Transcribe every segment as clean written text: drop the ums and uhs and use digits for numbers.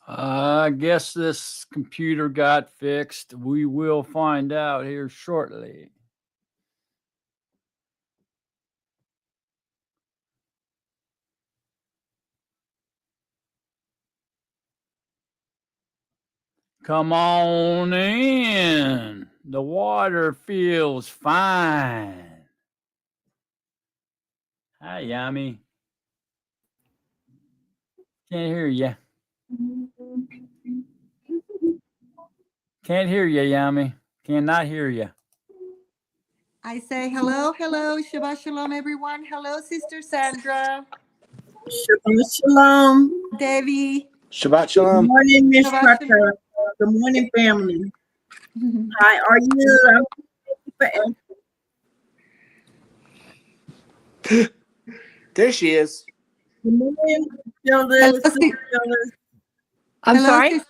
I guess this computer got fixed. We will find out here shortly. Come on in. The water feels fine. Hi, Yami. Can't hear you. Can't hear you, Yami. Cannot hear you. I say hello, hello, Shabbat Shalom, everyone. Hello, Sister Sandra. Shabbat Shalom. Devi. Shabbat Shalom. Good morning, Miss Shabbat Tucker. Good morning, family. How are you? There she is. Good morning, Phyllis. I'm Hello, sorry? Sister.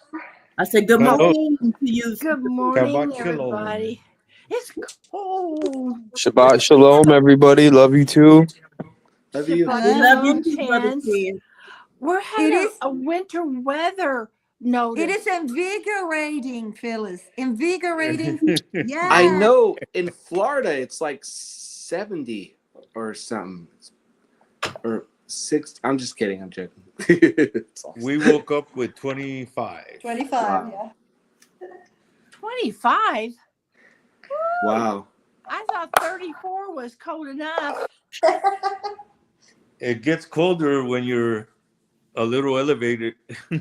I said good Hello. morning to you. Good morning, Shabbat shalom. everybody. It's cold. Shabbat shalom, everybody. Love you too. Love you. Shabbat We love you shalom, too, Brother Chance. Ken. We're It having is- a winter weather notice. It is invigorating, Phyllis. Invigorating. Yeah. I know in Florida it's like 70 or something. Or 6. I'm just kidding. I'm joking. It's awesome. We woke up with 25. 25, Wow. yeah. 25? Wow. I thought 34 was cold enough. It gets colder when you're a little elevated in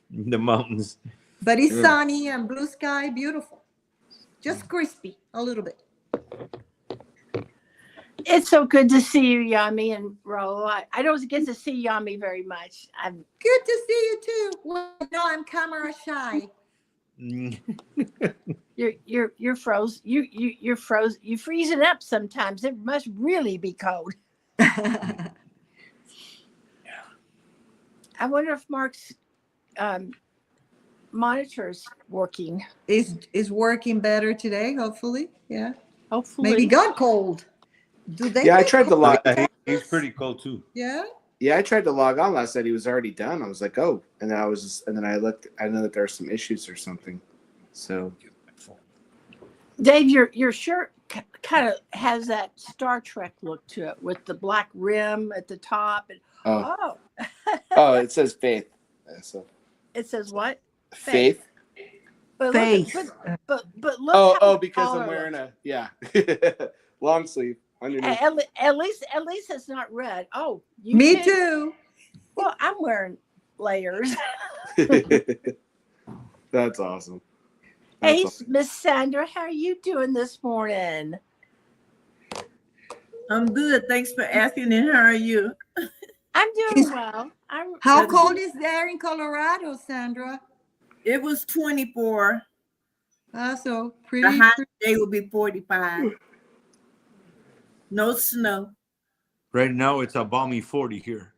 the mountains. But it's Yeah. sunny and blue sky, beautiful. Just crispy a little bit. It's so good to see you, Yami and Ro. I don't get to see Yami very much. Good to see you too. Well, no, I'm camera shy. You're froze. You're froze. You're freezing up sometimes. It must really be cold. I wonder if Mark's monitor's working. Is working better today, hopefully. Yeah. Hopefully. Maybe got cold. Do they? Yeah, I get tried to cold log. in He's Texas? pretty cold too. Yeah. Yeah, I tried to log on last night. He was already done. I was like, oh, and then I looked. I know that there are some issues or something. So Dave, your shirt kind of has that Star Trek look to it with the black rim at the top. And oh, it says faith. So It says what? faith. But Faith. Look, but look. Oh, because I'm collar wearing looks. long sleeve underneath. At least it's not red. Oh, you Me too. Well, I'm wearing layers. That's awesome. Hey, That's awesome. Miss Sandra, how are you doing this morning? I'm good. Thanks for asking. And how are you? I'm doing well. How cold is there in Colorado, Sandra? It was 24. So The pretty. high day will be 45. No snow. Right now, it's a balmy 40 here.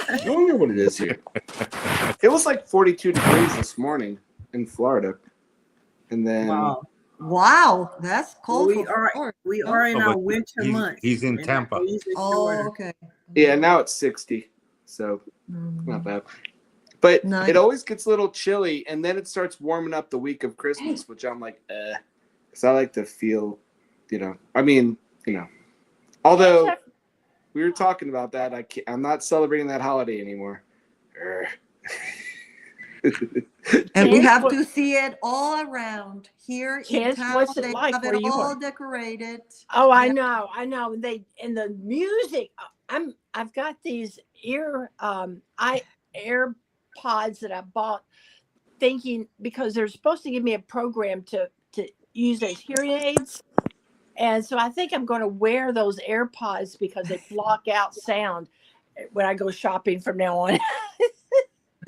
I wonder what it is here. It was like 42 degrees this morning in Florida, and then Wow, that's cold. We are in our winter months. He's in and Tampa. our days are Oh, shorter. okay. yeah, now it's 60, so not bad. But Nice. it always gets a little chilly, and then it starts warming up the week of Christmas, which I'm like, because I like to feel, although we were talking about that, I'm not celebrating that holiday anymore. And we have to see it all around here in Chance, town. what's it They like have where it you all are? decorated. Oh, I know. They and the music. I've got these AirPods that I bought, thinking because they're supposed to give me a program to use as hearing aids, and so I think I'm going to wear those AirPods because they block out sound when I go shopping from now on.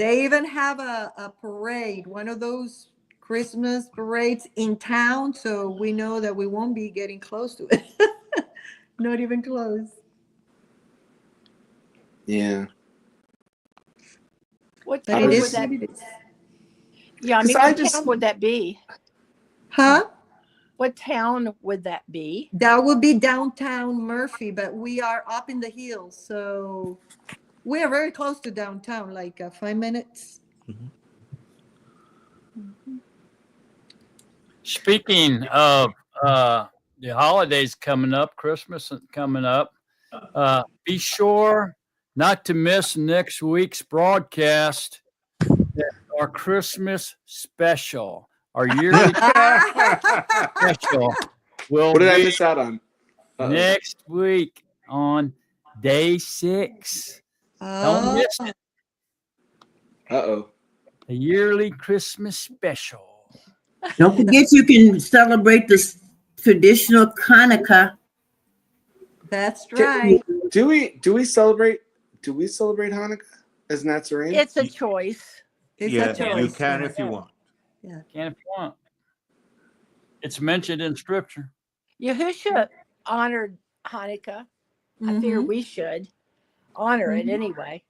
They even have a parade, one of those Christmas parades in town. So we know that we won't be getting close to it. Not even close. Yeah. What But town it would is that? what it is. Yeah, I 'Cause mean, I what just- town would that be? Huh? What town would that be? That would be downtown Murphy, but we are up in the hills. So we are very close to downtown, like 5 minutes. Speaking of the holidays coming up, Christmas coming up, be sure not to miss next week's broadcast. Our Christmas special, our yearly special, will What did I be miss out on? Uh-oh. next week on day 6. Don't Oh, miss it. Uh-oh. The yearly Christmas special. Don't forget you can celebrate the traditional Hanukkah. that's right. Do we celebrate Hanukkah as Natsarim? It's a choice. It's Yeah, a choice. you can yeah. if you want. Can if you want. It's mentioned in scripture. Yahusha honored Hanukkah. I figure Mhm. we should honor it Mhm. anyway.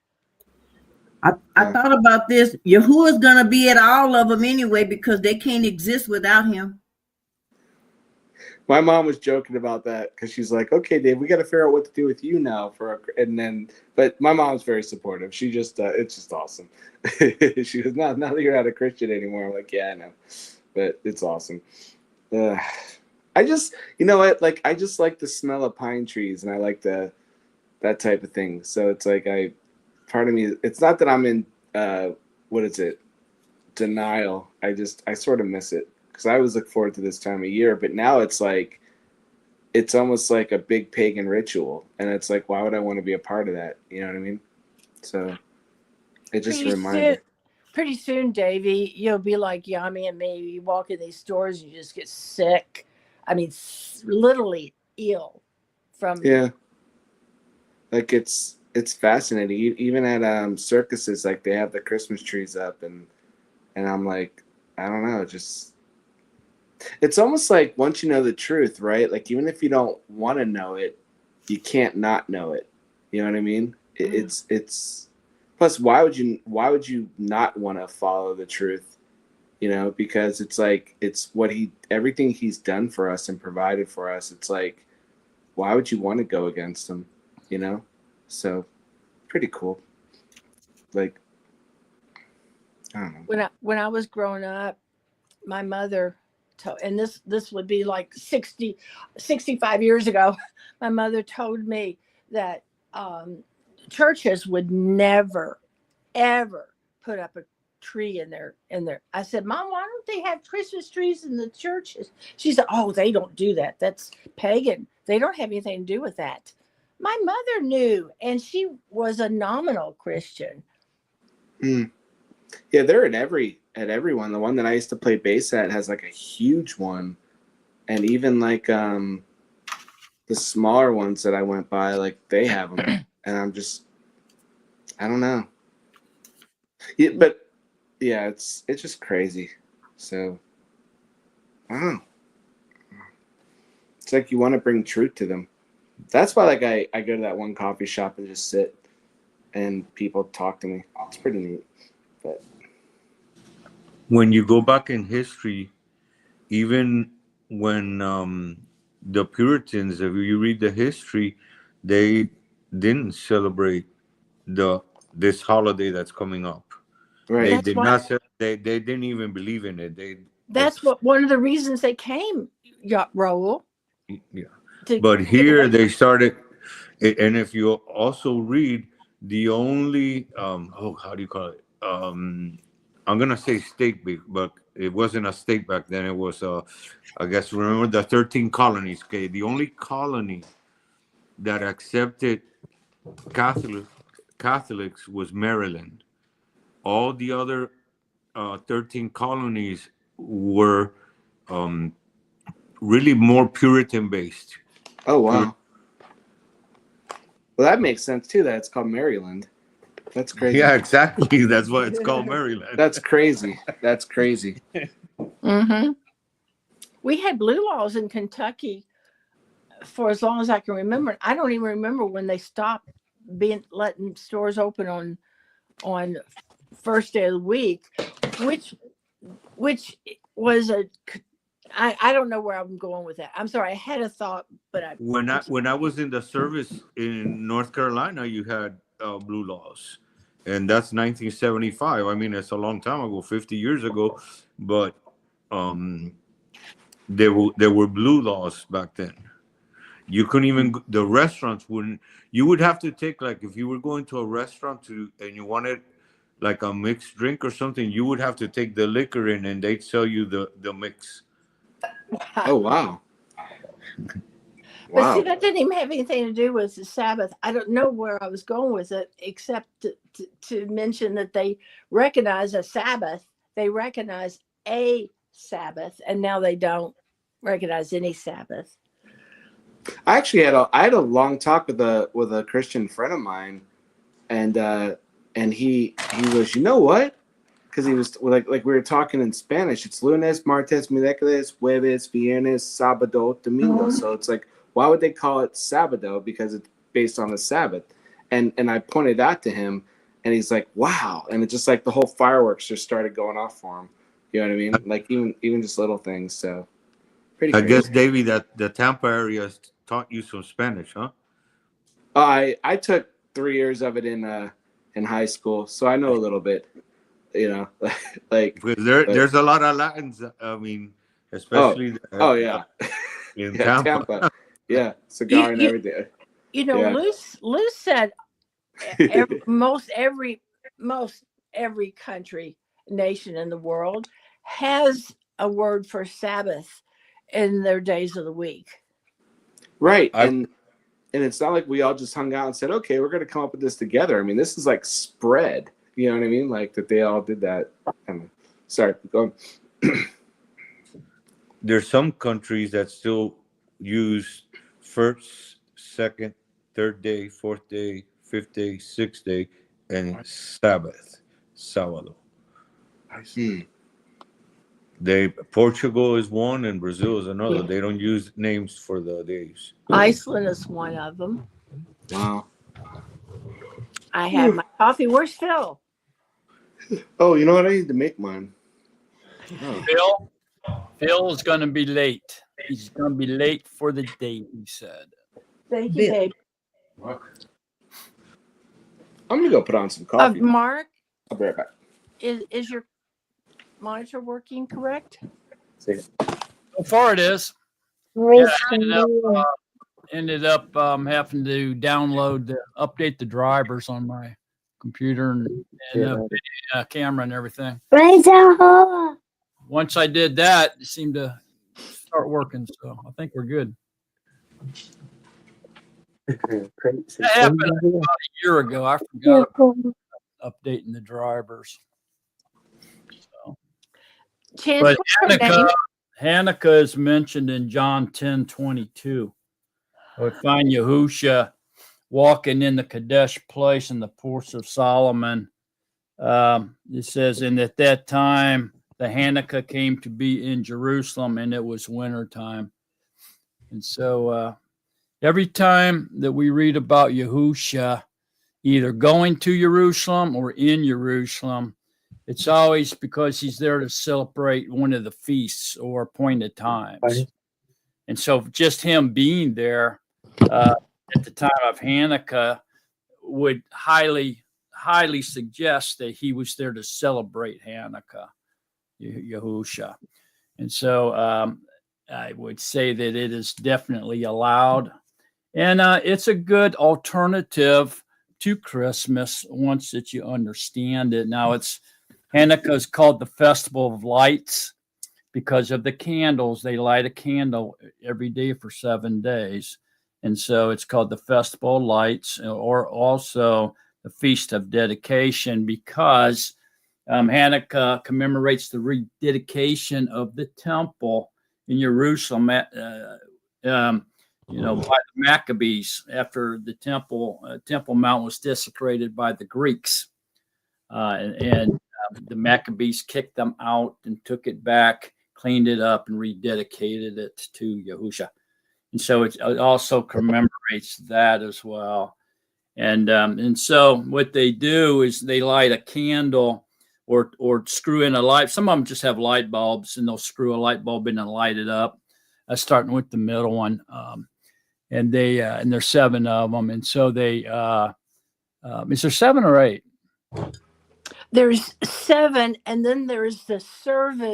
I thought about this. Yahuwah's gonna be at all of them anyway because they can't exist without him. My mom was joking about that because she's like, "Okay, Dave, we got to figure out what to do with you now but my mom's very supportive. She just, it's just awesome. She goes, "Now that you're not a Christian anymore," I'm like, "Yeah, I know, but it's awesome." I just, you know what? Like, I just like the smell of pine trees, and I like that type of thing. So it's like part of me. It's not that I'm in, denial. I sort of miss it. Because I always look forward to this time of year, but now it's like, it's almost like a big pagan ritual, and it's like, why would I want to be a part of that? You know what I mean? So it's just a reminder. Pretty soon, Davey, you'll be like Yami and me. You walk in these stores, you just get sick. I mean, literally ill from. Yeah, like it's fascinating. Even at circuses, like they have the Christmas trees up, and I'm like, I don't know, just. It's almost like once you know the truth, right? Like even if you don't want to know it, you can't not know it. You know what I mean? It's plus why would you not want to follow the truth? You know, because it's like it's everything he's done for us and provided for us. It's like why would you want to go against him? You know? So pretty cool. Like I don't know. When I was growing up, my mother and this would be like 65 years ago, my mother told me that churches would never ever put up a tree in their I said, Mom, why don't they have Christmas trees in the churches? She said, oh, they don't do that, that's pagan, they don't have anything to do with that. My mother knew, and she was a nominal Christian. Yeah, they're at everyone. The one that I used to play bass at has like a huge one, and even like the smaller ones that I went by, like they have them, and I don't know. Yeah, but yeah, it's just crazy. So I don't know. It's like you want to bring truth to them. That's why like I go to that one coffee shop and just sit, and people talk to me. It's pretty neat. But When you go back in history, even when the Puritans, if you read the history, they didn't celebrate this holiday that's coming up. right. They That's did why- not. They didn't even believe in it. That's what one of the reasons they came, Raul. Yeah. to But get here away. they started, and if you also read the only how do you call it? I'm gonna say state, but it wasn't a state back then. It was I guess remember the 13 colonies. Okay, the only colony that accepted Catholics was Maryland. All the other 13 colonies were really more Puritan based. Oh wow. Well, that makes sense too. That it's called Maryland. That's crazy. Yeah, exactly. That's why it's called Maryland. That's crazy. That's crazy. Mm-hmm. We had blue laws in Kentucky for as long as I can remember. I don't even remember when they stopped letting stores open on first day of the week, which was I don't know where I'm going with that. I'm sorry, I had a thought, but When I was in the service in North Carolina, you had blue laws, and that's 1975. I mean, it's a long time ago, 50 years ago, but there were blue laws back then. You couldn't even, the restaurants wouldn't. You would have to take, like, if you were going to a restaurant and you wanted like a mixed drink or something, you would have to take the liquor in, and they'd sell you the mix. Oh wow. But see, Wow. that didn't even have anything to do with the Sabbath. I don't know where I was going with it, except to mention that they recognize a Sabbath. They recognize a Sabbath, and now they don't recognize any Sabbath. I actually had a long talk with a Christian friend of mine, and he was, you know what? Because he was like we were talking in Spanish. It's lunes, martes, miércoles, jueves, viernes, sábado, domingo. So it's like, why would they call it sábado? Because it's based on the Sabbath. And I pointed out to him, and he's like, wow. And it's just like the whole fireworks just started going off for him. You know what I mean? Like even just little things. So pretty I crazy. guess, Davey, that the Tampa area taught you some Spanish, huh? I took 3 years of it in high school, so I know a little bit. You know, like Because there's a lot of Latins. I mean, especially yeah, in yeah, Tampa. yeah, cigar and You- everything. You know, Yeah. Lou said most every country, nation in the world has a word for Sabbath in their days of the week. Right, and it's not like we all just hung out and said, okay, we're going to come up with this together. I mean, this is like spread. You know what I mean? Like that they all did that. Sorry, go on. There's some countries that still use first, second, third day, fourth day, fifth day, sixth day, and Sabbath, sábado. Portugal is one and Brazil is another. They don't use names for the days. Iceland is one of them. Wow. I had my coffee. Where's Phil? Oh, you know what? I need to make mine. Oh. Phil's going to be late. He's going to be late for the date, he said. Thank you, babe. I'm going to go put on some coffee. Mark, I'll be right back. is your monitor working correct? See you. So far it is. Yeah, I ended up having to update the drivers on my computer and camera and everything. Once I did that, it seemed to start working. So I think we're good. That happened about a year ago. I forgot about updating the drivers. So. Chance, But what's her name? Hanukkah is mentioned in John 10:22. We find Yahusha walking in the Kadesh place in the porch of Solomon. It says, and at that time, the Hanukkah came to be in Jerusalem, and it was wintertime. And so every time that we read about Yahusha, either going to Jerusalem or in Jerusalem, it's always because he's there to celebrate one of the feasts or appointed times. And so just him being there at the time of Hanukkah would highly suggest that he was there to celebrate Hanukkah, Yahusha. And so I would say that it is definitely allowed. And it's a good alternative to Christmas once that you understand it. Now, Hanukkah is called the Festival of Lights because of the candles. They light a candle every day for 7 days. And so it's called the Festival of Lights, or also the Feast of Dedication, because Hanukkah commemorates the rededication of the temple in Jerusalem. by the Maccabees after the Temple Mount was desecrated by the Greeks. And the Maccabees kicked them out and took it back, cleaned it up, and rededicated it to Yahusha. And so it also commemorates that as well. And so what they do is they light a candle or screw in a light. Some of them just have light bulbs, and they'll screw a light bulb in and light it up. Starting with the middle one, and there's 7 of them. And so they is there 7 or 8? There's 7, and then there's the servant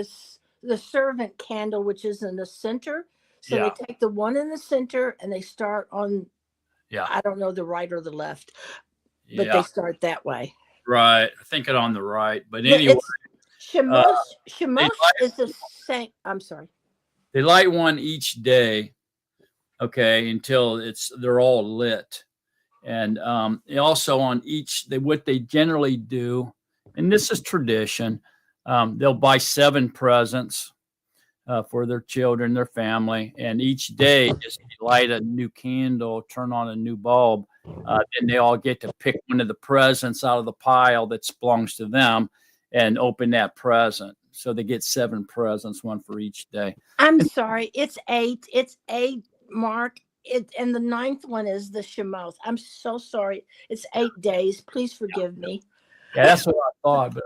candle, which is in the center. So Yeah. they take the one in the center and they start on, Yeah. I don't know the right or the left, but Yeah. they start that way. Right. I think it on the right. But anyway, Shemos light- is the same. I'm sorry. they light one each day, okay, until they're all lit. And also on each, what they generally do, and this is tradition, they'll buy 7 presents for their children, their family, and each day just light a new candle, turn on a new bulb. Then they all get to pick one of the presents out of the pile that belongs to them and open that present. So they get 7 presents, one for each day. I'm sorry. It's 8. It's 8, Mark. And the 9th one is the Shemoth. I'm so sorry. It's 8 days. Please forgive me. Yeah, that's what I thought. But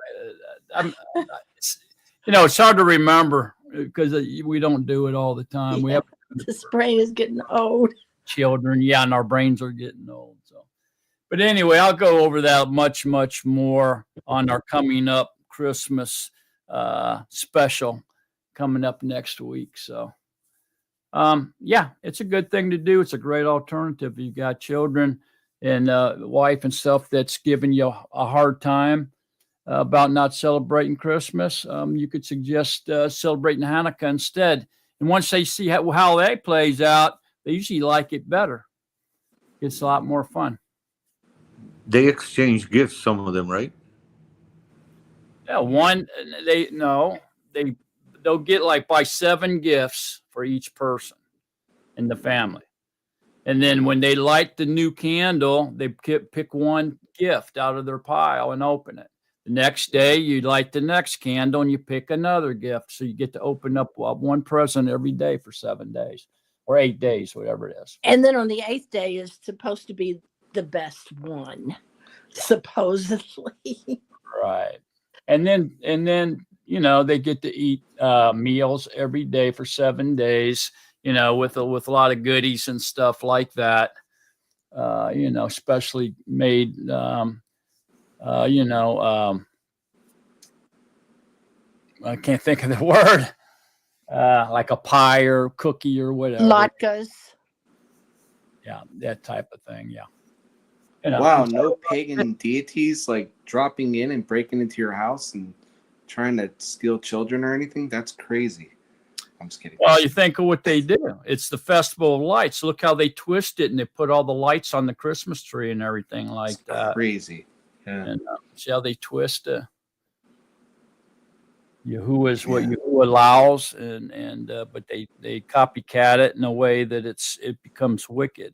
it's hard to remember because we don't do it all the time. Yeah. We have This brain is getting old. children, and our brains are getting old. So, but anyway, I'll go over that much more on our coming up Christmas special coming up next week. So, it's a good thing to do. It's a great alternative. You've got children and wife and stuff that's giving you a hard time about not celebrating Christmas. You could suggest celebrating Hanukkah instead. And once they see how that plays out, they usually like it better. It's a lot more fun. They exchange gifts, some of them, right? Yeah, they'll get buy 7 gifts for each person in the family. And then when they light the new candle, they pick one gift out of their pile and open it. The next day, you light the next candle and you pick another gift. So you get to open up one present every day for 7 days or 8 days, whatever it is. And then on the 8th day is supposed to be the best one, supposedly. Right. And then they get to eat meals every day for 7 days, with a lot of goodies and stuff like that, specially made, I can't think of the word, like a pie or cookie or whatever. Latkes. Yeah, that type of thing. Yeah. Wow, no pagan deities dropping in and breaking into your house and trying to steal children or anything? That's crazy. I'm just kidding. Well, you think of what they do. It's the Festival of Lights. Look how they twist it and they put all the lights on the Christmas tree and everything like It's that. crazy. Yeah. And see how they twist it. Yahuwah is what Yahuwah allows, but they copycat it in a way that it becomes wicked.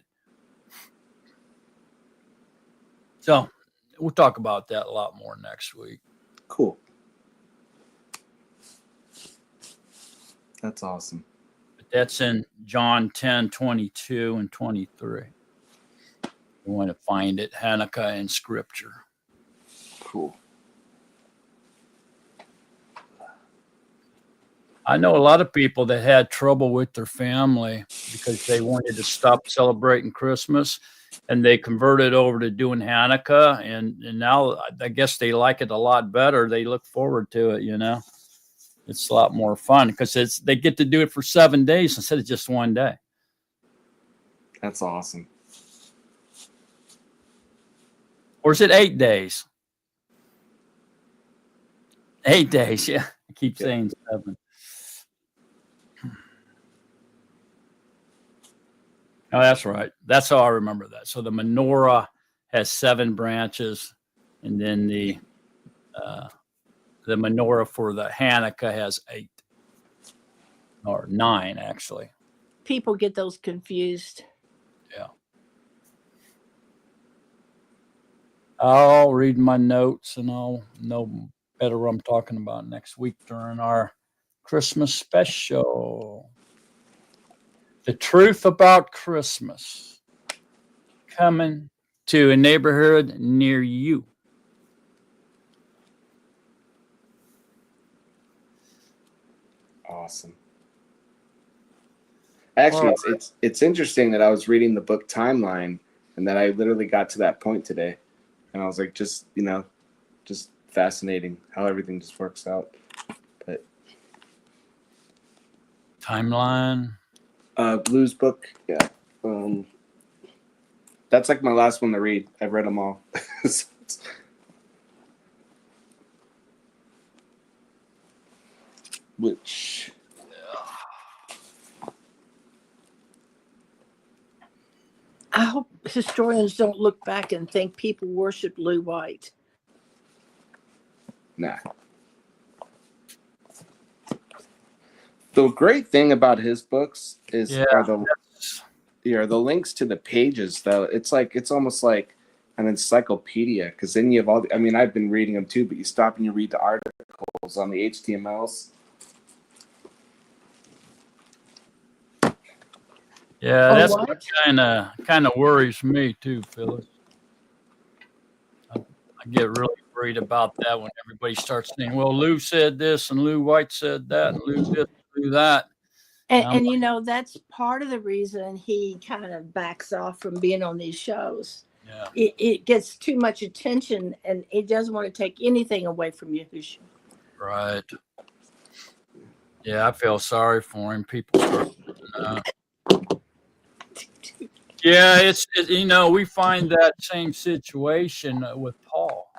So we'll talk about that a lot more next week. Cool. That's awesome. But that's in John 10, 22 and 23. You want to find it, Hanukkah in Scripture. Cool. I know a lot of people that had trouble with their family because they wanted to stop celebrating Christmas, and they converted over to doing Hanukkah, and now I guess they like it a lot better. They look forward to it, It's a lot more fun because they get to do it for 7 days instead of just one day. That's awesome. Or is it 8 days? 8 days, yeah. I keep saying 7. Oh, that's right. That's how I remember that. So the menorah has 7 branches, and then the menorah for the Hanukkah has 8 or 9, actually. people get those confused. Yeah. I'll read my notes and I'll know better what I'm talking about next week during our Christmas special. The truth about Christmas coming to a neighborhood near you. Awesome. Actually, it's interesting that I was reading the book Timeline and that I literally got to that point today, and I was like, just fascinating how everything just works out. But Timeline. Blues book, yeah. That's like my last one to read. I've read them all. Which I hope historians don't look back and think people worship Lou White. nah. The great thing about his books is are the links to the pages, though. It's almost like an encyclopedia, because then you have all I mean, I've been reading them too, but you stop and you read the articles on the HTMLs. Yeah, that's what? what kind of worries me too, Phyllis. I get really worried about that when everybody starts saying, "Well, Lou said this, and Lou White said that, and Lou this, Lou that." And you know, that's part of the reason he kind of backs off from being on these shows. Yeah, It gets too much attention, and he doesn't want to take anything away from Yahusha. right. Yeah, I feel sorry for him. People start. Yeah, we find that same situation with Paul.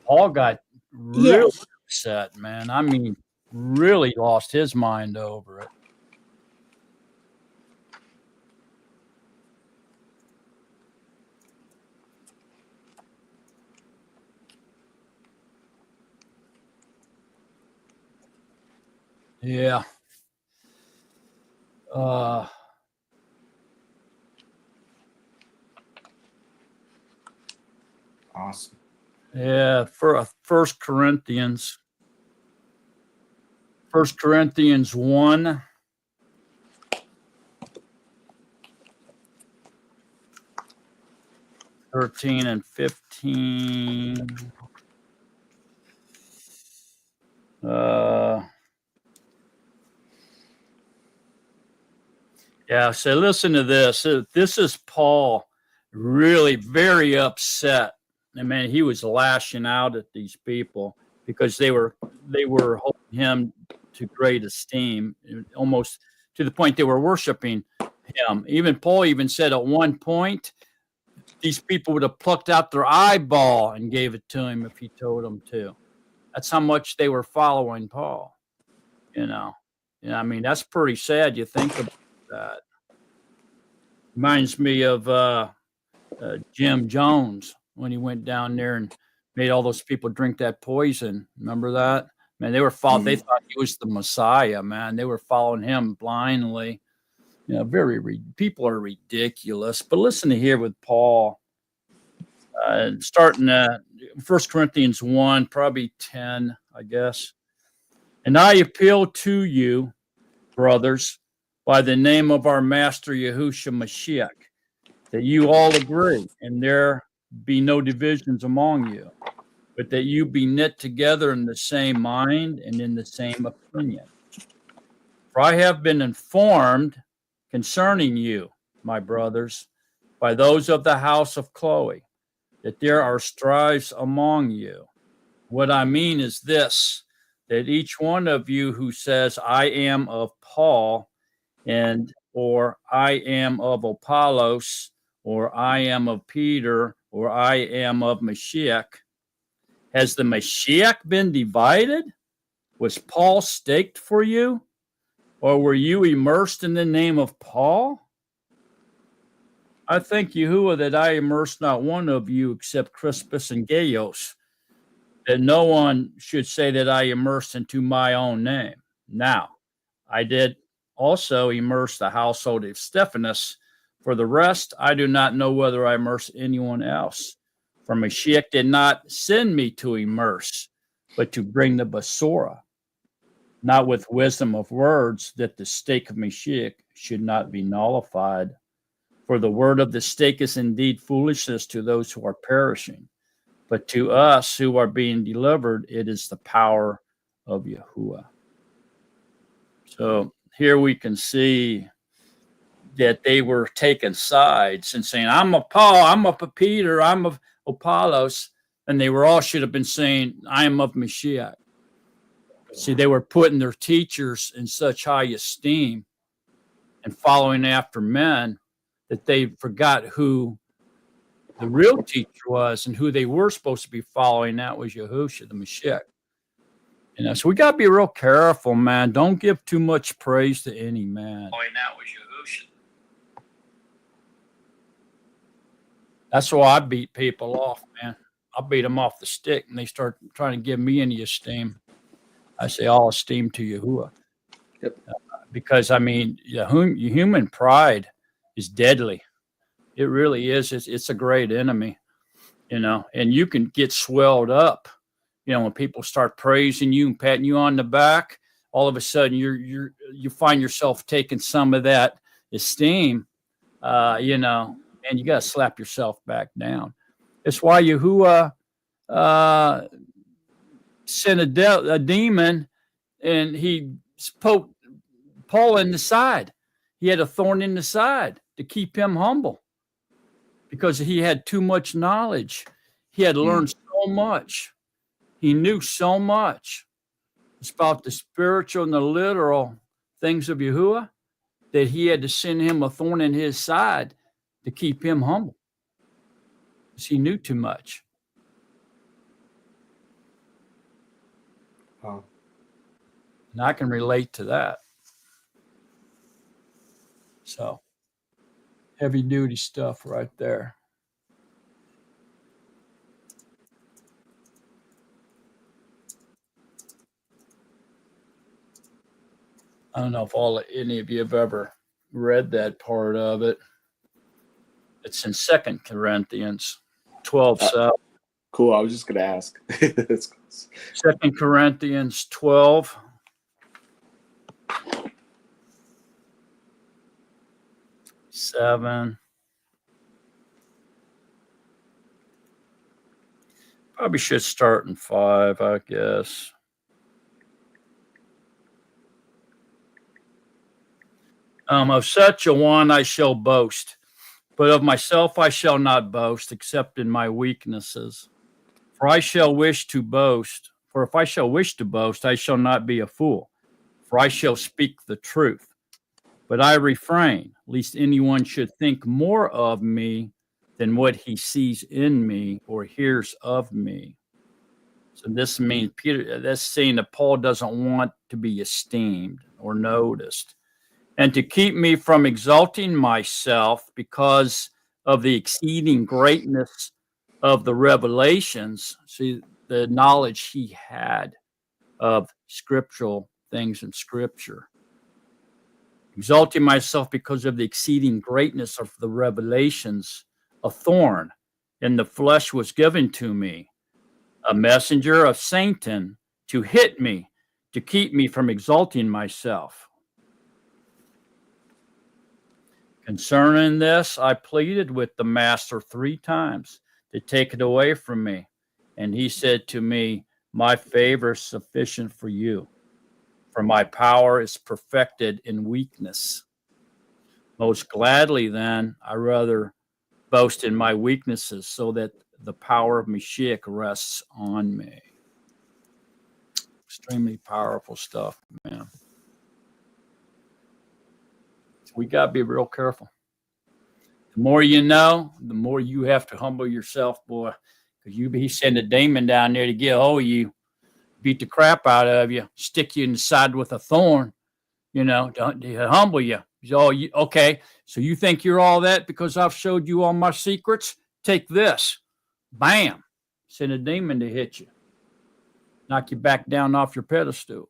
Paul got really Yes. upset, man. I mean, really lost his mind over it. Yeah. Awesome. Yeah, for First Corinthians 1, 13 and 15. Yeah, so listen to this. This is Paul really very upset. I mean, he was lashing out at these people because they were holding him to great esteem, almost to the point they were worshiping him. Even Paul even said at one point, these people would have plucked out their eyeball and gave it to him if he told them to. That's how much they were following Paul. Yeah, I mean, that's pretty sad. You think about that. Reminds me of Jim Jones when he went down there and made all those people drink that poison. Remember that? Man, they thought he was the Messiah, man. They were following him blindly. People are ridiculous. But listen to here with Paul, starting at 1 Corinthians 1, probably 10, I guess. And I appeal to you, brothers, by the name of our Master Yahusha Mashiach, that you all agree, and there be no divisions among you, but that you be knit together in the same mind and in the same opinion. For I have been informed concerning you, my brothers, by those of the house of Chloe, that there are strives among you. What I mean is this, that each one of you who says, I am of Paul, or I am of Apollos, or I am of Peter, or I am of Mashiach. Has the Mashiach been divided? Was Paul staked for you? Or were you immersed in the name of Paul? I thank Yahuwah that I immersed not one of you except Crispus and Gaius, that no one should say that I immersed into my own name. Now, I did also immerse the household of Stephanus. For the rest, I do not know whether I immerse anyone else. For Mashiach did not send me to immerse, but to bring the Basora, not with wisdom of words, that the stake of Mashiach should not be nullified. For the word of the stake is indeed foolishness to those who are perishing, but to us who are being delivered, it is the power of Yahuwah. So here we can see that they were taking sides and saying, I'm of Paul, I'm of Peter, I'm of Apollos, and they were all should have been saying, I am of Mashiach. See, they were putting their teachers in such high esteem and following after men that they forgot who the real teacher was and who they were supposed to be following. That was Yahusha, the Mashiach. You know, so we got to be real careful, man. Don't give too much praise to any man. That was Yahusha. That's why I beat people off, man. I beat them off the stick, and they start trying to give me any esteem. I say all esteem to Yahuwah. Yep. Because, I mean, human pride is deadly. It really is. It's a great enemy, you know, and you can get swelled up, you know, when people start praising you and patting you on the back. All of a sudden, you find yourself taking some of that esteem, you know, and you got to slap yourself back down. It's why Yahuwah sent a demon, and he poked Paul in the side. He had a thorn in the side to keep him humble because he had too much knowledge. He had learned so much. He knew so much about the spiritual and the literal things of Yahuwah that he had to send him a thorn in his side to keep him humble because he knew too much. Wow. And I can relate to that. So, heavy duty stuff right there. I don't know if any of you have ever read that part of it. It's in 2 Corinthians 12. Cool. I was just going to ask. 2 Corinthians 12. Seven. Probably should start in 5, I guess. Of such a one I shall boast, but of myself I shall not boast, except in my weaknesses. For I shall wish to boast. For if I shall wish to boast, I shall not be a fool. For I shall speak the truth. But I refrain, lest anyone should think more of me than what he sees in me or hears of me. So this means that's saying that Paul doesn't want to be esteemed or noticed, and to keep me from exalting myself because of the exceeding greatness of the revelations. See, the knowledge he had of scriptural things in Scripture. Exalting myself because of the exceeding greatness of the revelations, a thorn in the flesh was given to me, a messenger of Satan to hit me, to keep me from exalting myself. Concerning this, I pleaded with the master 3 times to take it away from me. And he said to me, my favor is sufficient for you, for my power is perfected in weakness. Most gladly, then, I rather boast in my weaknesses so that the power of Mashiach rests on me. Extremely powerful stuff, man. We got to be real careful. The more you know, the more you have to humble yourself, boy, because he send a demon down there to get a hold of you, beat the crap out of you, stick you in the side with a thorn, you know, to humble you. Okay, so you think you're all that because I've showed you all my secrets? Take this. Bam. Send a demon to hit you. Knock you back down off your pedestal.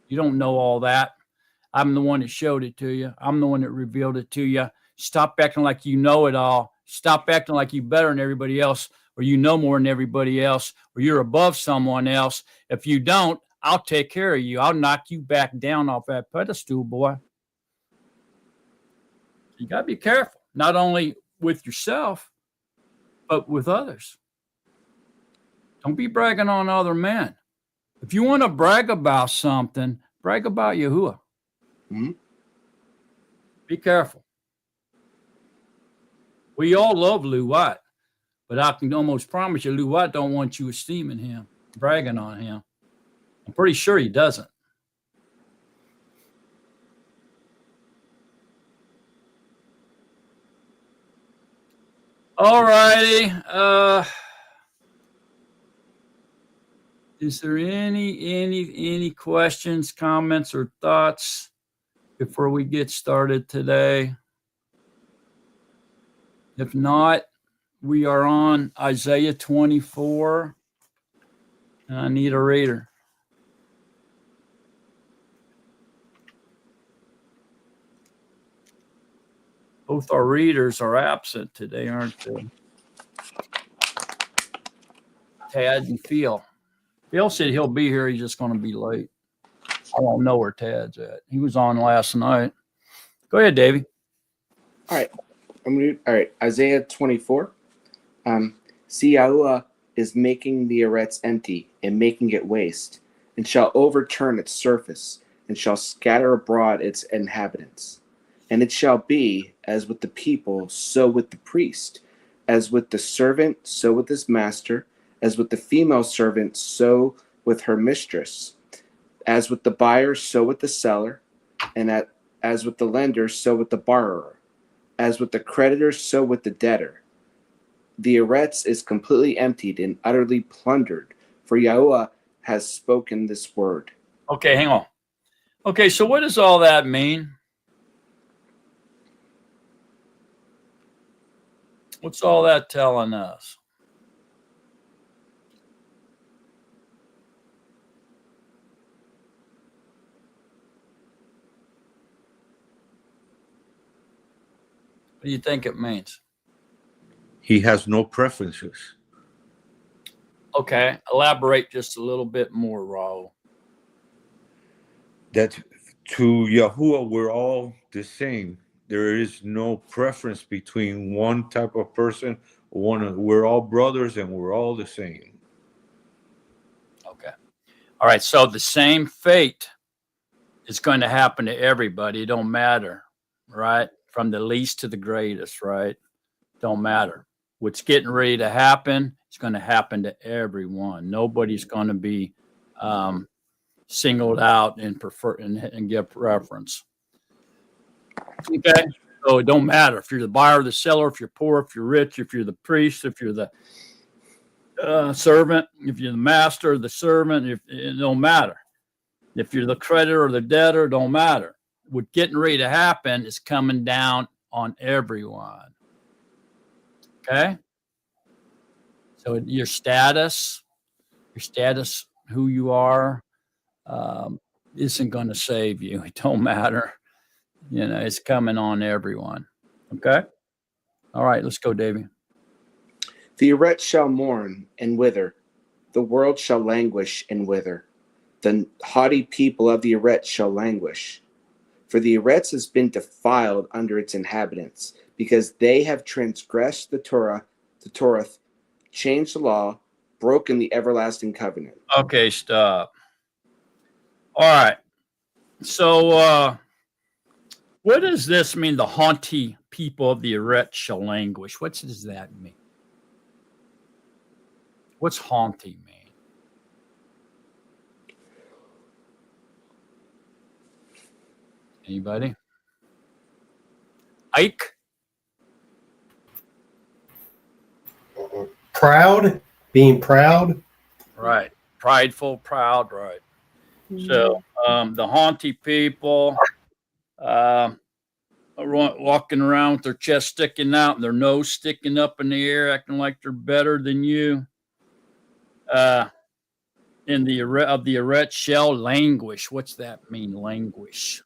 You don't know all that. I'm the one that showed it to you. I'm the one that revealed it to you. Stop acting like you know it all. Stop acting like you're better than everybody else, or you know more than everybody else, or you're above someone else. If you don't, I'll take care of you. I'll knock you back down off that pedestal, boy. You got to be careful, not only with yourself, but with others. Don't be bragging on other men. If you want to brag about something, brag about Yahuwah. Mm-hmm. Be careful. We all love Luwat, but I can almost promise you Luwat don't want you esteeming him, bragging on him. I'm pretty sure he doesn't. All righty. Is there any questions, comments, or thoughts before we get started today? If not, we are on Isaiah 24, and I need a reader. Both our readers are absent today, aren't they? Tad and Phil. Phil said he'll be here. He's just going to be late. I don't know where Tad's at. He was on last night. Go ahead, Davey. All right. All right. Isaiah 24. See, Yahuwah is making the Eretz empty and making it waste, and shall overturn its surface, and shall scatter abroad its inhabitants. And it shall be, as with the people, so with the priest, as with the servant, so with his master, as with the female servant, so with her mistress, as with the buyer, so with the seller, and as with the lender, so with the borrower, as with the creditor, so with the debtor. The Eretz is completely emptied and utterly plundered, for Yahuwah has spoken this word. Okay, hang on. Okay, so what does all that mean? What's all that telling us? What do you think it means? He has no preferences. Okay, elaborate just a little bit more, Raul. That to Yahuwah, we're all the same. There is no preference between one type of person. We're all brothers and we're all the same. Okay. All right, so the same fate is going to happen to everybody. It don't matter, right? From the least to the greatest, right? Don't matter. What's getting ready to happen is going to happen to everyone. Nobody's going to be singled out and prefer and give preference. Okay, so it don't matter if you're the buyer or the seller, if you're poor, if you're rich, if you're the priest, if you're the servant, if you're the master or the servant, it don't matter. If you're the creditor or the debtor, it don't matter. What's getting ready to happen is coming down on everyone. Okay? So your status, who you are, isn't going to save you. It don't matter. You know, it's coming on everyone. Okay? All right, let's go, Davey. The Eretz shall mourn and wither. The world shall languish and wither. The haughty people of the Eretz shall languish. For the Eretz has been defiled under its inhabitants, because they have transgressed the Torah, changed the law, broken the everlasting covenant. Okay, stop. All right. So what does this mean? The haughty people of the Eretz shall languish. What does that mean? What's haughty mean? Anybody? Ike? Proud, being proud. Right. Prideful, proud, right. So the haughty people are walking around with their chest sticking out and their nose sticking up in the air, acting like they're better than you. In the Eretz shall languish. What's that mean, languish?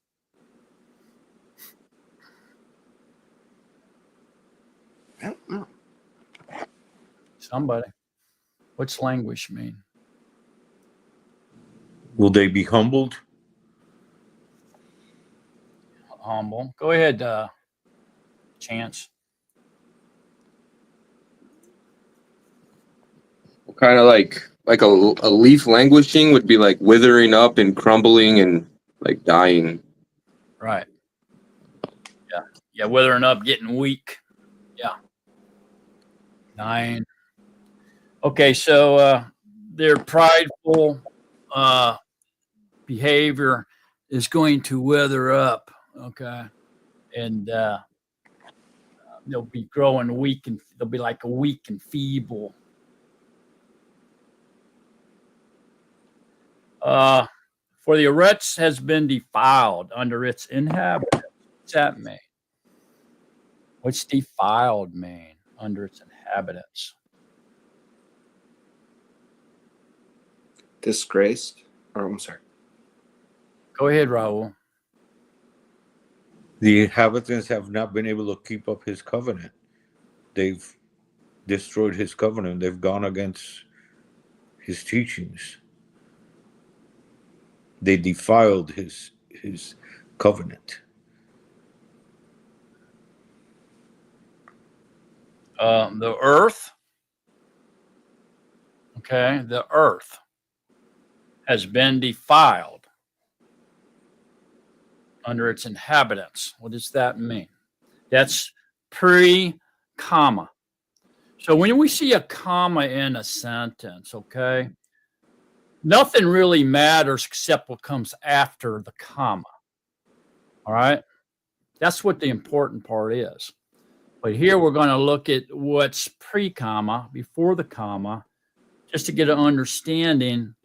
I don't know. Somebody. What's languish mean? Will they be humbled? Humble. Go ahead, Chance. Kind of like a leaf languishing would be like withering up and crumbling and like dying. Right. Yeah. Yeah. Withering up, getting weak. Yeah. 9. Okay. So their prideful behavior is going to wither up. Okay. And they'll be growing weak, and they'll be like a weak and feeble. For the earth has been defiled under its inhabitants. What's that mean? What's defiled mean under its inhabitants? Disgraced. Or I'm sorry. Go ahead, Raul. The inhabitants have not been able to keep up his covenant. They've destroyed his covenant. They've gone against his teachings. They defiled his covenant. The earth. Okay, the earth has been defiled under its inhabitants. What does that mean? That's pre-comma. So when we see a comma in a sentence, okay, nothing really matters except what comes after the comma. All right? That's what the important part is. But here we're going to look at what's pre-comma, before the comma, just to get an understanding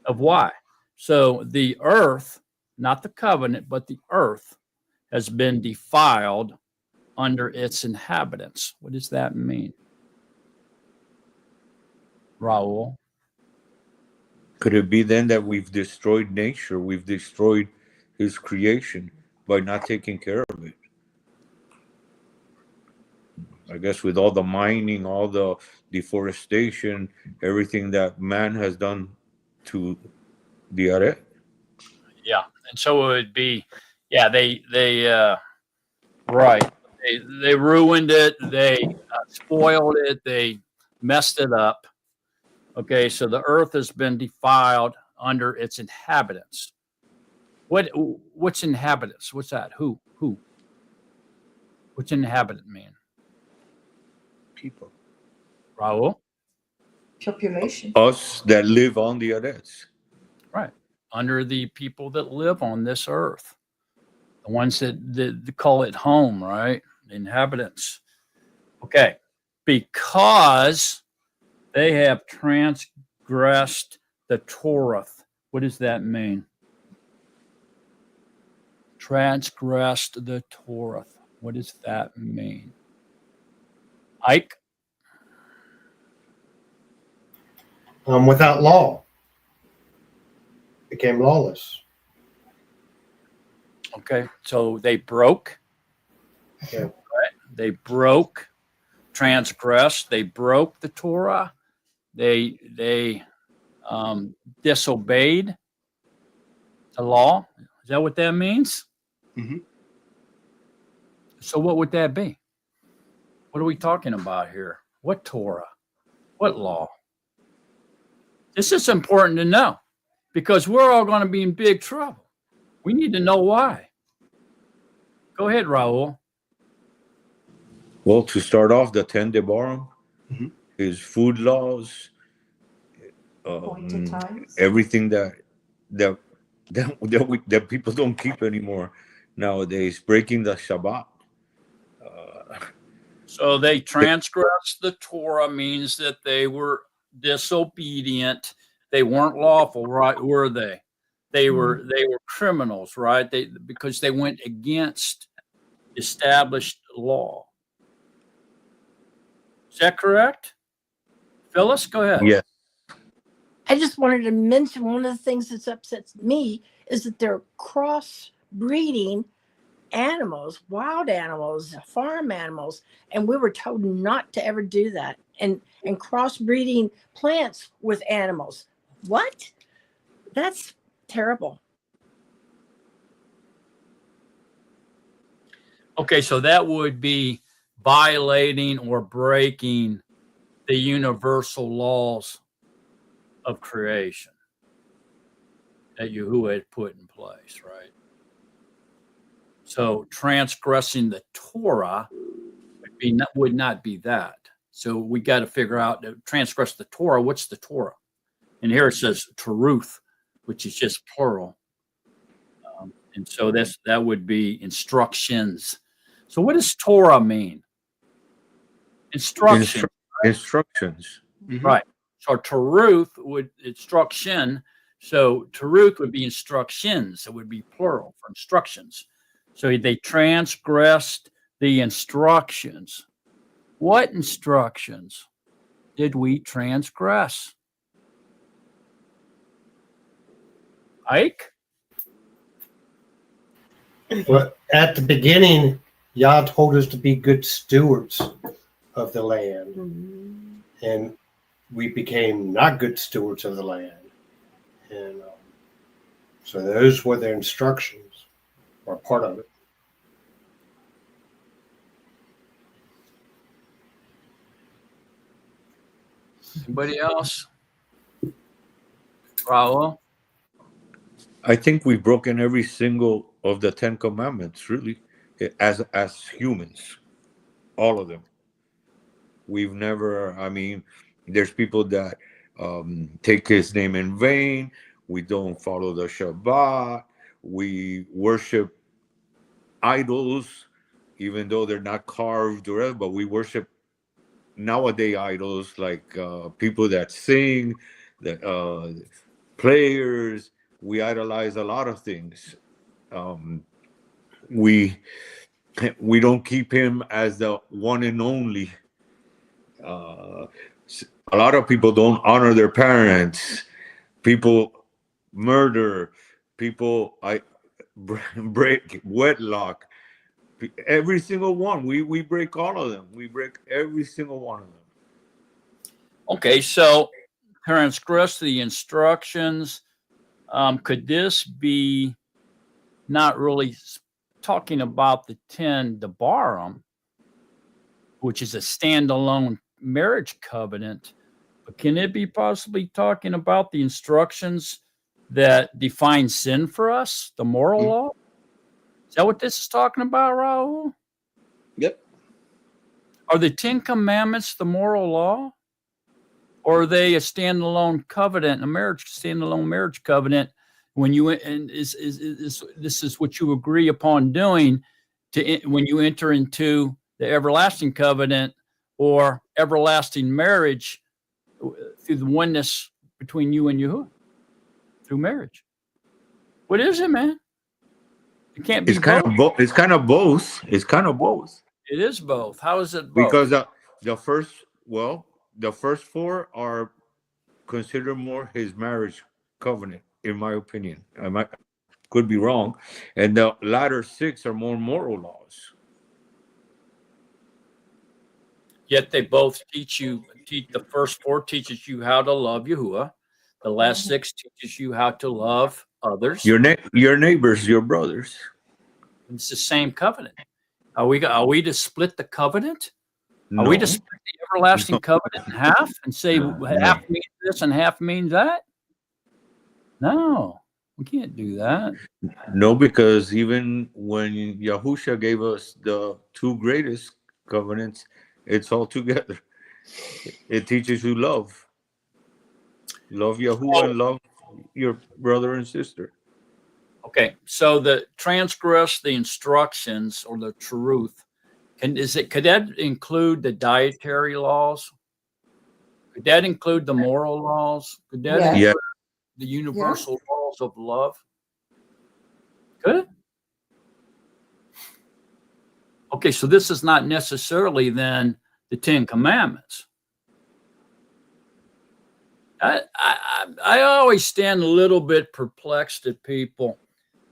of why. So the earth, not the covenant, but the earth has been defiled under its inhabitants. What does that mean? Raul? Could it be then that we've destroyed nature? We've destroyed his creation by not taking care of it? I guess with all the mining, all the deforestation, everything that man has done to the earth. Yeah. And so it would be, yeah, they right. They ruined it. They spoiled it. They messed it up. Okay. So the earth has been defiled under its inhabitants. What's inhabitants? What's that? Who? What's inhabitant mean? People. Raul? Population. Us that live on the earth. Right. Under the people that live on this earth. The ones that call it home, right? The inhabitants. Okay. Because they have transgressed the Torah. What does that mean? Transgressed the Torah. What does that mean? Ike? Without law, became lawless. Okay. So they broke. Yeah. Right? They broke, transgressed. They broke the Torah. They disobeyed the law. Is that what that means? Mm-hmm. So what would that be? What are we talking about here? What Torah? What law? This is important to know because we're all going to be in big trouble. We need to know why. Go ahead, Raul. Well, to start off, the 10 Debarim, Mhm. his food laws, everything that people don't keep anymore nowadays, breaking the Shabbat. So they transgressed the Torah means that they were disobedient. They weren't lawful, right? Were they? They were criminals, right? Because they went against established law. Is that correct? Phyllis, go ahead. Yeah. I just wanted to mention one of the things that upsets me is that they're crossbreeding animals, wild animals, farm animals, and we were told not to ever do that. And crossbreeding plants with animals. What? That's terrible. Okay, so that would be violating or breaking the universal laws of creation that Yahuwah had put in place, right? So transgressing the Torah would not be that. So we got to figure out to transgress the Torah. What's the Torah? And here it says Teruth, which is just plural. And so that would be instructions. So what does Torah mean? Instruction. Instructions. Right. So Teruth would instruction. So Teruth would be instructions. It would be plural for instructions. So they transgressed the instructions. What instructions did we transgress? Ike? Well, at the beginning, Yah told us to be good stewards of the land, and we became not good stewards of the land. And so those were the instructions, or part of it. Anybody else? Raul? I think we've broken every single of the 10 commandments, really, as humans, all of them. We've never, I mean, there's people that take his name in vain. We don't follow the Shabbat. We worship idols, even though they're not carved or whatever, but we worship nowadays idols like people that sing, the players. We idolize a lot of things. We don't keep him as the one and only. A lot of people don't honor their parents. People murder. People break wedlock. Every single one. We break all of them. We break every single one of them. Okay, so transgress the instructions. Could this be not really talking about the 10 Debarim, which is a standalone marriage covenant, but can it be possibly talking about the instructions that define sin for us, the moral law? Is that what this is talking about, Raul? Yep. Are the 10 Commandments the moral law? Or are they a standalone covenant, standalone marriage covenant? When you and this is what you agree upon doing when you enter into the everlasting covenant or everlasting marriage through the oneness between you and Yahuwah through marriage. What is it, man? It can't be. It's kind of both. It's kind of both. It's kind of both. It is both. How is it both? Because the first four are considered more his marriage covenant, in my opinion. Could be wrong, and the latter 6 are more moral laws. Yet they both the first 4 teaches you how to love Yahuwah. The last 6 teaches you how to love others. Your neighbors, your brothers. It's the same covenant. Are we to split the covenant? No. Are we to split the everlasting covenant in half and say half means this and half means that? No, we can't do that. No, because even when Yahusha gave us the 2 greatest covenants, it's all together. It teaches you love. Love Yahuwah and love your brother and sister. Okay, so the transgress the instructions or the truth. Could that include the dietary laws? Could that include the moral laws? Could that include the universal laws of love? Could it? Okay, so this is not necessarily then the 10 Commandments. I always stand a little bit perplexed at people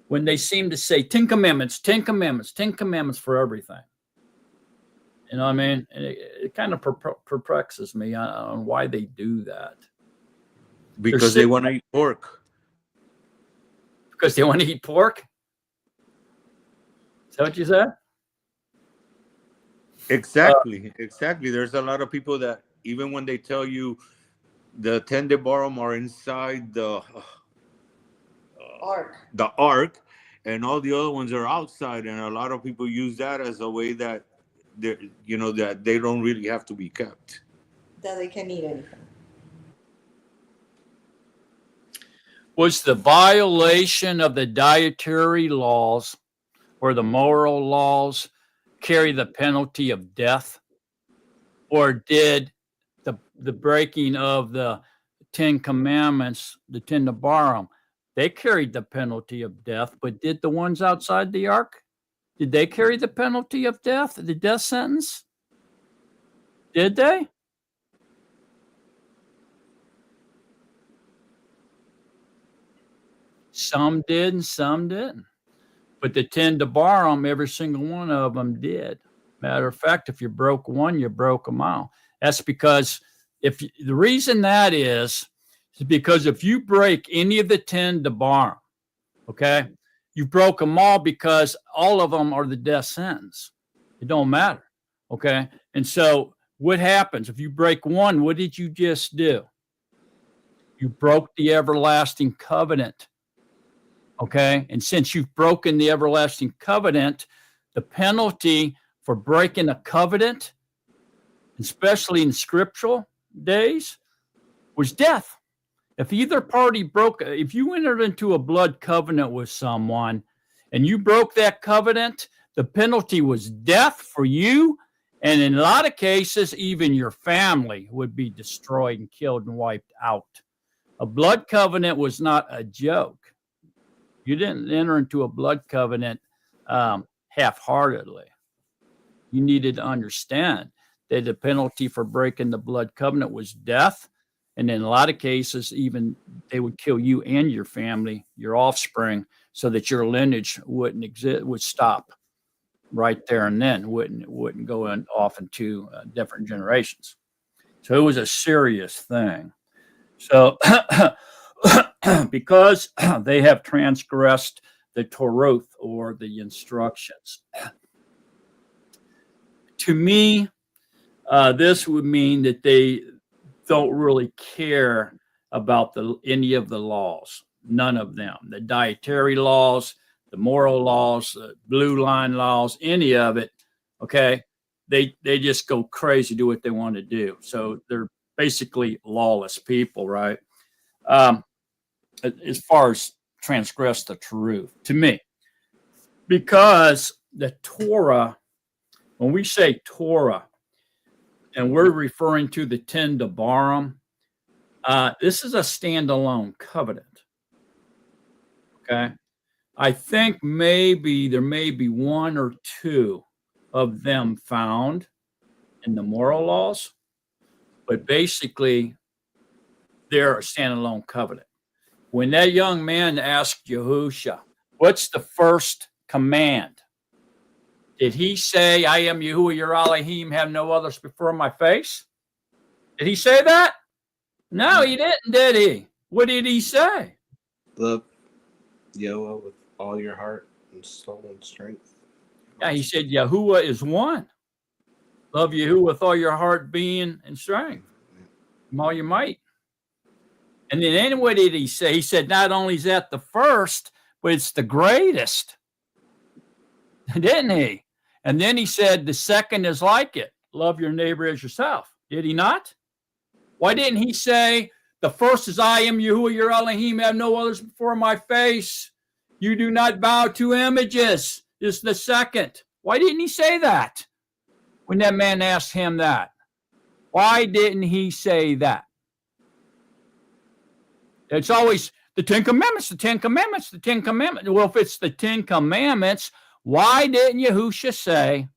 when they seem to say 10 commandments, 10 commandments, 10 commandments for everything. You know what I mean? And it kind of perplexes me on why they do that. Because they want to eat pork. Because they want to eat pork? Is that what you said? Exactly. There's a lot of people that even when they tell you the 10 Debarim are inside the ark, and all the other ones are outside, and a lot of people use that as a way that that they don't really have to be kept. That they can eat anything. Was the violation of the dietary laws or the moral laws carry the penalty of death? Or did the breaking of the 10 commandments, the 10 Debarim, they carried the penalty of death, but did the ones outside the ark? Did they carry the penalty of death, the death sentence? Did they? Some did and some didn't. But the 10 Debarim, every single one of them did. Matter of fact, if you broke one, you broke them all. That's because the reason that is because if you break any of the 10 Debarim, okay, you broke them all because all of them are the death sentence. It don't matter, okay? And so what happens if you break one? What did you just do? You broke the everlasting covenant, okay? And since you've broken the everlasting covenant, the penalty for breaking a covenant, especially in scriptural days, was death. If either party if you entered into a blood covenant with someone and you broke that covenant, the penalty was death for you. And in a lot of cases, even your family would be destroyed and killed and wiped out. A blood covenant was not a joke. You didn't enter into a blood covenant half-heartedly. You needed to understand that the penalty for breaking the blood covenant was death. And in a lot of cases, even they would kill you and your family, your offspring, so that your lineage wouldn't exist, would stop right there and then, wouldn't go off into different generations. So it was a serious thing. So because they have transgressed the Torah or the instructions, to me, this would mean that they don't really care about any of the laws, none of them, the dietary laws, the moral laws, the blue line laws, any of it. Okay, they just go crazy, do what they want to do. So they're basically lawless people, right? As far as transgress the truth, to me, because the Torah, when we say Torah, and we're referring to the 10 Debarim, this is a standalone covenant. Okay. I think there may be one or two of them found in the moral laws, but basically they're a standalone covenant. When that young man asked Yahusha, what's the first command? Did he say, I am Yahuwah your Elohim, have no others before my face? Did he say that? No, he didn't, did he? What did he say? Love Yahweh with all your heart and soul and strength. Yeah, he said, Yahuwah is one. Love Yahuwah with all your heart, being, and strength, from all your might. And then what did he say? He said, not only is that the first, but it's the greatest. Didn't he? And then he said, the second is like it. Love your neighbor as yourself. Did he not? Why didn't he say, the first is I am Yahuwah your Elohim, have no others before my face. You do not bow to images. This is the second. Why didn't he say that when that man asked him that? Why didn't he say that? It's always the 10 Commandments, the 10 Commandments, the 10 Commandments. Well, if it's the 10 Commandments, why didn't Yahusha say,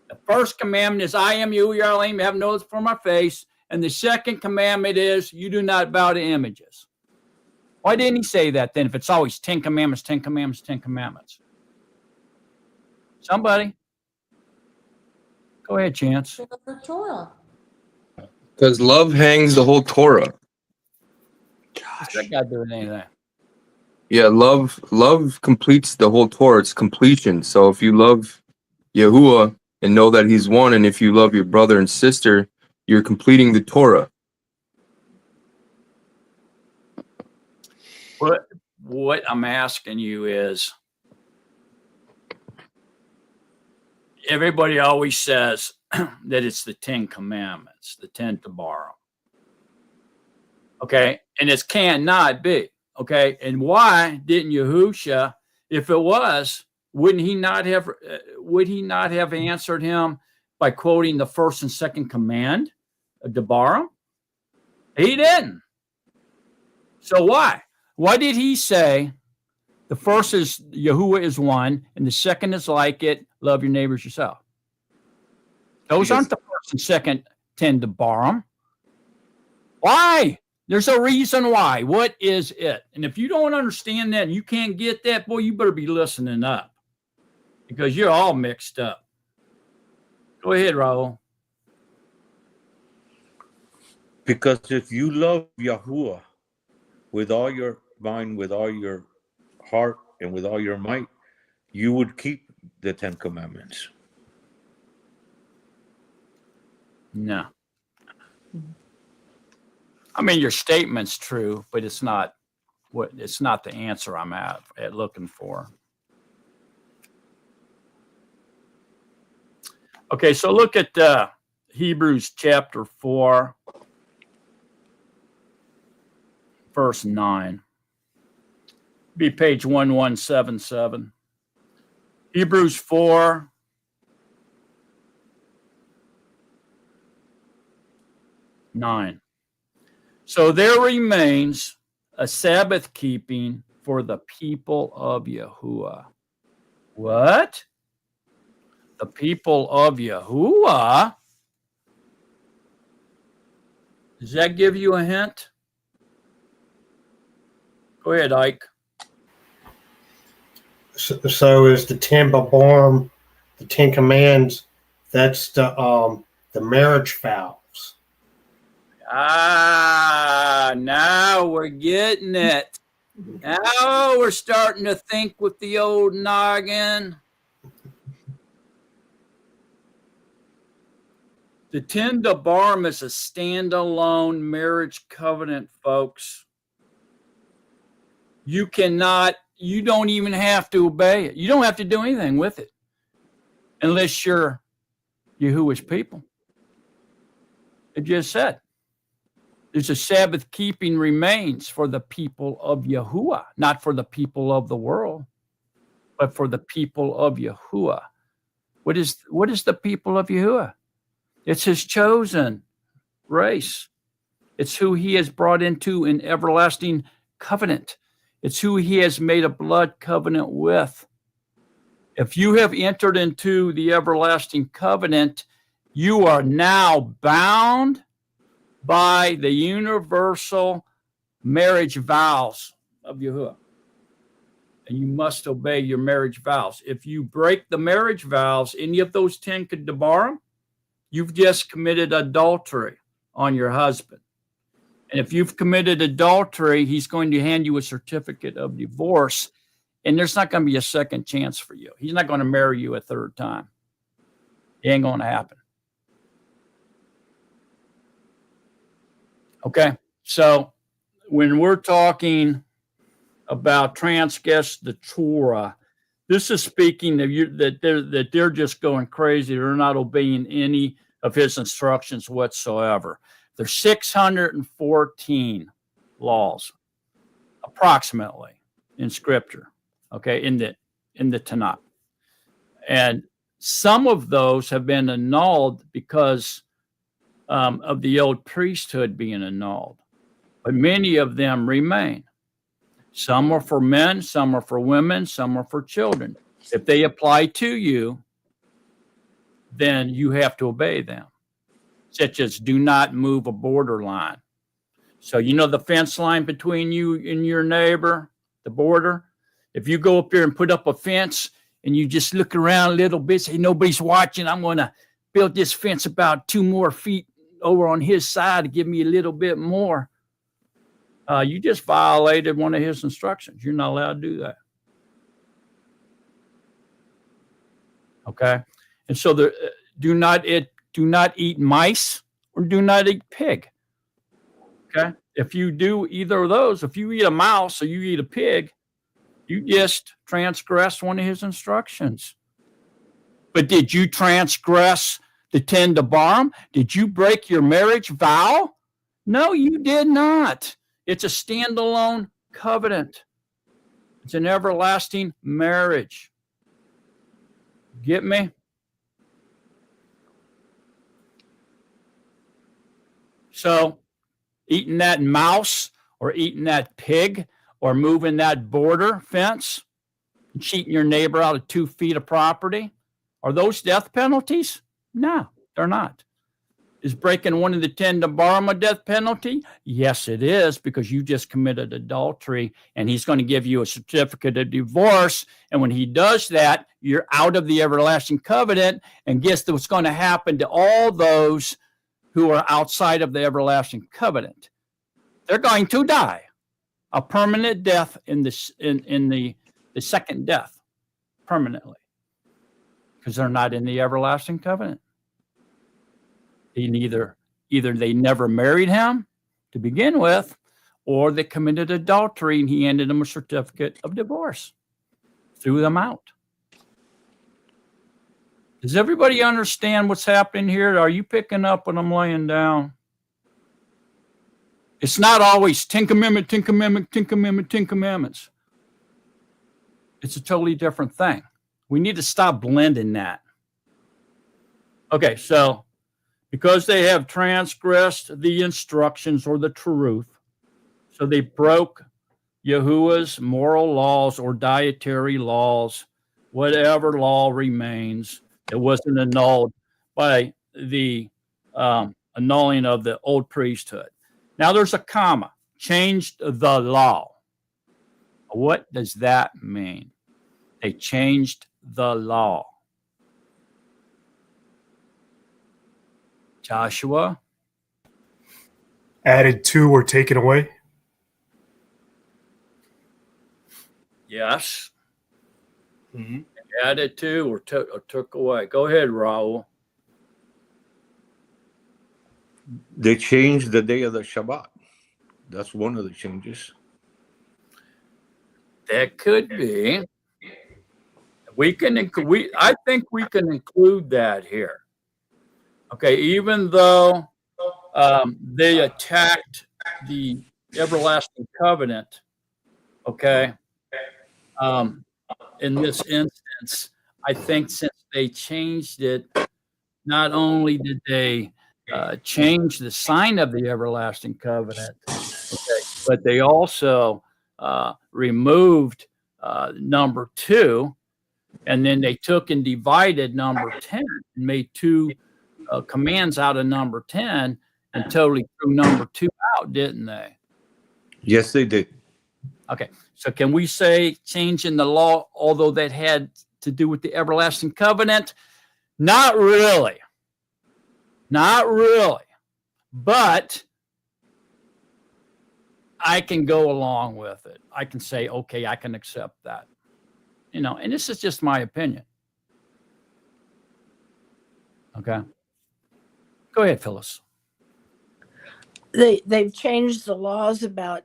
the first commandment is, I am Yahuwah your Elohim, have no others before my face. And the second commandment is, you do not bow to images. Why didn't he say that then if it's always 10 commandments, 10 commandments, 10 commandments? Somebody. Go ahead, Chance. The Torah. Because love hangs the whole Torah. What's that got to do with anything? Yeah, love completes the whole Torah. It's completion. So if you love Yahuwah and know that he's one, and if you love your brother and sister, you're completing the Torah. What I'm asking you is, everybody always says that it's the 10 commandments, the 10 to borrow. Okay, and it cannot be. Okay, and why didn't Yahusha, if it was, would he not have answered him by quoting the first and second command of Debarim? He didn't. So why? Why did he say the first is Yahuwah is one, and the second is like it, love your neighbors yourself? Those aren't the first and second 10 Debarim. Why? There's a reason why. What is it? And if you don't understand that and you can't get that, boy, you better be listening up because you're all mixed up. Go ahead, Raul. Because if you love Yahuwah with all your mind, with all your heart, and with all your might, you would keep the 10 commandments. No. I mean, your statement's true, but it's not the answer I'm at looking for. Okay, so look at Hebrews chapter 4, verse 9. Be page 1177. Hebrews 4, 9. So there remains a Sabbath keeping for the people of Yahuwah. What? The people of Yahuwah? Does that give you a hint? Go ahead, Ike. So is the 10 Baborim, the 10 Commands, that's the marriage vows. Now we're getting it. Now we're starting to think with the old noggin. The 10 Debarim is a standalone marriage covenant, folks. You don't even have to obey it. You don't have to do anything with it unless you're Yahuwah's people. It just said. There's a Sabbath keeping remains for the people of Yahuwah, not for the people of the world, but for the people of Yahuwah. What is the people of Yahuwah? It's his chosen race. It's who he has brought into an everlasting covenant. It's who he has made a blood covenant with. If you have entered into the everlasting covenant, you are now bound by the universal marriage vows of Yahuwah. And you must obey your marriage vows. If you break the marriage vows, any of those 10 Debarim, you've just committed adultery on your husband. And if you've committed adultery, he's going to hand you a certificate of divorce, and there's not going to be a second chance for you. He's not going to marry you a third time. It ain't going to happen. Okay, so when we're talking about transgress the Torah, this is speaking of you that they're just going crazy. They're not obeying any of his instructions whatsoever. There's 614 laws, approximately, in Scripture. Okay, in the Tanakh, and some of those have been annulled because of the old priesthood being annulled, but many of them remain. Some are for men, some are for women, some are for children. If they apply to you, then you have to obey them, such as do not move a borderline, So you know the fence line between you and your neighbor, the border. If you go up there and put up a fence and you just look around a little bit, say nobody's watching, I'm going to build this fence about 2 more feet over on his side to give me a little bit more. You just violated one of his instructions. You're not allowed to do that. Okay. And so do not eat mice or do not eat pig. Okay. If you do either of those, if you eat a mouse or you eat a pig, you just transgressed one of his instructions. But did you transgress the 10 debarim? Did you break your marriage vow? No, you did not. It's a standalone covenant. It's an everlasting marriage. Get me? So, eating that mouse or eating that pig or moving that border fence, cheating your neighbor out of 2 feet of property, are those death penalties? No, they're not. Is breaking one of the 10 debarim a death penalty? Yes, it is, because you just committed adultery, and he's going to give you a certificate of divorce. And when he does that, you're out of the everlasting covenant. And guess what's going to happen to all those who are outside of the everlasting covenant? They're going to die a permanent death in the second death, permanently, because they're not in the everlasting covenant. Either they never married him to begin with, or they committed adultery and he handed them a certificate of divorce, threw them out. Does everybody understand what's happening here? Are you picking up what I'm laying down? It's not always 10 commandments, 10 commandments, 10 commandments, 10 commandments. It's a totally different thing. We need to stop blending that. Okay, so because they have transgressed the instructions or the truth, so they broke Yahuwah's moral laws or dietary laws, whatever law remains, it wasn't annulled by the annulling of the old priesthood. Now there's a comma, changed the law. What does that mean? They changed the law. Joshua? Added to or taken away? Yes. Mm-hmm. Added to or took away. Go ahead, Raul. They changed the day of the Shabbat. That's one of the changes. That could be. I think we can include that here. Okay, even though they attacked the everlasting covenant, okay, in this instance, I think since they changed it, not only did they change the sign of the everlasting covenant, okay, but they also removed number 2, and then they took and divided number 10 and made 2 commands out of number 10 and totally threw number 2 out, didn't they? Yes, they did. Okay, so can we say changing the law, although that had to do with the everlasting covenant? Not really. Not really. But I can go along with it. I can say, okay, I can accept that. You know, and this is just my opinion. Okay. Go ahead, Phyllis. They've changed the laws about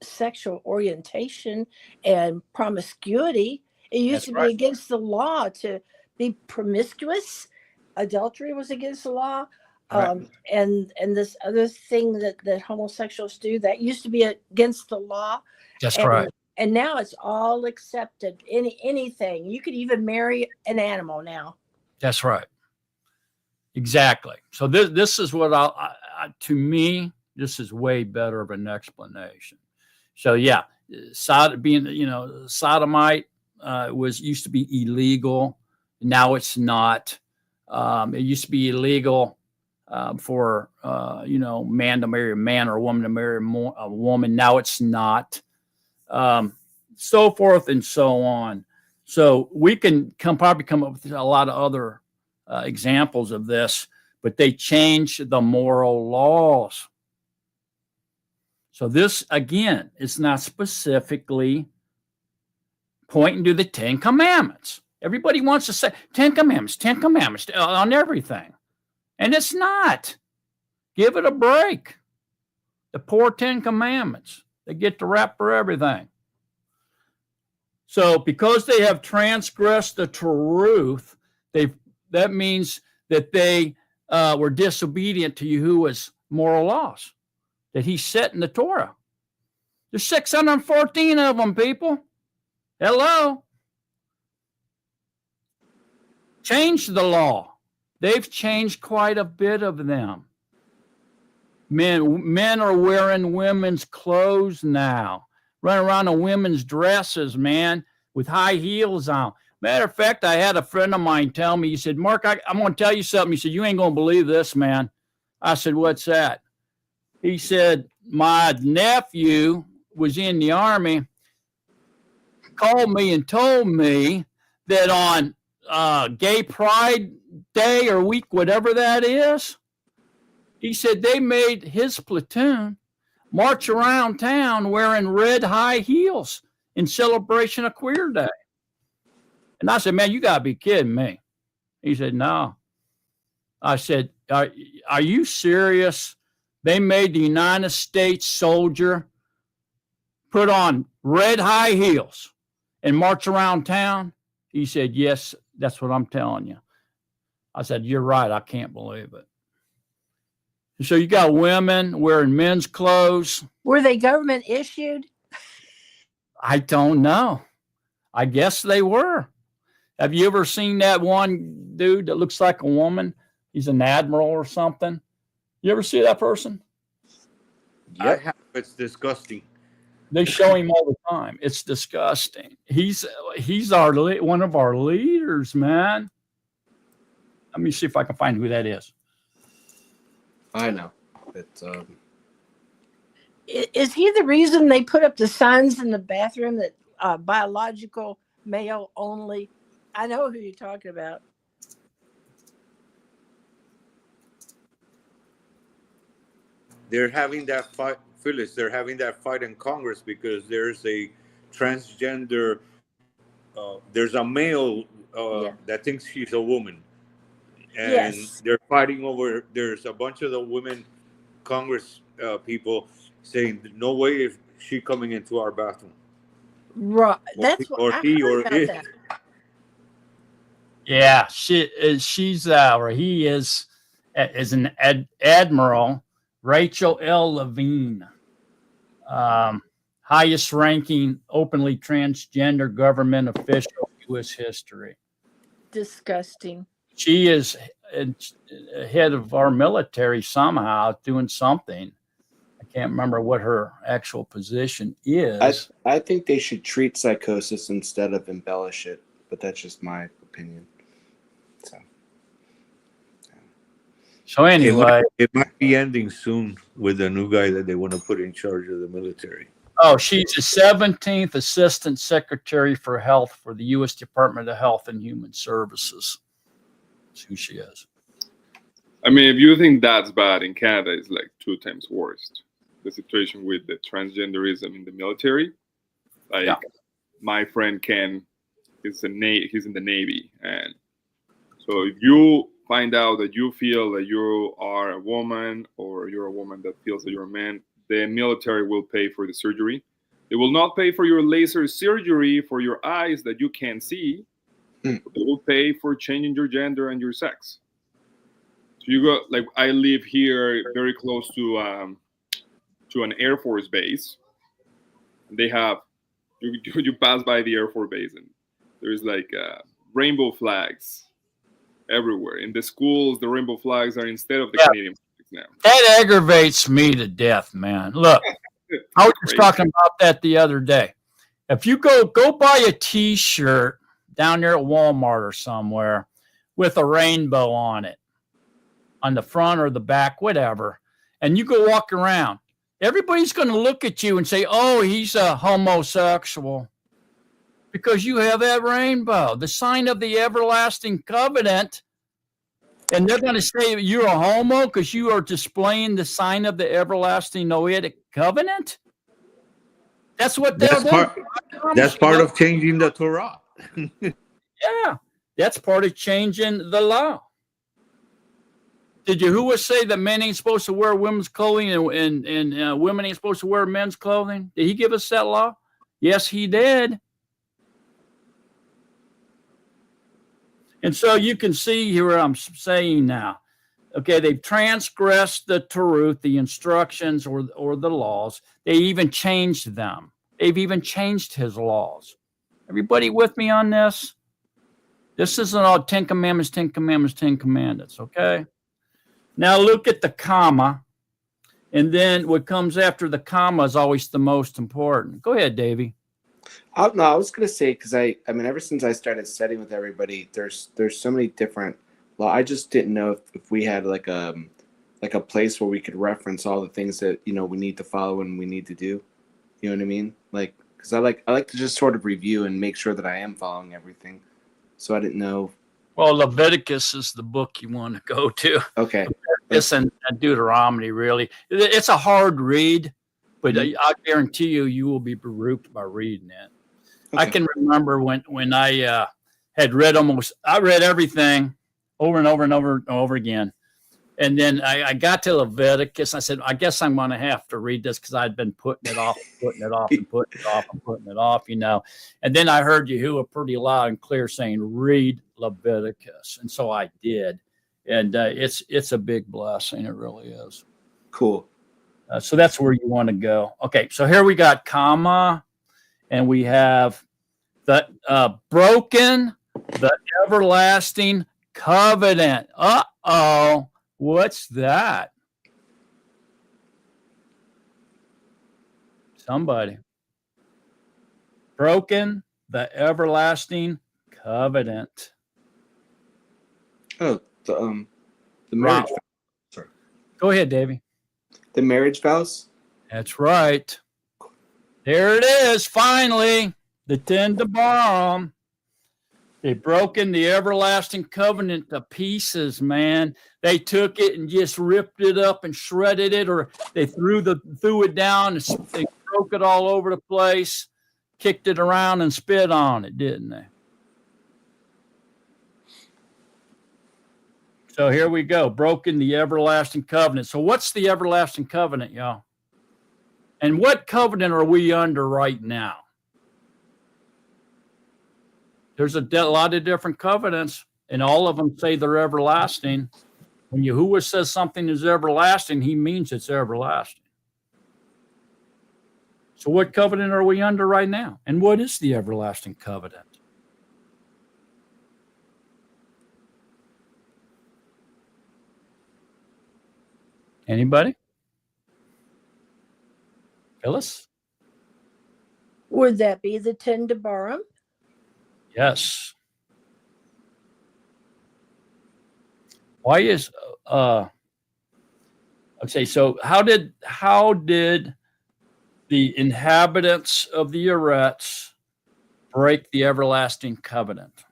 sexual orientation and promiscuity. It used to be against the law to be promiscuous. Adultery was against the law. And this other thing that homosexuals do, that used to be against the law. That's right. And now it's all accepted. Anything. You could even marry an animal now. That's right. Exactly. So this is what to me, this is way better of an explanation. So yeah, sodomite used to be illegal. Now it's not. It used to be illegal for man to marry a man or a woman to marry a woman. Now it's not, so forth and so on. So we can probably come up with a lot of other examples of this, but they change the moral laws. So this, again, is not specifically pointing to the 10 Commandments. Everybody wants to say 10 Commandments on everything. And it's not. Give it a break. The poor 10 Commandments. They get the rap for everything. So because they have transgressed the truth, that means that they were disobedient to Yahuwah's moral laws that he set in the Torah. There's 614 of them, people. Hello. Change the law. They've changed quite a bit of them. Men are wearing women's clothes now, running around in women's dresses, man, with high heels on. Matter of fact, I had a friend of mine tell me, he said, Mark, I'm going to tell you something. He said, you ain't going to believe this, man. I said, what's that? He said, my nephew was in the Army, called me and told me that on Gay Pride Day or week, whatever that is, he said they made his platoon march around town wearing red high heels in celebration of Queer Day. And I said, man, you got to be kidding me. He said, no. I said, are you serious? They made the United States soldier put on red high heels and march around town? He said, yes, that's what I'm telling you. I said, you're right. I can't believe it. So you got women wearing men's clothes. Were they government issued? I don't know. I guess they were. Have you ever seen that one dude that looks like a woman? He's an admiral or something. You ever see that person? I have. It's disgusting. They show him all the time. It's disgusting. He's one of our leaders, man. Let me see if I can find who that is. I know. Is he the reason they put up the signs in the bathroom that biological male only? I know who you're talking about. They're having that fight, Phyllis. They're having that fight in Congress because there's a transgender. There's a male that thinks she's a woman, and they're fighting over. There's a bunch of the women Congress people saying, "No way is she coming into our bathroom." Right. That's what I heard about that. Yeah, she's or he is an admiral. Rachel L. Levine, highest ranking openly transgender government official in U.S. history. Disgusting. She is head of our military somehow, doing something. I can't remember what her actual position is. I think they should treat psychosis instead of embellish it, but that's just my opinion. So anyway, it might be ending soon with the new guy that they want to put in charge of the military. Oh, she's the 17th Assistant Secretary for Health for the U.S. Department of Health and Human Services. That's who she is. I mean, if you think that's bad, in Canada, it's like 2 times worse. The situation with the transgenderism in the military. Like my friend Ken, he's in the Navy, and so if you find out that you feel that you are a woman or you're a woman that feels that you're a man, the military will pay for the surgery. They will not pay for your laser surgery for your eyes that you can't see. They will pay for changing your gender and your sex. So you go, like, I live here very close to an Air Force base. And they have, you pass by the Air Force base and there's like rainbow flags everywhere. In the schools, the rainbow flags are instead of the Canadian flags now. That aggravates me to death, man. Look, I was just talking about that the other day. If you go buy a T-shirt down there at Walmart or somewhere with a rainbow on it, on the front or the back, whatever, and you go walk around, everybody's going to look at you and say, oh, he's a homosexual, because you have that rainbow, the sign of the everlasting covenant. And they're going to say you're a homo because you are displaying the sign of the everlasting Noahic covenant. That's what they're doing. That's part of changing the Torah. Yeah, that's part of changing the law. Did Yahuwah say that men ain't supposed to wear women's clothing and women ain't supposed to wear men's clothing? Did he give us that law? Yes, he did. And so you can see here what I'm saying now. Okay, they've transgressed the Torah, the instructions or the laws. They even changed them. They've even changed his laws. Everybody with me on this? This isn't all 10 commandments, 10 commandments, 10 commandments, okay? Now look at the comma, and then what comes after the comma is always the most important. Go ahead, Davey. No, I was gonna say, because I mean, ever since I started studying with everybody, there's so many different law. I just didn't know if we had like a place where we could reference all the things that we need to follow and we need to do. You know what I mean? Like, because I like to just sort of review and make sure that I am following everything. So I didn't know. Well, Leviticus is the book you want to go to. Okay. Leviticus and Deuteronomy, really. It's a hard read, but I guarantee you will be bereft by reading it. Okay. I can remember when I had read I read everything over and over and over and over again. And then I got to Leviticus. I said, I guess I'm going to have to read this because I'd been putting it off, putting it off, and putting it off, and putting it off, And then I heard Yahuwah pretty loud and clear saying, read Leviticus. And so I did. And it's a big blessing. It really is. Cool. So that's where you want to go. Okay, so here we got comma, and we have the broken, the everlasting covenant. Uh-oh. What's that? Somebody. Broken the everlasting covenant. Oh, the marriage vows. Sorry. Go ahead, Davey. The marriage vows? That's right. There it is, finally. The 10 Debarim. They've broken the everlasting covenant to pieces, man. They took it and just ripped it up and shredded it, or they threw it down and they broke it all over the place, kicked it around and spit on it, didn't they? So here we go, broken the everlasting covenant. So what's the everlasting covenant, y'all? And what covenant are we under right now? There's a lot of different covenants, and all of them say they're everlasting. When Yahuwah says something is everlasting, he means it's everlasting. So what covenant are we under right now? And what is the everlasting covenant? Anybody? Phyllis? Would that be the 10 Debarim? Yes. Why is okay, so how did the inhabitants of the Eretz break the everlasting covenant?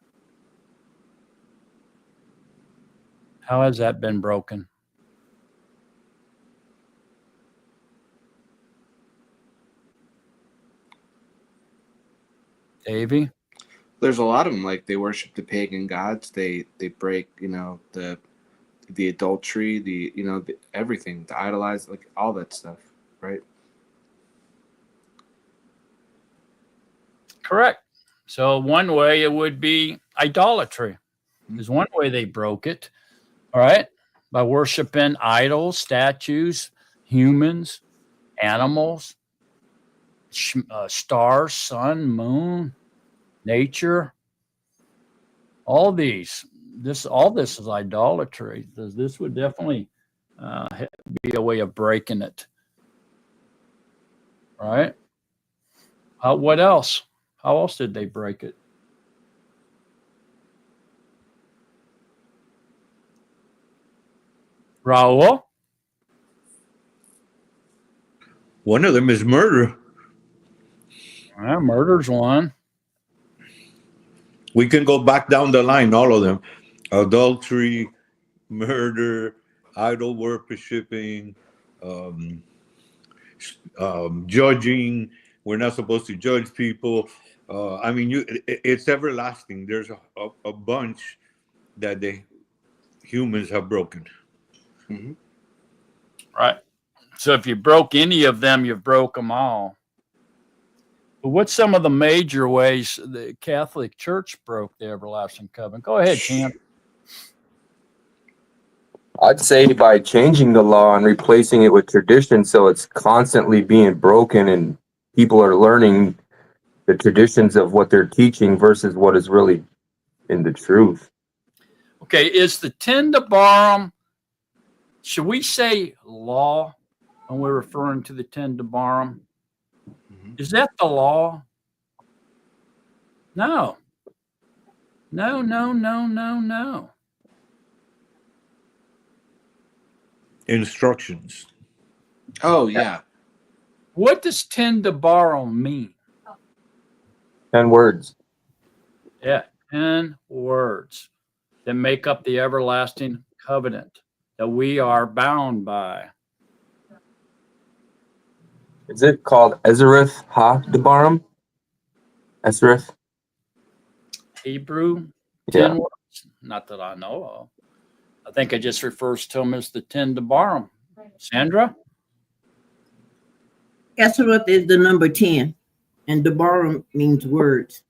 How has that been broken? Davey? There's a lot of them. Like, they worship the pagan gods. They break, the adultery, the everything, the idolize, like all that stuff, right? Correct. So one way it would be idolatry. There's one way they broke it. All right. By worshiping idols, statues, humans, animals, stars, sun, moon, nature, all this is idolatry. This would definitely be a way of breaking it. Right? What else? How else did they break it? Raul? One of them is murder. Well, murder's one. We can go back down the line, all of them. Adultery, murder, idol worshiping, judging. We're not supposed to judge people. I mean, it's everlasting. There's a bunch that the humans have broken. Mhm. Right. So if you broke any of them, you've broke them all. But what's some of the major ways the Catholic Church broke the everlasting covenant? Go ahead, Chan. I'd say by changing the law and replacing it with tradition, so it's constantly being broken and people are learning the traditions of what they're teaching versus what is really in the truth. Okay, is the Ten Debarim, should we say law when we're referring to the Ten Debarim? Is that the law? No. No, no, no, no, no. Instructions. Oh yeah. What does Ten Debarim mean? 10 words. Yeah, 10 words that make up the everlasting covenant that we are bound by. Is it called Ezereth Ha-Debarim? Ezereth? Hebrew, 10 Yeah. words? Not that I know of. I think it just refers to them as the Ten Debarim. Sandra? Esareth is the number 10, and Debarim means words.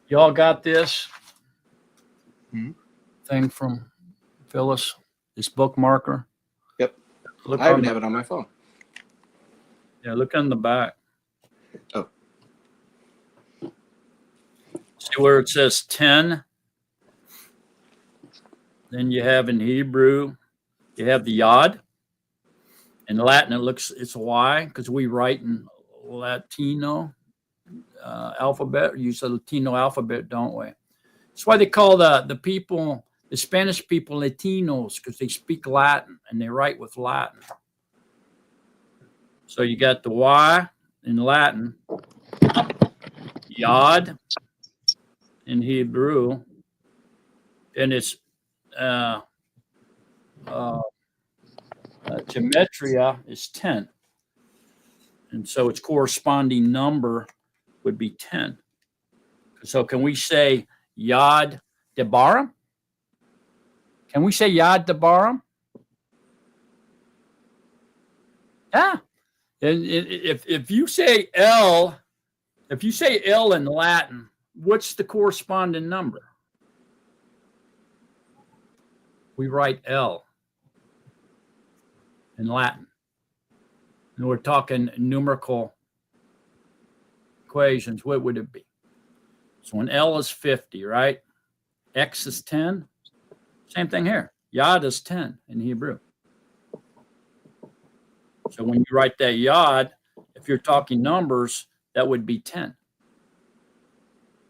Y'all got this Mhm. thing from Phyllis, this bookmarker? Yep. Look I even on have it on my phone. Yeah, look on the back. Oh. See where it says 10? Then you have in Hebrew, you have the yod. In Latin, it's Y because we write in Latino alphabet. Use the Latino alphabet, don't we? That's why they call the people, the Spanish people, Latinos, because they speak Latin and they write with Latin. So you got the Y in Latin, Yod in Hebrew, and it's gematria is 10. And so its corresponding number would be 10. So can we say Yod Debarim? Can we say Yod Debarim? Yeah. And if you say L, if you say L in Latin, what's the corresponding number? We write L in Latin. And we're talking numerical equations. What would it be? So when L is 50, right? X is 10. Same thing here. Yod is 10 in Hebrew. So when you write that Yod, if you're talking numbers, that would be 10.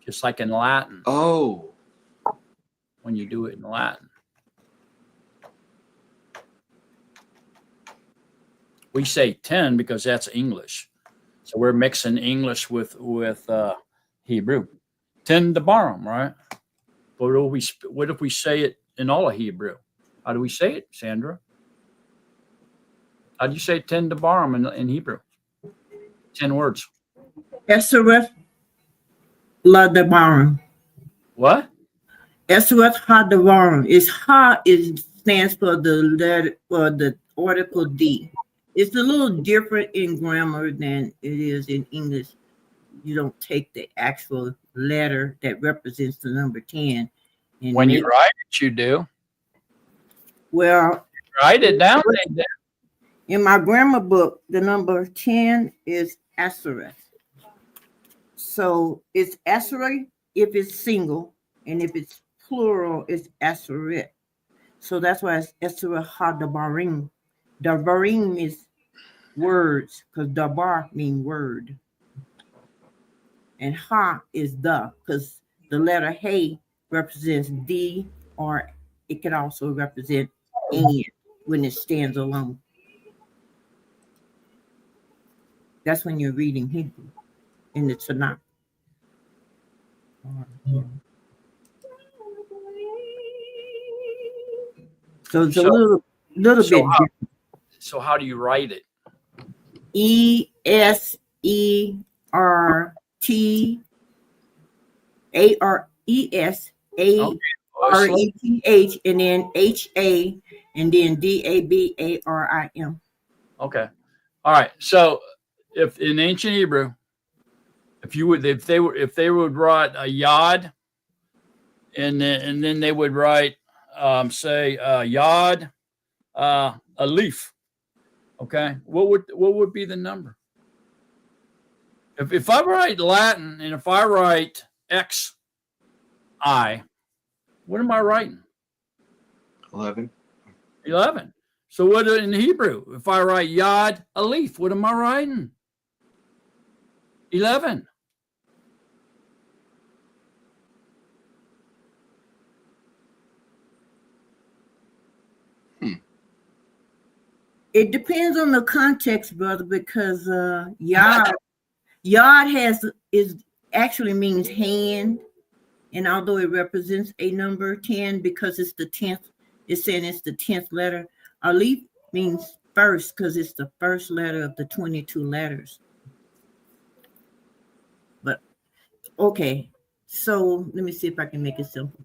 Just like in Latin. Oh. When you do it in Latin. We say 10 because that's English. So we're mixing English with Hebrew. 10 Debarim, right? But what if we say it in all of Hebrew? How do we say it, Sandra? How do you say 10 Debarim in Hebrew? 10 words. Esareth La Debarim. What? Esareth Ha Debarim. It stands for the letter for the article D. It's a little different in grammar than it is in English. You don't take the actual letter that represents the number 10. And When you write it, you do. Well, Write it down. in my grammar book, the number 10 is Asareth. So it's Asareth if it's single, and if it's plural, it's Asareth. So that's why it's Esareth Ha-Debarim. Devarim is words, because Dabar means word. and ha is the, because the letter hey represents the, or it can also represent and when it stands alone. That's when you're reading Hebrew in the Tanakh. So it's a little bit different. So how do you write it? ESERARESARETH, and then HA, and then DABARIM. Okay. All right. So if in ancient Hebrew, if they would write a yod, and then they would write say yod alif. Okay. What would be the number? If I write Latin and if I write X I, what am I writing? 11. 11. So what in Hebrew? If I write Yod Alif, what am I writing? 11. It depends on the context, brother, because Yod actually means hand, and although it represents a number 10 because it's the 10th, it's saying it's the 10th letter. Alif means first because it's the first letter of the 22 letters. But okay, so let me see if I can make it simple.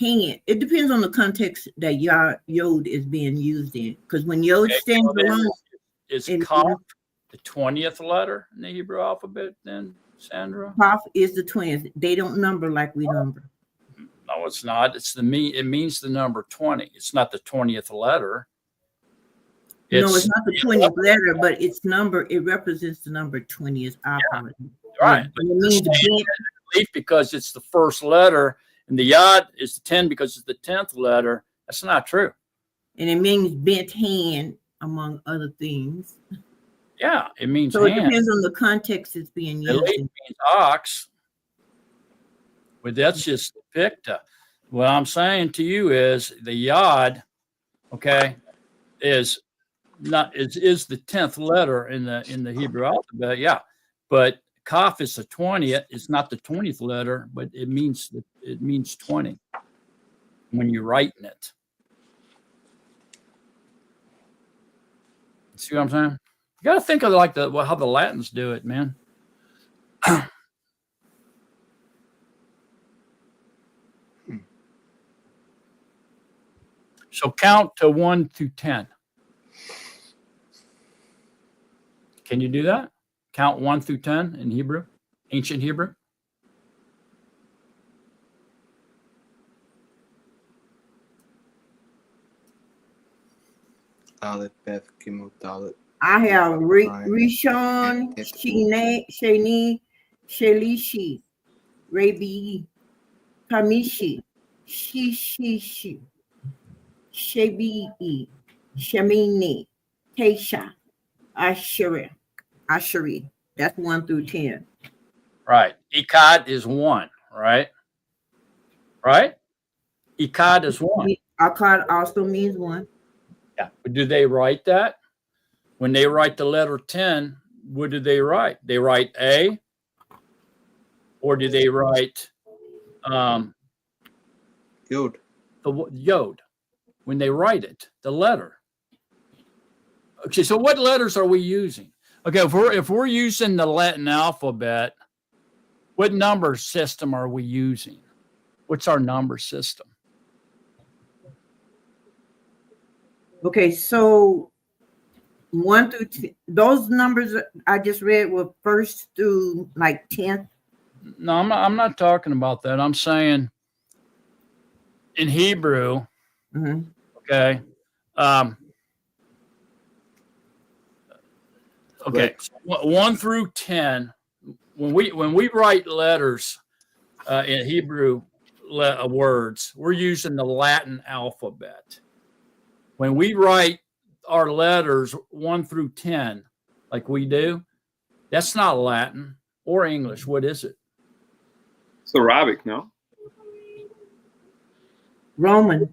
Hand. It depends on the context that Yod is being used in. Because when Yod stands alone, is Kaf the 20th letter in the Hebrew alphabet? Then Sandra, Kaf is the 20th. They don't number like we number. No, it's not. It means the number 20. It's not the 20th letter. No, it's not the 20th letter, but its number. It represents the number 20 as alphabet. Right. But it means Alif because it's the first letter. And the yod is the 10 because it's the 10th letter. That's not true. And it means bent hand, among other things. Yeah, it means so hand. It depends on the context it's being used. It means ox. But that's just the picta. What I'm saying to you is the yod, okay, is the 10th letter in the Hebrew alphabet. Yeah, but Kaf is the 20th. It's not the 20th letter, but it means 20 when you're writing it. See what I'm saying? You got to think of like how the Latins do it, man. So count to 1 through 10. Can you do that? Count 1 through 10 in Hebrew, ancient Hebrew. Aleph, Beth, Gimel, Dalet. I have Rishon, Sheni, Shelishi, Rabi, Kamishi, Shishishi, Shebi, Shemini, Tesha, Asheri. That's 1 through 10. Right. Ikad is 1, right? Right? Ikad is 1. Akkad also means 1. Yeah. But do they write that? When they write the letter 10, what do they write? They write A? Or do they write Yod? The Yod. When they write it, the letter. Okay, so what letters are we using? Okay, if we're using the Latin alphabet, what number system are we using? What's our number system? Okay, so 1 through 10, those numbers I just read were 1st through like 10th. No, I'm not talking about that. I'm saying in Hebrew, okay. Okay, so 1 through 10. When we write letters in Hebrew words, we're using the Latin alphabet. When we write our letters 1 through 10, like we do, that's not Latin. or English? What is it? It's Arabic, no? Roman.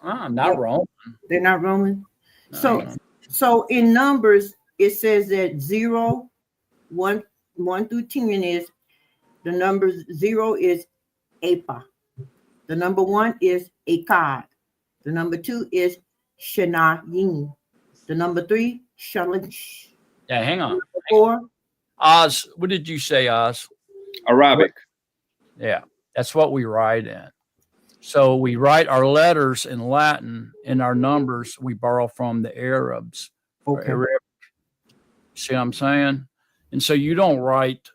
Not Rome. They're not Roman. No. So in numbers, it says that 0, 1 through 10 is the numbers. 0 is Apa. The number 1 is Akad. The number 2 is Shanayin. The number 3, Shalish. Yeah, hang on. 4, Oz, what did you say, Oz? Arabic. Yeah, that's what we write in. So we write our letters in Latin, and our numbers we borrow from the Arabs. Okay. Arabic. See what I'm saying? And so you don't write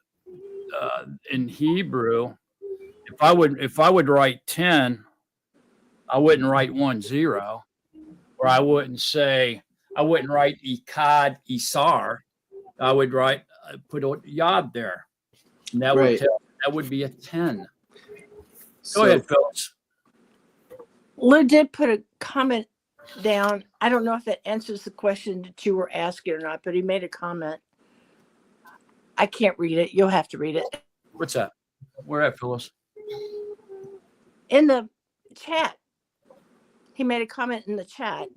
in Hebrew. If I would write 10, I wouldn't write 10, or I wouldn't write Ikad Isar. I would put a yod there. And that would be a 10. Go ahead, Phyllis. Lou did put a comment down. I don't know if that answers the question that you were asking or not, but he made a comment. I can't read it. You'll have to read it. What's that? Where at, Phyllis? In the chat. He made a comment in the chat.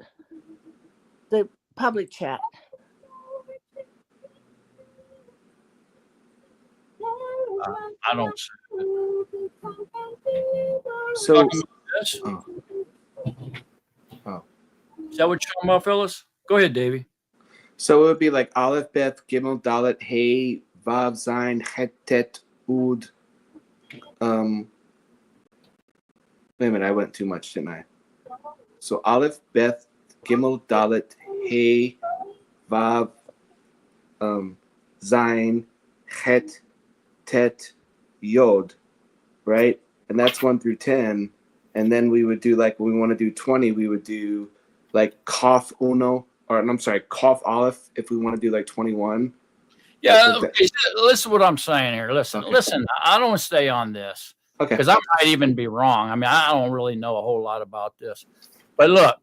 The public chat. I don't see it. So, This? Oh. Is that what you're talking about, Phyllis? Go ahead, Davey. so it would be like Aleph, Beth, Gimel, Dalet, Hey, Vav, Zayin, Het, Tet, Ud. Wait a minute, I went too much, didn't I? So Aleph, Beth, Gimel, Dalet, Hey, Vav, Zayin, Het, Tet, Yod, right? And that's 1 through 10. And then we would do, like, when we want to do 20, we would do like Kaf Uno, or I'm sorry, Kaf Aleph if we want to do like 21. Yeah, okay, listen to what I'm saying here. Listen, I don't want to stay on this. Okay. Because I might even be wrong. I mean, I don't really know a whole lot about this. But look,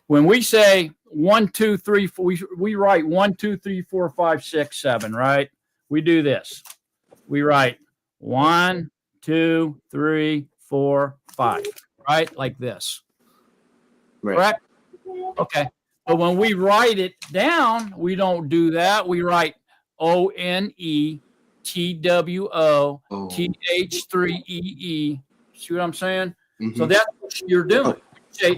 when we say 1, 2, 3, 4, we write 1, 2, 3, 4, 5, 6, 7, right? We do this. We write 1, 2, 3, 4, 5, right? Like this. Right. Correct? Okay. But when we write it down, we don't do that. We write ONETWOTH3EE. See what I'm saying? Mhm. So that's what you're doing. Say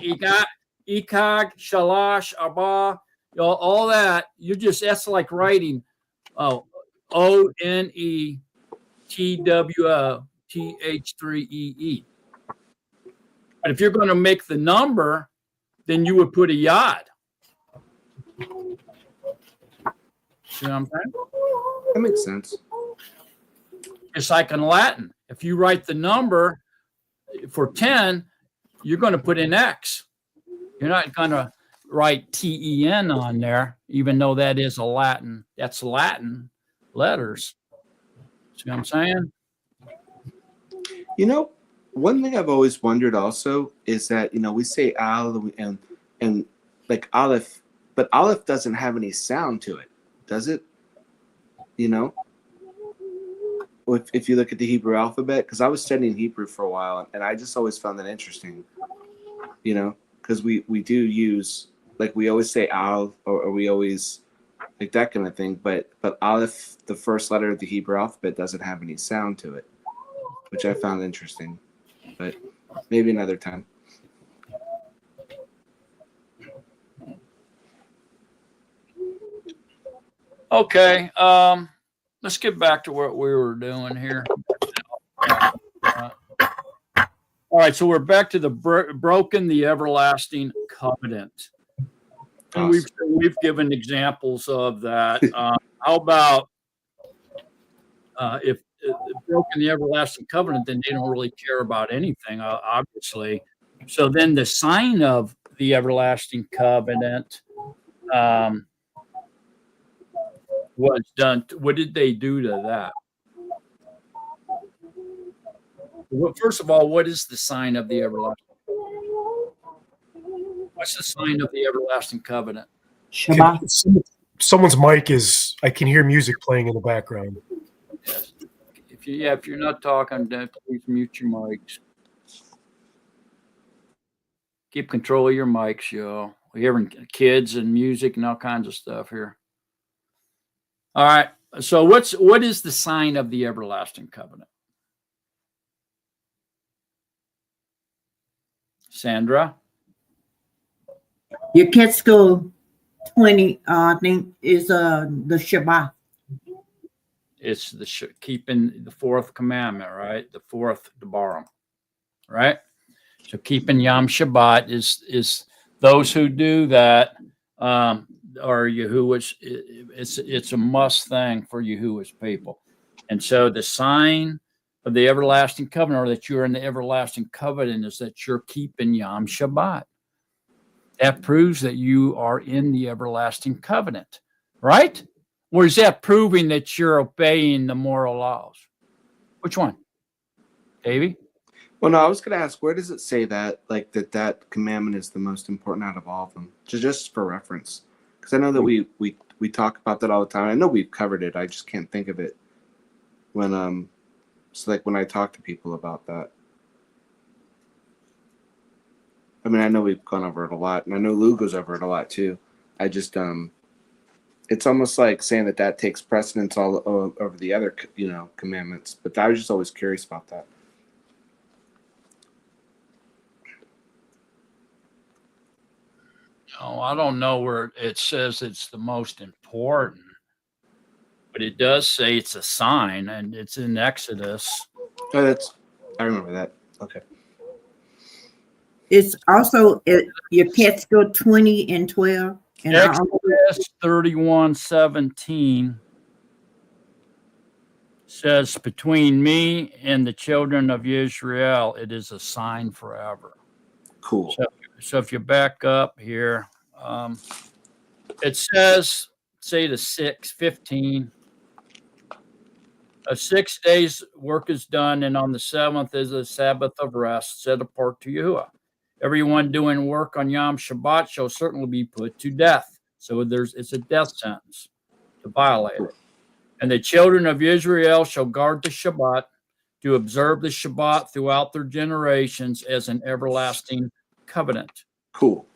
Ikag, Shalash, Abba, all that. That's like writing ONETWOTH3EE. But if you're going to make the number, then you would put a yod. See what I'm saying? That makes sense. It's like in Latin. If you write the number for 10, you're going to put an X. You're not going to write TEN on there, even though that's Latin letters. See what I'm saying? You know, one thing I've always wondered also is that, we say Al and like Aleph, but Aleph doesn't have any sound to it, does it? If you look at the Hebrew alphabet, because I was studying Hebrew for a while, and I just always found that interesting, because we do use, like, we always say Al, or we always, like, that kind of thing, but Aleph, the first letter of the Hebrew alphabet, doesn't have any sound to it, which I found interesting, but maybe another time. Okay. Let's get back to what we were doing here. All right. So we're back to the broken the everlasting covenant. And we've given examples of that. How about if broken the everlasting covenant, then they don't really care about anything, obviously. So then the sign of the everlasting covenant was done. What did they do to that? Well, first of all, what is the sign of the everlasting? What's the sign of the everlasting covenant? Shabbat. Someone's mic is, I can hear music playing in the background. if you're not talking, then please mute your mics. Keep control of your mics, y'all. We're hearing kids and music and all kinds of stuff here. All right. So what is the sign of the everlasting covenant? Sandra? Your Catskill 20, I think, is the Shabbat. It's keeping the fourth commandment, right? The fourth Debarim, right? So keeping Yom Shabbat is those who do that are Yahuwah's. It's a must thing for Yahuwah's people, and so the sign of the everlasting covenant, or that you're in the everlasting covenant, is that you're keeping Yom Shabbat. That proves that you are in the everlasting covenant, right? Or is that proving that you're obeying the moral laws? Which one, Davey? Well, no, I was going to ask, where does it say that, like, that commandment is the most important out of all of them? Just for reference. Because I know that we talk about that all the time. I know we've covered it. I just can't think of it when so like when I talk to people about that. I mean, I know we've gone over it a lot, and I know Lou goes over it a lot too. I just it's almost like saying that takes precedence all over the other commandments. But I was just always curious about that. Oh, I don't know where it says it's the most important, but it does say it's a sign, and it's in Exodus. Oh, I remember that. Okay. It's also your Catskill 20 and 12. And Exodus 31:17 says, between me and the children of Israel, it is a sign forever. Cool. So if you back up here, it says, say the 6:15, 6 days work is done, and on the seventh is a Sabbath of rest set apart to Yahuwah. Everyone doing work on Yom Shabbat shall certainly be put to death. So it's a death sentence to violate it. And the children of Israel shall guard the Shabbat, to observe the Shabbat throughout their generations as an everlasting covenant. Cool.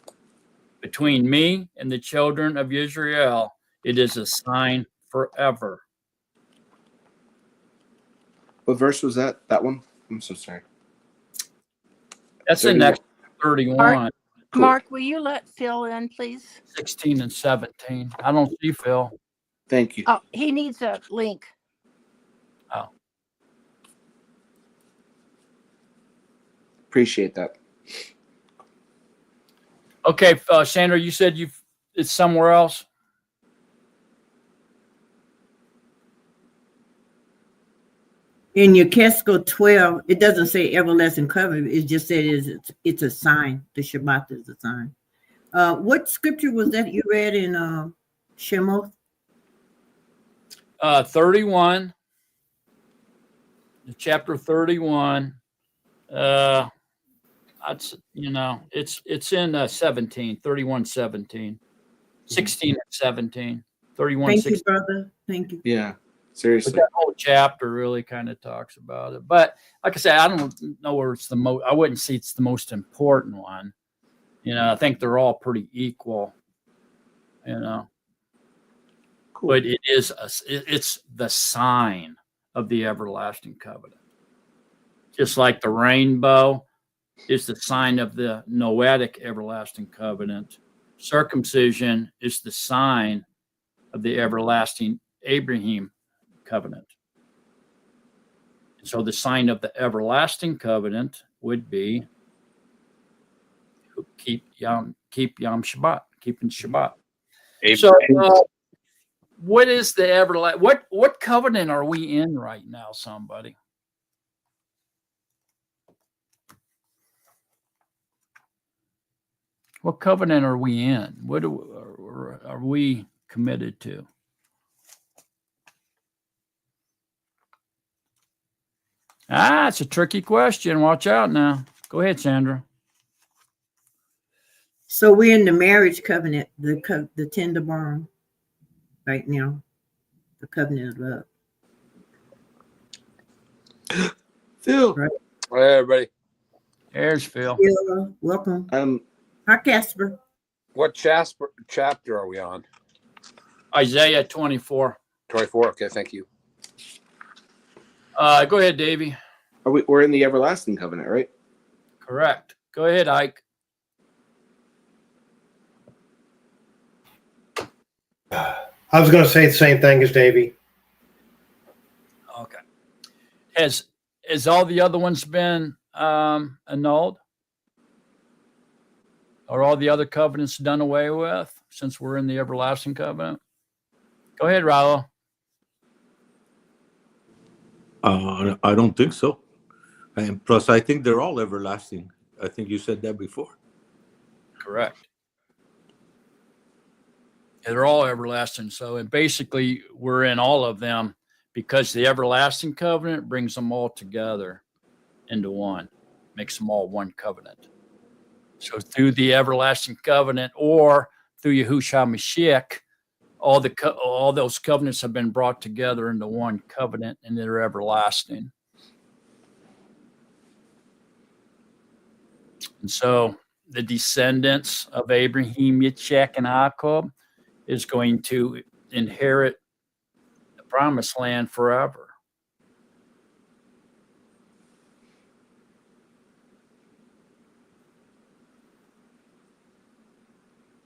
Between me and the children of Israel, it is a sign forever. What verse was that? That one? I'm so sorry. That's in Exodus 31. Cool. Mark, will you let Phil in, please? 16 and 17. I don't see Phil. Thank you. Oh, he needs a link. Oh. Appreciate that. Okay, Sandra, you said it's somewhere else? In your Catskill 12, it doesn't say everlasting covenant. It just said it's a sign. The Shabbat is a sign. What scripture was that you read in Shemoth? 31. Chapter 31. It's in 17, 31:17, 16 and 17, 31. Thank 16. you, brother. Thank you. Yeah, seriously. But that whole chapter really kind of talks about it. But like I said, I don't know where it's the most. I wouldn't say it's the most important one. I think they're all pretty equal. Cool. But it's the sign of the everlasting covenant. Just like the rainbow is the sign of the Noahic everlasting covenant. Circumcision is the sign of the everlasting Abraham covenant. So the sign of the everlasting covenant would be keep Yom Shabbat, keeping Shabbat. So what is the everlasting? What covenant are we in right now, somebody? What covenant are we in? What are we committed to? It's a tricky question. Watch out now. Go ahead, Sandra. So we're in the marriage covenant, the 10 Debarim right now, the covenant of love. Phil. Right. Hey, everybody. There's Phil. Yeah, welcome. Hi, Casper. What chapter are we on? Isaiah 24. 24. Okay, thank you. Go ahead, Davey. We're in the everlasting covenant, right? Correct. Go ahead, Ike. I was going to say the same thing as Davey. Okay. Has all the other ones been annulled? Are all the other covenants done away with since we're in the everlasting covenant? Go ahead, Raul. I don't think so. And plus, I think they're all everlasting. I think you said that before. Correct. Yeah, they're all everlasting. So, and basically, we're in all of them because the everlasting covenant brings them all together into one, makes them all one covenant. So, through the everlasting covenant or through YashaYahu, all those covenants have been brought together into one covenant, and they're everlasting. And so, the descendants of Abraham, Yitzchak, and Jacob is going to inherit the promised land forever.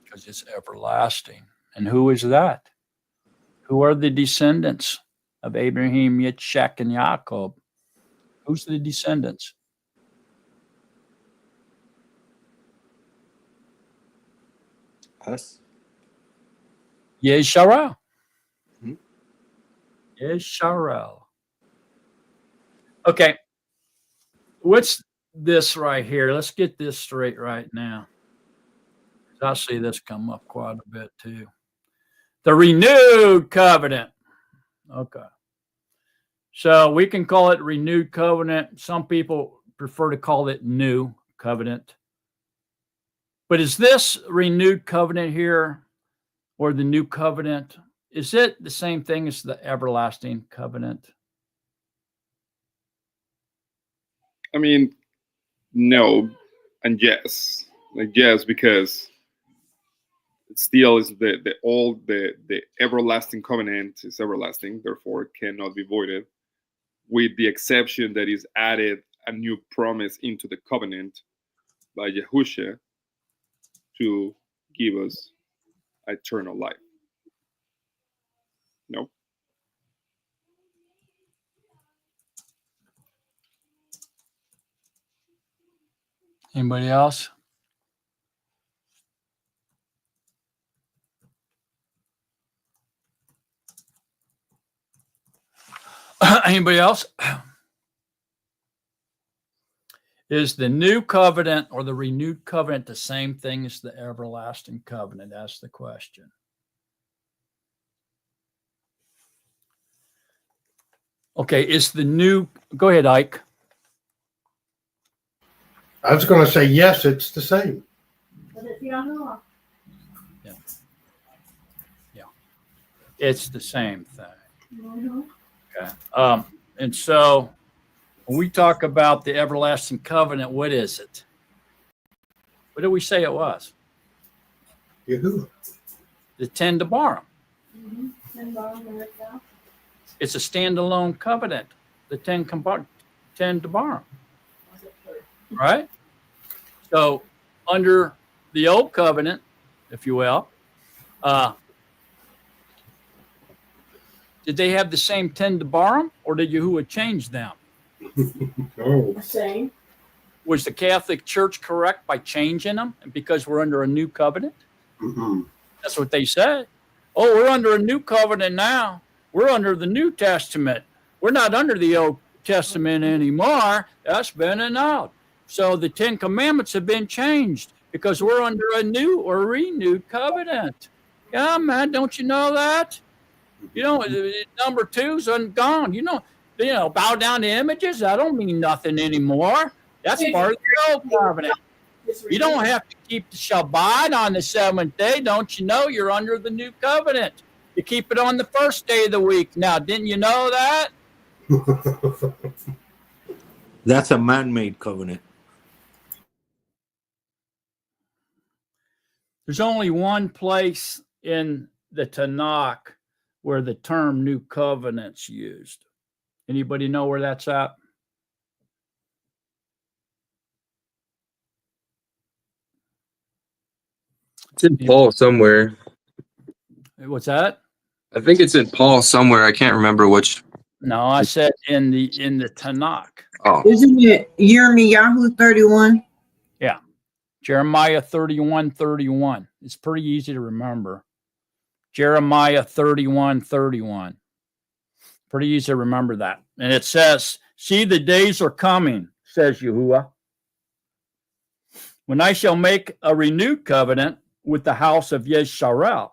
Because it's everlasting. And who is that? Who are the descendants of Abraham, Yitzchak, and Jacob? Who's the descendants? Us. YashaYahu. Hmm? YashaYahu. Okay. What's this right here? Let's get this straight right now. I see this come up quite a bit too. The renewed covenant. Okay. So we can call it renewed covenant. Some people prefer to call it new covenant. But is this renewed covenant here or the new covenant? Is it the same thing as the everlasting covenant? I mean, no and yes. Like yes, because it still is the everlasting covenant is everlasting, therefore it cannot be voided, with the exception that is added a new promise into the covenant by Yahusha to give us eternal life. No. Anybody else? Anybody else? Is the new covenant or the renewed covenant the same thing as the everlasting covenant? That's the question. Okay, is the new, go ahead, Ike. I was going to say yes, it's the same. Yeah. It's the same thing. Okay. And so when we talk about the everlasting covenant, what is it? What did we say it was? Yahuwah. The 10 Debarim. It's a standalone covenant, the 10 Debarim. Right? So under the old covenant, if you will, did they have the same 10 Debarim or did Yahuwah change them? Oh. Same. Was the Catholic Church correct by changing them because we're under a new covenant? Mm-hmm. That's what they said. Oh, we're under a new covenant now. We're under the New Testament. We're not under the Old Testament anymore. That's been annulled. So the 10 Commandments have been changed because we're under a new or renewed covenant. Yeah, man, don't you know that? You know, number 2's gone. You know, bow down to images. That don't mean nothing anymore. That's part of the old covenant. You don't have to keep the Shabbat on the 7th day. Don't you know you're under the new covenant? You keep it on the first day of the week. Now, didn't you know that? That's a man-made covenant. There's only one place in the Tanakh where the term new covenant's used. Anybody know where that's at? It's in Paul somewhere. What's that? I think it's in Paul somewhere. I can't remember which. No, I said in the Tanakh. Oh, Isn't it YashaYahu 31? Yeah. Jeremiah 31:31. It's pretty easy to remember. Jeremiah 31:31. Pretty easy to remember that. And it says, see, the days are coming, says Yahuwah, when I shall make a renewed covenant with the house of Yisrael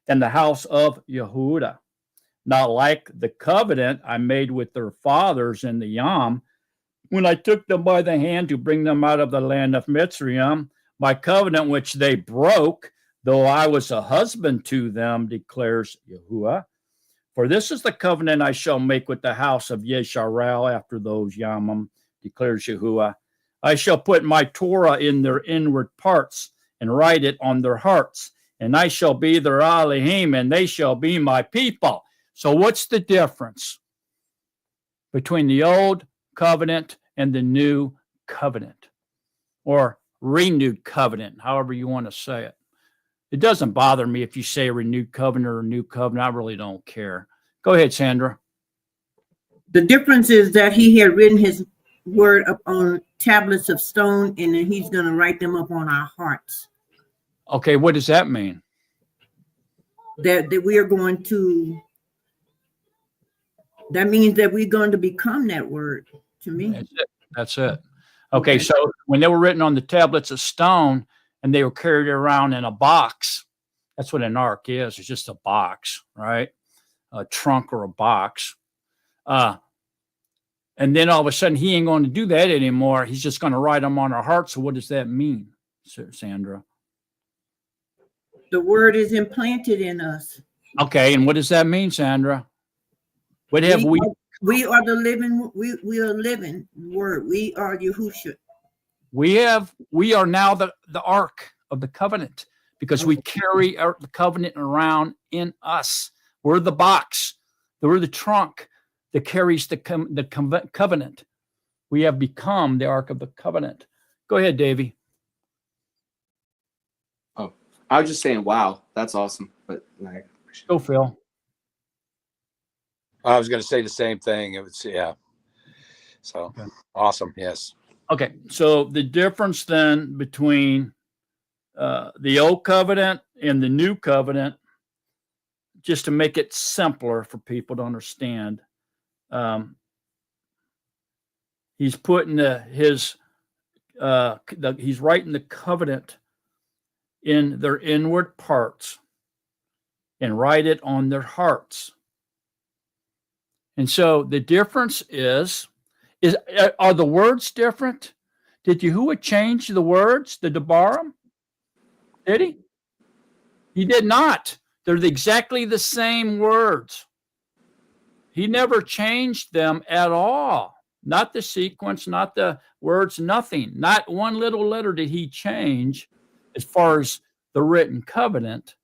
and the house of Yehuda, not like the covenant I made with their fathers in the Yam, when I took them by the hand to bring them out of the land of Mitzrayim, my covenant which they broke, though I was a husband to them, declares Yahuwah. For this is the covenant I shall make with the house of Yisrael after those Yamim, declares Yahuwah. I shall put my Torah in their inward parts and write it on their hearts, and I shall be their Elohim, and they shall be my people. So what's the difference between the old covenant and the new covenant, or renewed covenant, however you want to say it? It doesn't bother me if you say a renewed covenant or new covenant. I really don't care. Go ahead, Sandra. The difference is that he had written his word up on tablets of stone, and then he's going to write them up on our hearts. Okay, what does that mean? That we are going to, that means that we're going to become that word to me. That's it. That's it. Okay, so when they were written on the tablets of stone and they were carried around in a box, that's what an ark is. It's just a box, right? A trunk or a box. And then all of a sudden, he ain't going to do that anymore. He's just going to write them on our hearts. So what does that mean, Sandra? The word is implanted in us. Okay, and what does that mean, Sandra? What have we? We are the living. We are living word. We are Yahusha. We are now the ark of the covenant because we carry the covenant around in us. We're the box. We're the trunk that carries the covenant. We have become the ark of the covenant. Go ahead, Davey. Oh, I was just saying, wow, that's awesome. But like, Go, Phil. I was going to say the same thing. It was, yeah. So Okay. Awesome. Yes. Okay, so the difference then between the old covenant and the new covenant, just to make it simpler for people to understand, he's putting he's writing the covenant in their inward parts and write it on their hearts. And so the difference is are the words different? Did Yahuwah change the words, the Debarim? Did he? He did not. They're exactly the same words. He never changed them at all. Not the sequence, not the words, nothing. Not one little letter did he change as far as the written covenant.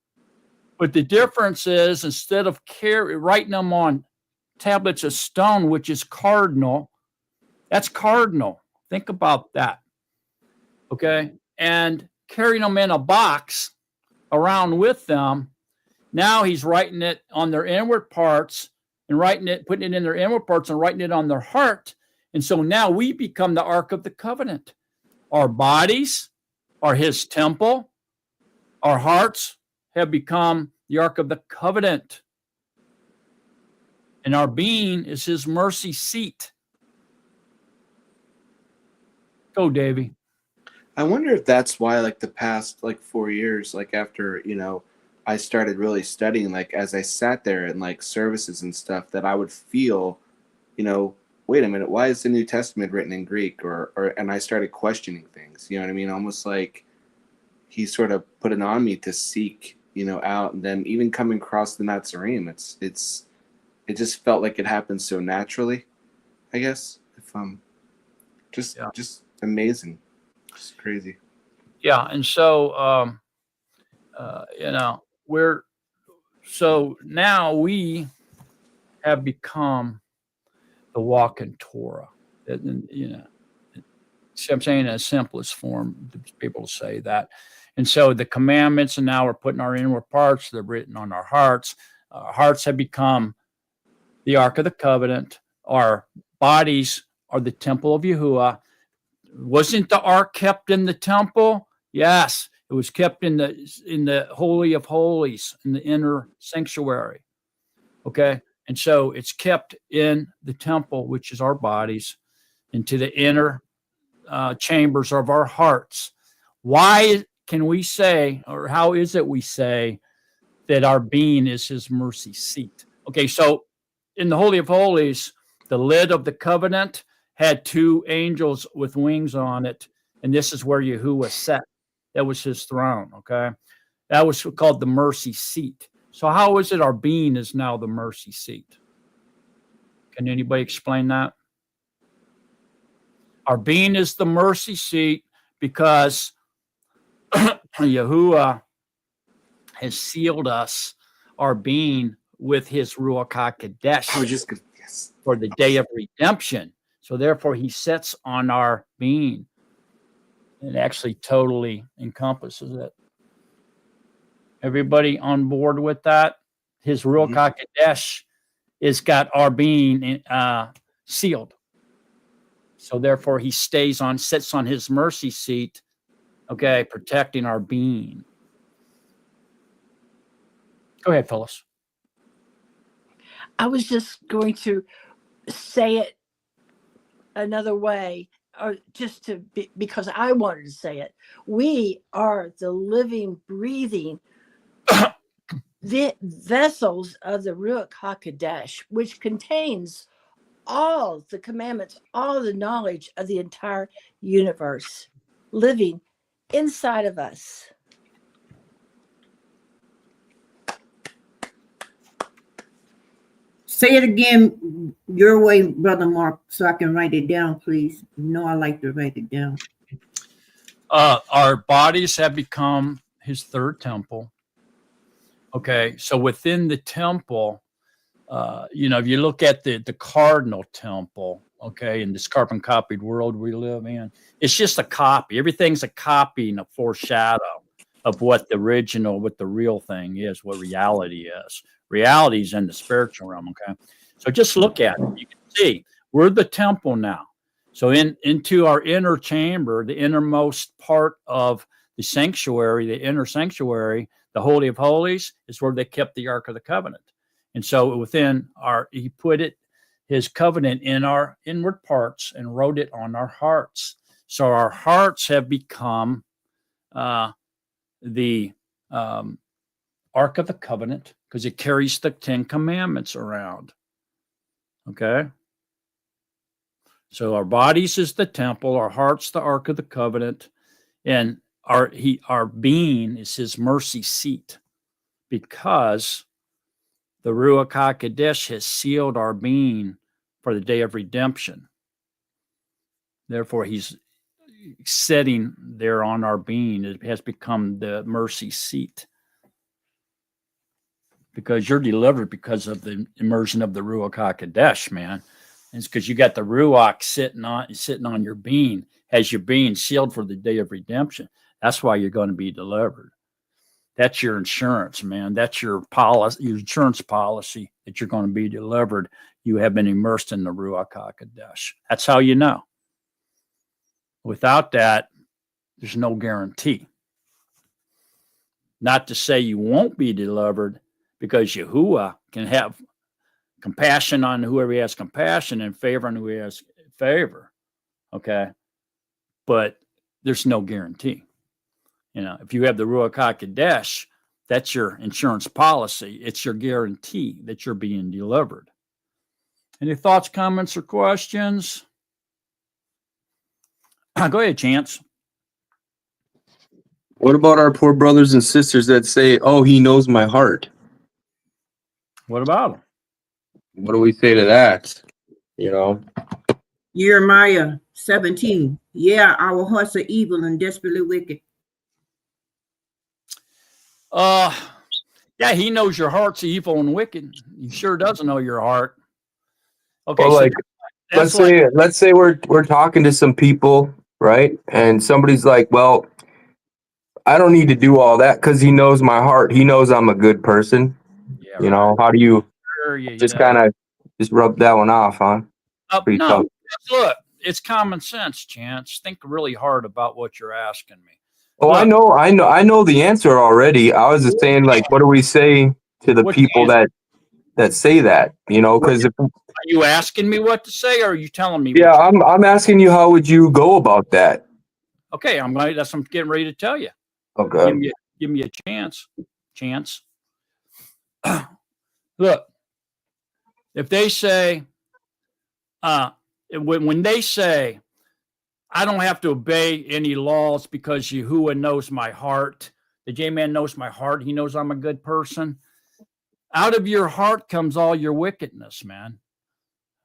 But the difference is instead of writing them on tablets of stone, which is cardinal, that's cardinal. Think about that. Okay? And carrying them in a box around with them, now he's writing it on their inward parts and putting it in their inward parts and writing it on their heart. And so now we become the Ark of the Covenant. Our bodies are his temple. Our hearts have become the Ark of the Covenant. And our being is his mercy seat. Go, Davey. I wonder if that's why, like, the past, like, 4 years, like, after, I started really studying, like, as I sat there in, like, services and stuff, that I would feel, wait a minute, why is the New Testament written in Greek? And I started questioning things, you know what I mean? Almost like he sort of put it on me to seek, out. And then even coming across the Natsarim, it just felt like it happened so naturally, I guess, Just Yeah. just amazing. Just crazy. Yeah, and so so now we have become the walking Torah. See, I'm saying in the simplest form to people to say that. And so the commandments, and now we're putting our inward parts, they're written on our hearts. Our hearts have become the Ark of the Covenant. Our bodies are the temple of Yahuwah. Wasn't the ark kept in the temple? Yes, it was kept in the Holy of Holies, in the inner sanctuary. Okay, and so it's kept in the temple, which is our bodies, into the inner chambers of our hearts. Why can we say, or how is it we say that our being is His mercy seat? Okay, so in the Holy of Holies, the lid of the covenant had two angels with wings on it, and this is where Yahuwah sat. That was His throne. Okay, that was called the mercy seat. So how is it our being is now the mercy seat? Can anybody explain that? Our being is the mercy seat because Yahuwah has sealed us, our being, with His Ruach HaKodesh I was just gonna, yes. for the day of redemption. So therefore, He sits on our being. It actually totally encompasses it. Everybody on board with that? His Ruach HaKodesh has got our being sealed. So therefore, He sits on His mercy seat, okay, protecting our being. Go ahead, Phyllis. I was just going to say it another way, or just to be, because I wanted to say it. We are the living, breathing vessels of the Ruach HaKodesh, which contains all the commandments, all the knowledge of the entire universe living inside of us. Say it again your way, Brother Mark, so I can write it down, please. You know I like to write it down. Our bodies have become His third temple. Okay, so within the temple, if you look at the cardinal temple, okay, in this carbon copied world we live in, it's just a copy. Everything's a copy and a foreshadow of what the real thing is, what reality is. Reality is in the spiritual realm, okay? So just look at it. You can see we're the temple now. So into our inner chamber, the innermost part of the sanctuary, the inner sanctuary, the Holy of Holies, is where they kept the Ark of the Covenant. And so He put His covenant in our inward parts and wrote it on our hearts. So our hearts have become the Ark of the Covenant because it carries the 10 Commandments around. Okay? So our bodies is the temple, our hearts the Ark of the Covenant, and our being is His mercy seat because the Ruach HaKodesh has sealed our being for the day of redemption. Therefore, He's sitting there on our being. It has become the mercy seat because you're delivered because of the immersion of the Ruach HaKodesh, man. And it's because you got the Ruach sitting on your being, as your being sealed for the day of redemption. That's why you're going to be delivered. That's your insurance, man. That's your policy, your insurance policy that you're going to be delivered. You have been immersed in the Ruach HaKodesh. That's how you know. Without that, there's no guarantee. Not to say you won't be delivered, because Yahuwah can have compassion on whoever He has compassion and favor on who He has favor. Okay. But there's no guarantee. If you have the Ruach HaKodesh, that's your insurance policy. It's your guarantee that you're being delivered. Any thoughts, comments, or questions? Go ahead, Chance. What about our poor brothers and sisters that say, "Oh, He knows my heart"? What about them? What do we say to that? Jeremiah 17. Yeah, our hearts are evil and desperately wicked. Yeah, he knows your heart's evil and wicked. He sure doesn't know your heart. Okay, Well, so like let's say we're talking to some people, right? And somebody's like, "Well, I don't need to do all that because he knows my heart. He knows I'm a good person." yeah, You right. know, how do you Sure, he just does. kind of just rub that one off, huh? Pretty No, tough. look, it's common sense, Chance. Think really hard about what you're asking me. Oh, Look, I know the answer already. I was just saying, like, what do we say to the What's the people that say that? You know, because if are you asking me what to say, or are you telling me? yeah, what I'm asking you, how would you go about that? Okay, I'm going. That's what I'm getting ready to tell you. Okay. Give me a chance. Chance. Look, if they say, when they say, I don't have to obey any laws because Yahuwah knows my heart. The J-Man knows my heart. He knows I'm a good person. Out of your heart comes all your wickedness, man.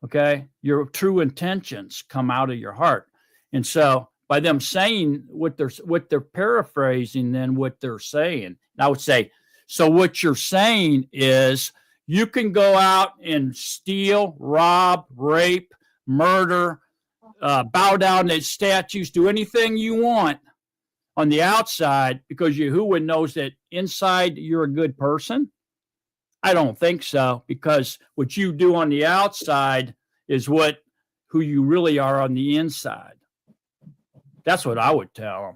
Okay? Your true intentions come out of your heart. And so by them saying what they're paraphrasing then what they're saying. I would say, so what you're saying is you can go out and steal, rob, rape, murder, bow down to statues, do anything you want on the outside because Yahuwah knows that inside you're a good person? I don't think so, because what you do on the outside is who you really are on the inside. That's what I would tell them.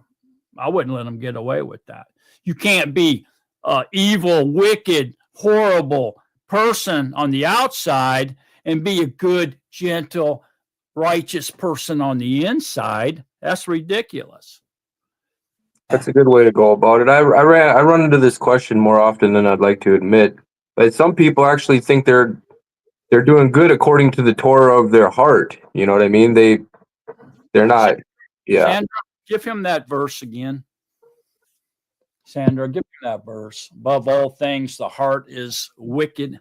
I wouldn't let them get away with that. You can't be evil, wicked, horrible person on the outside and be a good, gentle, righteous person on the inside. That's ridiculous. That's a good way to go about it. I run into this question more often than I'd like to admit. But some people actually think they're doing good according to the Torah of their heart. You know what I mean? They're not. Yeah. Sandra, give him that verse again. Sandra, give him that verse. Above all things, the heart is wicked.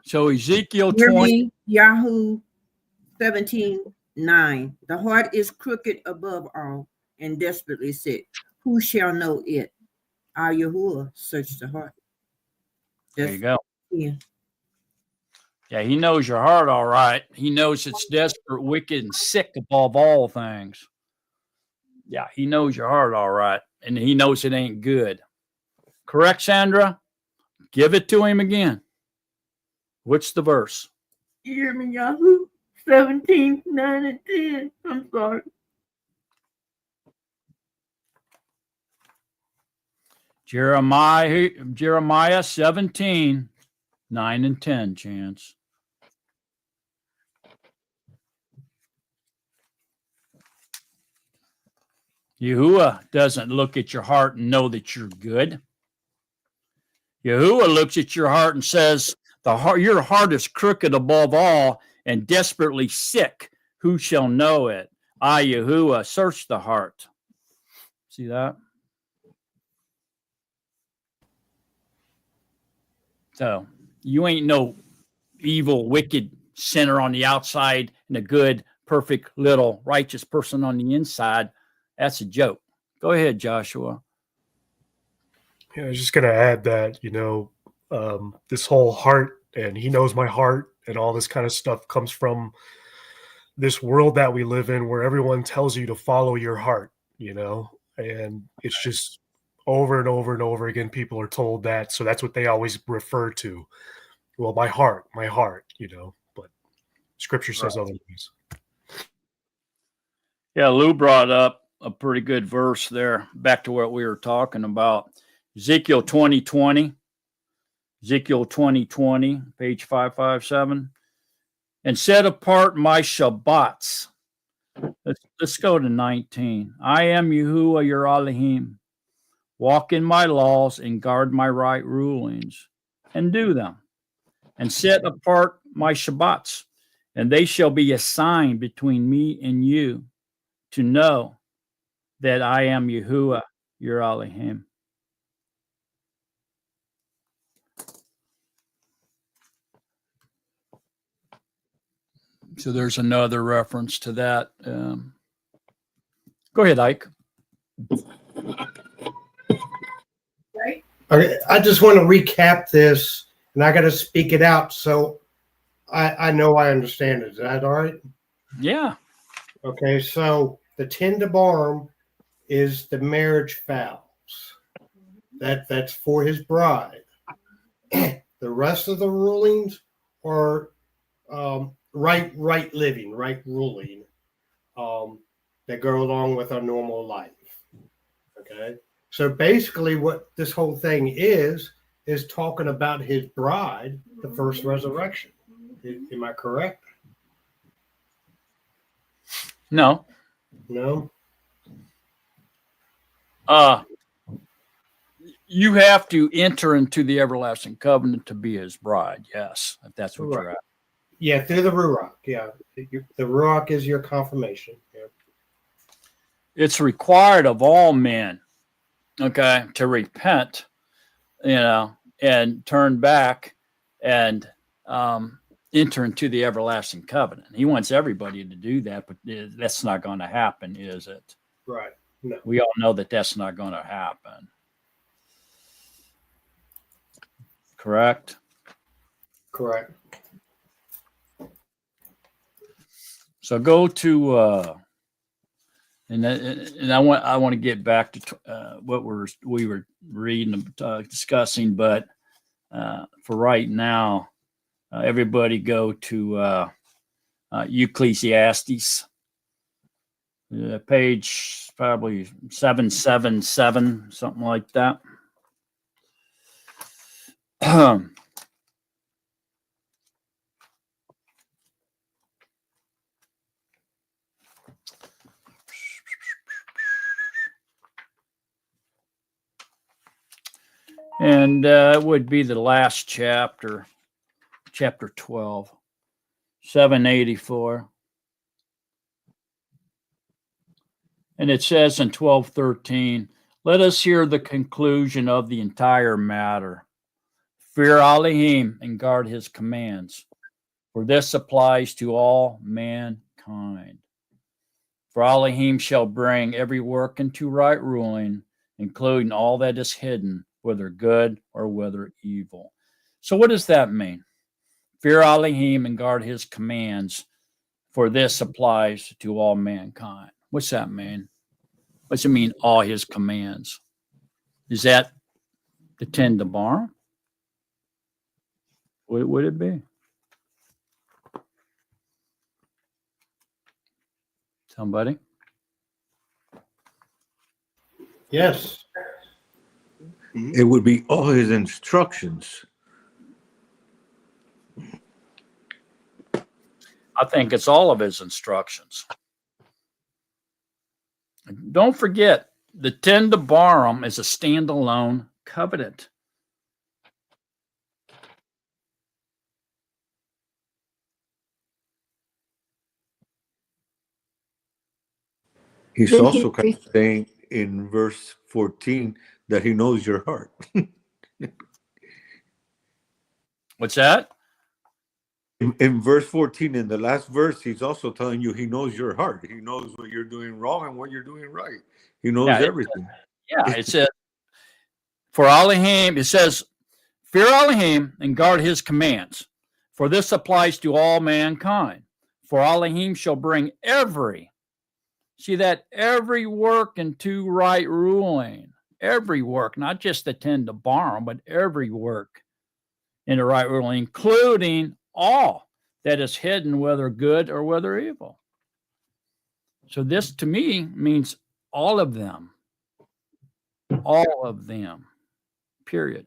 So Ezekiel 20. YashaYahu 17:9. The heart is crooked above all and desperately sick. Who shall know it? Our Yahuwah search the heart. There you go. Yeah. Yeah, he knows your heart all right. He knows it's desperate, wicked, and sick above all things. Yeah, he knows your heart all right. And he knows it ain't good. Correct, Sandra? Give it to him again. What's the verse? YashaYahu 17:9 and 10. I'm sorry. Jeremiah 17, 9 and 10, Chance. Yahuwah doesn't look at your heart and know that you're good. Yahuwah looks at your heart and says, your heart is crooked above all and desperately sick. Who shall know it? I, Yahuwah, search the heart. See that? So you ain't no evil, wicked sinner on the outside and a good, perfect, little, righteous person on the inside. That's a joke. Go ahead, Joshua. Yeah, I was just going to add that, this whole heart and he knows my heart and all this kind of stuff comes from this world that we live in where everyone tells you to follow your heart, and it's just over and over and over again. People are told that. So that's what they always refer to. Well, my heart, but scripture says otherwise. Yeah, Lou brought up a pretty good verse there, back to what we were talking about. Ezekiel 20:20. Ezekiel 20:20, page 557. And set apart my Shabbats. Let's go to 19. I am Yahuwah your Elohim. Walk in my laws and guard my right rulings and do them. And set apart my Shabbats, and they shall be a sign between me and you to know that I am Yahuwah your Elohim. So there's another reference to that. Go ahead, Ike. Okay, I just want to recap this, and I got to speak it out so I know I understand it. Is that all right? Yeah. Okay, so the ten to barm is the marriage vows. That's for his bride. The rest of the rulings are right living, right ruling that go along with our normal life. Okay, so basically, what this whole thing is talking about his bride, the first resurrection. Am I correct? No. No. You have to enter into the everlasting covenant to be his bride. Yes, if that's what you're at. Yeah, through the Ruach. Yeah, the Ruach is your confirmation. Yeah. It's required of all men, okay, to repent, and turn back and enter into the everlasting covenant. He wants everybody to do that, but that's not going to happen, is it? Right. No. We all know that that's not going to happen. Correct? Correct. So go to and I want to get back to what we were reading, discussing, but for right now, everybody go to Ecclesiastes, page probably 777, something like that. And it would be the last chapter, chapter 12, 784. And it says in 12:13, let us hear the conclusion of the entire matter. Fear Elohim and guard his commands, for this applies to all mankind. For Elohim shall bring every work into right ruling, including all that is hidden, whether good or whether evil. So what does that mean? Fear Elohim and guard his commands, for this applies to all mankind. What's that mean? What's it mean, all his commands? Is that the 10 to barm? What would it be? Somebody? Yes. It would be all his instructions. I think it's all of his instructions. Don't forget, the 10 to barm is a standalone covenant. He's Then also kind of saying in verse 14 that he knows your heart. What's that? In verse 14, in the last verse, he's also telling you he knows your heart. He knows what you're doing wrong and what you're doing right. He knows everything. It says, for Elohim, it says, fear Elohim and guard his commands, for this applies to all mankind. For Elohim shall bring every work into right ruling. Every work, not just the 10 to barm, but every work into right ruling, including all that is hidden, whether good or whether evil. So this to me means all of them. All of them. Period.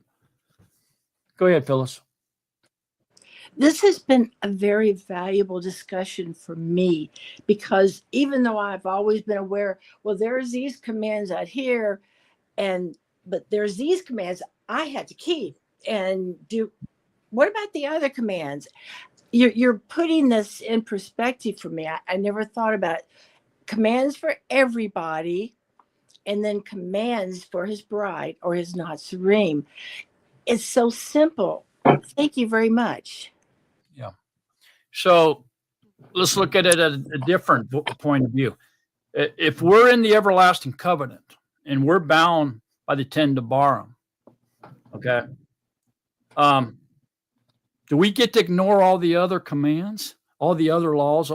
Go ahead, Phyllis. This has been a very valuable discussion for me, because even though I've always been aware, well, there's these commands out here, but there's these commands I had to keep and do. What about the other commands? You're putting this in perspective for me. I never thought about it. Commands for everybody, and then commands for his bride or his Natsarim. It's so simple. Thank you very much. Yeah. So let's look at it at a different point of view. If we're in the everlasting covenant and we're bound by the 10 Debarim, okay, do we get to ignore all the other commands, all the other laws?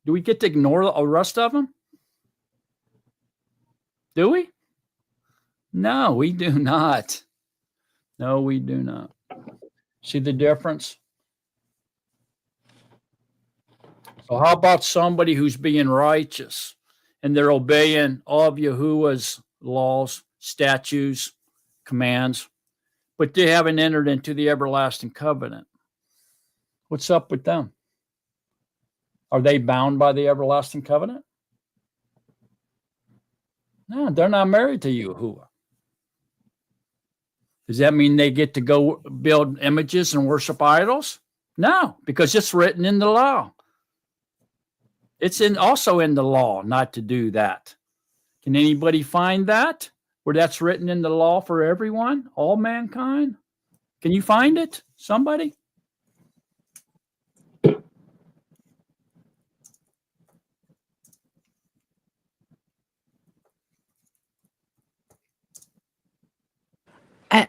Do we get to ignore the rest of them? Do we? No, we do not. No, we do not. See the difference? So how about somebody who's being righteous and they're obeying all of Yahuwah's laws, statutes, commands, but they haven't entered into the everlasting covenant? What's up with them? Are they bound by the everlasting covenant? No, they're not married to Yahuwah. Does that mean they get to go build images and worship idols? No, because it's written in the law. It's also in the law not to do that. Can anybody find that where that's written in the law for everyone, all mankind? Can you find it? Somebody?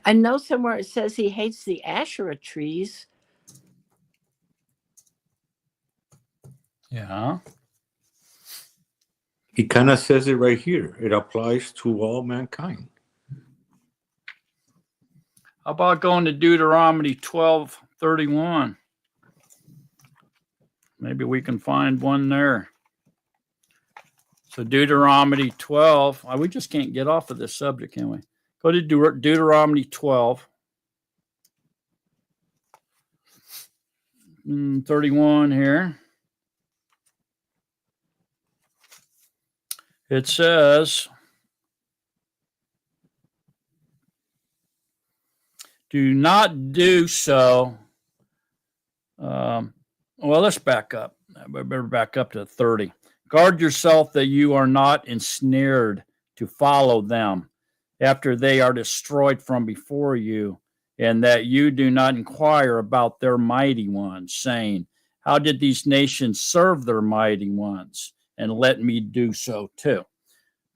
I know somewhere it says he hates the Asherah trees. Yeah. He kind of says it right here. It applies to all mankind. How about going to Deuteronomy 12:31? Maybe we can find one there. So Deuteronomy 12. We just can't get off of this subject, can we? Go to Deuteronomy 12. 31 here. It says, do not do so. Well, let's back up. I better back up to 30. Guard yourself that you are not ensnared to follow them after they are destroyed from before you, and that you do not inquire about their mighty ones, saying, how did these nations serve their mighty ones? And let me do so too.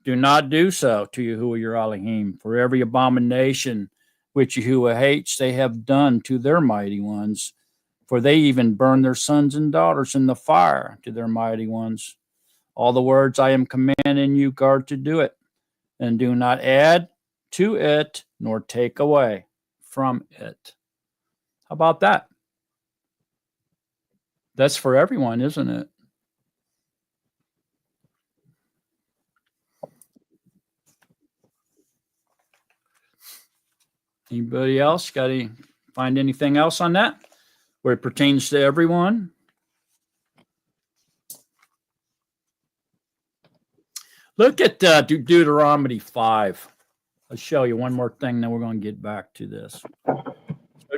Do not do so to Yahuwah your Elohim, for every abomination which Yahuwah hates they have done to their mighty ones, for they even burn their sons and daughters in the fire to their mighty ones. All the words I am commanding you, guard to do it, and do not add to it nor take away from it. How about that? That's for everyone, isn't it? Anybody else find anything else on that where it pertains to everyone? Look at Deuteronomy 5. I'll show you one more thing, then we're going to get back to this.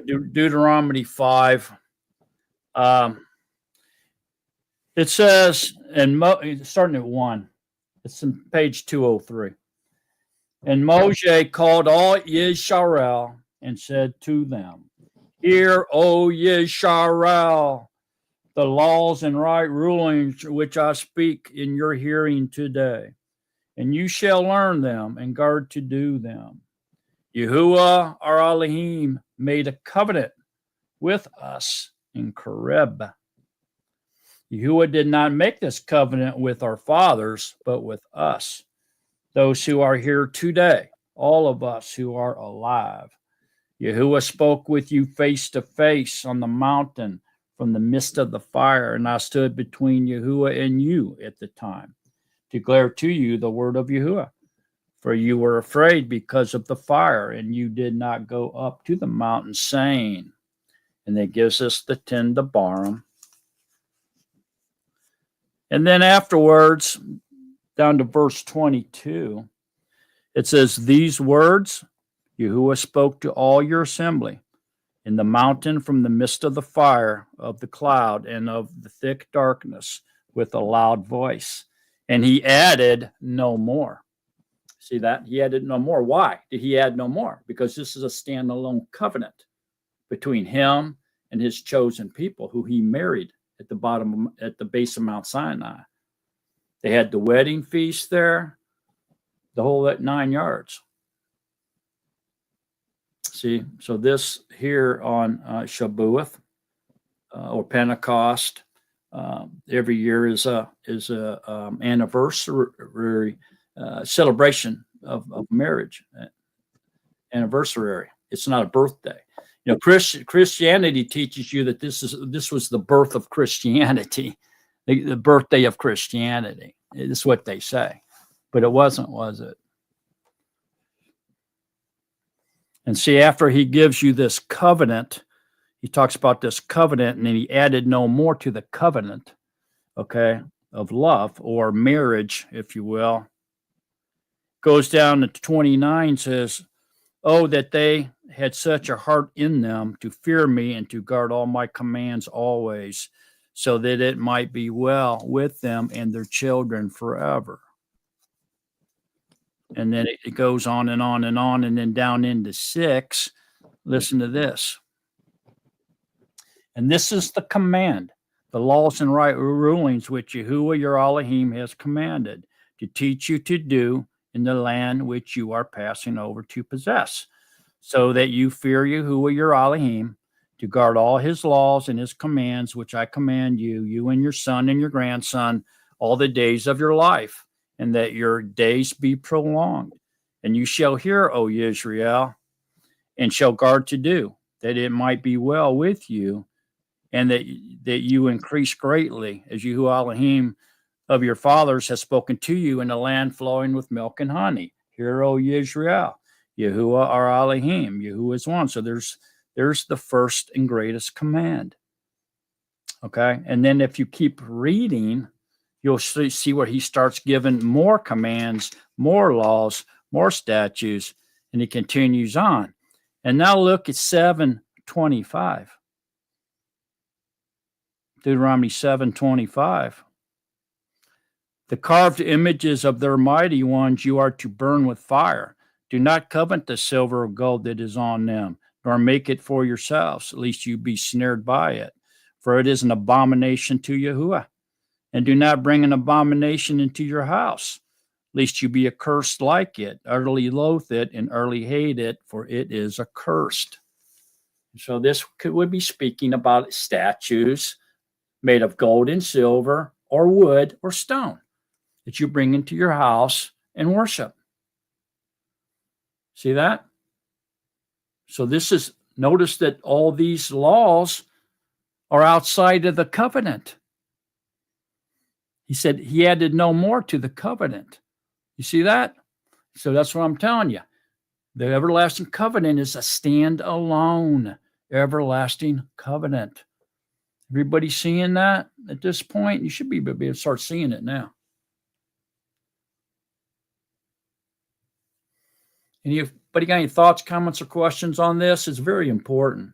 Deuteronomy 5. It says, starting at 1, it's on page 203. And Moshe called all Yisrael and said to them, hear, O Yisrael, the laws and right rulings which I speak in your hearing today, and you shall learn them and guard to do them. Yahuwah our Elohim made a covenant with us in Koreb. Yahuwah did not make this covenant with our fathers, but with us, those who are here today, all of us who are alive. Yahuwah spoke with you face to face on the mountain from the midst of the fire, and I stood between Yahuwah and you at the time, to declare to you the word of Yahuwah. For you were afraid because of the fire, and you did not go up to the mountain, saying, and that gives us the 10 Debarim. And then afterwards, down to verse 22, it says, these words Yahuwah spoke to all your assembly in the mountain from the midst of the fire, of the cloud, and of the thick darkness with a loud voice. And he added no more. See that? He added no more. Why did he add no more? Because this is a standalone covenant between him and his chosen people who he married at the bottom, at the base of Mount Sinai. They had the wedding feast there, the whole 9 yards. See, so this here on Shabuath or Pentecost every year is a anniversary celebration of marriage. Anniversary. It's not a birthday. You know, Christianity teaches you that this was the birth of Christianity, the birthday of Christianity. It's what they say, but it wasn't, was it? And see, after he gives you this covenant, he talks about this covenant, and then he added no more to the covenant, okay, of love or marriage, if you will. Goes down to 29, says, oh, that they had such a heart in them to fear me and to guard all my commands always, so that it might be well with them and their children forever. And then it goes on and on and on, and then down into 6. Listen to this. And this is the command, the laws and right rulings which Yahuwah your Elohim has commanded to teach you to do in the land which you are passing over to possess, so that you fear Yahuwah your Elohim, to guard all his laws and his commands, which I command you, you and your son and your grandson, all the days of your life, and that your days be prolonged. And you shall hear, O Israel, and shall guard to do, that it might be well with you, and that you increase greatly, as Yahuwah Elohim of your fathers has spoken to you in a land flowing with milk and honey. Hear, O Israel, Yahuwah our Elohim, Yahuwah is one. So there's the first and greatest command. Okay, and then if you keep reading, you'll see where he starts giving more commands, more laws, more statutes, and he continues on. And now look at 7:25. Deuteronomy 7:25. The carved images of their mighty ones you are to burn with fire. Do not covet the silver or gold that is on them, nor make it for yourselves, lest you be snared by it. For it is an abomination to Yahuwah. And do not bring an abomination into your house, lest you be accursed like it, utterly loathe it, and utterly hate it, for it is accursed. So this would be speaking about statues made of gold and silver, or wood, or stone, that you bring into your house and worship. See that? So notice that all these laws are outside of the covenant. He said he added no more to the covenant. You see that? So that's what I'm telling you. The everlasting covenant is a standalone everlasting covenant. Everybody seeing that at this point? You should be able to start seeing it now. Anybody got any thoughts, comments, or questions on this? It's very important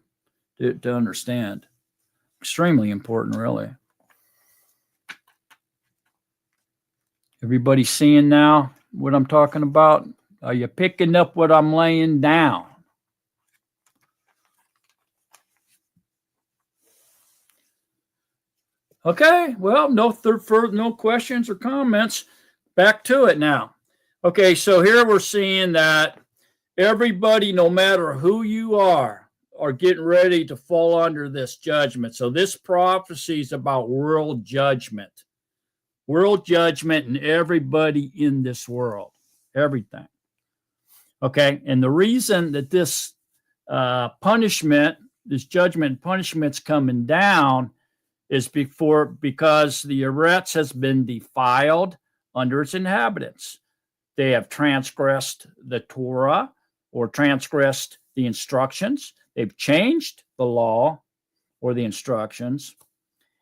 to understand. Extremely important, really. Everybody seeing now what I'm talking about? Are you picking up what I'm laying down? Okay, well, no questions or comments. Back to it now. Okay, so here we're seeing that everybody, no matter who you are getting ready to fall under this judgment. So this prophecy is about world judgment. World judgment and everybody in this world. Everything. Okay, and the reason that this punishment, this judgment punishment's coming down is because the Eretz has been defiled under its inhabitants. They have transgressed the Torah or transgressed the instructions. They've changed the law or the instructions,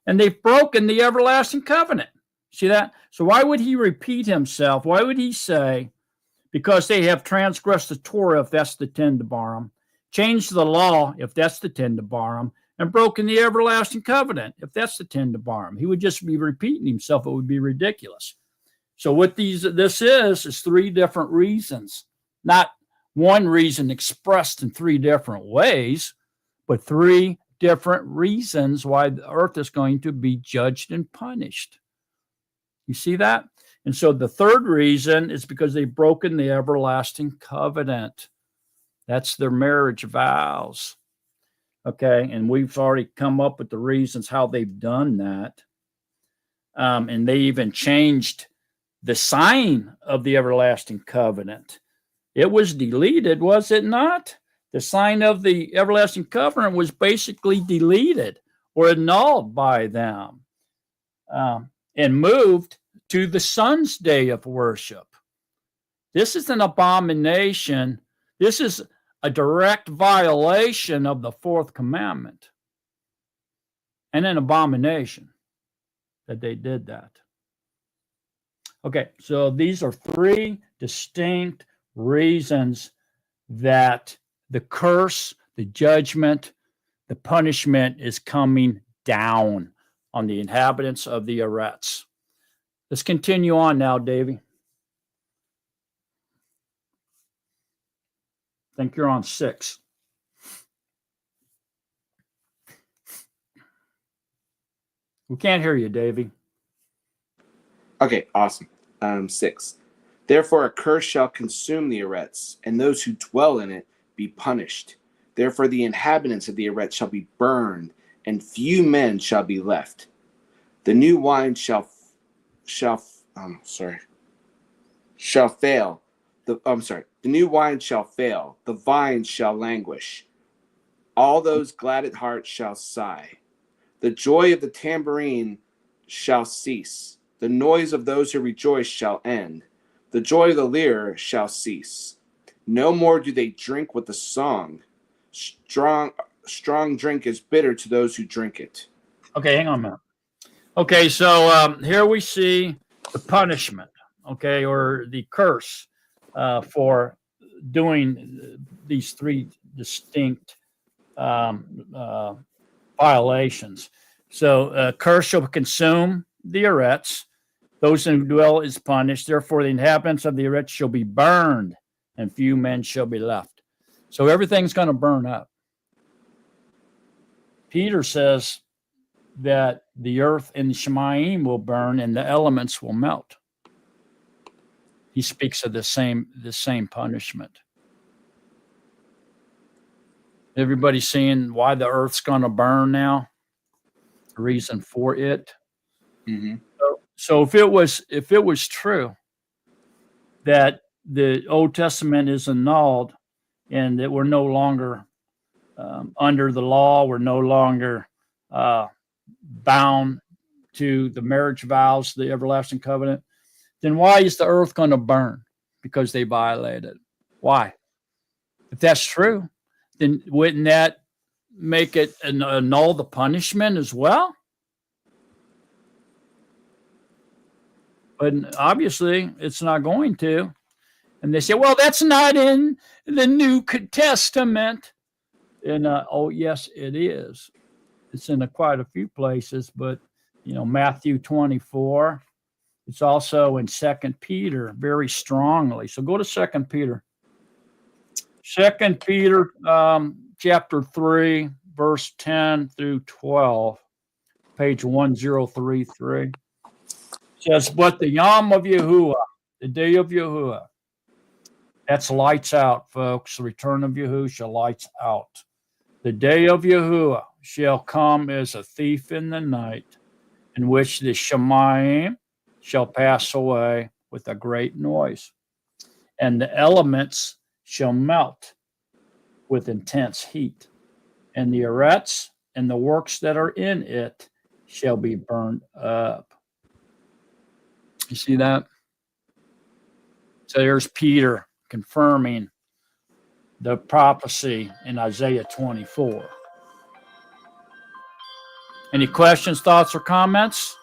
and they've broken the everlasting covenant. See that? So why would he repeat himself? Why would he say, because they have transgressed the Torah, if that's the 10 Devarim, changed the law, if that's the 10 Devarim, and broken the everlasting covenant, if that's the 10 Devarim? He would just be repeating himself. It would be ridiculous. So what this is 3 different reasons, not one reason expressed in 3 different ways, but 3 different reasons why the earth is going to be judged and punished. You see that? And so the third reason is because they've broken the everlasting covenant. That's their marriage vows. Okay. And we've already come up with the reasons how they've done that. And they even changed the sign of the everlasting covenant. It was deleted, was it not? The sign of the everlasting covenant was basically deleted or annulled by them, and moved to the sun's day of worship. This is an abomination. This is a direct violation of the fourth commandment, and an abomination that they did that. Okay, so these are three distinct reasons that the curse, the judgment, the punishment is coming down on the inhabitants of the Eretz. Let's continue on now, Davey. I think you're on 6. We can't hear you, Davey. Okay, awesome. 6. Therefore, a curse shall consume the Eretz, and those who dwell in it be punished. Therefore, the inhabitants of the Eretz shall be burned, and few men shall be left. The new wine shall fail. The new wine shall fail. The vines shall languish. All those glad at heart shall sigh. The joy of the tambourine shall cease. The noise of those who rejoice shall end. The joy of the lyre shall cease. No more do they drink with the song. Strong drink is bitter to those who drink it. Okay, hang on a minute. Okay, so here we see the punishment, okay, or the curse for doing these three distinct violations. So curse shall consume the Eretz. Those who dwell is punished. Therefore, the inhabitants of the Eretz shall be burned, and few men shall be left. So everything's going to burn up. Peter says that the earth and the Shemayim will burn and the elements will melt. He speaks of the same punishment. Everybody seeing why the earth's going to burn now? The reason for it. Mm-hmm. So if it was true that the Old Testament is annulled and that we're no longer under the law, we're no longer bound to the marriage vows, the everlasting covenant, then why is the earth going to burn? Because they violated. Why? If that's true, then wouldn't that make it annul the punishment as well? But obviously, it's not going to. And they say, well, that's not in the New Testament. And, oh, yes, it is. It's in quite a few places, but, Matthew 24. It's also in 2 Peter very strongly. So go to 2 Peter. 2 Peter chapter 3, verse 10 through 12, page 1033. Says, but the Yom of Yahuwah, the day of Yahuwah, that's lights out, folks. The return of Yahushua, lights out. The day of Yahuwah shall come as a thief in the night, in which the Shemayim shall pass away with a great noise, and the elements shall melt with intense heat, and the Eretz and the works that are in it shall be burned up. You see that? So there's Peter confirming the prophecy in Isaiah 24. Any questions, thoughts, or comments?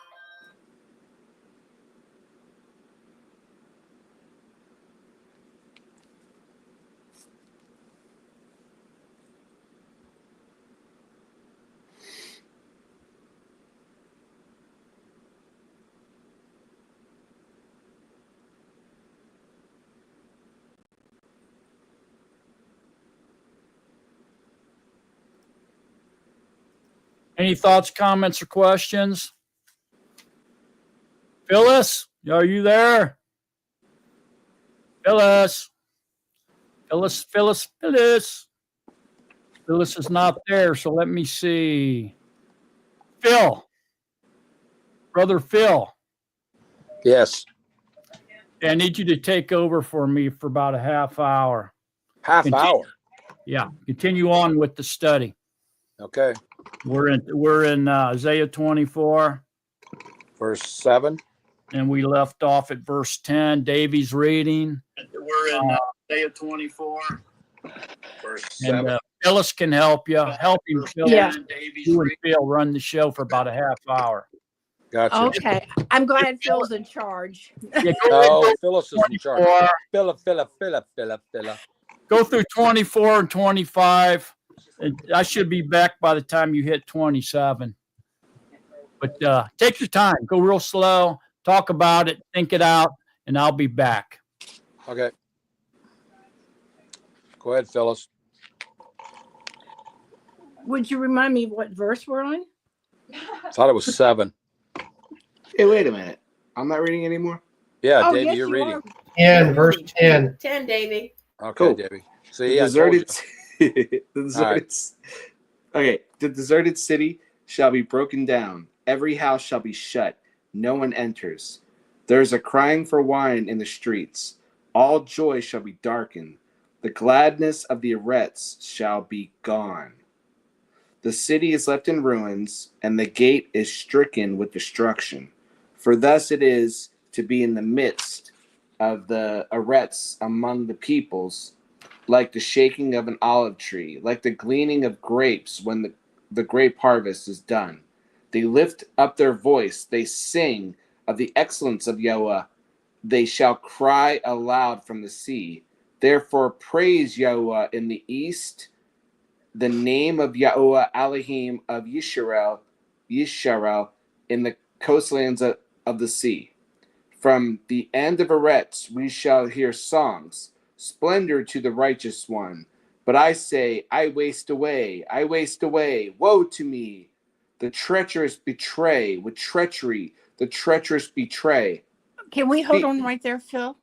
Any thoughts, comments, or questions? Phyllis, are you there? Phyllis. Phyllis is not there, so let me see. Phil. Brother Phil. Yes. I need you to take over for me for about a half hour. Half hour. Yeah, continue on with the study. Okay. We're in Isaiah 24. Verse 7. And we left off at verse 10. Davy's reading. We're in Isaiah 24. Verse 7. And Phyllis can help you. Help him, Phil. Yeah. You and Phil run the show for about a half hour. Gotcha. Okay. I'm glad Phil's in charge. Yeah, No, Phyllis is in charge. 24. Philip. Go through 24 and 25. And I should be back by the time you hit 27. But take your time. Go real slow. Talk about it. Think it out. And I'll be back. Okay. Go ahead, Phyllis. Would you remind me what verse we're on? Thought it was 7. Hey, wait a minute. I'm not reading anymore. Yeah, Oh, Davey, yes, you're you reading. are. And verse 10. 10, Davy. Okay, Cool. Davey. The See, I told deserted, you. the deserted, okay. The deserted city shall be broken down. Every house shall be shut. No one enters. There is a crying for wine in the streets. All joy shall be darkened. The gladness of the Eretz shall be gone. The city is left in ruins, and the gate is stricken with destruction. For thus it is to be in the midst of the Eretz among the peoples, like the shaking of an olive tree, like the gleaning of grapes when the grape harvest is done. They lift up their voice, they sing of the excellence of Yahuwah. They shall cry aloud from the sea. Therefore praise Yahuwah in the east, the name of Yahuwah Elohim of Yisrael in the coastlands of the sea. From the end of Eretz we shall hear songs, splendor to the righteous one. But I say, I waste away, woe to me. The treacherous betray, with treachery, the treacherous betray. Can we hold on right there, Phil?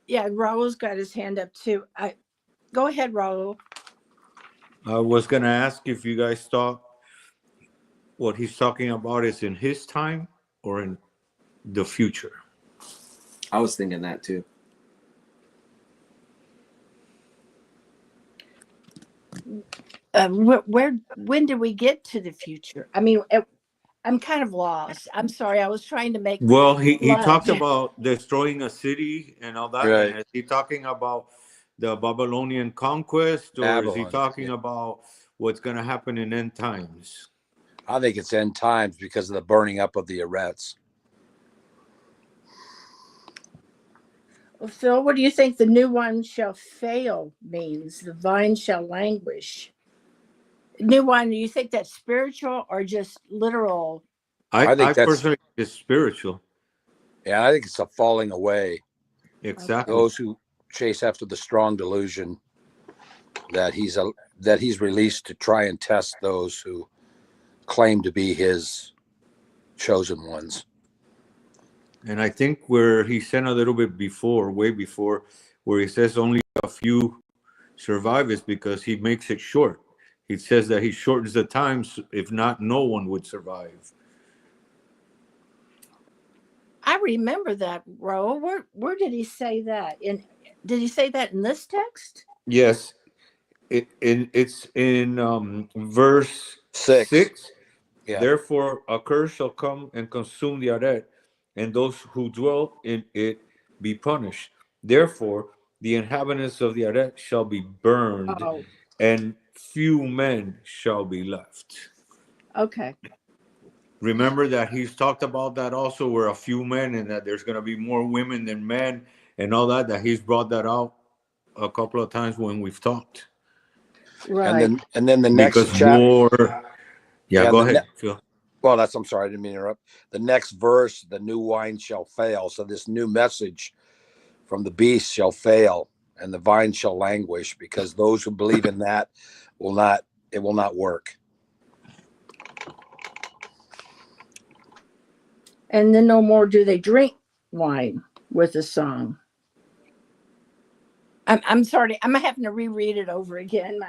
Yeah, Raul's got his hand up too. Go ahead, Raul. I was going to ask if you guys thought what he's talking about is in his time or in the future. I was thinking that too. When did we get to the future? I mean, I'm kind of lost. I'm sorry. I was trying to make. Well, he talked lunch. about destroying a city and all that. Right. And is he talking about the Babylonian conquest, or is he Babylon, talking yeah. about what's going to happen in end times? I think it's end times because of the burning up of the Eretz. Well, Phil, what do you think the new one shall fail means? The vine shall languish. New one, do you think that's spiritual or just literal? I think that's- personally think it's spiritual. Yeah, I think it's a falling away. Exactly. Those who chase after the strong delusion that he's released to try and test those who claim to be his chosen ones. And I think where he sent a little bit before, way before, where he says only a few survive is because he makes it short. He says that he shortens the times. If not, no one would survive. I remember that, Ro. Where did he say that? Did he say that in this text? Yes. It's in verse 6. Yeah. Therefore, a curse shall come and consume the Aret, and those who dwell in it be punished. Therefore, the inhabitants of the Aret shall be burned, Oh, and few men shall be left. okay. Remember that he's talked about that also, where a few men, and that there's going to be more women than men, and all that he's brought that out a couple of times when we've talked. Right. And then the next Because chapter. war. Yeah, go ahead, Phil. Well, I'm sorry, I didn't mean to interrupt. The next verse, the new wine shall fail. So this new message from the beast shall fail, and the vine shall languish, because those who believe in that will not work. And then no more do they drink wine with a song. I'm sorry. I'm having to reread it over again.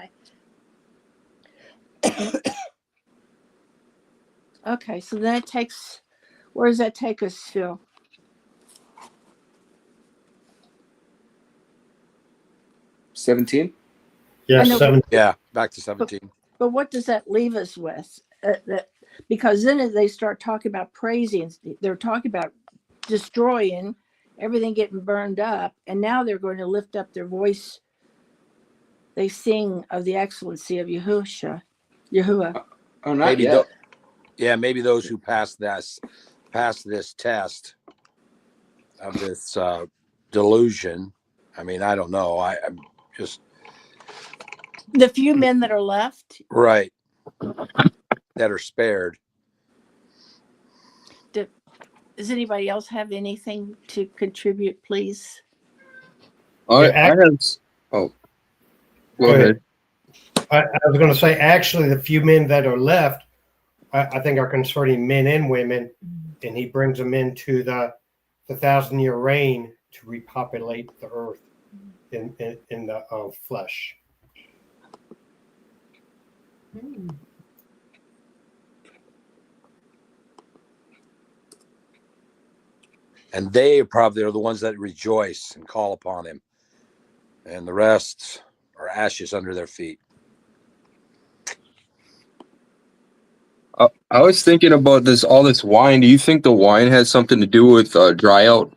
Okay, so that takes, where does that take us, Phil? 17. Yes, know, 7. Yeah, back to 17. But what does that leave us with? Because then they start talking about praising, they're talking about destroying, everything getting burned up, and now they're going to lift up their voice. They sing of the excellency of Yahushua. Oh, not Maybe yet. maybe those who pass this test of this delusion. I mean, I don't know. I'm just The few men that are left. right that are spared. Does anybody else have anything to contribute, please? I Yeah, have. Oh, go ahead. I was going to say, actually, the few men that are left, I think are concerning men and women, and he brings them into the 1,000-year reign to repopulate the earth in the flesh. And they probably are the ones that rejoice and call upon him. And the rest are ashes under their feet. I was thinking about all this wine. Do you think the wine has something to do with dry out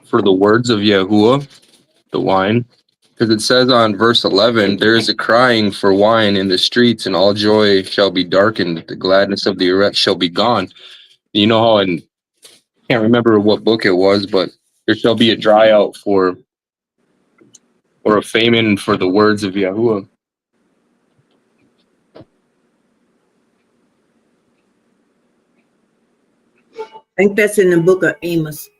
for the words of Yahuwah, the wine? Because it says on verse 11, there is a crying for wine in the streets, and all joy shall be darkened. The gladness of the erect shall be gone. You know how, I can't remember what book it was, but there shall be a dry out or a famine for the words of Yahuwah. I think that's in the book of Amos.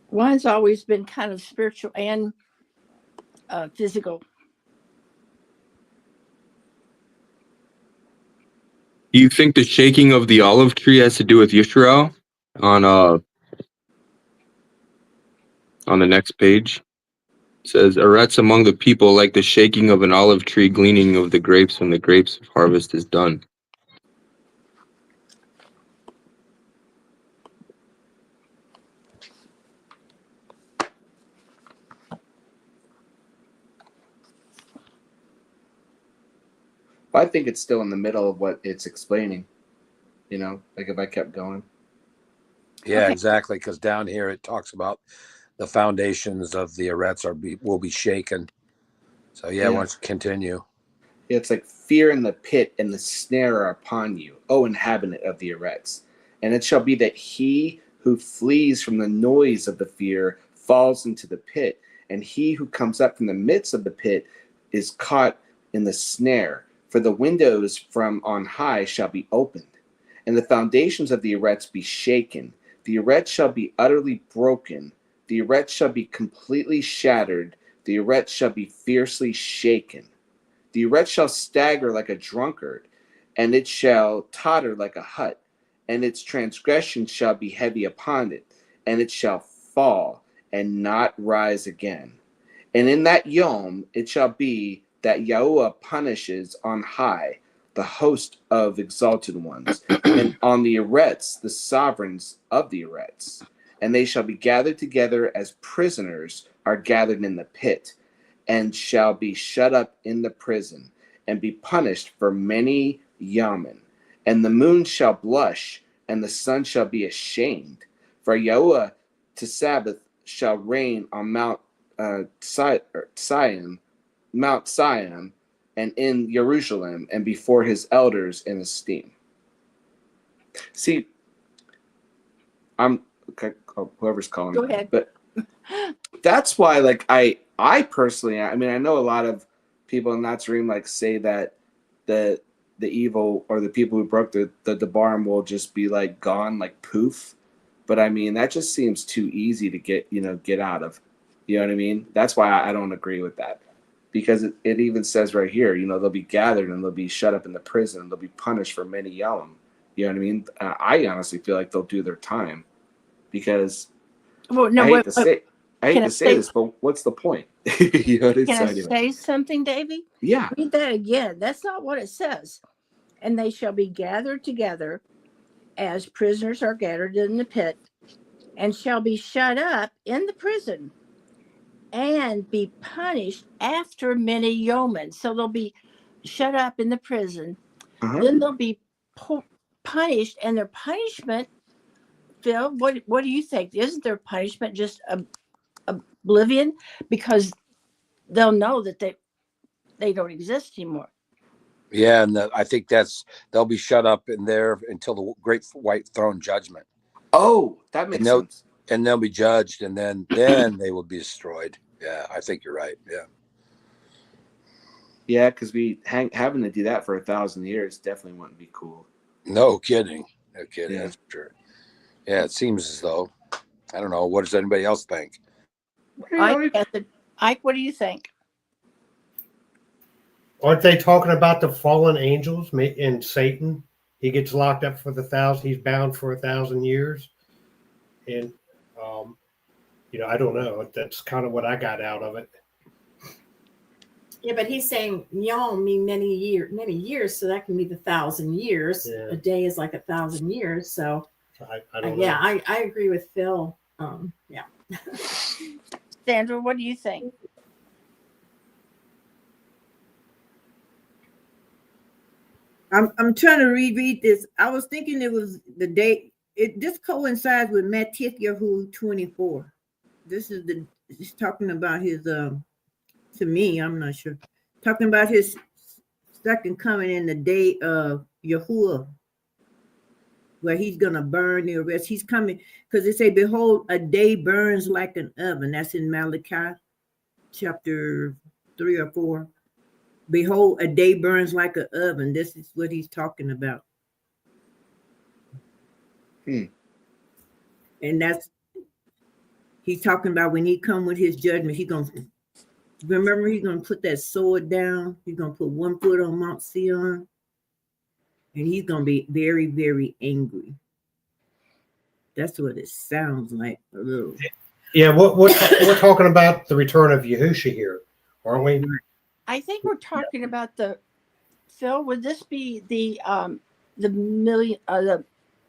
Wine's always been kind of spiritual and physical. Do you think the shaking of the olive tree has to do with Yisrael on the next page? It says, Eretz among the people like the shaking of an olive tree, gleaning of the grapes when the grapes of harvest is done. I think it's still in the middle of what it's explaining. You know, like if I kept going. Yeah, exactly. Because down here it talks about the foundations of the Eretz will be shaken. So yeah, why don't you continue? It's like fear in the pit and the snare are upon you, O inhabitant of the Eretz. And it shall be that he who flees from the noise of the fear falls into the pit, and he who comes up from the midst of the pit is caught in the snare. For the windows from on high shall be opened, and the foundations of the Eretz be shaken. The Eretz shall be utterly broken. The Eretz shall be completely shattered. The Eretz shall be fiercely shaken. The Eretz shall stagger like a drunkard, and it shall totter like a hut, and its transgression shall be heavy upon it, and it shall fall and not rise again. And in that Yom it shall be that Yahuwah punishes on high the host of exalted ones, and on the Eretz the sovereigns of the Eretz. And they shall be gathered together as prisoners are gathered in the pit, and shall be shut up in the prison, and be punished for many yamen. And the moon shall blush, and the sun shall be ashamed. For Yahuwah to Sabbath shall reign on Mount Sion, and in Jerusalem, and before his elders in esteem. See, I'm okay, whoever's calling. Go ahead. But that's why, like, I personally, I mean, I know a lot of people in Natsarim like say that the evil or the people who broke the Debarim will just be like gone, like poof. But I mean, that just seems too easy to get out of. You know what I mean? That's why I don't agree with that. Because it even says right here, they'll be gathered and they'll be shut up in the prison and they'll be punished for many yom. You know what I mean? I honestly feel like they'll do their time because Well, no, I hate to say can I say- this, but what's the point? You know what Can I anyway. say something, Davy? Yeah. Read that again. That's not what it says. And they shall be gathered together as prisoners are gathered in the pit, and shall be shut up in the prison and be punished after many yeomen. So they'll be shut up in the prison. Uh-huh. Then they'll be punished, and their punishment, Phil, what do you think? Isn't their punishment just oblivion? Because they'll know that they don't exist anymore. Yeah, and I think they'll be shut up in there until the great white throne judgment. Oh, that makes sense. And they'll be judged, and then they will be destroyed. Yeah, I think you're right. Yeah. Yeah, because having to do that for 1,000 years definitely wouldn't be cool. No kidding. No kidding. Yeah. That's for sure. Yeah, it seems as though. I don't know. What does anybody else think? Ike, what do you think? Aren't they talking about the fallen angels and Satan? He gets locked up for he's bound for 1,000 years. And, I don't know. That's kind of what I got out of it. Yeah, but he's saying yom mean many years, so that can be the 1,000 years. Yeah. A day is like 1,000 years. So I don't know. I agree with Phil. Yeah. Sandra, what do you think? I'm trying to reread this. I was thinking it was the date. This coincides with YashaYahu 24. It's talking about his to me, I'm not sure. Talking about his second coming in the day of Yahuwah, where he's gonna burn the rest. He's coming because they say, "Behold, a day burns like an oven." That's in Malachi chapter 3 or 4. Behold, a day burns like an oven. This is what he's talking about. And he's talking about when he come with his judgment, he's gonna put that sword down. He's gonna put one foot on Mount Sion, and he's gonna be very, very angry. That's what it sounds like a little. Yeah, we're talking about the return of Yahusha here, aren't we? I think we're talking about Phil, would this be the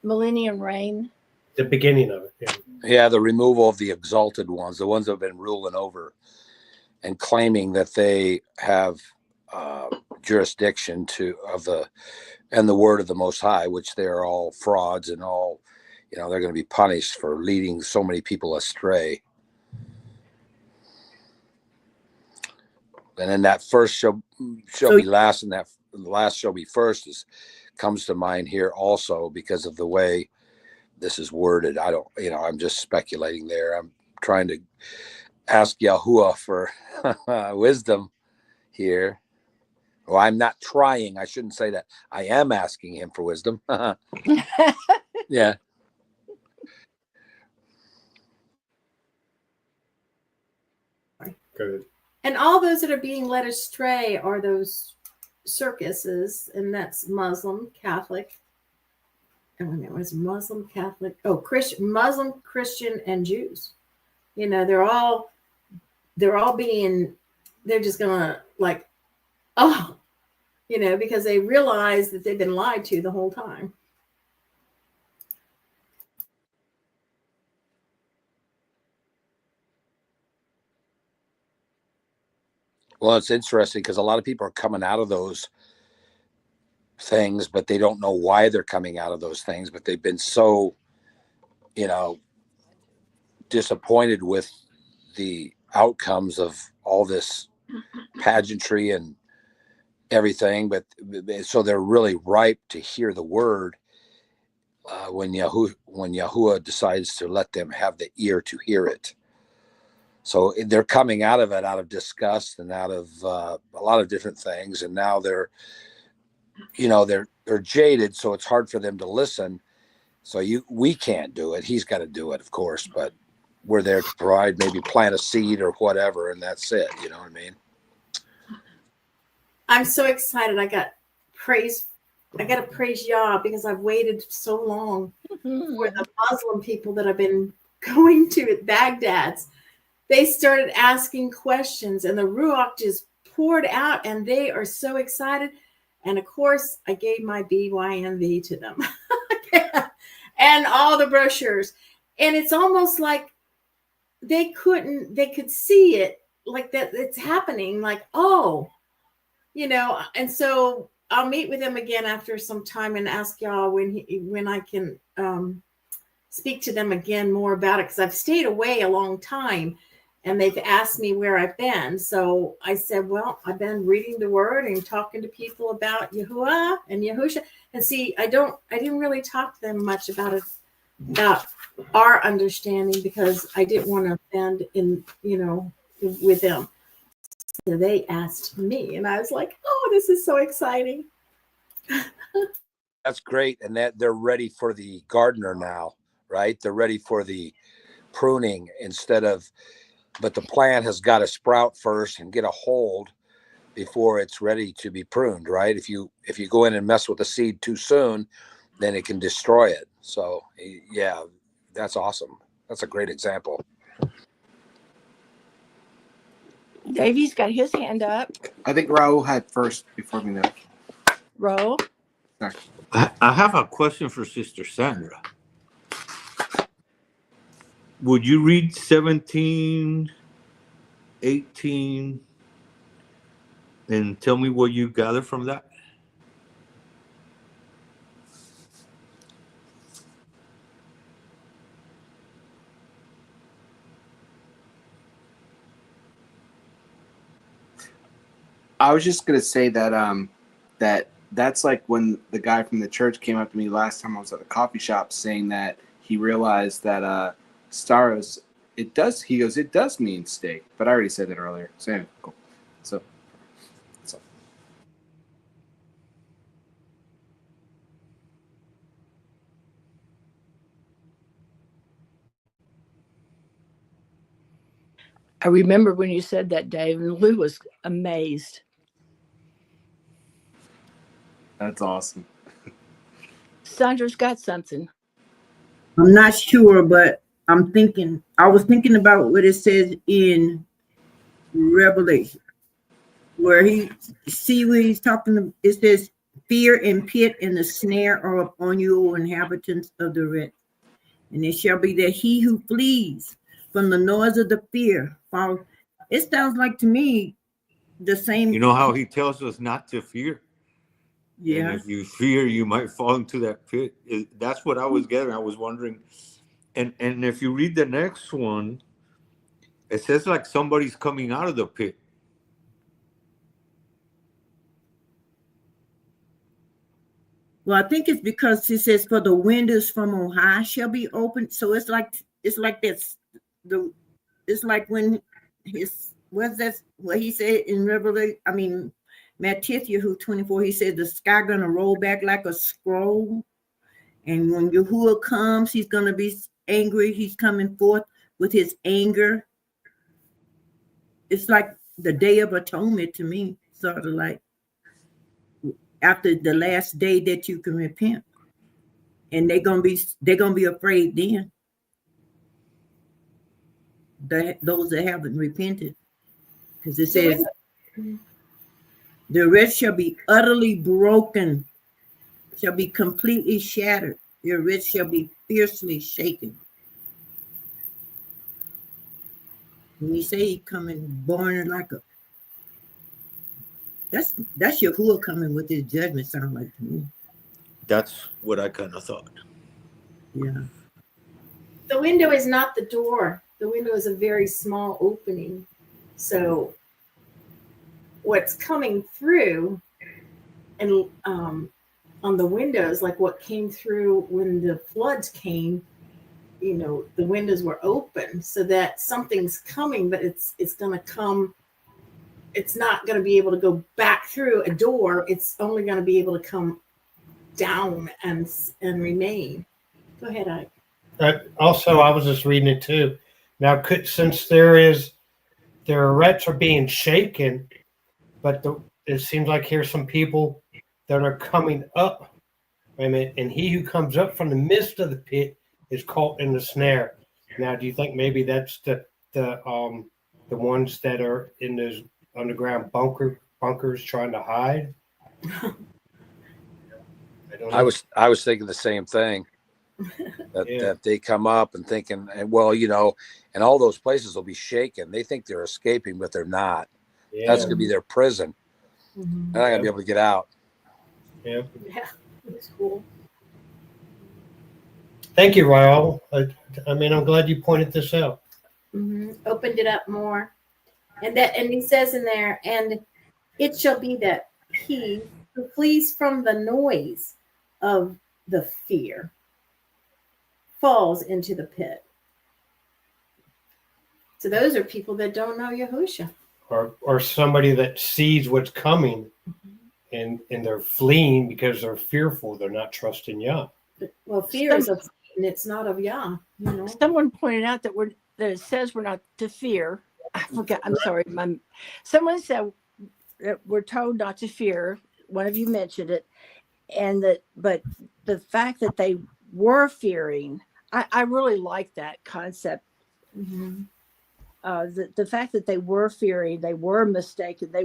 millennium reign? The beginning of it. Yeah. Yeah, the removal of the exalted ones, the ones that have been ruling over and claiming that they have jurisdiction and the word of the Most High, which they're all frauds and all, they're going to be punished for leading so many people astray. And then that first shall be last, and that last shall be first comes to mind here also because of the way this is worded. I'm just speculating there. I'm trying to ask Yahuwah for wisdom here. Well, I'm not trying. I shouldn't say that. I am asking him for wisdom. Yeah. Good. And all those that are being led astray are those circuses, and that's Muslim, Catholic. And it was Muslim, Catholic. Oh, Muslim, Christian, and Jews. They're just gonna because they realize that they've been lied to the whole time. Well, it's interesting because a lot of people are coming out of those things, but they don't know why they're coming out of those things. But they've been so, disappointed with the outcomes of all this pageantry and everything. But so they're really ripe to hear the word when Yahuwah decides to let them have the ear to hear it. So they're coming out of it, out of disgust and out of a lot of different things. And now they're jaded. So it's hard for them to listen. So we can't do it. He's got to do it, of course, but we're there to provide, maybe plant a seed or whatever. And that's it. You know what I mean? I'm so excited. I got praise I got to praise Yah because I've waited so long for the Muslim people that I've been going to at Baghdad's. They started asking questions and the Ruach just poured out and they are so excited. And of course, I gave my BYNV to them and all the brochures. And it's almost like they could see it like that it's happening, like, oh, and so I'll meet with him again after some time and ask y'all when I can speak to them again more about it, because I've stayed away a long time and they've asked me where I've been. So I said, well, I've been reading the word and talking to people about Yahuwah and Yahusha. And see, I didn't really talk to them much about our understanding because I didn't want to offend with them. So they asked me and I was like, oh, this is so exciting. That's great. And that they're ready for the gardener now, right? They're ready for the pruning but the plant has got to sprout first and get a hold before it's ready to be pruned, right? If you go in and mess with the seed too soon, then it can destroy it. So yeah, that's awesome. That's a great example. Davey's got his hand up. I think Raul had first before me now. Ro. Sorry. I have a question for Sister Sandra. Would you read 17, 18, and tell me what you gather from that? I was just gonna say that that's like when the guy from the church came up to me last time I was at the coffee shop saying that he realized that staros, it does mean steak, but I already said that earlier. So anyway, cool. So I remember when you said that, Dave, and Lou was amazed. that's awesome. Sandra's got something. I'm not sure, but I was thinking about what it says in Revelation, where he's talking, it says, fear and pit and the snare are upon you, O inhabitants of the earth. And it shall be that he who flees from the noise of the fear follows. It sounds like to me the same. You know how he tells us not to fear? Yeah. And if you fear, you might fall into that pit. That's what I was gathering. I was wondering. And if you read the next one, it says like somebody's coming out of the pit. Well, I think it's because it says, for the windows from on high shall be open. So it's like this. It's like when what he said in Revelation, Matthew 24, he said the sky gonna roll back like a scroll. And when Yahuwah comes, he's gonna be angry. He's coming forth with his anger. It's like the Day of Atonement to me, sort of like after the last day that you can repent. And they're gonna be afraid then. Those that haven't repented. Because it says the rest shall be utterly broken, shall be completely shattered. Your rest shall be fiercely shaken. When you say he coming born like that's Yahuwah coming with his judgment, sound like to me. That's what I kind of thought. Yeah. The window is not the door. The window is a very small opening. So what's coming through and on the windows, like what came through when the floods came, the windows were open so that something's coming, but it's going to come. It's not going to be able to go back through a door. It's only going to be able to come down and remain. Go ahead, Ike. Also, I was just reading it too. Now, since their arets are being shaken, but it seems like here's some people that are coming up. Wait a minute. And he who comes up from the midst of the pit is caught in the snare. Now, do you think maybe that's the ones that are in those underground bunkers trying to hide? I was thinking the same thing. That they come up and thinking, and well, and all those places will be shaken. They think they're escaping, but they're not. Yeah. That's gonna be their prison. Mhm. They're not gonna be able to get out. Yeah. Yeah, that's cool. Thank you, Raul. I mean, I'm glad you pointed this out. Opened it up more, and he says in there, and it shall be that he who flees from the noise of the fear falls into the pit. So those are people that don't know Yahusha. Or somebody that sees what's coming and they're fleeing because they're fearful. They're not trusting Yah. Well, fear is of Satan. It's not of Yah. Someone pointed out that it says we're not to fear. I forgot. I'm sorry. Someone said that we're told not to fear. One of you mentioned it, but the fact that they were fearing, I really like that concept. The fact that they were fearing, they were mistaken, they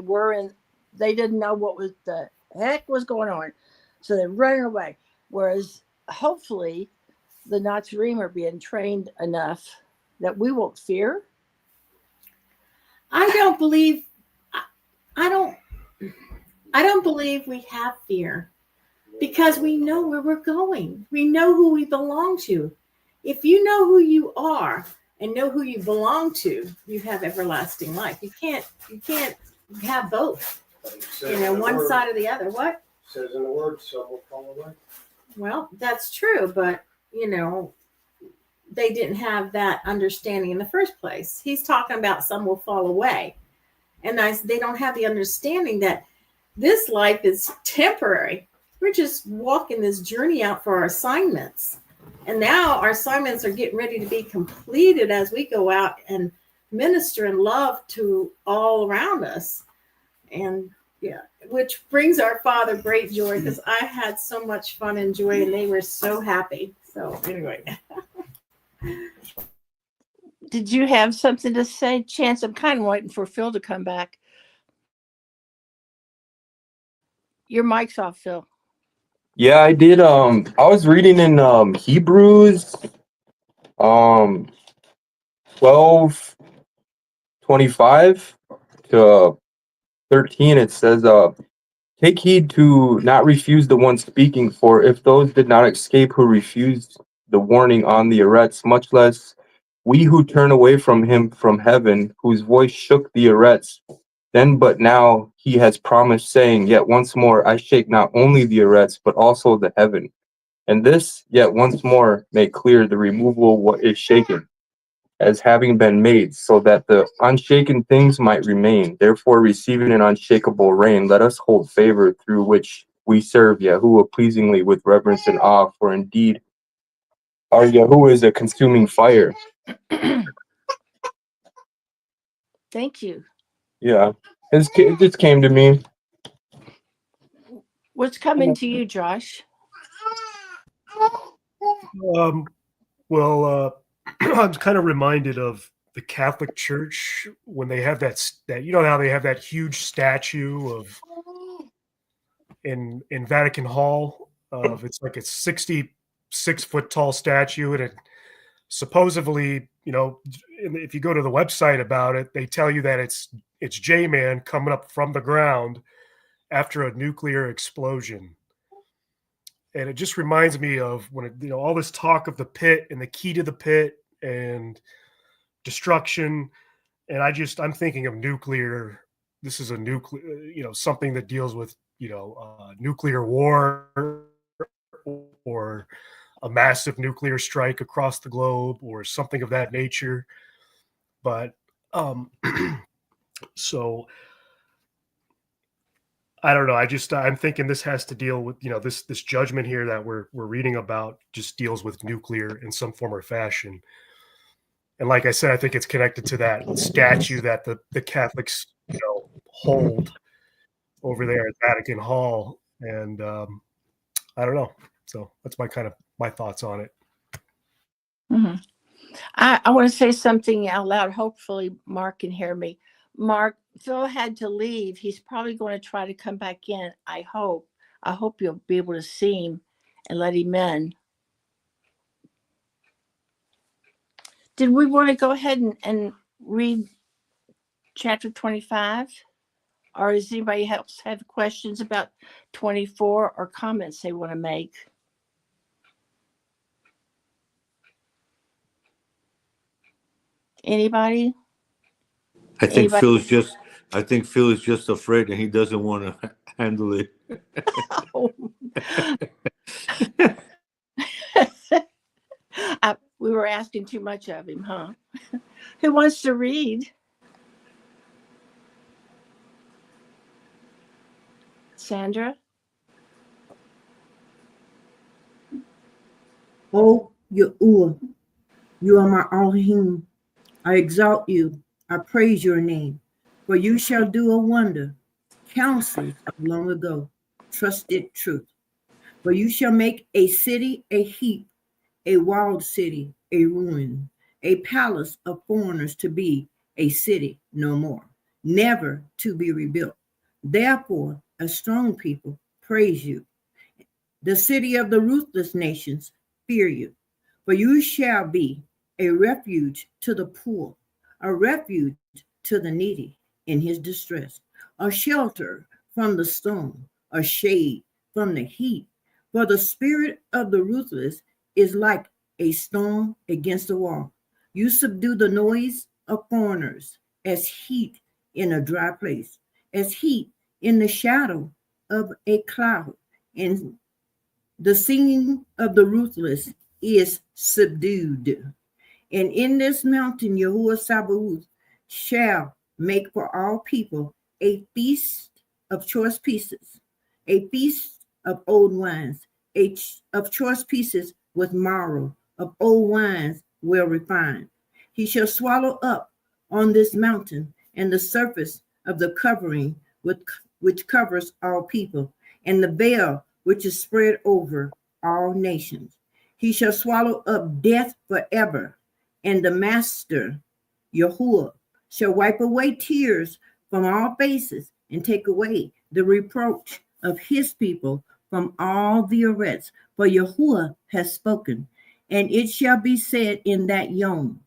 didn't know what the heck was going on, so they're running away. Whereas hopefully the Natsarim are being trained enough that we won't fear. I don't believe we have fear because we know where we're going. We know who we belong to. If you know who you are and know who you belong to, you have everlasting life. You can't have both. One side or the other. What? It says in the word, some will fall away. Well, that's true, but they didn't have that understanding in the first place. He's talking about some will fall away. And they don't have the understanding that this life is temporary. We're just walking this journey out for our assignments. And now our assignments are getting ready to be completed as we go out and minister and love to all around us. And which brings our Father great joy because I had so much fun and joy and they were so happy. So anyway. Did you have something to say, Chance? I'm kind of waiting for Phil to come back. Your mic's off, Phil. Yeah, I did. I was reading in Hebrews 12:25 to 13. It says, take heed to not refuse the one speaking, for if those did not escape who refused the warning on the arrets, much less we who turn away from him from heaven, whose voice shook the arrets. Then but now he has promised, saying, yet once more I shake not only the arrets, but also the heaven. And this yet once more may clear the removal of what is shaken, as having been made, so that the unshaken things might remain. Therefore, receiving an unshakable reign, let us hold favor through which we serve Yahuwah pleasingly with reverence and awe, for indeed our Yahuwah is a consuming fire. Thank you. Yeah, it just came to me. What's coming to you, Josh? Well, I'm kind of reminded of the Catholic Church when they have that how they have that huge statue of in Vatican Hall of it's like a 66-foot tall statue, and it supposedly, if you go to the website about it, they tell you that it's J-Man coming up from the ground after a nuclear explosion. And it just reminds me of when all this talk of the pit and the key to the pit and destruction, and I'm thinking of nuclear. This is a nuclear, something that deals with nuclear war or a massive nuclear strike across the globe or something of that nature. But so I don't know. I'm thinking this has to deal with, this judgment here that we're reading about just deals with nuclear in some form or fashion. And like I said, I think it's connected to that statue that the Catholics, hold over there at Vatican Hall. And I don't know. So that's my thoughts on it. Mm-hmm. I want to say something out loud. Hopefully Mark can hear me. Mark, Phil had to leave. He's probably going to try to come back in. I hope you'll be able to see him and let him in. Did we want to go ahead and read chapter 25? Or does anybody else have questions about 24 or comments they want to make? Anybody? I think Phil is just afraid and he doesn't want to handle it. We were asking too much of him, huh? Who wants to read? Sandra? Oh, Yahuwah, you are my Elohim. I exalt you. I praise your name. For you shall do a wonder. Counsels of long ago, trusted truth. For you shall make a city a heap, a walled city a ruin, a palace of foreigners to be a city no more, never to be rebuilt. Therefore, a strong people praise you. The city of the ruthless nations fear you. For you shall be a refuge to the poor, a refuge to the needy in his distress, a shelter from the storm, a shade from the heat. For the spirit of the ruthless is like a storm against a wall. You subdue the noise of foreigners as heat in a dry place, as heat in the shadow of a cloud. And the singing of the ruthless is subdued. And in this mountain, Yahuwah Sabaoth shall make for all people a feast of choice pieces, a feast of old wines, of choice pieces with marrow, of old wines well refined. He shall swallow up on this mountain and the surface of the covering which covers all people, and the veil which is spread over all nations. He shall swallow up death forever, and the Master, Yahuwah, shall wipe away tears from all faces and take away the reproach of his people from all the arrests. For Yahuwah has spoken, and it shall be said in that Yom,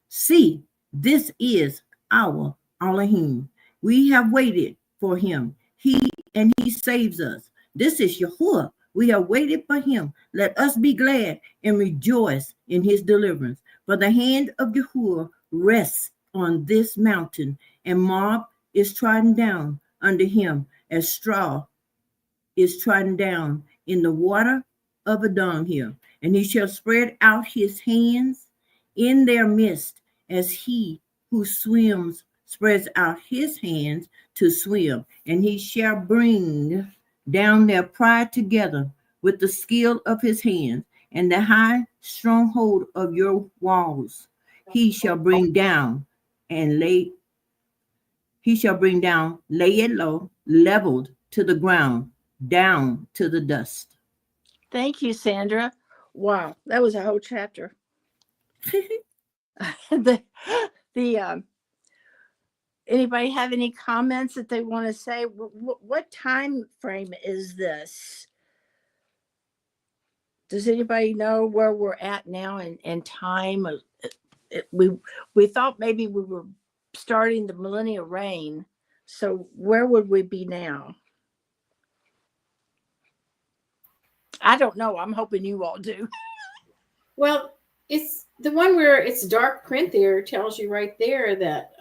see, this is our Elohim. We have waited for him. He saves us. This is Yahuwah. We have waited for him. Let us be glad and rejoice in his deliverance. For the hand of Yahuwah rests on this mountain, and Moab is trodden down under him as straw is trodden down in the water of a dunghill. And he shall spread out his hands in their midst as he who swims spreads out his hands to swim. And he shall bring down their pride together with the skill of his hands, and the high stronghold of your walls he shall bring down and lay it low, leveled to the ground, down to the dust. Thank you, Sandra. Wow, that was a whole chapter. Anybody have any comments that they want to say? What time frame is this? Does anybody know where we're at now in time? We thought maybe we were starting the millennial reign. So where would we be now? I don't know. I'm hoping you all do. Well, it's the one where it's dark print there tells you right there that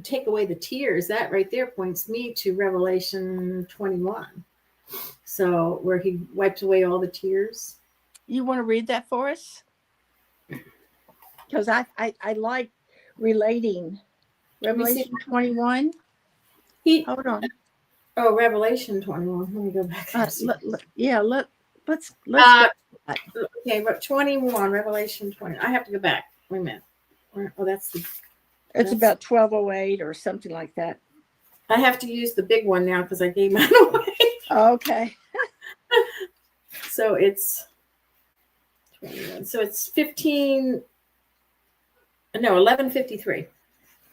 take away the tears. That right there points me to Revelation 21. So where he wiped away all the tears. You want to read that for us? Because I like relating Revelation 21. Hold on. Oh, Revelation 21. Let me go back. Let's okay, but 21, Revelation 20. I have to go back. Wait a minute. Oh, it's about 1208 or something like that. I have to use the big one now because I gave mine away. Okay. So it's 21. So it's 11:53.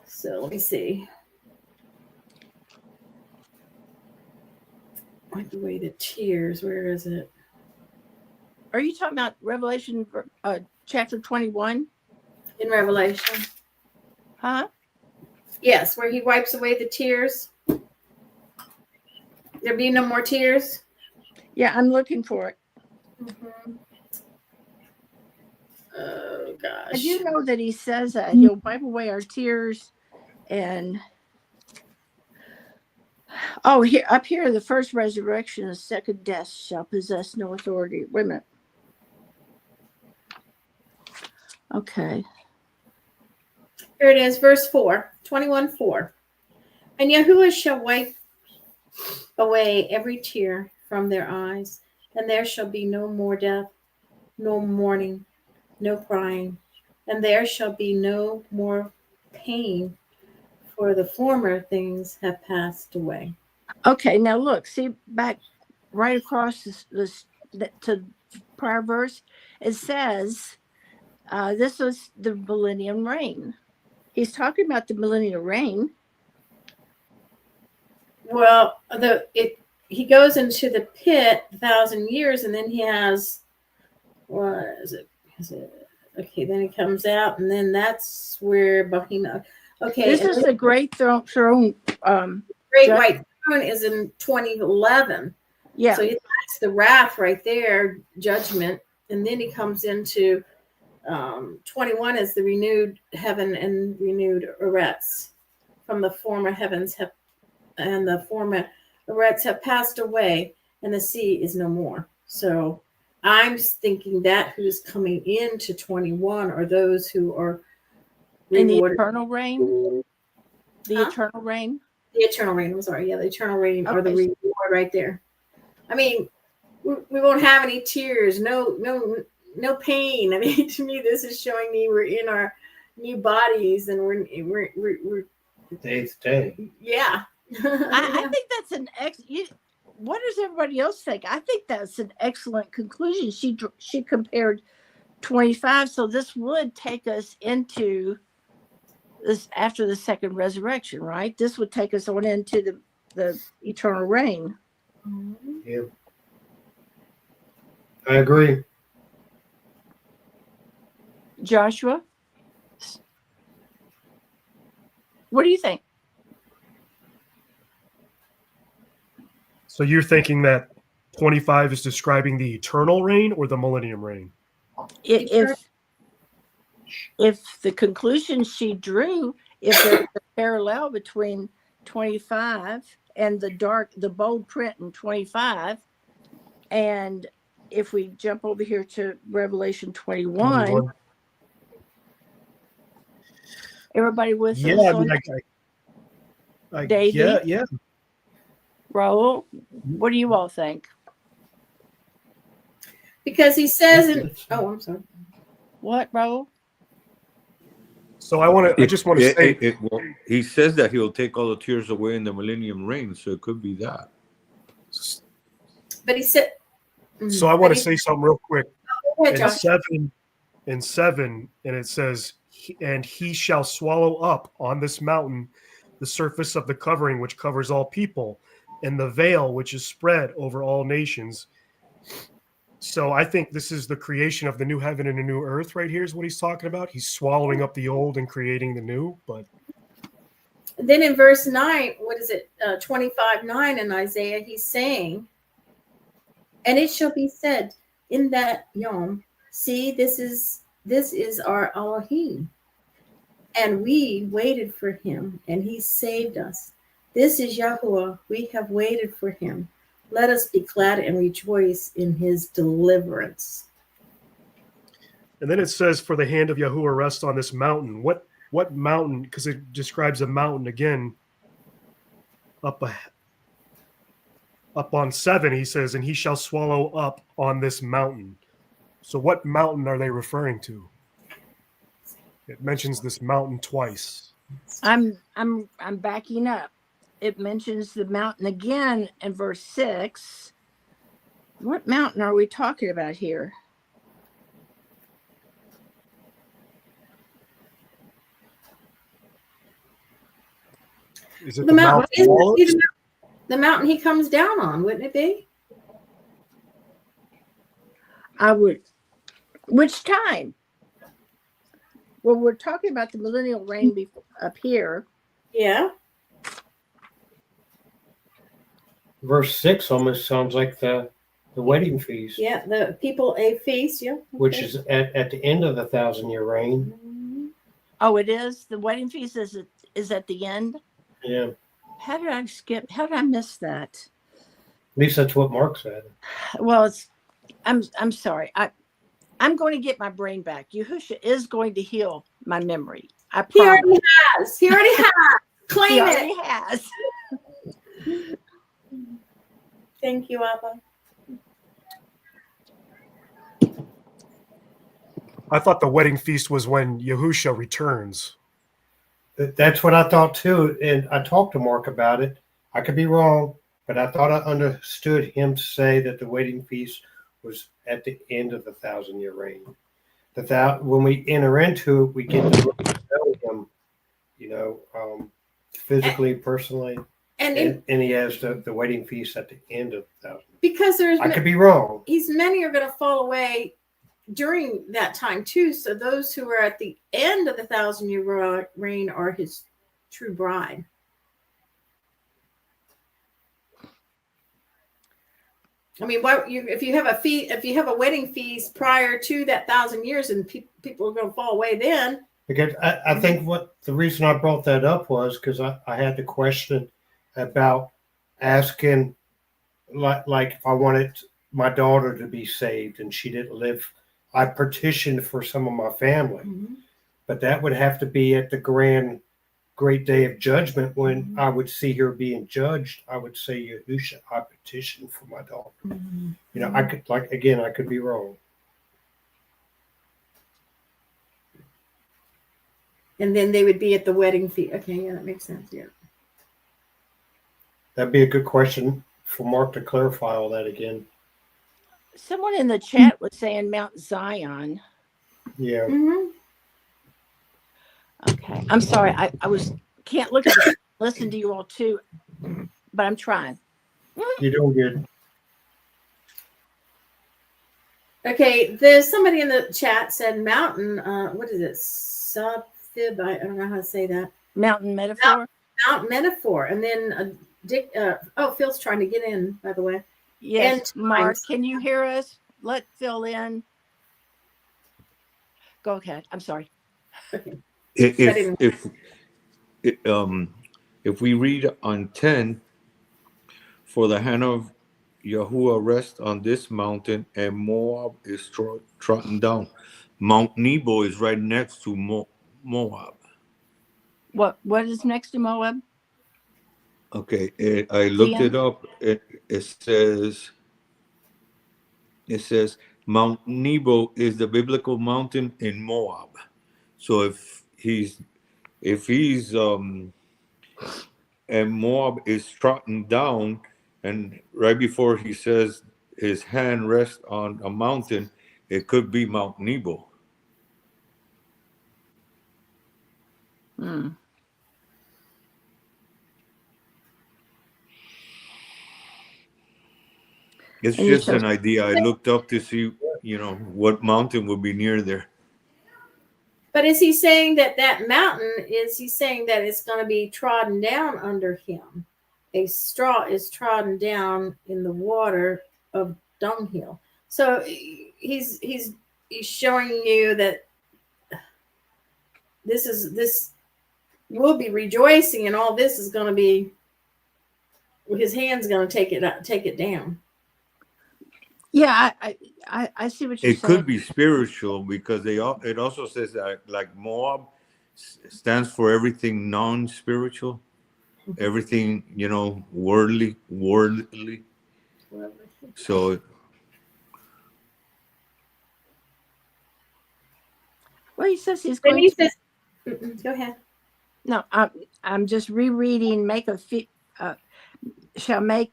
So let me see. Wipe away the tears. Where is it? Are you talking about Revelation chapter 21? In Revelation. Huh? Yes, where he wipes away the tears. There be no more tears. Yeah, I'm looking for it. Mm-hmm. Oh gosh. I do know that he says that he'll wipe away our tears, and here up here, the first resurrection, the second death shall possess no authority. Wait a minute. Okay. Here it is, verse 4, 21:4. And Yahuwah shall wipe away every tear from their eyes, and there shall be no more death, no mourning, no crying, and there shall be no more pain, for the former things have passed away. Okay, now look, see back right across this to prior verse, it says this was the millennium reign. He's talking about the millennium reign. Well, he goes into the pit 1,000 years, and then he has what is it? Okay, then he comes out, and then that's where Bahima. Okay, This is the great throne. Great White Throne is in 2011. Yeah. So that's the wrath right there, judgment, and then he comes into 21 is the renewed heaven and renewed Eretz. From the former heavens and the former Eretz have passed away, and the sea is no more. So I'm thinking that who's coming into 21 are those who are in the rewarded. eternal reign. The eternal reign. The eternal reign. I'm sorry. Yeah, the eternal reign Okay. are the reward right there. I mean, we won't have any tears, no pain. I mean, to me, this is showing me we're in our new bodies, and we're Day to day. yeah. I think that's an what does everybody else think? I think that's an excellent conclusion. She compared 25, so this would take us into this after the second resurrection, right? This would take us on into the eternal reign. Yeah. I agree. Joshua, what do you think? So you're thinking that 25 is describing the eternal reign or the millennium reign? If the conclusion she drew, if there's a parallel between 25 and the bold print in 25, and if we jump over here to Revelation 21, everybody with us? Yeah, Davey? yeah. Raul, what do you all think? Because he says I'm sorry. What, Raul? So I just want to say, well, he says that he'll take all the tears away in the millennium reign, so it could be that. But he said. So I want to say something real quick. Go ahead, Josh. In 7, and it says, and he shall swallow up on this mountain the surface of the covering which covers all people, and the veil which is spread over all nations. So I think this is the creation of the new heaven and the new earth right here is what he's talking about. He's swallowing up the old and creating the new. But then in verse 9, 25:9 in Isaiah, he's saying, and it shall be said in that Yom, see, this is our Elohim, and we waited for him, and he saved us. This is Yahuwah, we have waited for him. Let us be glad and rejoice in his deliverance. and then it says, for the hand of Yahuwah rests on this mountain. What mountain? Because it describes a mountain again. Up on 7, he says, and he shall swallow up on this mountain. So what mountain are they referring to? It mentions this mountain twice. I'm backing up. it mentions the mountain again in verse 6. What mountain are we talking about here? Is it The the mountain, Mount of Olives? the mountain he comes down on, wouldn't it be? I would. Which time? Well, we're talking about the millennial reign up here. Yeah. Verse 6 almost sounds like the wedding feast, Yeah. The people a feast. Yeah. which okay. is at the end of the 1,000-year reign. Mhm. Oh, it is. The wedding feast is at the end. Yeah. How did I skip? How did I miss that? At least that's what Mark said. Well, I'm sorry. I'm going to get my brain back. Yahusha is going to heal my memory. I He promise. already has. He already has. He Claim already it. has. Thank you, Abba. I thought the wedding feast was when Yahusha returns. That's what I thought too. And I talked to Mark about it. I could be wrong, but I thought I understood him to say that the wedding feast was at the end of the 1,000-year reign. When we enter into it, we get to know him, physically, personally. And he has the wedding feast at the end of the 1,000. because I could be wrong. many are going to fall away during that time too. So those who are at the end of the 1,000-year reign are his true bride. I mean, if you have a wedding feast prior to that 1,000 years, and people are going to fall away then. Because I think the reason I brought that up was because I had the question about asking, like if I wanted my daughter to be saved and she didn't live, I petitioned for some of my family, but that would have to be at the great day of judgment when I would see her being judged. I would say, Yahusha, I petition for my daughter. I could I could be wrong. And then they would be at the wedding feast. Okay, yeah, that makes sense. Yeah. That'd be a good question for Mark to clarify all that again. Someone in the chat was saying Mount Zion. Yeah. Okay. I'm sorry. I can't look at it, listen to you all too, but I'm trying. You're doing good. Okay, there's somebody in the chat said mountain. What is it? Subfib. I don't know how to say that. Mountain metaphor. Mount metaphor, and then Dick. Phil's trying to get in. By the way. Yes, Mark. Can you hear us? Let Phil in. Go ahead. I'm sorry. Okay. If we read on 10, for the hand of Yahuwah rests on this mountain, and Moab is trodden down. Mount Nebo is right next to Moab. What is next to Moab? Okay, I looked it up. It says Mount Nebo is the biblical mountain in Moab. So if he's and Moab is trodden down, and right before he says his hand rests on a mountain, it could be Mount Nebo. It's just an idea. I looked up to see, what mountain would be near there. But is he saying that mountain, is he saying that it's going to be trodden down under him? A straw is trodden down in the water of dunghill. So he's showing you that this will be rejoicing, and all this is going to be, his hand's going to take it down. Yeah, I see what you're saying. It could be spiritual because it also says that like Moab stands for everything non-spiritual, everything worldly. So well, he says he's going go ahead. No, I'm just rereading. Make a shall make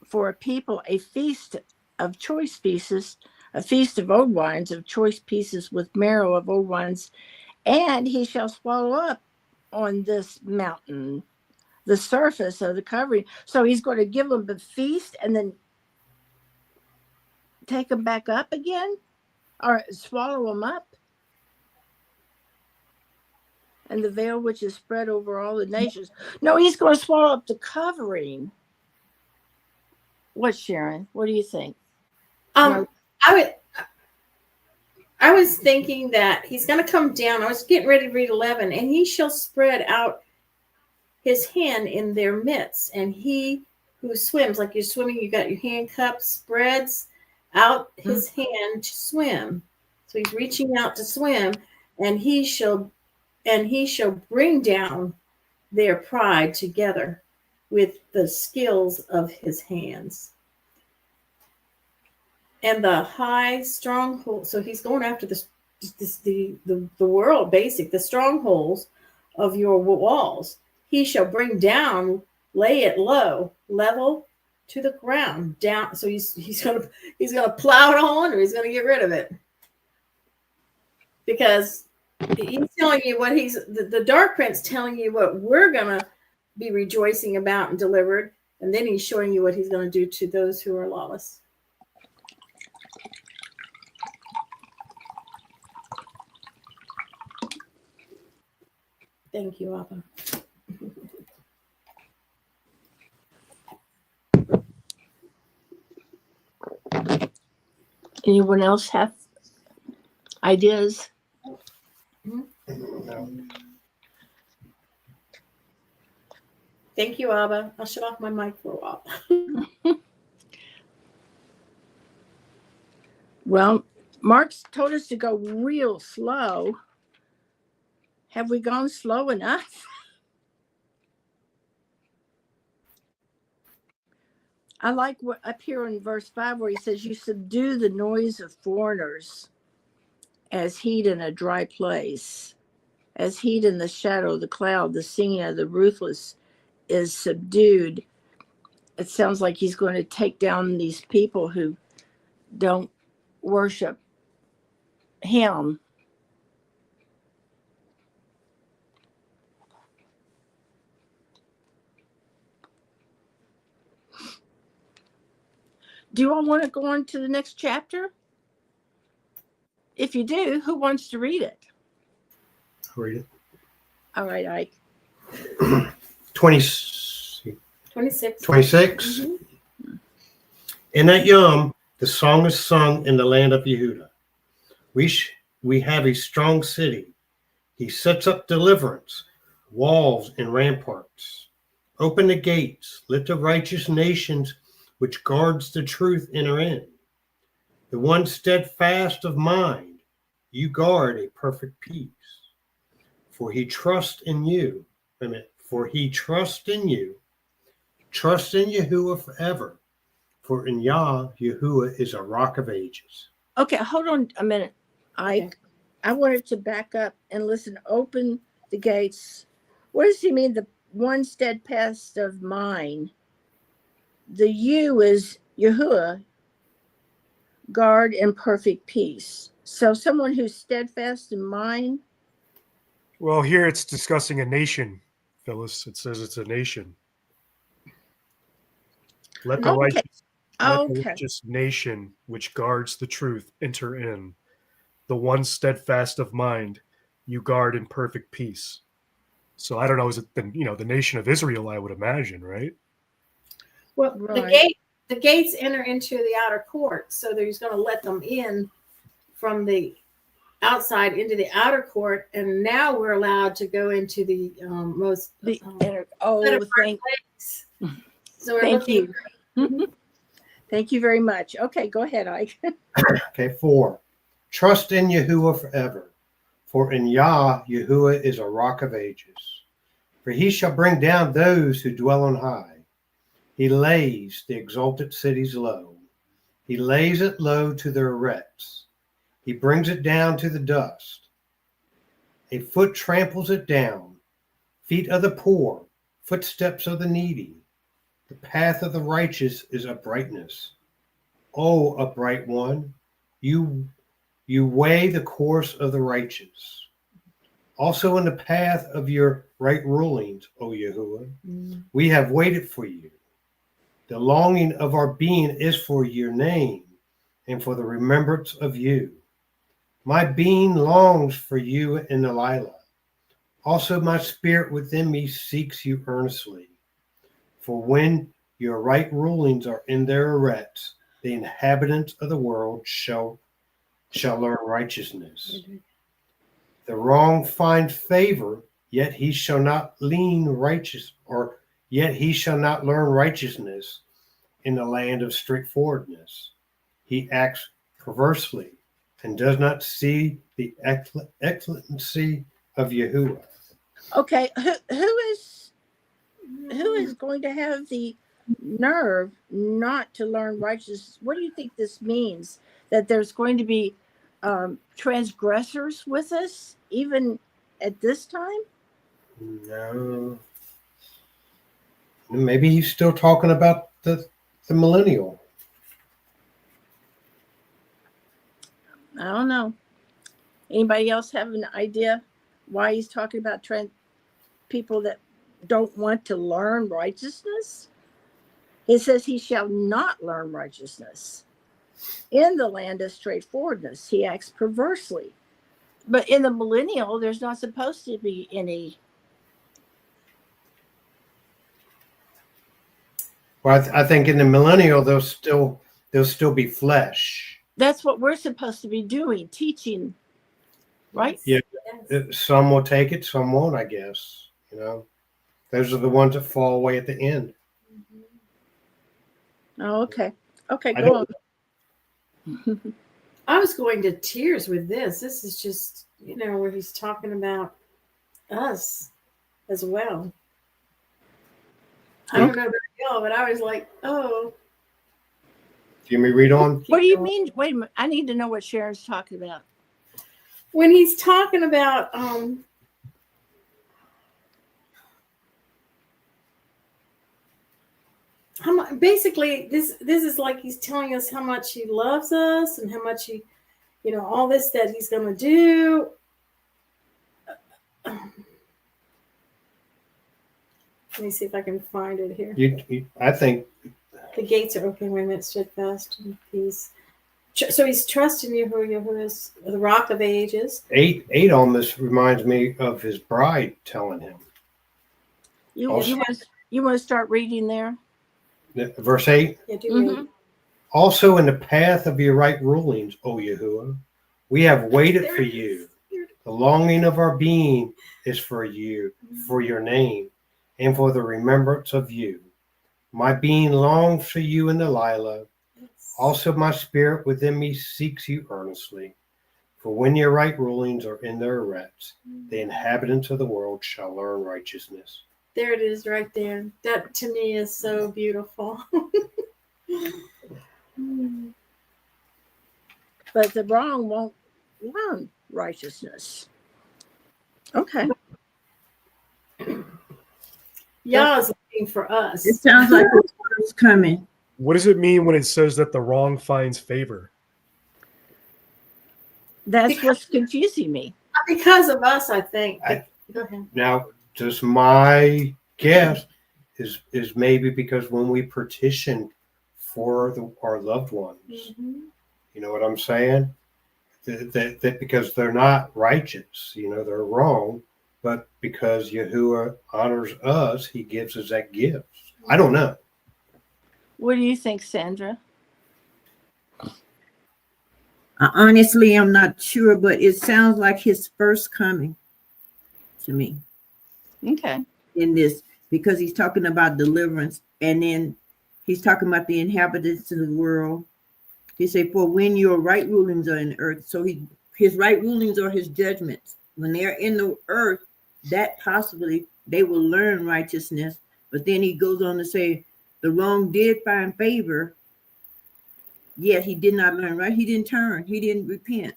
for a people a feast of choice pieces, a feast of old wines, of choice pieces with marrow of old wines, and he shall swallow up on this mountain the surface of the covering. So he's going to give them the feast and then take them back up again, or swallow them up. And the veil which is spread over all the nations. No, he's going to swallow up the covering. What, Sharon? What do you think? No. I was thinking that he's going to come down. I was getting ready to read 11, and he shall spread out his hand in their midst, and he who swims, like you're swimming, you got your hand cupped, spreads out his hand to swim. So he's reaching out to swim, and he shall bring down their pride together with the skills of his hands. And the high stronghold, so he's going after the world, the strongholds of your walls. He shall bring down, lay it low, level to the ground, down. So he's gonna plow it on, or he's gonna get rid of it, because he's telling you what the Dark Prince telling you what we're gonna be rejoicing about and delivered, and then he's showing you what he's gonna do to those who are lawless. Thank you, Abba. Anyone else have ideas? Thank you, Abba. I'll shut off my mic for a while. Well, Mark's told us to go real slow. Have we gone slow enough? I like what up here in verse 5 where he says, you subdue the noise of foreigners as heat in a dry place, as heat in the shadow of the cloud. The singing of the ruthless is subdued. It sounds like he's going to take down these people who don't worship him. Do you all want to go on to the next chapter? If you do, who wants to read it? I'll read it. All right, Ike. 26. 26. Mm-hmm. In that Yom, the song is sung in the land of Yehuda. We have a strong city. He sets up deliverance, walls and ramparts. Open the gates. Let the righteous nations which guards the truth enter in. The one steadfast of mind, you guard a perfect peace. For he trusts in you. For he trusts in you. Trust in Yahuwah forever. For in Yah, Yahuwah is a rock of ages. Okay, hold on a minute, Ike. Okay. I wanted to back up and listen. Open the gates. What does he mean, the one steadfast of mind? The you is Yahuwah, guard in perfect peace. So someone who's steadfast in mind. Well, here it's discussing a nation, Phyllis. It says it's a nation. Let the righteous nation which guards the truth enter in. The one steadfast of mind, you guard in perfect peace. So I don't know, is it the nation of Israel, I would imagine, right? Well, right. The gates enter into the outer court, so he's going to let them in from the outside into the outer court, and now we're allowed to go into the most thank so we're looking. You. Thank you very much. Okay, go ahead, Ike. Okay, 4. Trust in Yahuwah forever, for in Yah, Yahuwah is a rock of ages. For he shall bring down those who dwell on high. He lays the exalted cities low. He lays it low to their wrecks. He brings it down to the dust. A foot tramples it down. Feet of the poor, footsteps of the needy. The path of the righteous is uprightness. O upright one, you weigh the course of the righteous. Also in the path of your right rulings, O Yahuwah, we have waited for you. The longing of our being is for your name and for the remembrance of you. My being longs for you in the lilah. Also my spirit within me seeks you earnestly. For when your right rulings are in their arrest, the inhabitants of the world shall learn righteousness. The wrong find favor, yet he shall not yet he shall not learn righteousness in the land of straightforwardness. He acts perversely and does not see the excellency of Yahuwah. Okay, who is going to have the nerve not to learn righteousness? What do you think this means? That there's going to be transgressors with us even at this time? No. Maybe he's still talking about the millennial. I don't know. Anybody else have an idea why he's talking about people that don't want to learn righteousness? He says he shall not learn righteousness. In the land of straightforwardness, he acts perversely. But in the millennial, there's not supposed to be any. Well, I think in the millennial there'll still be flesh. That's what we're supposed to be doing, teaching, right? Yeah. Some will take it, some won't, I guess. You know, those are the ones that fall away at the end. Oh, okay. Okay, go on. I was going to tears with this. This is just, where he's talking about us as well. I don't know about y'all, but I was like, oh. Do you want me to read on? What do you mean? Wait a minute. I need to know what Sharon's talking about. When he's talking about basically this is like he's telling us how much he loves us and how much he, all this that he's going to do. Let me see if I can find it here. I think the gates are open. Wait a minute, steadfast and peace. So he's trusting you, who is the rock of ages. 8 almost reminds me of his bride telling him. You want to start reading there? Verse 8. Yeah, do read. Also in the path of your right rulings, O Yahuwah, we have waited for you. The longing of our being is for you, for your name, and for the remembrance of you. My being longs for you in the lilah. Also my spirit within me seeks you earnestly. For when your right rulings are in their arrest, the inhabitants of the world shall learn righteousness. There it is right there. That to me is so beautiful. But the wrong won't learn righteousness. Okay. Yah's looking for us. It sounds like it's coming. What does it mean when it says that the wrong finds favor? That's what's confusing me. Because of us, I think. Go ahead. Now, just my guess is maybe because when we petition for our loved ones, you know what I'm saying? That because they're not righteous, they're wrong, but because Yahuwah honors us, he gives us that gift. I don't know. What do you think, Sandra? Honestly, I'm not sure, but it sounds like his first coming to me. Okay. In this, because he's talking about deliverance, and then he's talking about the inhabitants of the world. He said, for when your right rulings are in the earth, so his right rulings are his judgments. When they're in the earth, that possibly they will learn righteousness. But then he goes on to say, the wrong did find favor, yet he did not learn, right? He didn't turn. He didn't repent.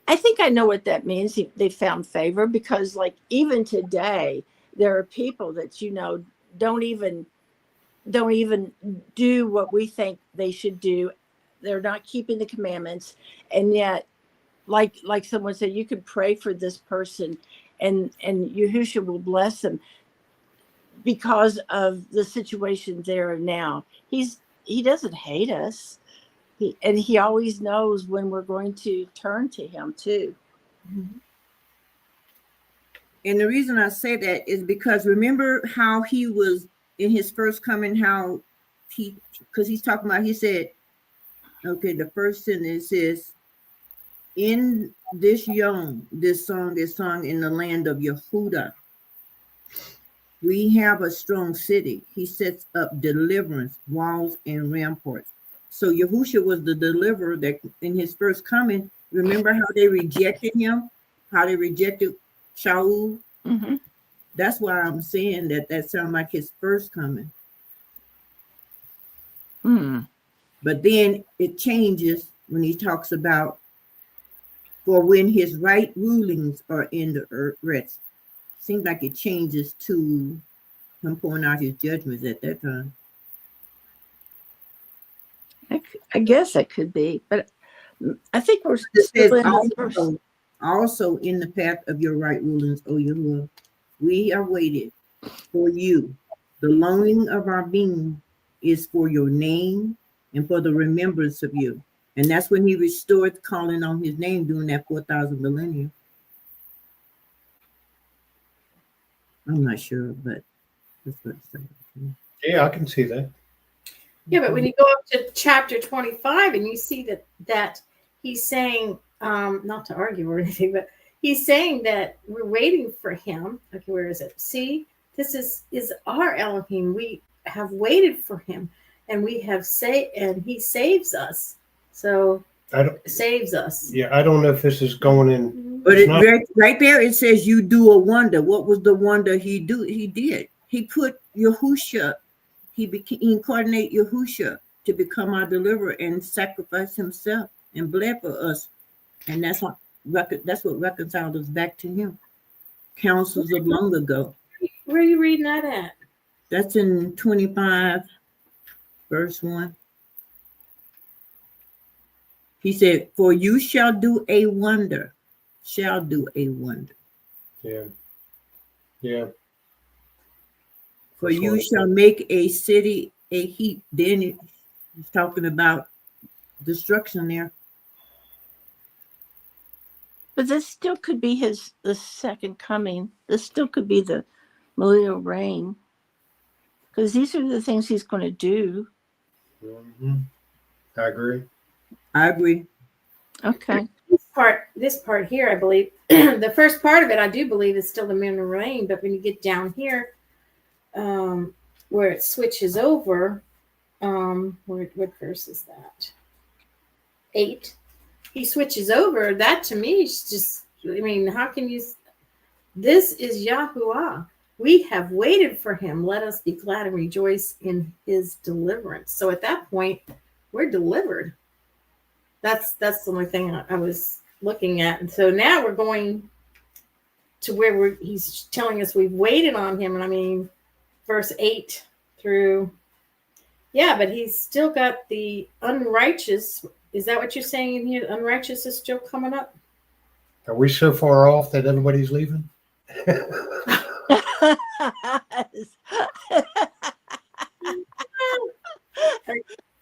I think I know what that means. They found favor because, like, even today, there are people that, don't even do what we think they should do. They're not keeping the commandments, and yet, like someone said, you could pray for this person, and Yahushua will bless them because of the situation there and now. He doesn't hate us. He always knows when we're going to turn to him too. And the reason I say that is because remember how he was in his first coming, how because he's talking about, he said, okay, the first sentence is, in this song is sung in the land of Yehuda. We have a strong city. He sets up deliverance, walls, and ramparts. So Yahushua was the deliverer that in his first coming, remember how they rejected him? How they rejected Shaul? Mm-hmm. That's why I'm saying that sounds like his first coming. But then it changes when he talks about, for when his right rulings are in the earth rest. Seems like it changes to him pouring out his judgments at that time. I guess it could be, but I think we're still in the first. Also in the path of your right rulings, O Yahuwah, we are waited for you. The longing of our being is for your name and for the remembrance of you. And that's when he restored calling on his name during that 4,000 millennium. I'm not sure, but that's what it's saying. Yeah, I can see that. Yeah, but when you go up to chapter 25 and you see that he's saying, not to argue or anything, but he's saying that we're waiting for him. Okay, where is it? See, this is our Elohim. We have waited for him, and we have and he saves us. So saves us. Yeah, I don't know if this is going in. But right there it says you do a wonder. What was the wonder he did? He put Yahushua. He incarnate Yahushua to become our deliverer and sacrifice himself and bled for us. And that's what reconciled us back to him. Councils of long ago. Where are you reading that at? That's in 25, verse 1. He said, for you shall do a wonder. Shall do a wonder. Yeah. Yeah. For you shall make a city a heap. Then he's talking about destruction there. But this still could be the second coming. This still could be the millennial reign, because these are the things he's going to do. Mm-hmm. I agree. Okay. This part here, I believe, the first part of it, I do believe is still the millennial reign. But when you get down here, where it switches over, what verse is that? 8. He switches over. That to me is just, I mean, how can you? This is Yahuwah. We have waited for him. Let us be glad and rejoice in his deliverance. So at that point, we're delivered. That's the only thing I was looking at. And so now we're going to where he's telling us we've waited on him. And I mean, verse 8 through, yeah, but he's still got the unrighteous. Is that what you're saying in here? Unrighteous is still coming up? Are we so far off that everybody's leaving?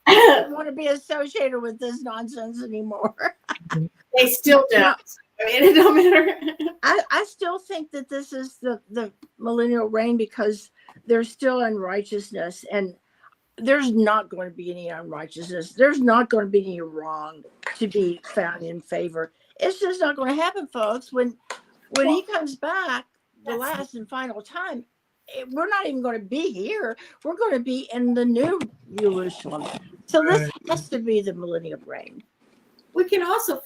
I don't want to be associated with this nonsense anymore. They still don't. I mean, it don't matter. I still think that this is the millennial reign, because there's still unrighteousness, and there's not going to be any unrighteousness. There's not going to be any wrong to be found in favor. It's just not going to happen, folks. When he comes back the last and final time, we're not even going to be here. We're going to be in the new Jerusalem. So this has to be the millennial reign. We also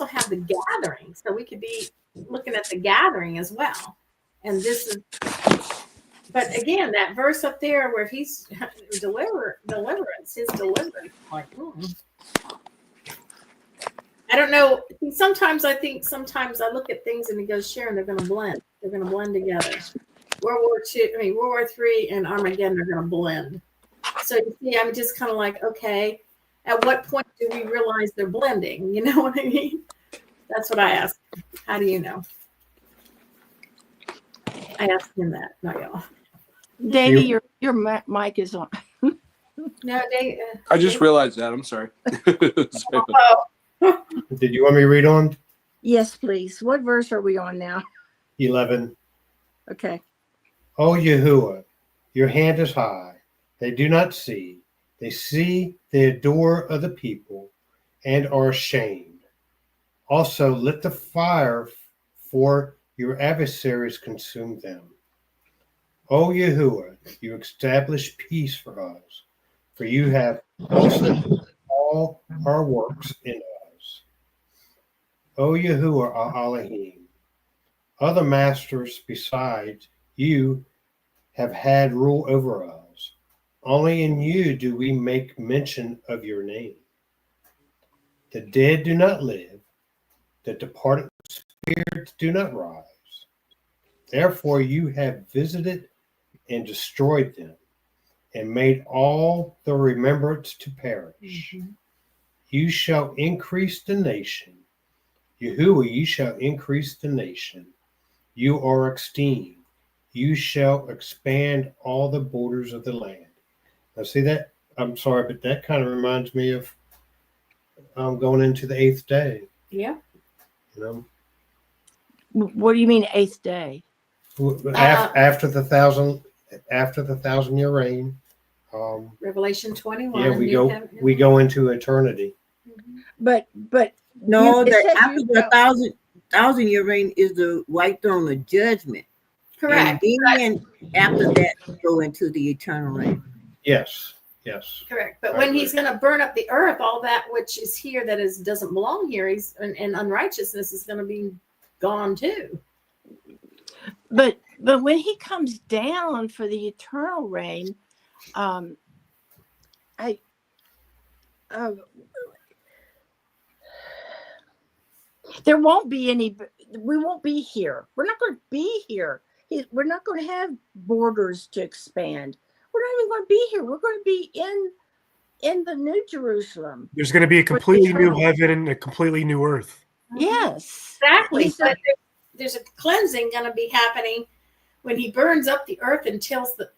have the gathering, so we could be looking at the gathering as well. And this is, but again, that verse up there where he's deliverance, his deliverance. Like, I don't know. Sometimes I look at things and it goes, Sharon, they're going to blend. They're going to blend together. World War III and Armageddon are going to blend. So you see, I'm just kind of like, okay, at what point do we realize they're blending? You know what I mean? That's what I ask. How do you know? I asked him that, not y'all. Davey, your mic is on. No, Dave. I just realized that. I'm sorry. Did you want me to read on? Yes, please. What verse are we on now? 11. Okay. O Yahuwah, your hand is high. They do not see. They see the adore of the people and are ashamed. Also, let the fire for your adversaries consume them. O Yahuwah, you establish peace for us, for you have also all our works in us. O Yahuwah, our Elohim, other masters besides you have had rule over us. Only in you do we make mention of your name. The dead do not live, the departed spirits do not rise. Therefore you have visited and destroyed them, and made all the remembrance to perish. You shall increase the nation. Yahuwah, you shall increase the nation. You are esteemed. You shall expand all the borders of the land. Now, see that? I'm sorry, but that kind of reminds me of going into the 8th day. Yeah. You know, What do you mean 8th day? after the 1,000-year reign. Revelation 21. Yeah, we go into eternity. But No, it that says after you the shall- thousand-year reign is the white throne of judgment. Correct. And then after that, go into the eternal reign. Yes. Correct. But I when agree. he's going to burn up the earth, all that which is here that doesn't belong here, and unrighteousness is going to be gone too. But when he comes down for the eternal reign, there won't be any. We won't be here. We're not going to be here. We're not going to have borders to expand. We're not even going to be here. We're going to be in the New Jerusalem. There's going to be a completely new heaven and a completely new earth. Yes, Exactly. He So said- there's a cleansing going to be happening when he burns up the earth and tills the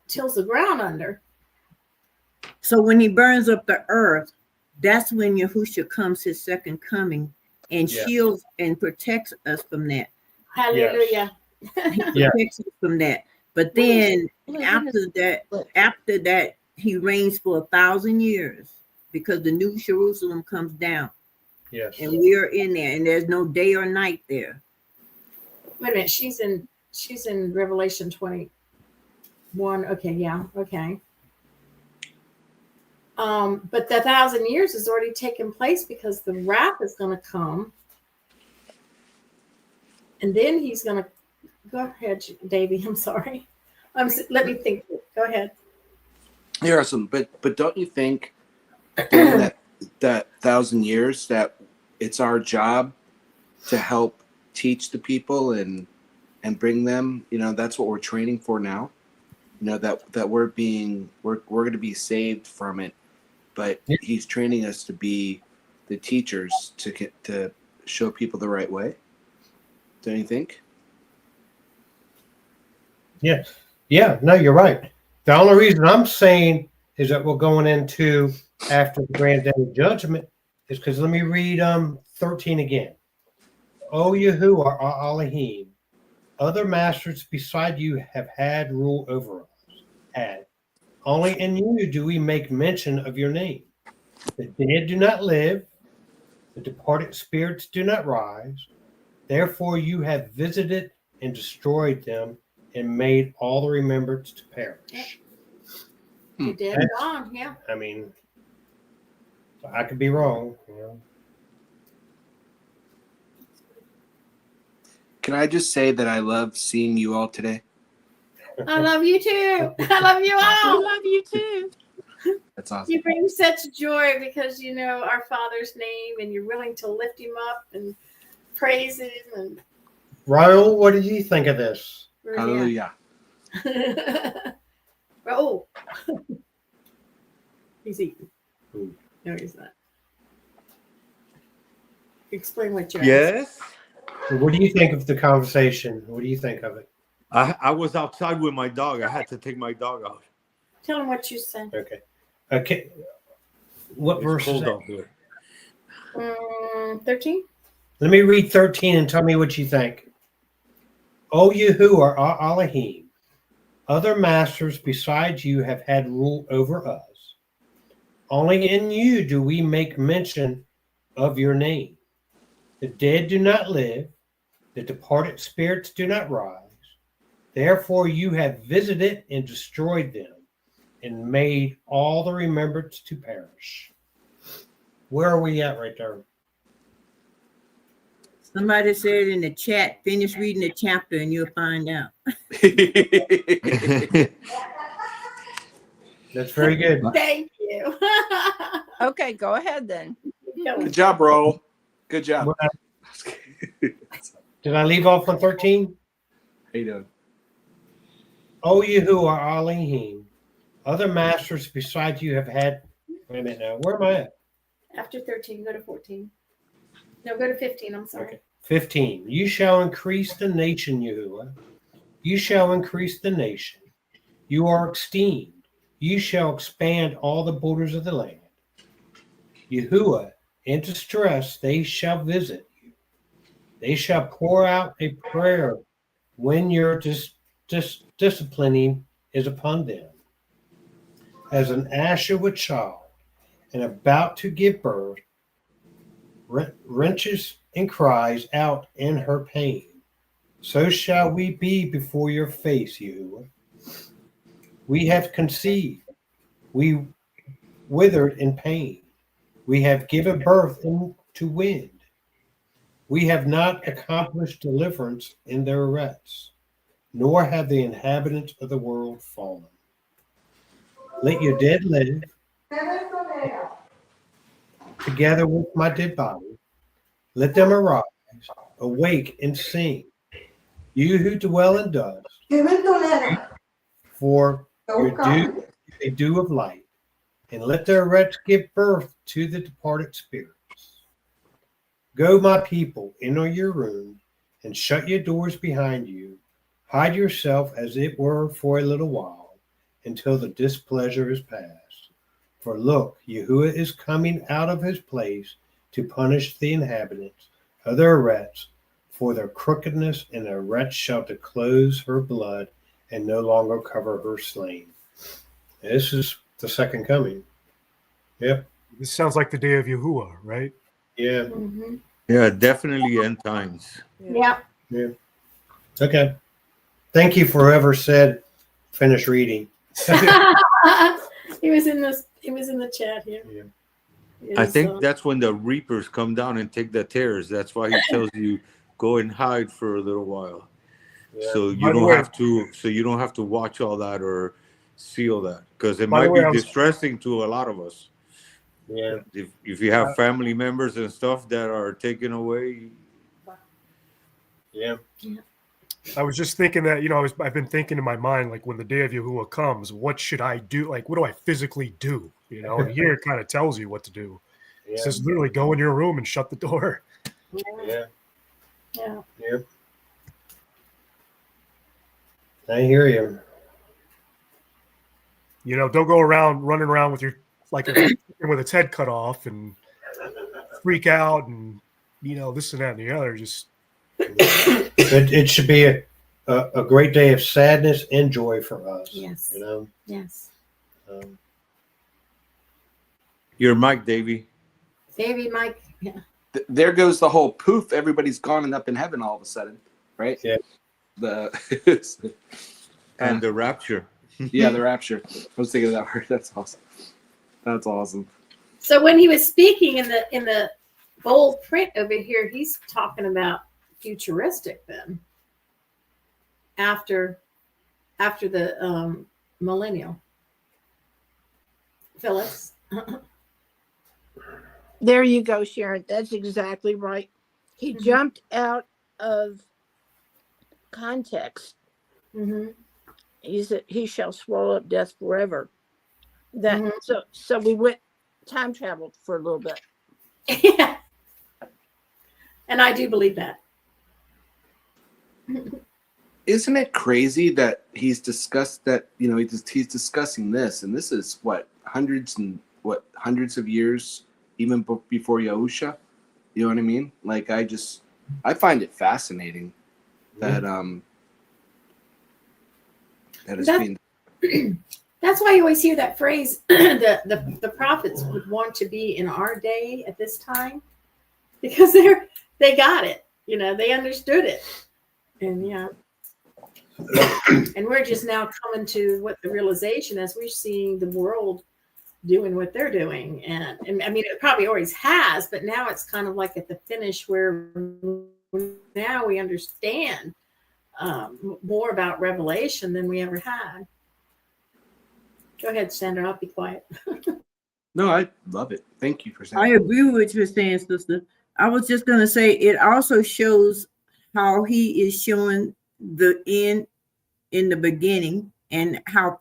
tills the ground under. So when he burns up the earth, that's when Yahushua comes his second coming and Yes. shields and protects us from that. Hallelujah. He Yeah. protects us from that. But then Well, after that, he reigns for 1,000 years because the New Jerusalem comes down Yes. and we are in there, and there's no day or night there. Wait a minute. She's in Revelation 21. Okay. Yeah. Okay. But the 1,000 years has already taken place because the wrath is going to come. And then he's going to go ahead, Davey. I'm sorry. Let me think. Go ahead. Here are some, but don't you think during that 1,000 years that it's our job to help teach the people and bring them? You know, that's what we're training for now. You know, that we're going to be saved from it, but he's training us to be the teachers to show people the right way. Don't you think? Yeah, no, you're right. The only reason I'm saying is that we're going into after the grand day of judgment is because let me read 13 again. O Yahuwah, our Elohim, other masters beside you have had rule over us. Only in you do we make mention of your name. The dead do not live, the departed spirits do not rise. Therefore you have visited and destroyed them and made all the remembrance to perish. The dead and gone. Yeah. I mean, I could be wrong. You know? Can I just say that I love seeing you all today? I love you too. I love you I all. love you too. That's awesome. You bring such joy because you know our Father's name and you're willing to lift him up and praise him. And Raul, what did you think of this? Where's Hallelujah. he at? Oh, he's eating. No, he's not. Explain what you're asking. Yes. So what do you think of the conversation? What do you think of it? I was outside with my dog. I had to take my dog out. Tell him what you said. Okay. Okay. What It's verse is cold that? out here. 13? Let me read 13 and tell me what you think. O Yahuwah, our Elohim, other masters besides you have had rule over us. Only in you do we make mention of your name. The dead do not live, the departed spirits do not rise. Therefore you have visited and destroyed them, and made all the remembrance to perish. Where are we at right there? Somebody said in the chat, finish reading the chapter and you'll find out. That's very good. Thank you. Okay, go ahead then. Good job, bro. Good job. Did I leave off on 13? How you doing? O Yahuwah, our Elohim, other masters besides you have had. Wait a minute now. Where am I at? After 13, go to 14. No, go to 15. I'm sorry. Okay. 15. You shall increase the nation, Yahuwah. You shall increase the nation. You are esteemed. You shall expand all the borders of the land. Yahuwah, in distress, they shall visit you. They shall pour out a prayer when your disciplining is upon them. As an asher with child and about to give birth, wrenches and cries out in her pain. So shall we be before your face, Yahuwah. We have conceived, we withered in pain. We have given birth to wind. We have not accomplished deliverance in their wrecks, nor have the inhabitants of the world fallen. Let your dead live together with my dead body. Let them arise, awake and sing. You who dwell in dust, for your dew is a dew of light, and let their wrecks give birth to the departed spirits. Go, my people, into your room, and shut your doors behind you. Hide yourself as it were for a little while, until the displeasure is past. For look, Yahuwah is coming out of his place to punish the inhabitants of their wretch for their crookedness, and their wretch shall disclose her blood and no longer cover her slain. This is the second coming. Yep. This sounds like the day of Yahuwah, right? Yeah. Mm-hmm. Yeah, definitely end times. Yeah. Yeah. Okay. Thank you for whoever said finish reading. He was in the chat here. Yeah. I think that's when the reapers come down and take the tares. That's why he tells you go and hide for a little while. Yeah. So you By the don't way- have to. So you don't have to watch all that or see all that, because it By the might way, be I was- distressing to a lot of us. Yeah. If you have family members and stuff that are taken away. Yeah. I was just thinking that, I've been thinking in my mind, like, when the day of Yahuwah comes, what should I do? Like, what do I physically do? And here it kind of tells you what to do. It Yeah. says literally go in your room and shut the door. Yeah. Yeah. Yeah. I hear you. Don't go around running around with with its head cut off and freak out and this and that and the other. Just It should be a great day of sadness and joy for us. Yes. Yes. Your mic, Davey. Davey, Mike. Yeah. There goes the whole poof. Everybody's gone and up in heaven all of a sudden, right? Yeah. And the rapture. Yeah, the rapture. I was thinking of that word. That's awesome. That's awesome. So when he was speaking in the bold print over here, he's talking about futuristic then. After the millennial. Phyllis. There you go, Sharon. That's exactly right. He jumped out of context Mm-hmm. He shall swallow up death forever. That so we went time traveled for a little bit. Yeah. And I do believe that. Isn't it crazy that he's discussed that, he's discussing this, and this is hundreds of years even before Yahusha? You know what I mean? Like, I find it fascinating that it's being. That's why you always hear that phrase, the prophets would want to be in our day at this time, because they got it, they understood it. And yeah. And we're just now coming to what the realization as we're seeing the world doing what they're doing. And I mean, it probably always has, but now it's kind of like at the finish where now we understand more about Revelation than we ever had. Go ahead, Sandra. I'll be quiet. No, I love it. Thank you for saying I agree with what you're saying, sister. I was just going to say it also shows how he is showing the end in the beginning, and how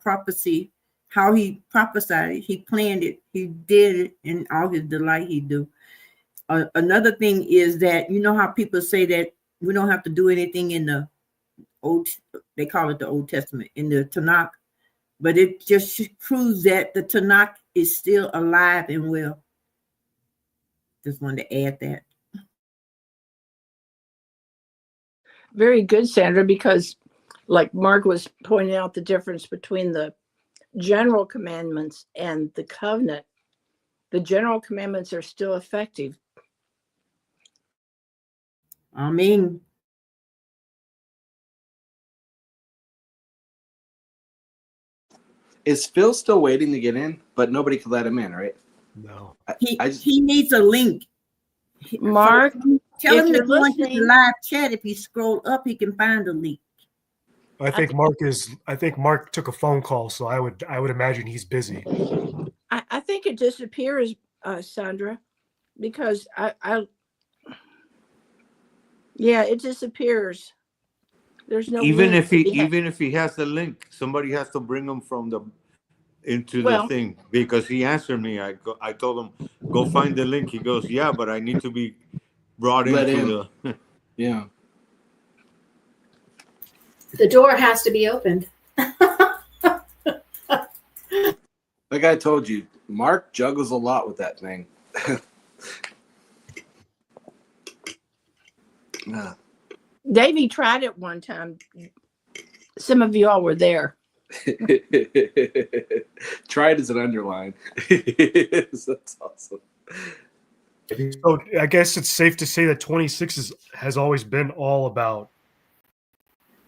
he prophesied, he planned it, he did it, and all his delight he do. Another thing is that, how people say that we don't have to do anything in the they call it the Old Testament, in the Tanakh, but it just proves that the Tanakh is still alive and well. Just wanted to add that. Very good, Sandra, because like Mark was pointing out the difference between the general commandments and the covenant. The general commandments are still effective. Amen. Is Phil still waiting to get in, but nobody could let him in, right? No. He needs a link. Mark, Tell if him to you're go into the listening, live chat. If you scroll up, he can find the link. I think Mark took a phone call, so I would imagine he's busy. I think it disappears, Sandra, because it disappears. There's no Even link if he has the link, somebody has to bring him into the thing, because he answered me. I told him, go find the link. He goes, yeah, but I need to be brought into the yeah. The door has to be opened. Like I told you, Mark juggles a lot with that thing. Davey tried it one time. Some of you all were there. Tried as an underline. That's awesome. So I guess it's safe to say that 26 has always been all about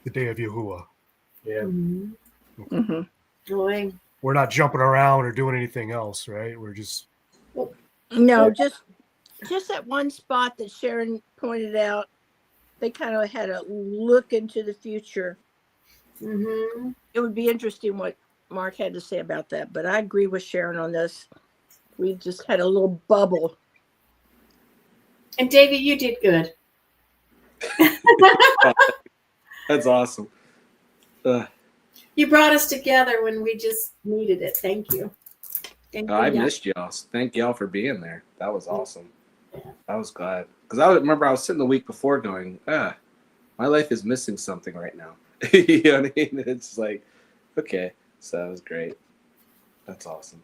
the day of Yahuwah. Yeah. Mm-hmm. We're not jumping around or doing anything else, right? We're just just that one spot that Sharon pointed out. They kind of had a look into the future. Mm-hmm. It would be interesting what Mark had to say about that, but I agree with Sharon on this. We just had a little bubble. And David, you did good. That's awesome. You brought us together when we just needed it. Thank you. I missed y'all. Thank y'all for being there. That was awesome. I was glad. Because I remember I was sitting the week before going, my life is missing something right now. You know what I mean? It's like, okay. So that was great. That's awesome.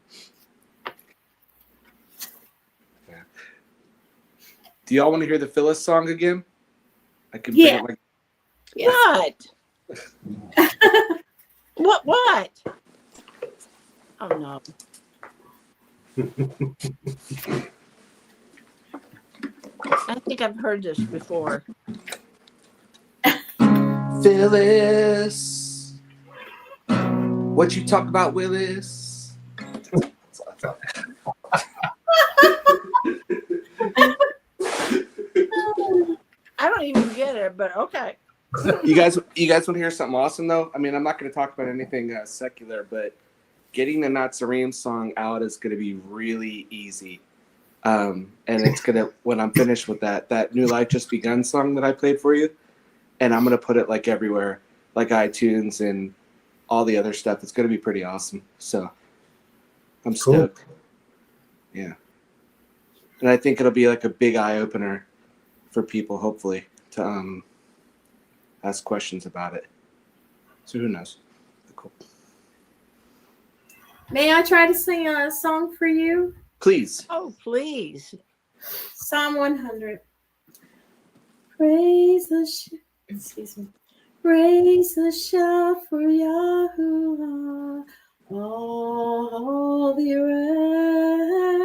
Yeah. Do y'all want to hear the Phyllis song again? I can bring it What? What? Oh no. I think I've heard this before. Phyllis, what you talk about, Willis? I don't even get it, but okay. You guys want to hear something awesome though? I mean, I'm not going to talk about anything secular, but getting the Natsarim song out is going to be really easy. And it's going to, when I'm finished with that New Life Just Begun song that I played for you, and I'm going to put it like everywhere. like iTunes and all the other stuff. It's going to be pretty awesome. So I'm stoked. Yeah. And I think it'll be like a big eye opener for people, hopefully, to ask questions about it. So who knows? Cool. May I try to sing a song for you? Please. Oh, please. Psalm 100. Praise the excuse me. Praise the shout for Yahuwah. All the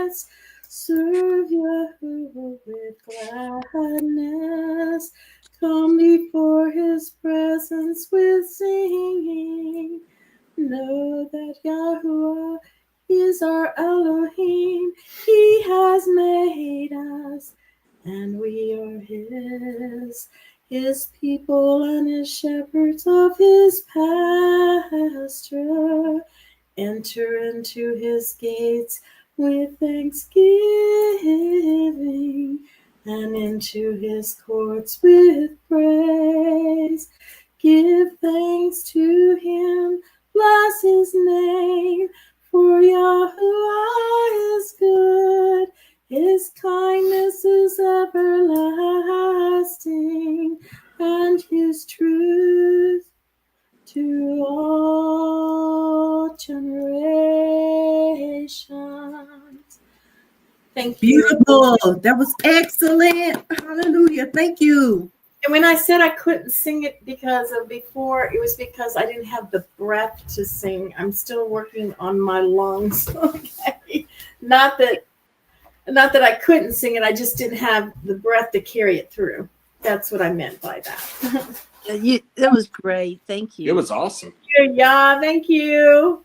rest serve Yahuwah with gladness. Come before his presence with singing. Know that Yahuwah is our Elohim. He has made us, and we are his people and his shepherds of his pasture. Enter into his gates with thanksgiving and into his courts with praise. Give thanks to him, bless his name, for Yahuwah is good. His kindness is everlasting, and his truth to all generations. Thank you. Beautiful. That was excellent. Hallelujah. Thank you. And when I said I couldn't sing it because of before, it was because I didn't have the breath to sing. I'm still working on my lungs. Okay. Not that I couldn't sing it, I just didn't have the breath to carry it through. That's what I meant by that. That was great. Thank you. It was awesome. Yeah, thank you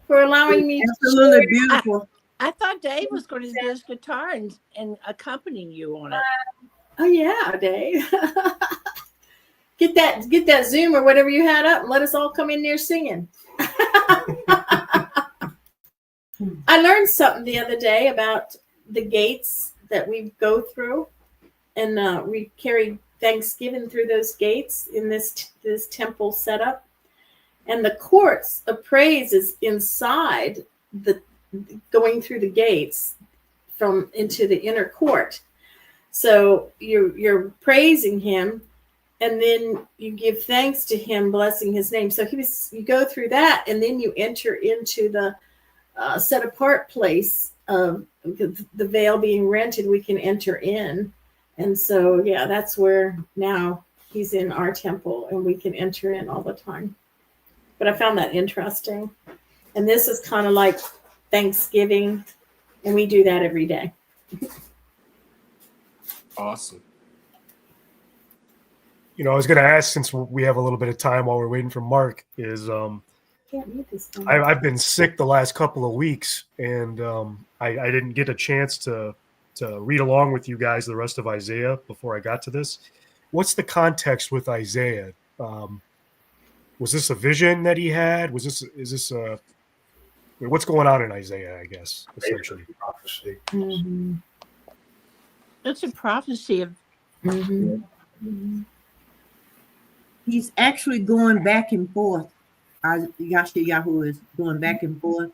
for allowing me Absolutely to beautiful. I thought Dave was going to get his guitar and accompany you on it. Oh yeah, Dave. Get that Zoom or whatever you had up and let us all come in there singing. I learned something the other day about the gates that we go through, and we carry Thanksgiving through those gates in this temple setup, and the courts of praise is inside the going through the gates from into the inner court. So you're praising him, and then you give thanks to him, blessing his name. So you go through that, and then you enter into the set apart place of the veil being rented. We can enter in, and so yeah, that's where now he's in our temple, and we can enter in all the time. But I found that interesting, and this is kind of like Thanksgiving, and we do that every day. Awesome. You know, I was going to ask, since we have a little bit of time while we're waiting for Mark, is Can't mute this thing. I've been sick the last couple of weeks, and I didn't get a chance to read along with you guys the rest of Isaiah before I got to this. What's the context with Isaiah? Was this a vision that he had? Is this what's going on in Isaiah, I guess, essentially? Prophecy. Mm-hmm. It's a prophecy of Mm-hmm. Mm-hmm. He's actually going back and forth. YashaYahu is going back and forth,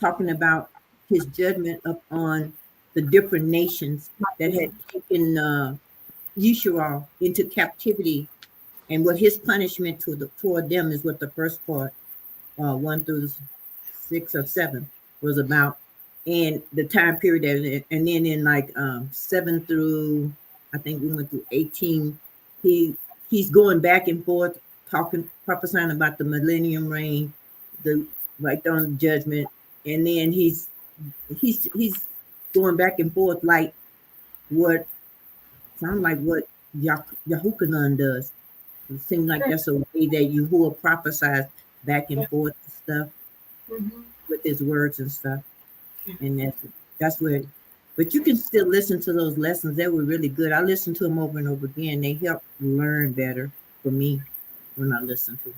talking about his judgment upon the different nations that had taken Yisrael into captivity, and what his punishment toward them is what the first part, 1 through 6 or 7, was about, and the time period, and then in like 7 through, I think we went through 18, he's going back and forth, prophesying about the millennium reign, the right on judgment, and then he's going back and forth like what Yahukanan does. It seems like that's a way that Yahuwah prophesies back and forth and stuff with his words and stuff, and that's where. But you can still listen to those lessons. They were really good. I listened to them over and over again. They help learn better for me when I listen to them.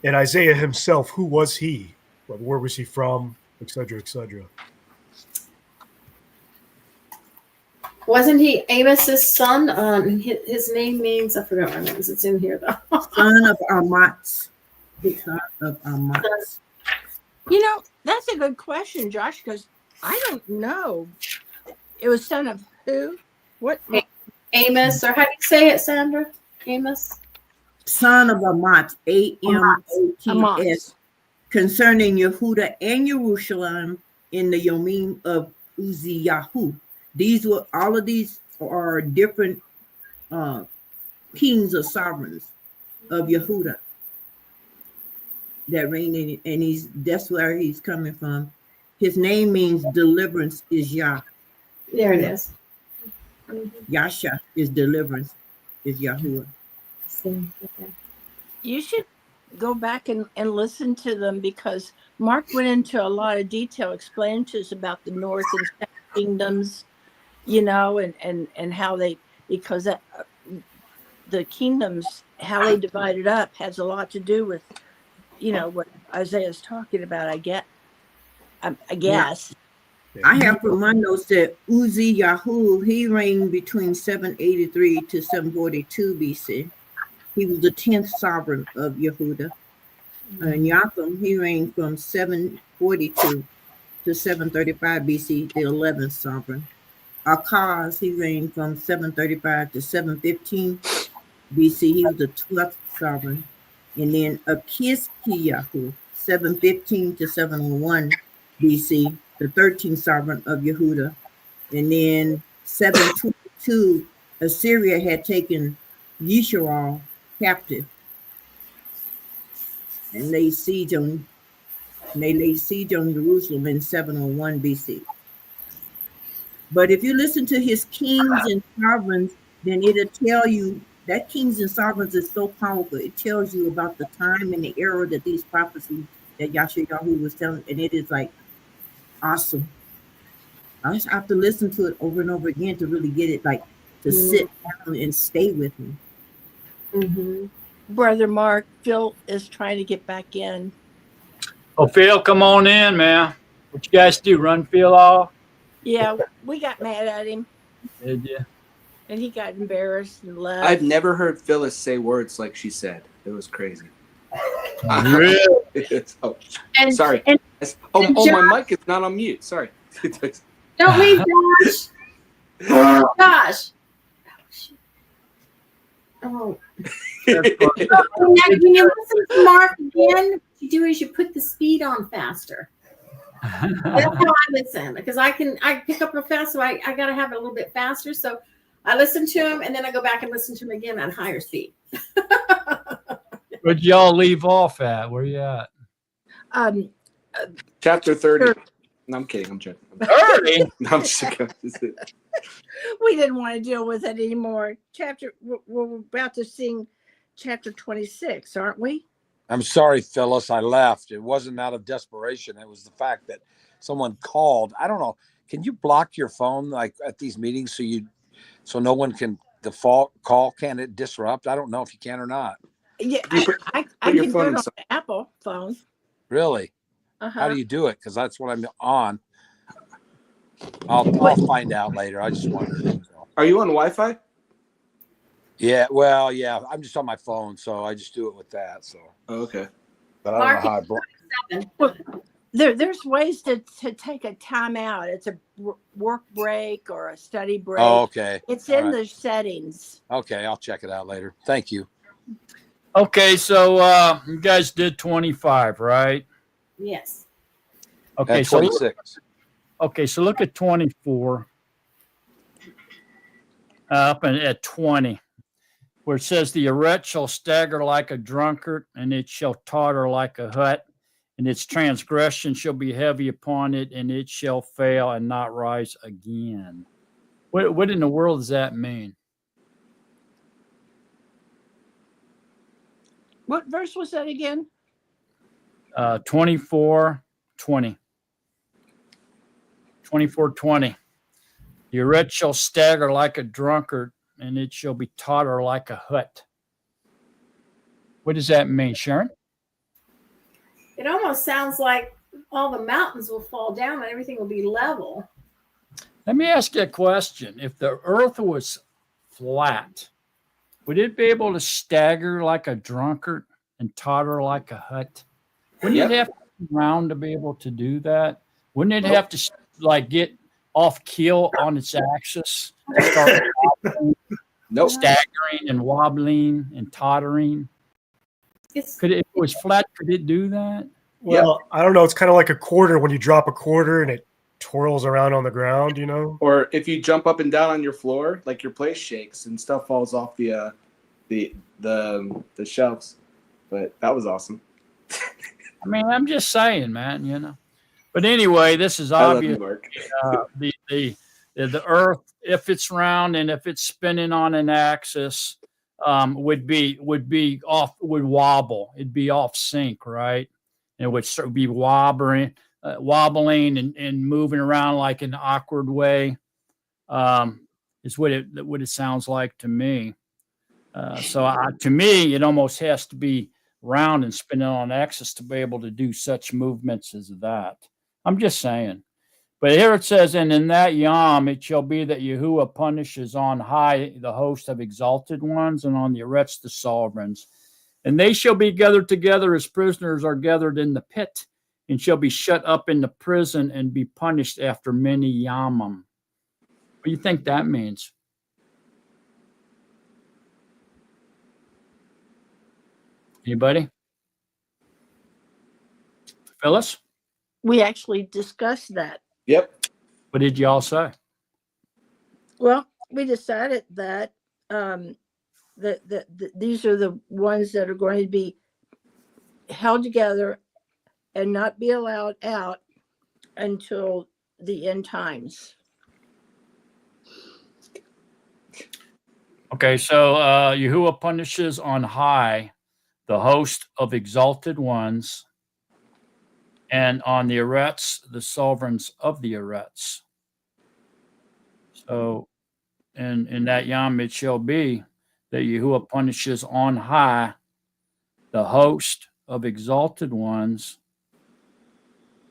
And Isaiah himself, who was he? Where was he from? Et cetera, et cetera. Wasn't he Amos's son? His name means, I forgot what it means. It's in here though. Son of Amatz. Son of Amatz. You know, that's a good question, Josh, because I don't know. It was son of who? What? Amos, or how do you say it, Sandra? Amos? Son of Amatz, A-M-O-T-S, Amatz. concerning Yehuda and Jerusalem in the Yomim of YashaYahu. All of these are different kings or sovereigns of Yehuda that reign in, and that's where he's coming from. His name means deliverance is Yah. There it is. Yasha is deliverance, is Yahuwah. Okay. You should go back and listen to them, because Mark went into a lot of detail explaining to us about the north and south kingdoms, you know, and how they, because that, the kingdoms, how they divided up has a lot to do with, you know, what Isaiah's talking about, I guess. I have from my notes that YashaYahu, he reigned between 783 to 742 BC. He was the 10th sovereign of Yehuda. And Yatham, he reigned from 742 to 735 BC, the 11th sovereign. Akaz, he reigned from 735 to 715 BC. He was the 12th sovereign. And then Akizkiyahu, 715 to 701 BC, the 13th sovereign of Yehuda. And then 722, Assyria had taken Yisrael captive, and laid siege on Jerusalem in 701 BC. But if you listen to his kings and sovereigns, then it'll tell you that kings and sovereigns is so powerful. It tells you about the time and the era that these prophecies that YashaYahu was telling, and it is like awesome. I just have to listen to it over and over again to really get it, like to sit down and stay with me. Mm-hmm. Brother Mark, Phil is trying to get back in. Oh, Phil, come on in, man. What you guys do? Run Phil off? Yeah, we got mad at him. Did you? And he got embarrassed and left. I've never heard Phyllis say words like she said. It was crazy. Really? Oh, And, sorry. and my mic is not on mute. Sorry. don't leave Josh. Josh. Oh. When you listen to Mark again, what you do is you put the speed on faster. That's how I listen, because I pick up real fast, so I got to have it a little bit faster. So I listen to him, and then I go back and listen to him again at higher speed. Where'd y'all leave off at? Where you at? Chapter 30. No, I'm kidding. I'm joking. 30? No, I'm just kidding. We didn't want to deal with it anymore. We're about to sing chapter 26, aren't we? I'm sorry, Phyllis, I left. It wasn't out of desperation. It was the fact that someone called. I don't know. Can you block your phone like at these meetings so no one can default call? Can it disrupt? I don't know if you can or not. Yeah, I your can do phone it in on the Apple phone. Really? Uh-huh. How do you do it? Because that's what I'm on. I'll find out later. I just wondered. Are you on Wi-Fi? Yeah, well, yeah. I'm just on my phone, so I just do it with that. So. Oh, okay. But I don't know how I Well, there's ways to take a time out. It's a work break or a study break. Oh, okay. It's All in right. the settings. Okay, I'll check it out later. Thank you. Okay, so you guys did 25, right? Yes. Okay, At 26. So look at 24. Up and at 20, where it says, the arret shall stagger like a drunkard, and it shall totter like a hut, and its transgression shall be heavy upon it, and it shall fail and not rise again. What in the world does that mean? What verse was that again? 24:20. 24:20. The arret shall stagger like a drunkard, and it shall be totter like a hut. What does that mean, Sharon? It almost sounds like all the mountains will fall down and everything will be level. Let me ask you a question. If the earth was flat, would it be able to stagger like a drunkard and totter like a hut? Wouldn't Yep. it have to be round to be able to do that? Wouldn't it have to like get off keel on its axis to start Nope. staggering and wobbling and tottering? It's Could it, if it was flat, could it do that? Well, I don't know. It's kind of like a quarter when you drop a quarter and it twirls around on the ground, you know? Or if you jump up and down on your floor, like your place shakes and stuff falls off the shelves. But that was awesome. I mean, I'm just saying, man, you know. But anyway, this is I love obvious. you, Mark. The Earth, if it's round and if it's spinning on an axis, would wobble. It'd be off sync, right? And it would sort of be wobbling and moving around like an awkward way. Is what it sounds like to me. To me, it almost has to be round and spinning on an axis to be able to do such movements as that. I'm just saying. But here it says, and in that yom it shall be that Yahuwah punishes on high the host of exalted ones, and on the Eretz the sovereigns. And they shall be gathered together as prisoners are gathered in the pit, and shall be shut up in the prison and be punished after many yamim. What do you think that means? Anybody? Phyllis? We actually discussed that. Yep. What did y'all say? Well, we decided that these are the ones that are going to be held together and not be allowed out until the end times. Okay, so Yahuwah punishes on high the host of exalted ones, and on the Eretz, the sovereigns of the Eretz. So, in that Yom it shall be that Yahuwah punishes on high the host of exalted ones,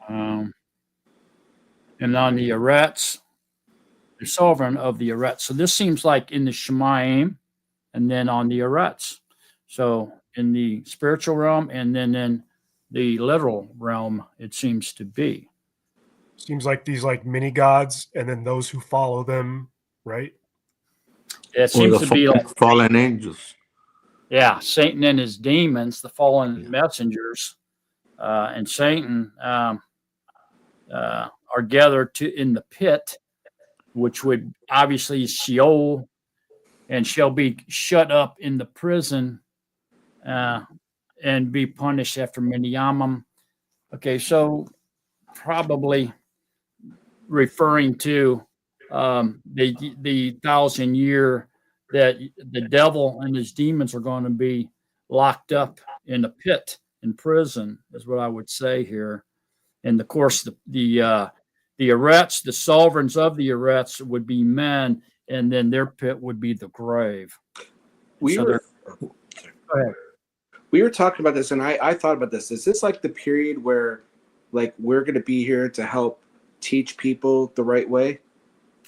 and on the Eretz, the sovereign of the Eretz. So this seems like in the Shemaim, and then on the Eretz. So in the spiritual realm, and then in the literal realm, it seems to be. Seems like these like mini gods, and then those who follow them, right? It seems to be like fallen angels. Yeah, Satan and his demons, the fallen messengers, and Satan are gathered in the pit, which would obviously is Sheol, and shall be shut up in the prison and be punished after many yamim. Okay, so probably referring to the 1,000-year that the devil and his demons are going to be locked up in a pit in prison, is what I would say here. And of course, the Eretz, the sovereigns of the Eretz would be men, and then their pit would be the grave. We were talking about this, and I thought about this. Is this like the period where, like, we're going to be here to help teach people the right way,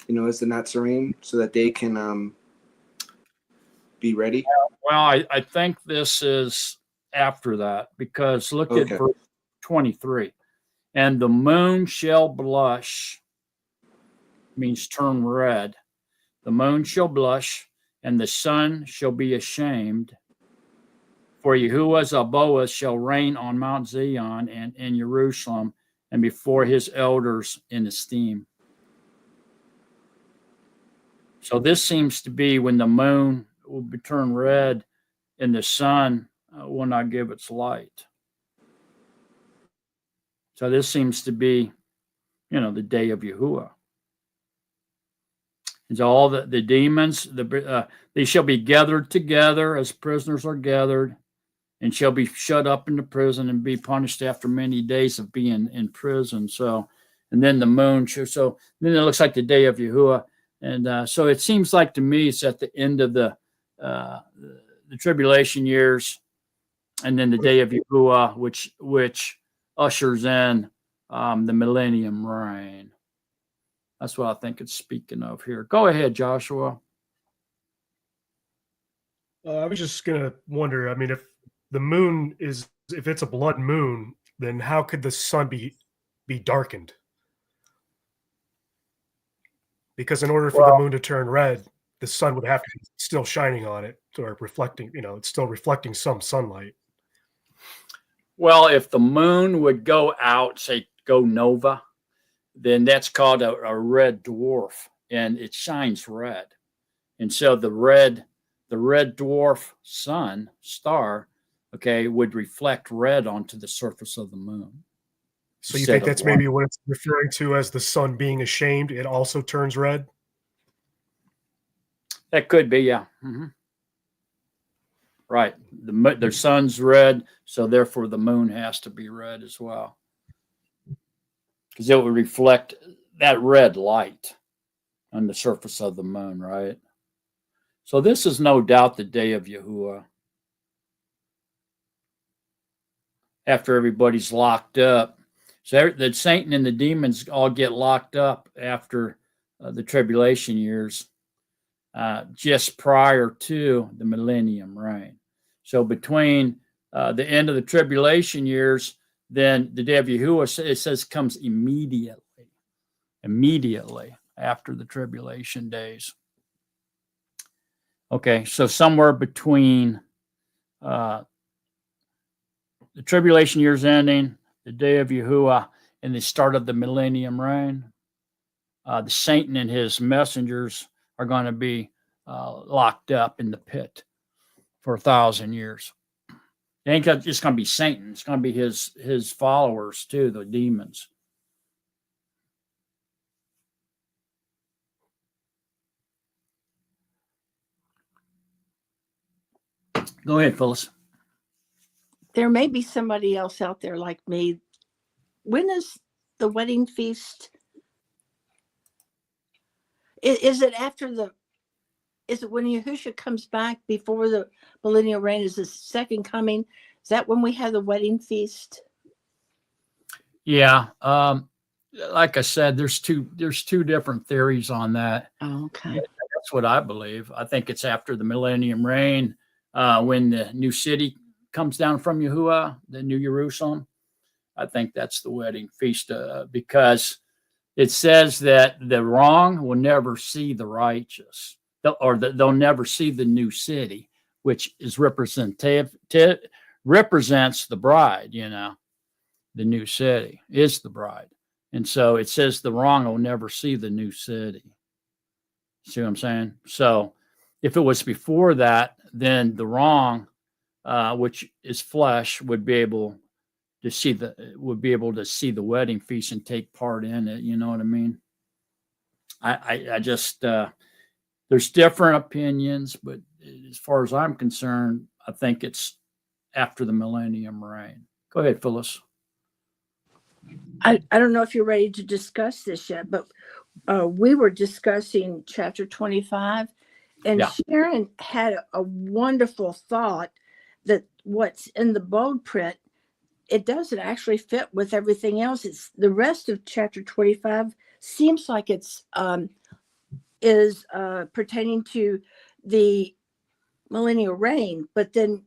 you know, as the Natsarim, so that they can be ready? Well, I think this is after that, because look at verse 23. And the moon shall blush, means turn red. The moon shall blush, and the sun shall be ashamed. For Yahuwah Zaboah shall reign on Mount Zion and in Jerusalem, and before his elders in esteem. So this seems to be when the moon will be turned red and the sun will not give its light. So this seems to be, you know, the day of Yahuwah. And so all the demons, they shall be gathered together as prisoners are gathered, and shall be shut up in the prison and be punished after many days of being in prison. So, and then the moon, so then it looks like the day of Yahuwah. And so it seems like to me it's at the end of the tribulation years, and then the day of Yahuwah, which ushers in the millennium reign. That's what I think it's speaking of here. Go ahead, Joshua. I was just gonna wonder. I mean, if the moon is, if it's a blood moon, then how could the sun be darkened? Because in order for the moon to turn red, the sun would have to be still shining on it or reflecting. You know, it's still reflecting some sunlight. Well, if the moon would go out, say go nova, then that's called a red dwarf, and it shines red. And so the red dwarf sun star, okay, would reflect red onto the surface of the moon. So you think that's maybe what it's referring to as the sun being ashamed? It also turns red? That could be, yeah. Mm-hmm. Right. The sun's red, so therefore the moon has to be red as well. Because it would reflect that red light on the surface of the moon, right? So this is no doubt the day of Yahuwah. After everybody's locked up. So the Satan and the demons all get locked up after the tribulation years, just prior to the millennium reign. So between the end of the tribulation years, then the day of Yahuwah, it says, comes immediately after the tribulation days. Okay, so somewhere between the tribulation years ending, the day of Yahuwah, and the start of the millennium reign, the Satan and his messengers are going to be locked up in the pit for 1,000 years. It ain't just going to be Satan. It's going to be his followers too, the demons. Go ahead, Phyllis. There may be somebody else out there like me. When is the wedding feast? Is it after is it when Yahushua comes back before the millennial reign? Is his second coming? Is that when we have the wedding feast? Yeah. Like I said, there's two different theories on that. Oh, okay. That's what I believe. I think it's after the millennium reign, when the new city comes down from Yahuwah, the New Jerusalem. I think that's the wedding feast, because it says that the wrong will never see the righteous, they'll never see the new city, which is represents the bride. You know, the new city is the bride, and so it says the wrong will never see the new city. See what I'm saying? So, if it was before that, then the wrong, which is flesh, would be able to see the wedding feast and take part in it. You know what I mean? I just there's different opinions, but as far as I'm concerned, I think it's after the millennium reign. Go ahead, Phyllis. I don't know if you're ready to discuss this yet, but we were discussing chapter 25, and Yeah. Sharon had a wonderful thought that what's in the bold print, it doesn't actually fit with everything else. It's the rest of chapter 25 seems like it's is pertaining to the millennial reign, but then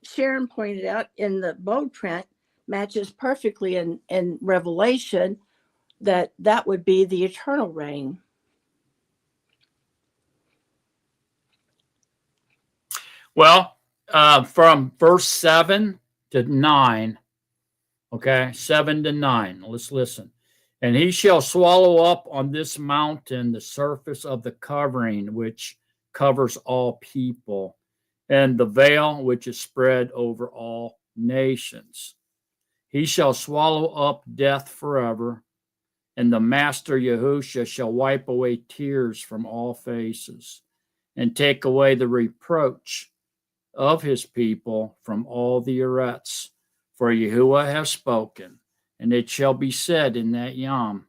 Sharon pointed out in the bold print matches perfectly in Revelation that would be the eternal reign. Well, from verse 7 to 9, okay, 7 to 9, let's listen. And he shall swallow up on this mountain the surface of the covering, which covers all people, and the veil which is spread over all nations. He shall swallow up death forever, and the Master Yahushua shall wipe away tears from all faces, and take away the reproach of his people from all the Eretz. For Yahuwah has spoken, and it shall be said in that Yom,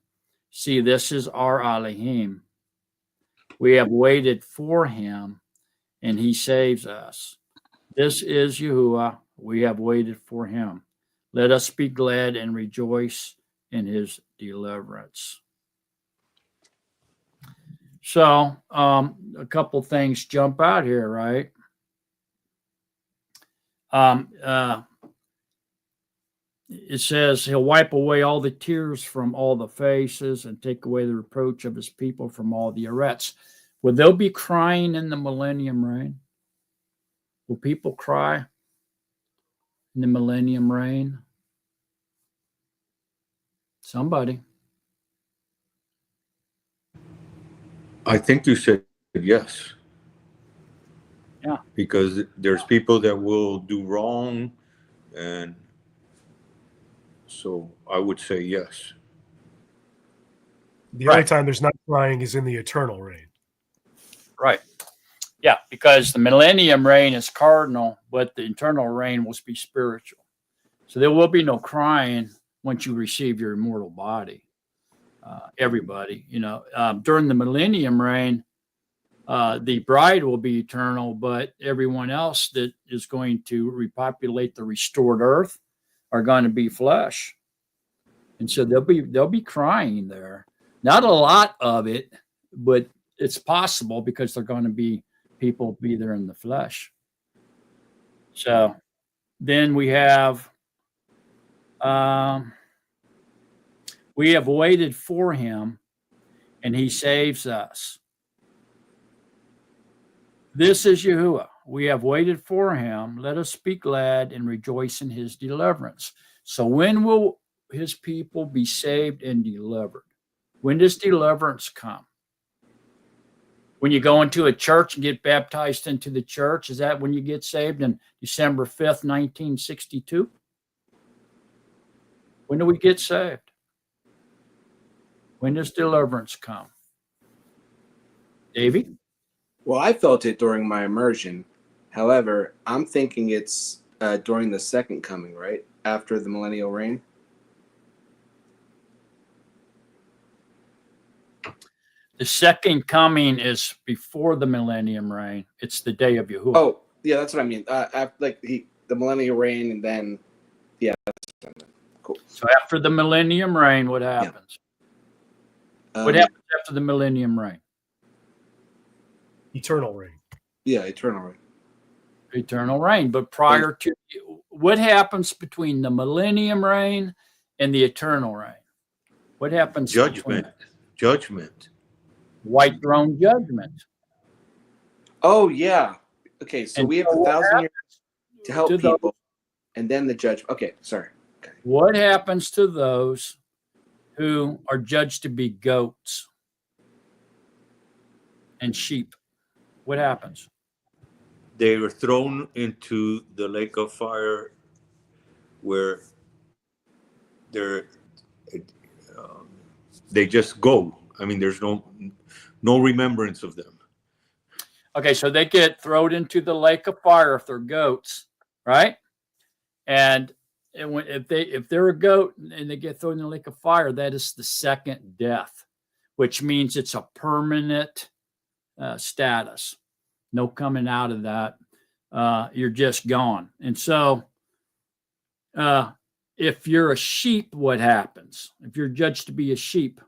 see, this is our Elohim. We have waited for him, and he saves us. This is Yahuwah. We have waited for him. Let us be glad and rejoice in his deliverance. So a couple things jump out here, right? It says he'll wipe away all the tears from all the faces and take away the reproach of his people from all the arrets. Will there be crying in the millennium reign? Will people cry in the millennium reign? Somebody. I think you said yes. Yeah. Because there's people that will do wrong, and so I would say yes. The only time there's not crying is in the eternal reign. Right. Yeah, because the millennium reign is cardinal, but the eternal reign will be spiritual. So there will be no crying once you receive your immortal body. Everybody, during the millennium reign, the bride will be eternal, but everyone else that is going to repopulate the restored earth are going to be flesh. And so they'll be crying there. Not a lot of it, but it's possible because they're going to be people be there in the flesh. So then we have waited for him, and he saves us. This is Yahuwah. We have waited for him. Let us be glad and rejoice in his deliverance. So when will his people be saved and delivered? When does deliverance come? When you go into a church and get baptized into the church, is that when you get saved in December 5th, 1962? When do we get saved? When does deliverance come? Davey? Well, I felt it during my immersion. However, I'm thinking it's during the second coming, right? After the millennial reign. The second coming is before the millennium reign. It's the day of Yahuwah. Oh, yeah, that's what I mean. Like the millennial reign, and then, yeah, that's what I meant. Cool. So after the millennium reign, what happens? Yeah. What happens after the millennium reign? Eternal reign. Yeah, eternal reign. Eternal reign. But prior to, what happens between the millennium reign and the eternal reign? What happens? Judgment. Judgment. White throne judgment. Oh, yeah. Okay, so And we have so 1,000 years to help to people, those- and then the judgment. Okay, sorry. Okay. What happens to those who are judged to be goats and sheep? What happens? They were thrown into the lake of fire, where they just go. I mean, there's no remembrance of them. Okay, so they get thrown into the lake of fire if they're goats, right? And if they're a goat and they get thrown in the lake of fire, that is the second death, which means it's a permanent status. No coming out of that. You're just gone. And so if you're a sheep, what happens? If you're judged to be a sheep,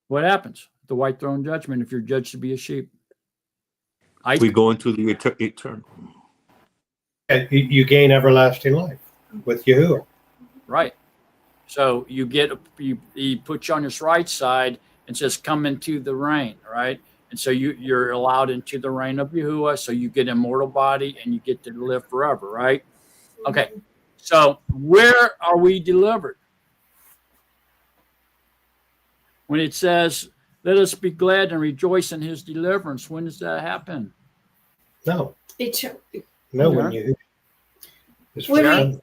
what happens? The white throne judgment, if you're judged to be a sheep. We go into the eternal. And you gain everlasting life with Yahuwah. Right. So you get he puts you on his right side and says, "Come into the reign," right? And so you're allowed into the reign of Yahuwah. So you get immortal body and you get to live forever, right? Okay. So where are we delivered? When it says, "Let us be glad and rejoice in his deliverance," when does that happen? No, No, when you. It's When for-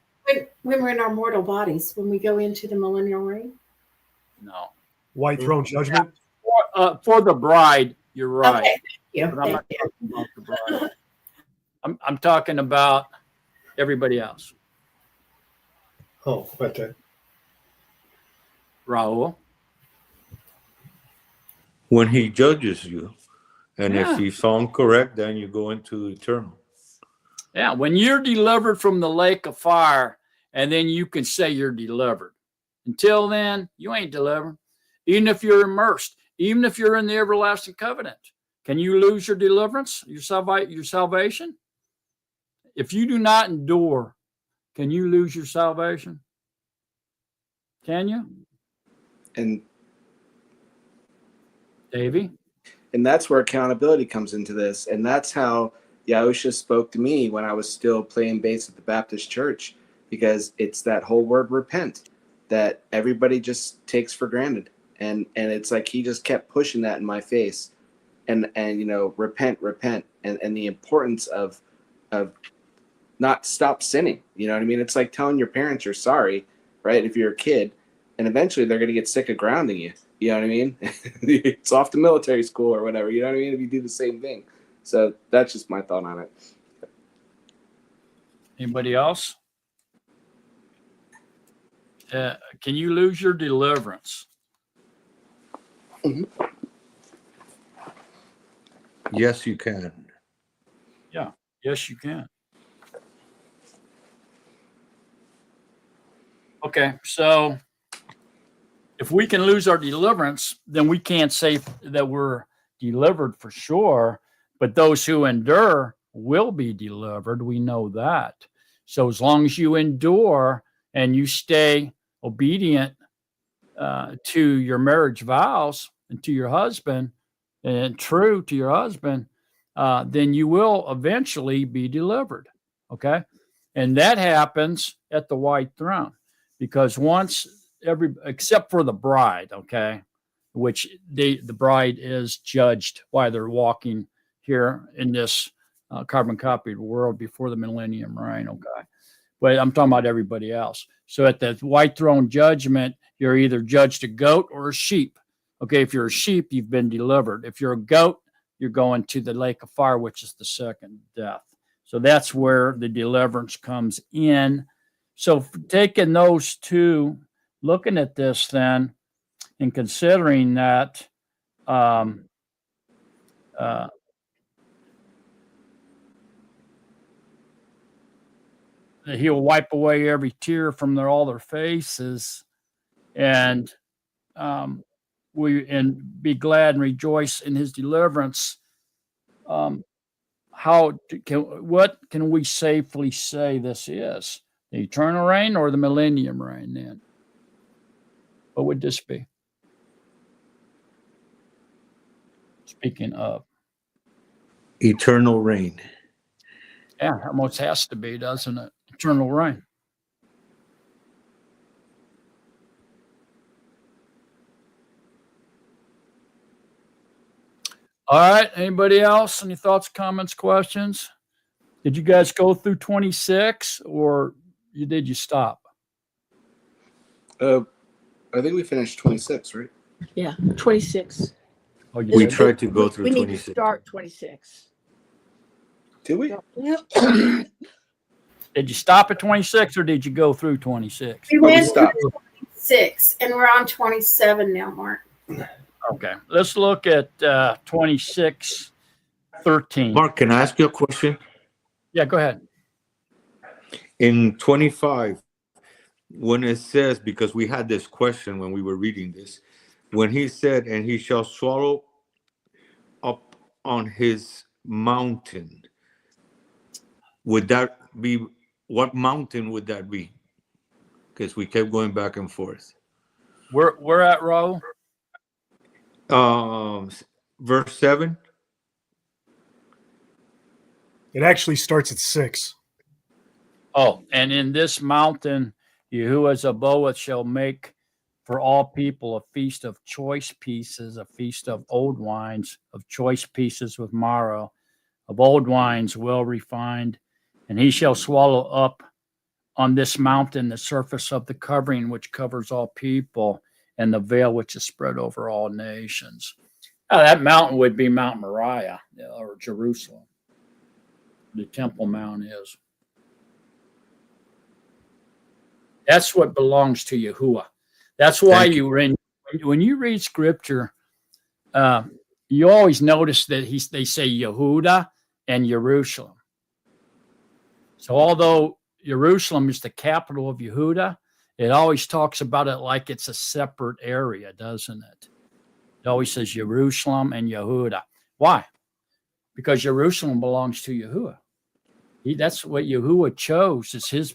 when we're in our mortal bodies, when we go into the millennial reign. No. White throne judgment. For the bride, you're right. Okay, thank you. But I'm not Thank you. talking about the bride. I'm talking about everybody else. Oh, but Raul. When he judges you, and Yeah. if he's found correct, then you go into eternal. Yeah, when you're delivered from the lake of fire, and then you can say you're delivered. Until then, you ain't delivered. Even if you're immersed, even if you're in the everlasting covenant. Can you lose your deliverance, your salvation? If you do not endure, can you lose your salvation? Can you? And Davey? And that's where accountability comes into this. And that's how Yahusha spoke to me when I was still playing bass at the Baptist church, because it's that whole word repent that everybody just takes for granted. And it's like he just kept pushing that in my face. And you know, repent, and the importance of not stop sinning. You know what I mean? It's like telling your parents you're sorry, right? If you're a kid, and eventually they're gonna get sick of grounding you. You know what I mean? It's off to military school or whatever. You know what I mean? If you do the same thing. So that's just my thought on it. Anybody else? Can you lose your deliverance? Mm-hmm. Yes, you can. Yeah. Yes, you can. Okay, so if we can lose our deliverance, then we can't say that we're delivered for sure, but those who endure will be delivered. We know that. So as long as you endure and you stay obedient to your marriage vows and to your husband and true to your husband, then you will eventually be delivered. Okay. And that happens at the white throne, because once except for the bride, okay, which the bride is judged while they're walking here in this carbon copied world before the millennium reign, okay. But I'm talking about everybody else. So at the white throne judgment, you're either judged a goat or a sheep. Okay, if you're a sheep, you've been delivered. If you're a goat, you're going to the lake of fire, which is the second death. So that's where the deliverance comes in. So taking those two, looking at this then, and considering that he'll wipe away every tear from all their faces, and we be glad and rejoice in his deliverance. What can we safely say this is? The eternal reign or the millennium reign then? What would this be? Speaking of. Eternal reign. Yeah, almost has to be, doesn't it? Eternal reign. All right. Anybody else? Any thoughts, comments, questions? Did you guys go through 26 or did you stop? I think we finished 26, right? Yeah, 26. Oh, We tried to go through We need 26. to start 26. Did we? Yep. Did you stop at 26 or did you go through 26? We Oh, we went stopped. through 26 and we're on 27 now, Mark. Okay. Let's look at 26:13. Mark, can I ask you a question? Yeah, go ahead. In 25, when it says, because we had this question when we were reading this, when he said, and he shall swallow up on his mountain, would that be, what mountain would that be? Because we kept going back and forth. We're at row. Verse 7. It actually starts at 6. Oh, and in this mountain, Yahuwah Zaboah shall make for all people a feast of choice pieces, a feast of old wines, of choice pieces with marrow, of old wines well refined. And he shall swallow up on this mountain the surface of the covering which covers all people, and the veil which is spread over all nations. Now, that mountain would be Mount Moriah or Jerusalem. The Temple Mount is. That's what belongs to Yahuwah. That's why when you read scripture, you always notice that they say Yehuda and Jerusalem. So although Jerusalem is the capital of Yehuda, it always talks about it like it's a separate area, doesn't it? It always says Jerusalem and Yehuda. Why? Because Jerusalem belongs to Yahuwah. That's what Yahuwah chose. Is his,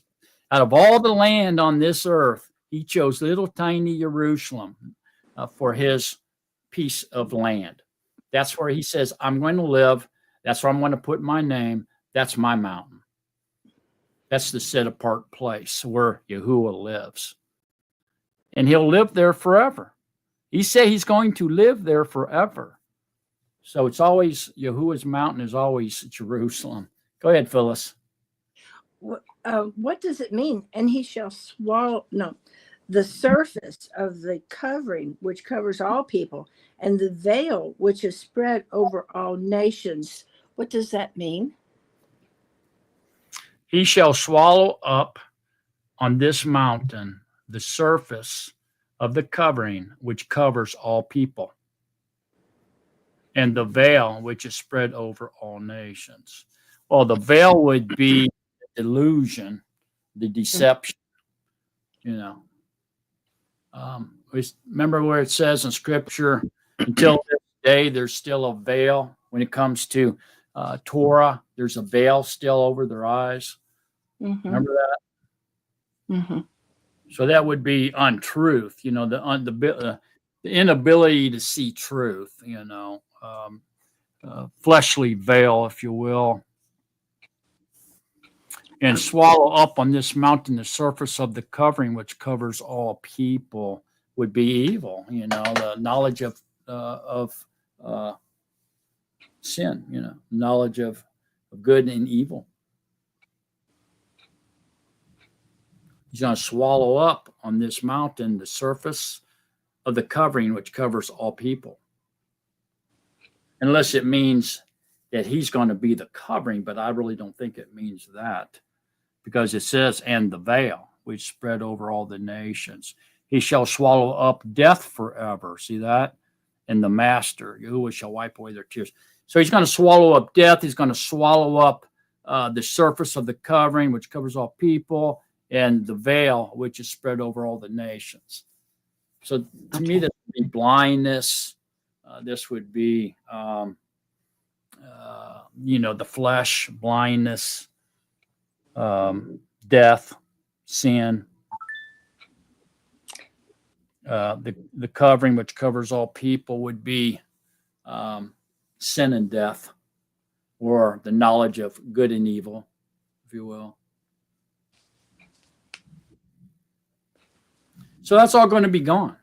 out of all the land on this earth, he chose little tiny Jerusalem for his piece of land. That's where he says, I'm going to live. That's where I'm going to put my name. That's my mountain. That's the set apart place where Yahuwah lives. And he'll live there forever. He said he's going to live there forever. So it's always, Yahuwah's mountain is always Jerusalem. Go ahead, Phyllis. What does it mean? And he shall swallow, no, the surface of the covering, which covers all people, and the veil, which is spread over all nations. What does that mean? He shall swallow up on this mountain the surface of the covering, which covers all people, and the veil, which is spread over all nations. Well, the veil would be the delusion, the deception, remember where it says in Scripture, until this day, there's still a veil. When it comes to Torah, there's a veil still over their eyes. Mm-hmm. Remember that? Mm-hmm. So that would be untruth, the inability to see truth, fleshly veil, if you will. And swallow up on this mountain the surface of the covering, which covers all people, would be evil. The knowledge of sin. Knowledge of good and evil. He's going to swallow up on this mountain the surface of the covering, which covers all people. Unless it means that he's going to be the covering, but I really don't think it means that. Because it says, and the veil, which spread over all the nations. He shall swallow up death forever. See that? And the master, Yahuwah, shall wipe away their tears. So he's going to swallow up death. He's going to swallow up the surface of the covering, which covers all people, and the veil, which is spread over all the nations. So to me, this would be blindness. This would be, the flesh, blindness. Death, sin, the covering which covers all people would be sin and death, or the knowledge of good and evil, if you will. So that's all going to be gone.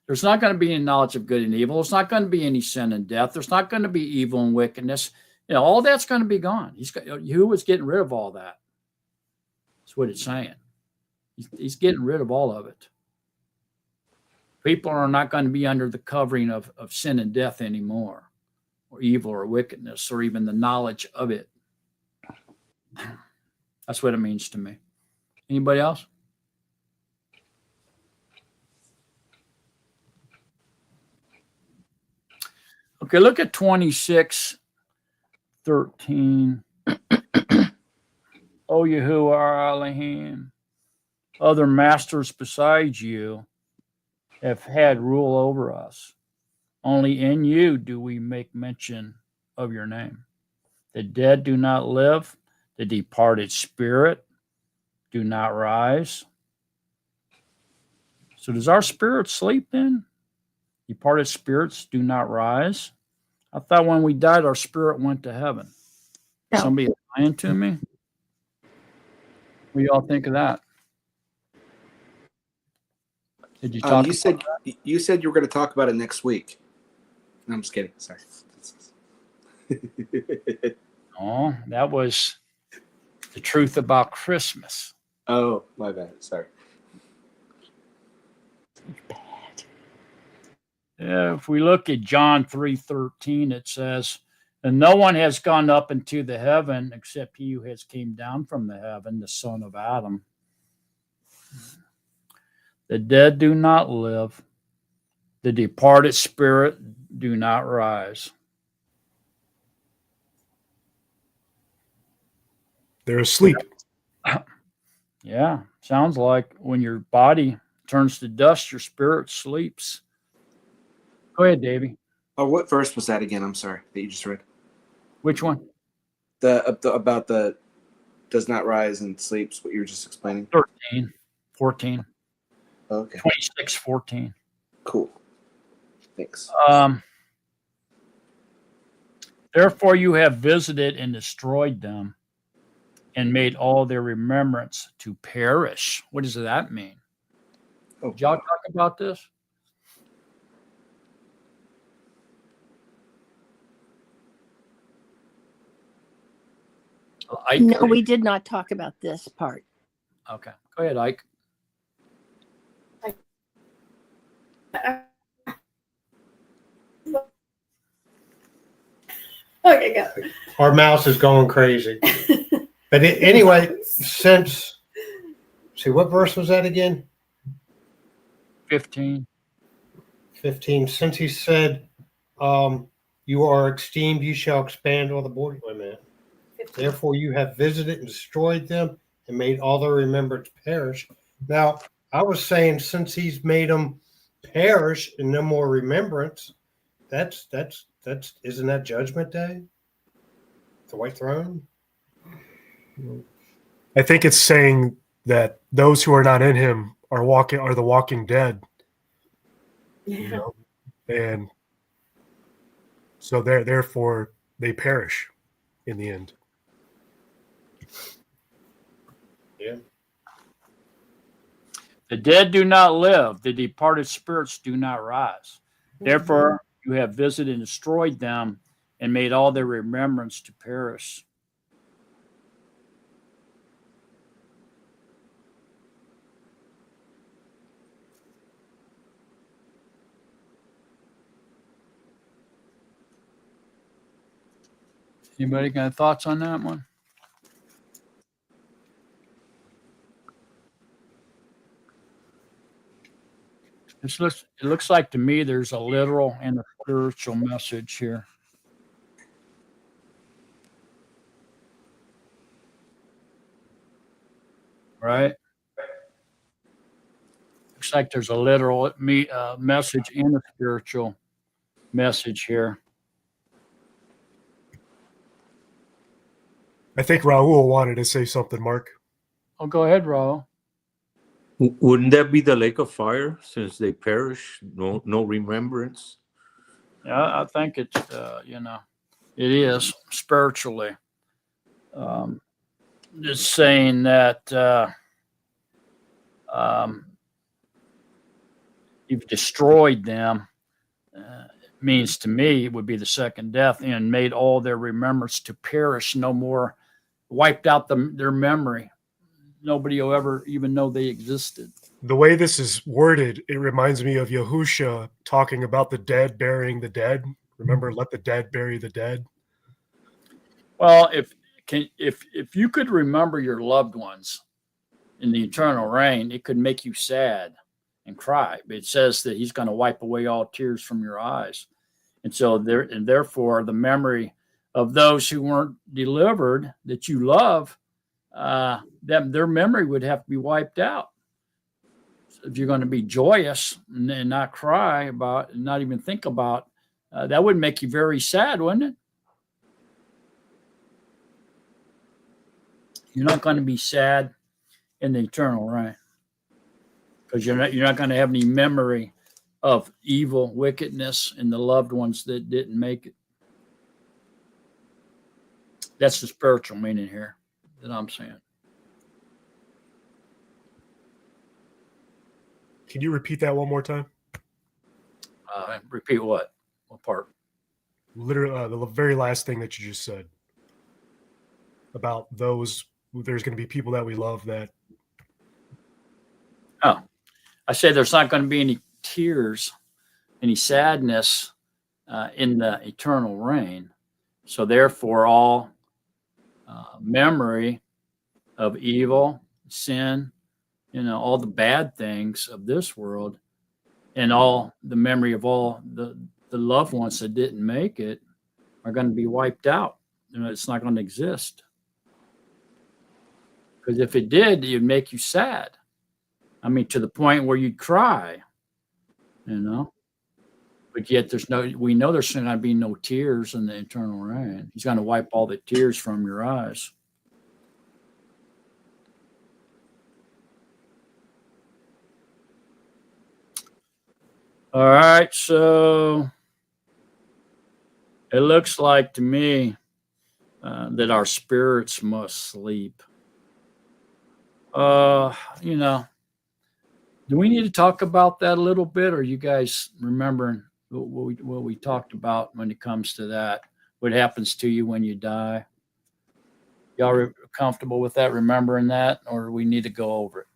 There's not going to be any knowledge of good and evil. There's not going to be any sin and death. There's not going to be evil and wickedness. All that's going to be gone. Yahuwah's getting rid of all that. That's what it's saying. He's getting rid of all of it. People are not going to be under the covering of sin and death anymore, or evil or wickedness, or even the knowledge of it. That's what it means to me. Anybody else? Okay, look at 26:13. O Yahuwah our Elohim, other masters besides you have had rule over us. Only in you do we make mention of your name. The dead do not live, the departed spirit do not rise. So does our spirit sleep then? Departed spirits do not rise. I thought when we died, our spirit went to heaven. No. Somebody lying to me? What do y'all think of that? Did you talk? You said you were going to talk about it next week. No, I'm just kidding. Sorry. Oh, that was the truth about Christmas. Oh, my bad. Sorry. Yeah, if we look at John 3:13, it says, and no one has gone up into the heaven except he who has came down from the heaven, the Son of Adam. The dead do not live. The departed spirit do not rise. They're asleep. Yeah, sounds like when your body turns to dust, your spirit sleeps. Go ahead, Davey. Oh, what verse was that again? I'm sorry that you just read. Which one? The about the does not rise and sleeps. What you were just explaining. 13, 14, Okay. 26, 14. Cool. Thanks. Therefore you have visited and destroyed them and made all their remembrance to perish. What does that mean? Oh, Did y'all talk about this? Ike? No, we did not talk about this part. Okay. Go ahead, Ike. Okay, go. Our mouse is going crazy. But anyway, since see what verse was that again? 15. 15. Since he said, "You are esteemed, you shall expand all the borders." Wait a minute. Therefore, you have visited and destroyed them and made all their remembrance perish. Now, I was saying, since he's made them perish and no more remembrance, that's isn't that Judgment Day? The White Throne? I think it's saying that those who are not in him are the walking dead. Yeah. You know? And so therefore they perish in the end. Yeah. The dead do not live, the departed spirits do not rise. Therefore, you have visited and destroyed them and made all their remembrance to perish. Anybody got thoughts on that one? It looks like to me there's a literal and a spiritual message here. Right? Looks like there's a literal message and a spiritual message here. I think Raul wanted to say something, Mark. Oh, go ahead, Raul. Wouldn't that be the lake of fire, since they perish, no remembrance? Yeah, I think it's it is spiritually. Just saying that you've destroyed them means to me it would be the second death and made all their remembrance to perish, no more, wiped out their memory. Nobody will ever even know they existed. The way this is worded, it reminds me of Yahusha talking about the dead burying the dead. Remember, let the dead bury the dead. Well, if you could remember your loved ones in the eternal reign, it could make you sad and cry. But it says that he's going to wipe away all tears from your eyes. And so therefore the memory of those who weren't delivered that you love, their memory would have to be wiped out. So if you're going to be joyous and not cry about, and not even think about, that would make you very sad, wouldn't it? You're not going to be sad in the eternal reign, because you're not going to have any memory of evil, wickedness, and the loved ones that didn't make it. That's the spiritual meaning here that I'm saying. Can you repeat that one more time? Repeat what? What part? Literally, the very last thing that you just said about those. There's going to be people that we love that. Oh, I say there's not going to be any tears, any sadness in the eternal reign. So therefore, all memory of evil, sin, all the bad things of this world, and all the memory of all the loved ones that didn't make it are going to be wiped out. It's not going to exist. Because if it did, it'd make you sad. I mean, to the point where you'd cry, But But yet we know there's going to be no tears in the eternal reign. He's going to wipe all the tears from your eyes. All right, so it looks like to me that our spirits must sleep. You know, do we need to talk about that a little bit? Or are you guys remembering what we talked about when it comes to that? What happens to you when you die? Y'all comfortable with that, remembering that, or do we need to go over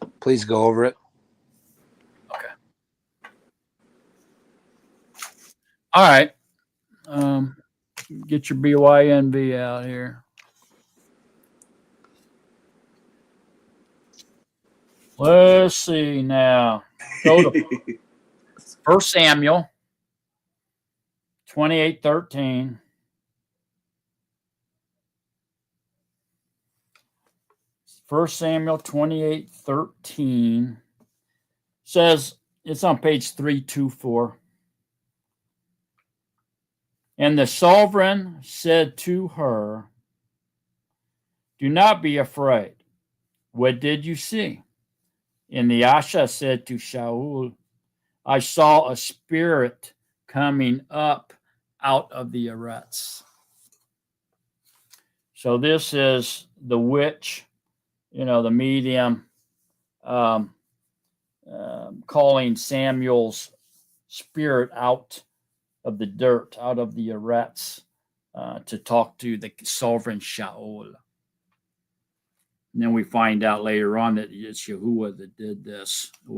it? Please go over it. Okay. All right. Get your BYNB out here. Let's see now. Go to 1 Samuel 28:13. 1 Samuel 28:13 says, it's on page 324. And the sovereign said to her, do not be afraid. What did you see? And the Asha said to Shaul, I saw a spirit coming up out of the Eretz. So this is the witch, the medium, calling Samuel's spirit out of the dirt, out of the Eretz, to talk to the sovereign Shaul. And then we find out later on that it's Yahuwah that did this. It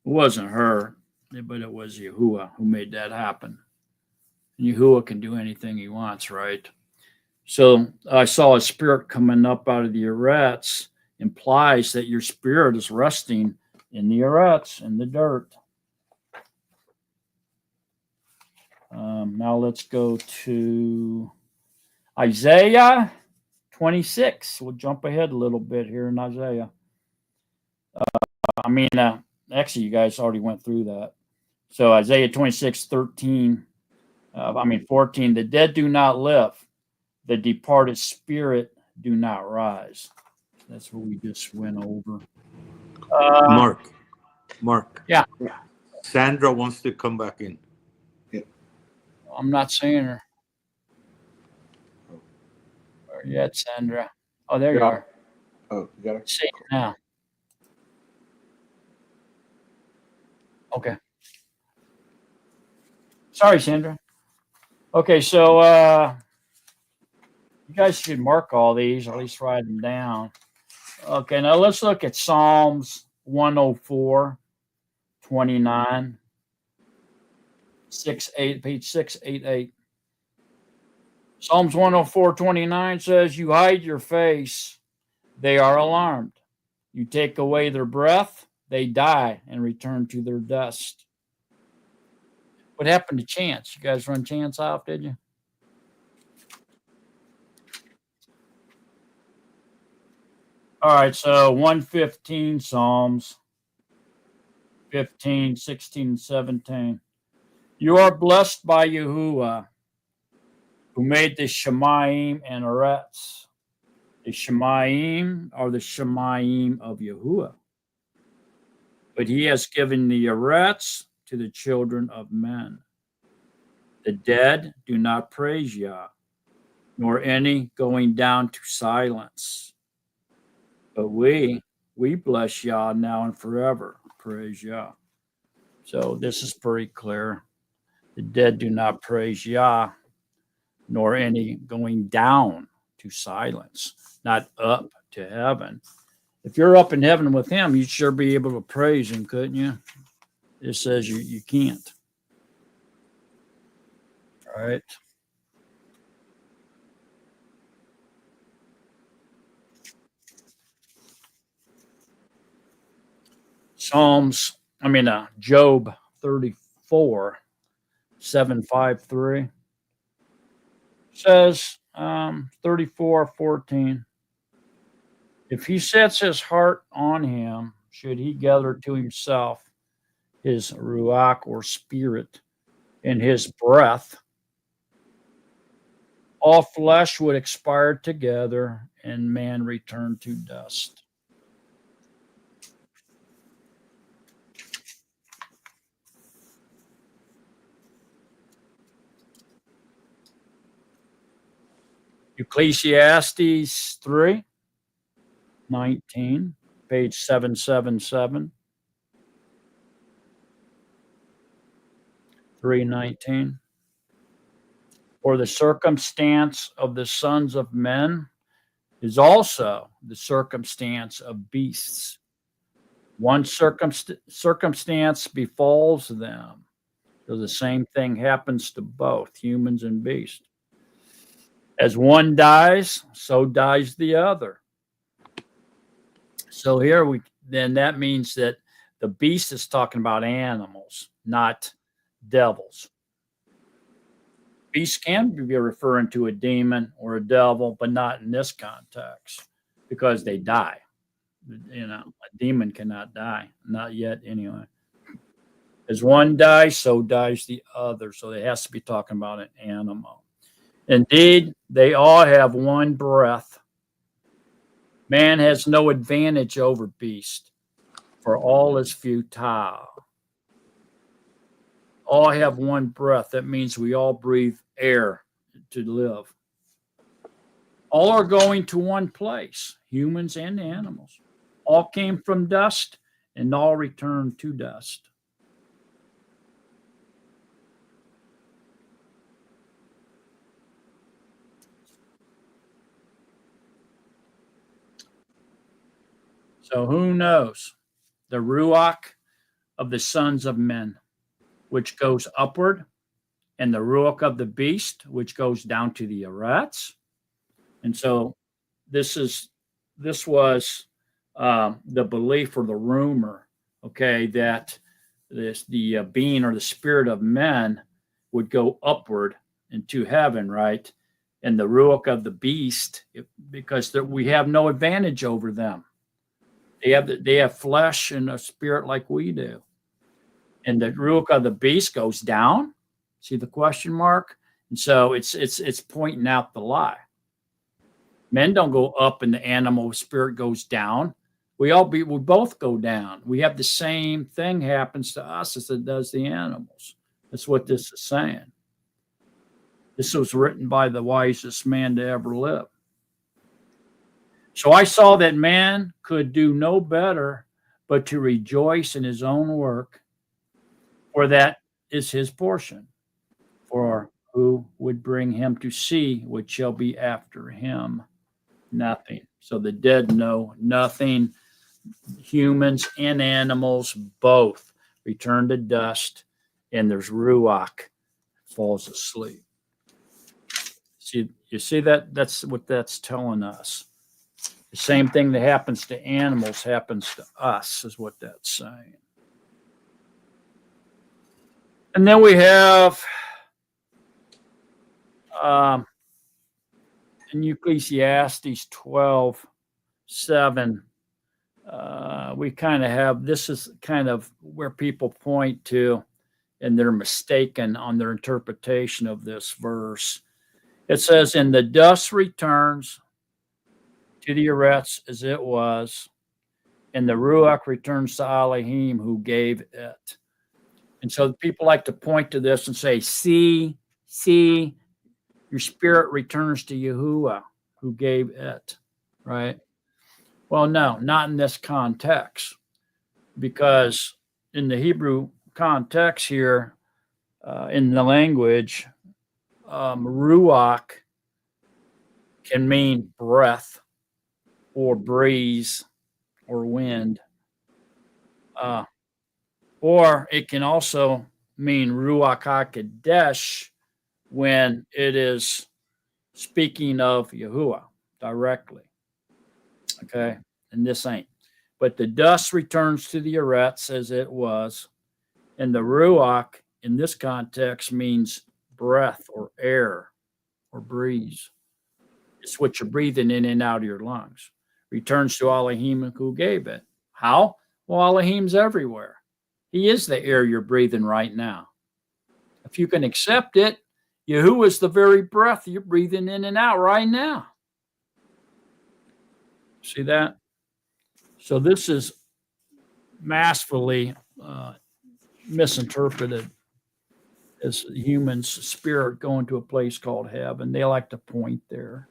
wasn't her, but it was Yahuwah who made that happen. And Yahuwah can do anything he wants, right? So I saw a spirit coming up out of the Eretz, implies that your spirit is resting in the Eretz, in the dirt. Now let's go to Isaiah 26. We'll jump ahead a little bit here in Isaiah. Actually, you guys already went through that. So Isaiah 26:14. The dead do not live. The departed spirit do not rise. That's what we just went over. Mark. Yeah. Sandra wants to come back in. I'm not seeing her. Where are you at, Sandra? Oh, there you are. Oh, you got it? See her now. Okay. Sorry, Sandra. Okay, so you guys should mark all these, or at least write them down. Okay, now let's look at Psalms 104, 29, 6-8, page 688. Psalms 104, 29 says, you hide your face, they are alarmed. You take away their breath, they die and return to their dust. What happened to Chance? You guys run Chance off, did you? All right, so 115 Psalms, 15, 16, 17. You are blessed by Yahuwah, who made the Shemaim and Eretz. The Shemaim are the Shemaim of Yahuwah. But he has given the Eretz to the children of men. The dead do not praise Yah, nor any going down to silence. But we bless Yah now and forever. Praise Yah. So this is pretty clear. The dead do not praise Yah, nor any going down to silence, not up to heaven. If you're up in heaven with him, you'd sure be able to praise him, couldn't you? It says you can't. All right. Job 34, 753 says, 34:14. If he sets his heart on him, should he gather to himself, his ruach or spirit, and his breath, all flesh would expire together, and man return to dust. Ecclesiastes 3:19, page 777. 3:19. For the circumstance of the sons of men is also the circumstance of beasts. One circumstance befalls them. So the same thing happens to both humans and beasts. As one dies, so dies the other. So here then that means that the beast is talking about animals, not devils. Beast can be referring to a demon or a devil, but not in this context because they die. You know, a demon cannot die, not yet anyway. As one dies, so dies the other. So it has to be talking about an animal. Indeed, they all have one breath. Man has no advantage over beast, for all is futile. All have one breath. That means we all breathe air to live. All are going to one place, humans and animals. All came from dust, and all return to dust. So who knows? The ruach of the sons of men, which goes upward, and the ruach of the beast, which goes down to the arats. And so this was the belief or the rumor, okay, that the being or the spirit of men would go upward into heaven, right? And the ruach of the beast, because we have no advantage over them. They have flesh and a spirit like we do. And the ruach of the beast goes down. See the question mark? And so it's pointing out the lie. Men don't go up and the animal spirit goes down. We both go down. We have the same thing happens to us as it does the animals. That's what this is saying. This was written by the wisest man to ever live. So I saw that man could do no better but to rejoice in his own work, for that is his portion. For who would bring him to see what shall be after him? Nothing. So the dead know nothing. Humans and animals both return to dust, and there's ruach falls asleep. You see that? That's what that's telling us. The same thing that happens to animals happens to us, is what that's saying. And then we have in Ecclesiastes 12:7, we kind of have, this is kind of where people point to, and they're mistaken on their interpretation of this verse. It says, "And the dust returns to the earth as it was, and the ruach returns to Elohim who gave it." And so people like to point to this and say, see, your spirit returns to Yahuwah who gave it, right? Well, no, not in this context, because in the Hebrew context here, in the language, ruach can mean breath or breeze or wind. Or it can also mean Ruach HaKodesh when it is speaking of Yahuwah directly. Okay, and this ain't. But the dust returns to the eretz as it was, and the Ruach in this context means breath or air or breeze. It's what you're breathing in and out of your lungs. Returns to Elohim who gave it. How? Well, Elohim's everywhere. He is the air you're breathing right now. If you can accept it, Yahuwah is the very breath you're breathing in and out right now. See that? So this is masterfully misinterpreted as humans' spirit going to a place called heaven. They like to point there.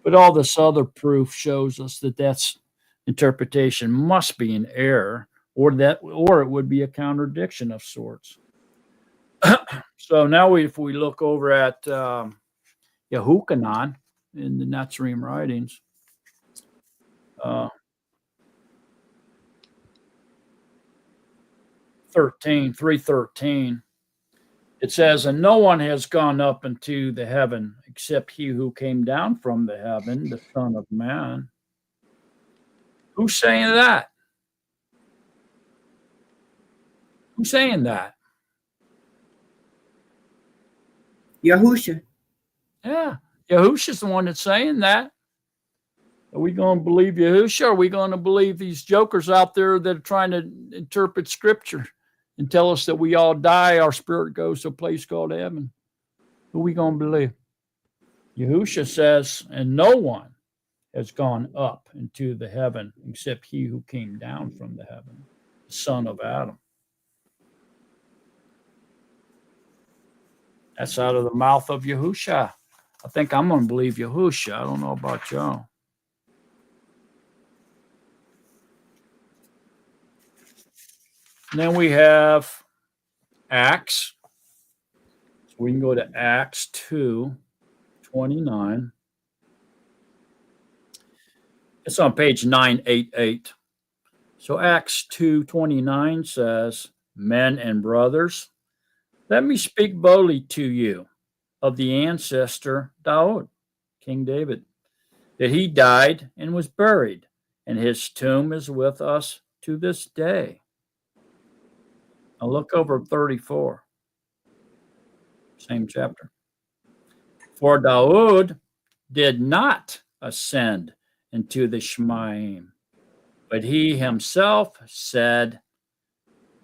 But all this other proof shows us that that's interpretation must be an error, or it would be a contradiction of sorts. So now if we look over at Yahukanan in the Natsarim writings, 3:13, it says, and no one has gone up into the heaven except he who came down from the heaven, the Son of Man. Who's saying that? Who's saying that? Yahusha. Yeah, Yahusha's the one that's saying that. Are we going to believe Yahusha? Or are we going to believe these jokers out there that are trying to interpret scripture and tell us that we all die, our spirit goes to a place called heaven? Who are we going to believe? Yahusha says, and no one has gone up into the heaven except he who came down from the heaven, the son of Adam. That's out of the mouth of Yahusha. I think I'm going to believe Yahusha. I don't know about y'all. And then we have Acts. So we can go to Acts 2:29. It's on page 988. So Acts 2:29 says, men and brothers, let me speak boldly to you of the ancestor Daud, King David, that he died and was buried, and his tomb is with us to this day. Now look over 34, same chapter. For Daud did not ascend into the Shemaim, but he himself said,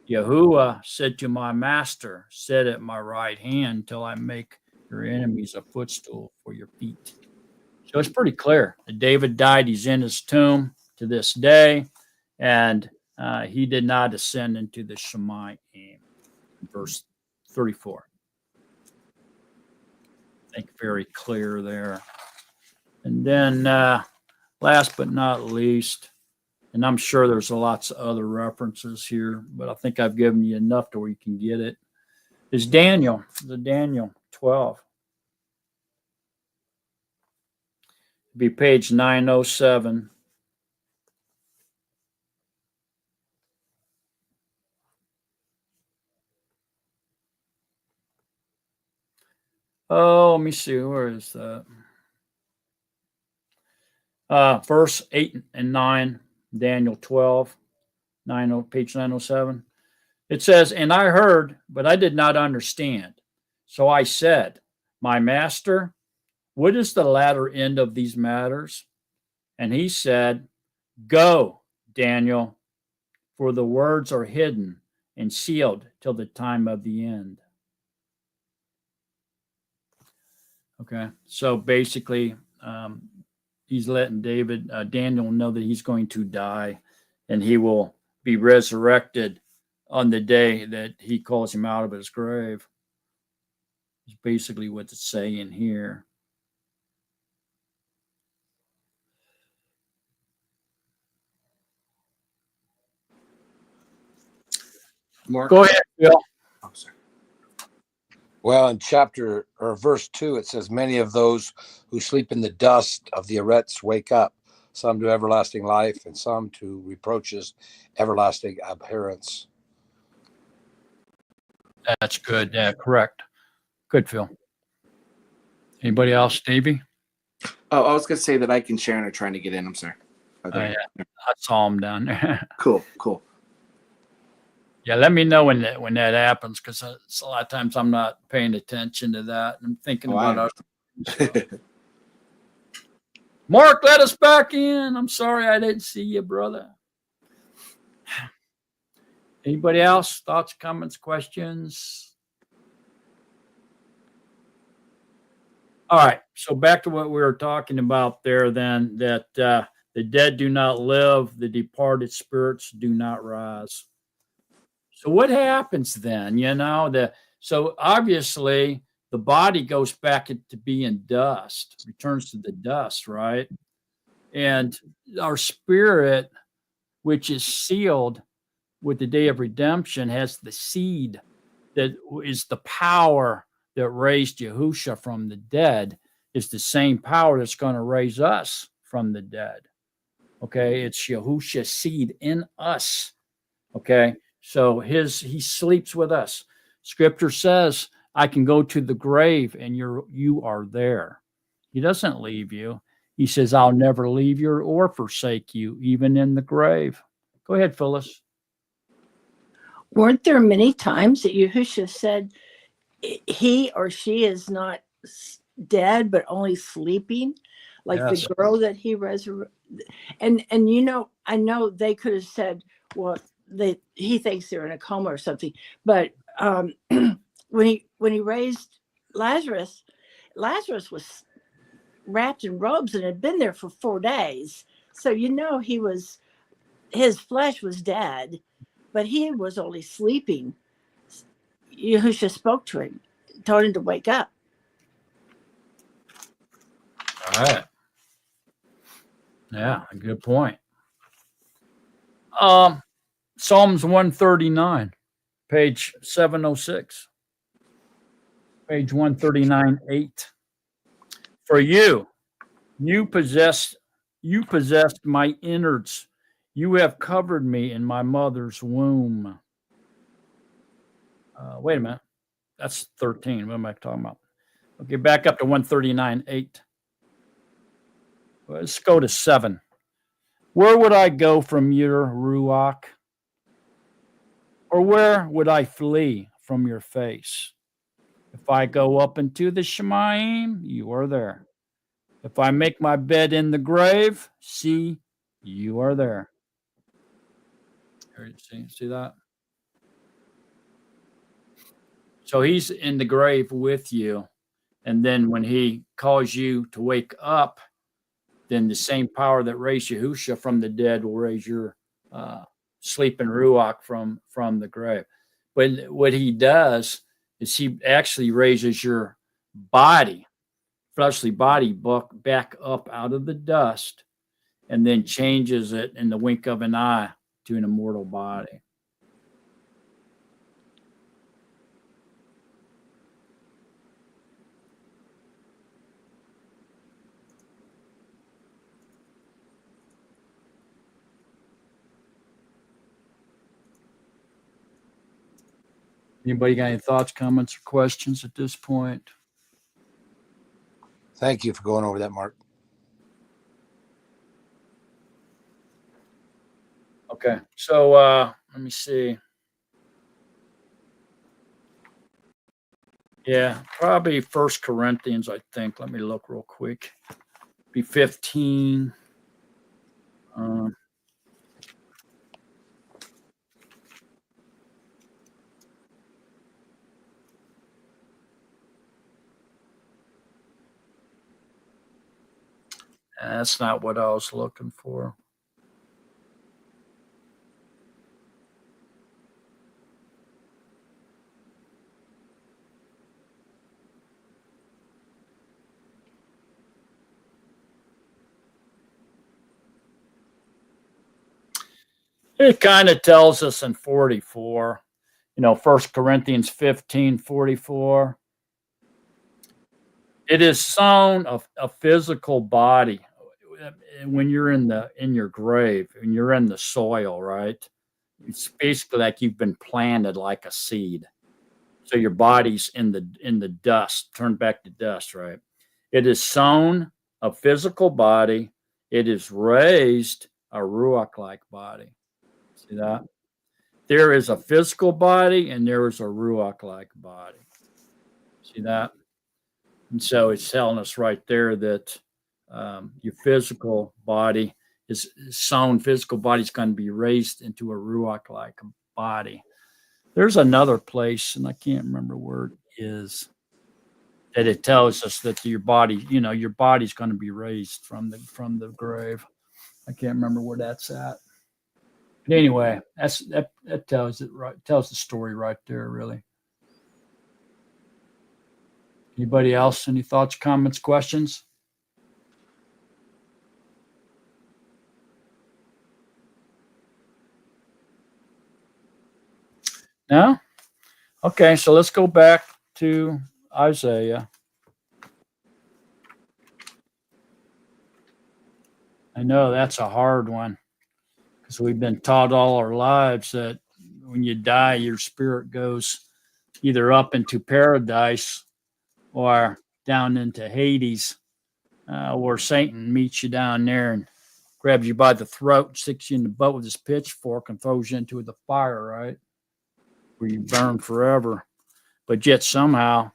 Yahuwah said to my master, sit at my right hand till I make your enemies a footstool for your feet. So it's pretty clear that David died. He's in his tomb to this day, and he did not ascend into the Shemaim. Verse 34. I think very clear there. And then last but not least, and I'm sure there's lots of other references here, but I think I've given you enough to where you can get it, is Daniel, the Daniel 12. It'd be page 907. Oh, let me see. Where is that? Verse 8 and 9, Daniel 12, page 907. It says, and I heard, but I did not understand. So I said, my master, what is the latter end of these matters? And he said, go, Daniel, for the words are hidden and sealed till the time of the end. Okay, so basically, he's letting Daniel know that he's going to die, and he will be resurrected on the day that he calls him out of his grave. Is basically what it's saying here. Mark? Go ahead, Bill. Oh, sorry. Well, in chapter or verse 2, it says, many of those who sleep in the dust of the Eretz wake up, some to everlasting life and some to reproaches, everlasting abhorrence. That's good. Yeah, correct. Good, Phil. Anybody else, Stevie? Oh, I was gonna say that I can share and are trying to get in. I'm sorry. Yeah, I saw him down there. Cool. Yeah, let me know when that happens, because a lot of times I'm not paying attention to that. I'm thinking about other. Mark, let us back in. I'm sorry I didn't see you, brother. Anybody else? Thoughts, comments, questions? All right. So back to what we were talking about there then, that the dead do not live, the departed spirits do not rise. So what happens then? So obviously the body goes back to being dust, returns to the dust, right? And our spirit, which is sealed with the day of redemption, has the seed that is the power that raised Yahusha from the dead, is the same power that's going to raise us from the dead. Okay, it's Yahusha's seed in us. Okay, so he sleeps with us. Scripture says, I can go to the grave and you are there. He doesn't leave you. He says, I'll never leave you or forsake you, even in the grave. Go ahead, Phyllis. Weren't there many times that Yahusha said he or she is not dead, but only sleeping? Like Yes. the girl that he resurrected. And I know they could have said, well, he thinks they're in a coma or something. But when he raised Lazarus was wrapped in robes and had been there for 4 days. So his flesh was dead, but he was only sleeping. Yahusha spoke to him, told him to wake up. All right. Yeah, good point. Psalms 139, page 706. Page 139, 8. For you possessed my innards. You have covered me in my mother's womb. Wait a minute. That's 13. What am I talking about? Okay, back up to 139, 8. Let's go to 7. Where would I go from your Ruach? Or where would I flee from your face? If I go up into the Shemaim, you are there. If I make my bed in the grave, see, you are there. See that? So he's in the grave with you. And then when he calls you to wake up, then the same power that raised Yahusha from the dead will raise your sleeping Ruach from the grave. But what he does is he actually raises your body, fleshly body, back up out of the dust and then changes it in the wink of an eye to an immortal body. Anybody got any thoughts, comments, or questions at this point? Thank you for going over that, Mark. Okay, so let me see. Yeah, probably 1 Corinthians, I think. Let me look real quick. Be 15. That's not what I was looking for. It kind of tells us in 44, 1 Corinthians 15:44. It is sown a physical body when you're in your grave, when you're in the soil, right? It's basically like you've been planted like a seed. So your body's in the dust, turned back to dust, right? It is sown a physical body. It is raised a Ruach-like body. See that? There is a physical body and there is a Ruach-like body. See that? And so it's telling us right there that your physical body is sown. Physical body is going to be raised into a Ruach-like body. There's another place, and I can't remember where it is, that it tells us that your body, your body's going to be raised from the grave. I can't remember where that's at. But anyway, that tells it right. Tells the story right there, really. Anybody else? Any thoughts, comments, questions? No? Okay, so let's go back to Isaiah. I know that's a hard one because we've been taught all our lives that when you die, your spirit goes either up into paradise or down into Hades, where Satan meets you down there and grabs you by the throat, sticks you in the butt with his pitchfork, and throws you into the fire, right? Where you burn forever. But yet somehow,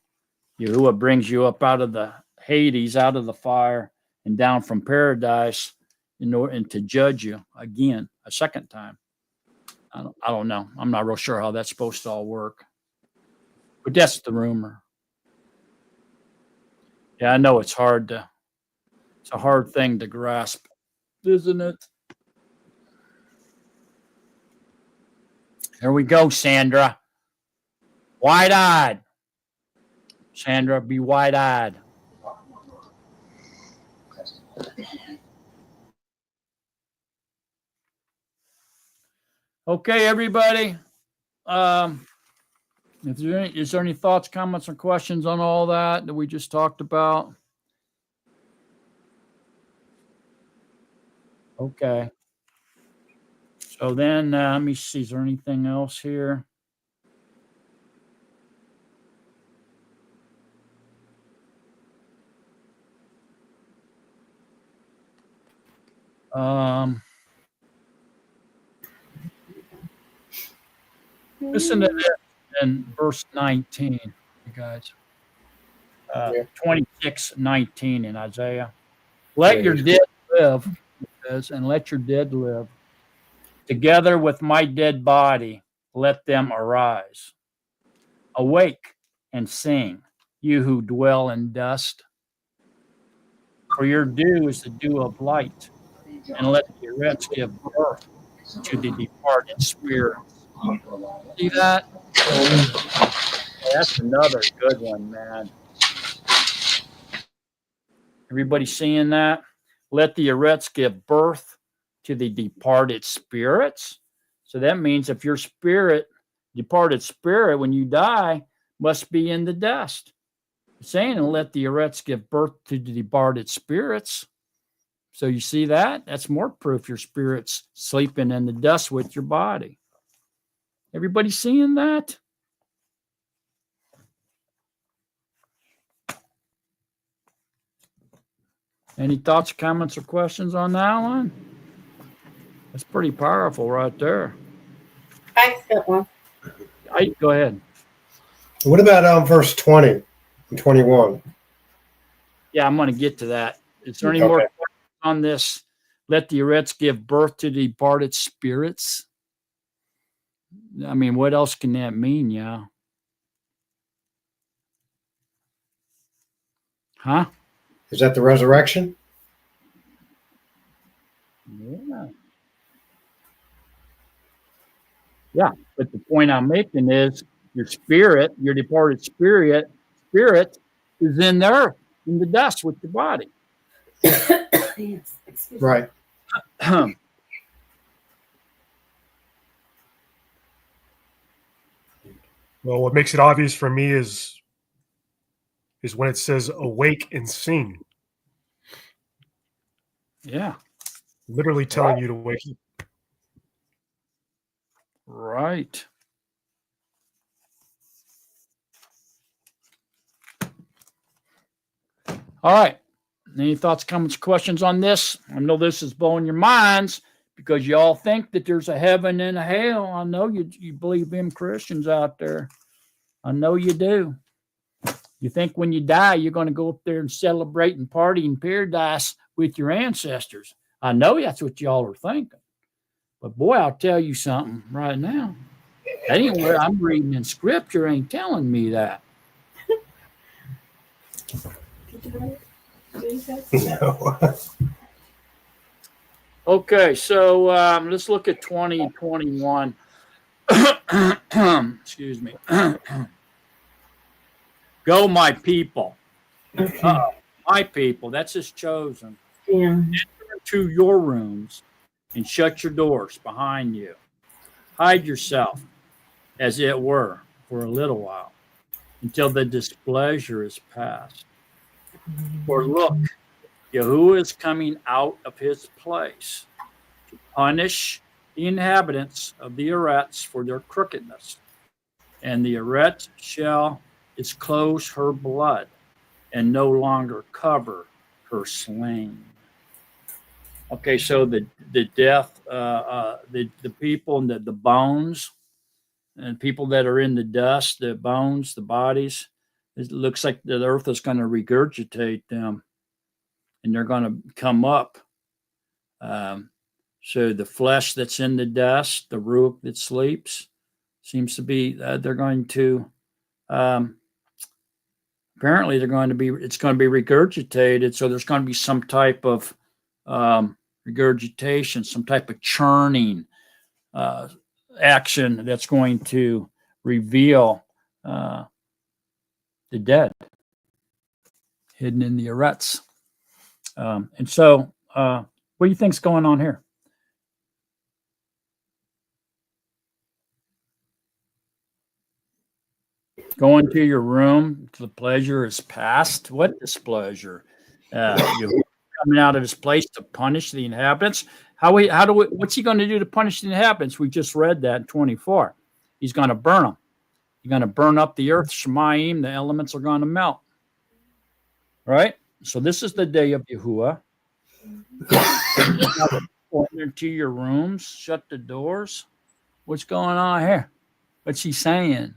Yahuwah brings you up out of the Hades, out of the fire, and down from paradise and to judge you again, a second time. I don't know. I'm not real sure how that's supposed to all work. But that's the rumor. Yeah, I know it's a hard thing to grasp, isn't it? There we go, Sandra. Wide-eyed. Sandra, be wide-eyed. Okay, everybody. Is there any thoughts, comments, or questions on all that we just talked about? Okay. So then, let me see. Is there anything else here? Listen to this in verse 19, you guys. 26:19 in Isaiah. Let your dead live, it says, and let your dead live. Together with my dead body, let them arise. Awake and sing, you who dwell in dust. For your dew is the dew of light, and let the rest give birth to the departed spirit. See that? That's another good one, man. Everybody seeing that? Let the arets give birth to the departed spirits. So that means if your departed spirit, when you die, must be in the dust. It's saying, and let the arets give birth to the departed spirits. So you see that? That's more proof your spirit's sleeping in the dust with your body. Everybody seeing that? Any thoughts, comments, or questions on that one? That's pretty powerful right there. I got one. Go ahead. What about verse 20 and 21? Yeah, I'm going to get to that. Is there any more questions on this? Let the arets give birth to the departed spirits. I mean, what else can that mean, yeah? Huh? Is that the resurrection? Yeah. Yeah, but the point I'm making is your spirit, your departed spirit is in there in the dust with your body. Yes, excuse me. Right. Well, what makes it obvious for me is when it says awake and sing. Yeah. Literally telling you to wake up. Right. All right. Any thoughts, comments, questions on this? I know this is blowing your minds because you all think that there's a heaven and a hell. I know you believe them Christians out there. I know you do. You think when you die, you're going to go up there and celebrate and party in paradise with your ancestors. I know that's what y'all are thinking. But boy, I'll tell you something right now. Anyway, I'm reading in scripture ain't telling me that. No. Okay, so let's look at 2021. Excuse me. Go, my people. Okay. My people, that's his chosen. Yeah. Enter into your rooms and shut your doors behind you. Hide yourself, as it were, for a little while, until the displeasure is past. For look, Yahuwah is coming out of his place to punish the inhabitants of the Eretz for their crookedness. And the Eretz shall disclose her blood and no longer cover her slain. Okay, so the death, the people and the bones, and people that are in the dust, the bones, the bodies, it looks like the earth is going to regurgitate them, and they're going to come up. So the flesh that's in the dust, the ruach that sleeps, seems to be they're going to. Apparently, it's going to be regurgitated. So there's going to be some type of regurgitation, some type of churning action that's going to reveal the dead hidden in the Eretz. And so, what do you think's going on here? Go into your room till the pleasure is past. What displeasure? You coming out of his place to punish the inhabitants. What's he going to do to punish the inhabitants? We just read that in 24. He's going to burn them. He's going to burn up the earth, Shemayim. The elements are going to melt. Right? So this is the day of Yahuwah. Go into your rooms, shut the doors. What's going on here? What's he saying?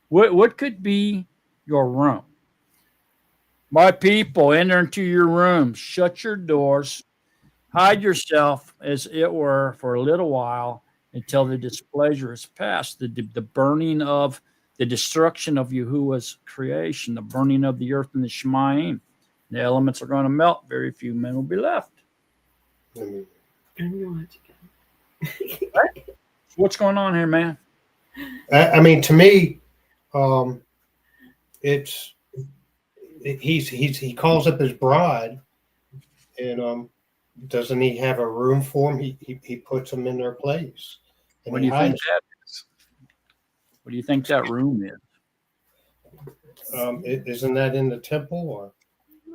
What could be your room? My people, enter into your rooms, shut your doors, hide yourself, as it were, for a little while until the displeasure is past, the burning of the destruction of Yahuwah's creation, the burning of the earth and the Shemayim. The elements are going to melt. Very few men will be left. I know it. Right? What's going on here, man? I mean, to me, it's he calls up his bride, and doesn't he have a room for them? He puts them in their place. And What do you think that is? What do you think that room is? Isn't that in the temple or?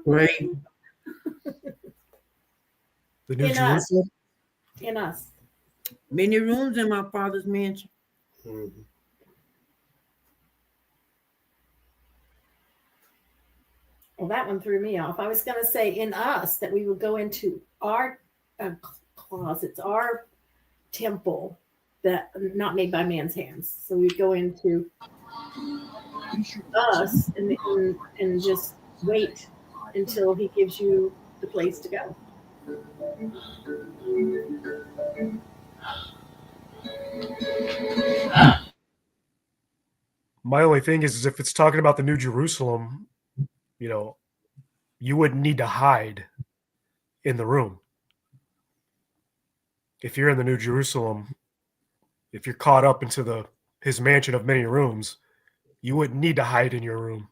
Right. The New In Jerusalem. In us. Many rooms in my father's mansion. Mm-hmm. Well, that one threw me off. I was going to say in us that we would go into our closets, our temple that not made by man's hands. So we go into us and just wait until he gives you the place to go. My only thing is if it's talking about the New Jerusalem, you wouldn't need to hide in the room. If you're in the New Jerusalem, if you're caught up into his mansion of many rooms, you wouldn't need to hide in your room.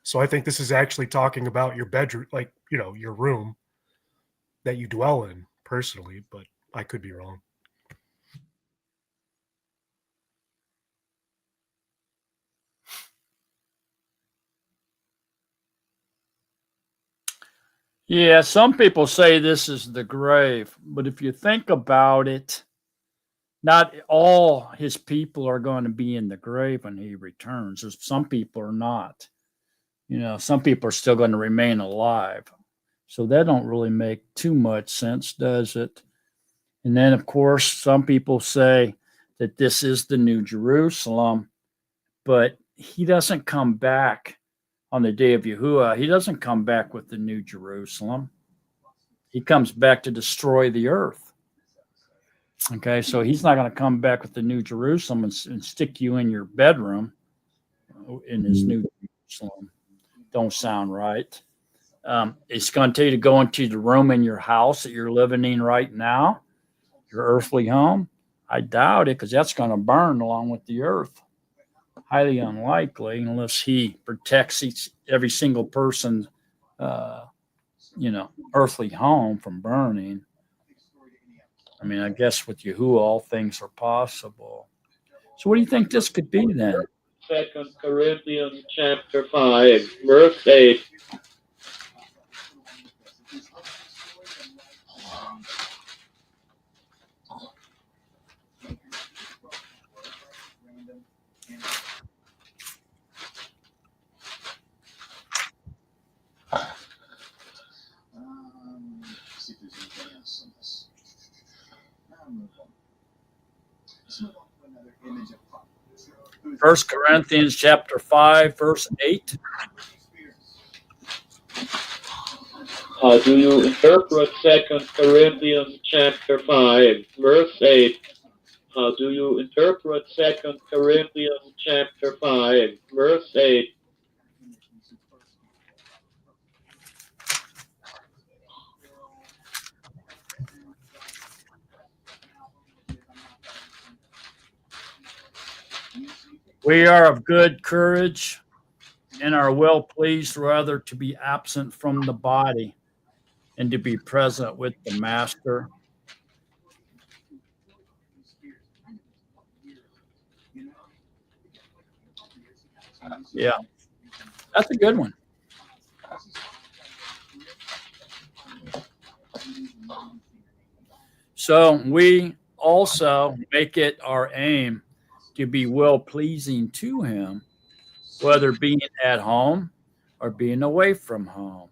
So I think this is actually talking about your bedroom, your room that you dwell in personally, but I could be wrong. Yeah, some people say this is the grave, but if you think about it, not all his people are going to be in the grave when he returns. Some people are not. Some people are still going to remain alive. So that don't really make too much sense, does it? And then, of course, some people say that this is the New Jerusalem, but he doesn't come back on the day of Yahuwah. He doesn't come back with the New Jerusalem. He comes back to destroy the earth. Okay, so he's not going to come back with the New Jerusalem and stick you in your bedroom in his New Jerusalem. Don't sound right. It's going to tell you to go into the room in your house that you're living in right now, your earthly home. I doubt it, because that's going to burn along with the earth. Highly unlikely, unless he protects every single person's, earthly home from burning. I mean, I guess with Yahuwah, all things are possible. So what do you think this could be then? 2 Corinthians chapter 5, verse 8. First Corinthians chapter 5, verse 8. How do you interpret 2 Corinthians chapter 5, verse 8? How do you interpret 2 Corinthians chapter 5, verse 8? We are of good courage and are well pleased rather to be absent from the body and to be present with the master. Yeah, that's a good one. So we also make it our aim to be well pleasing to him, whether being at home or being away from home.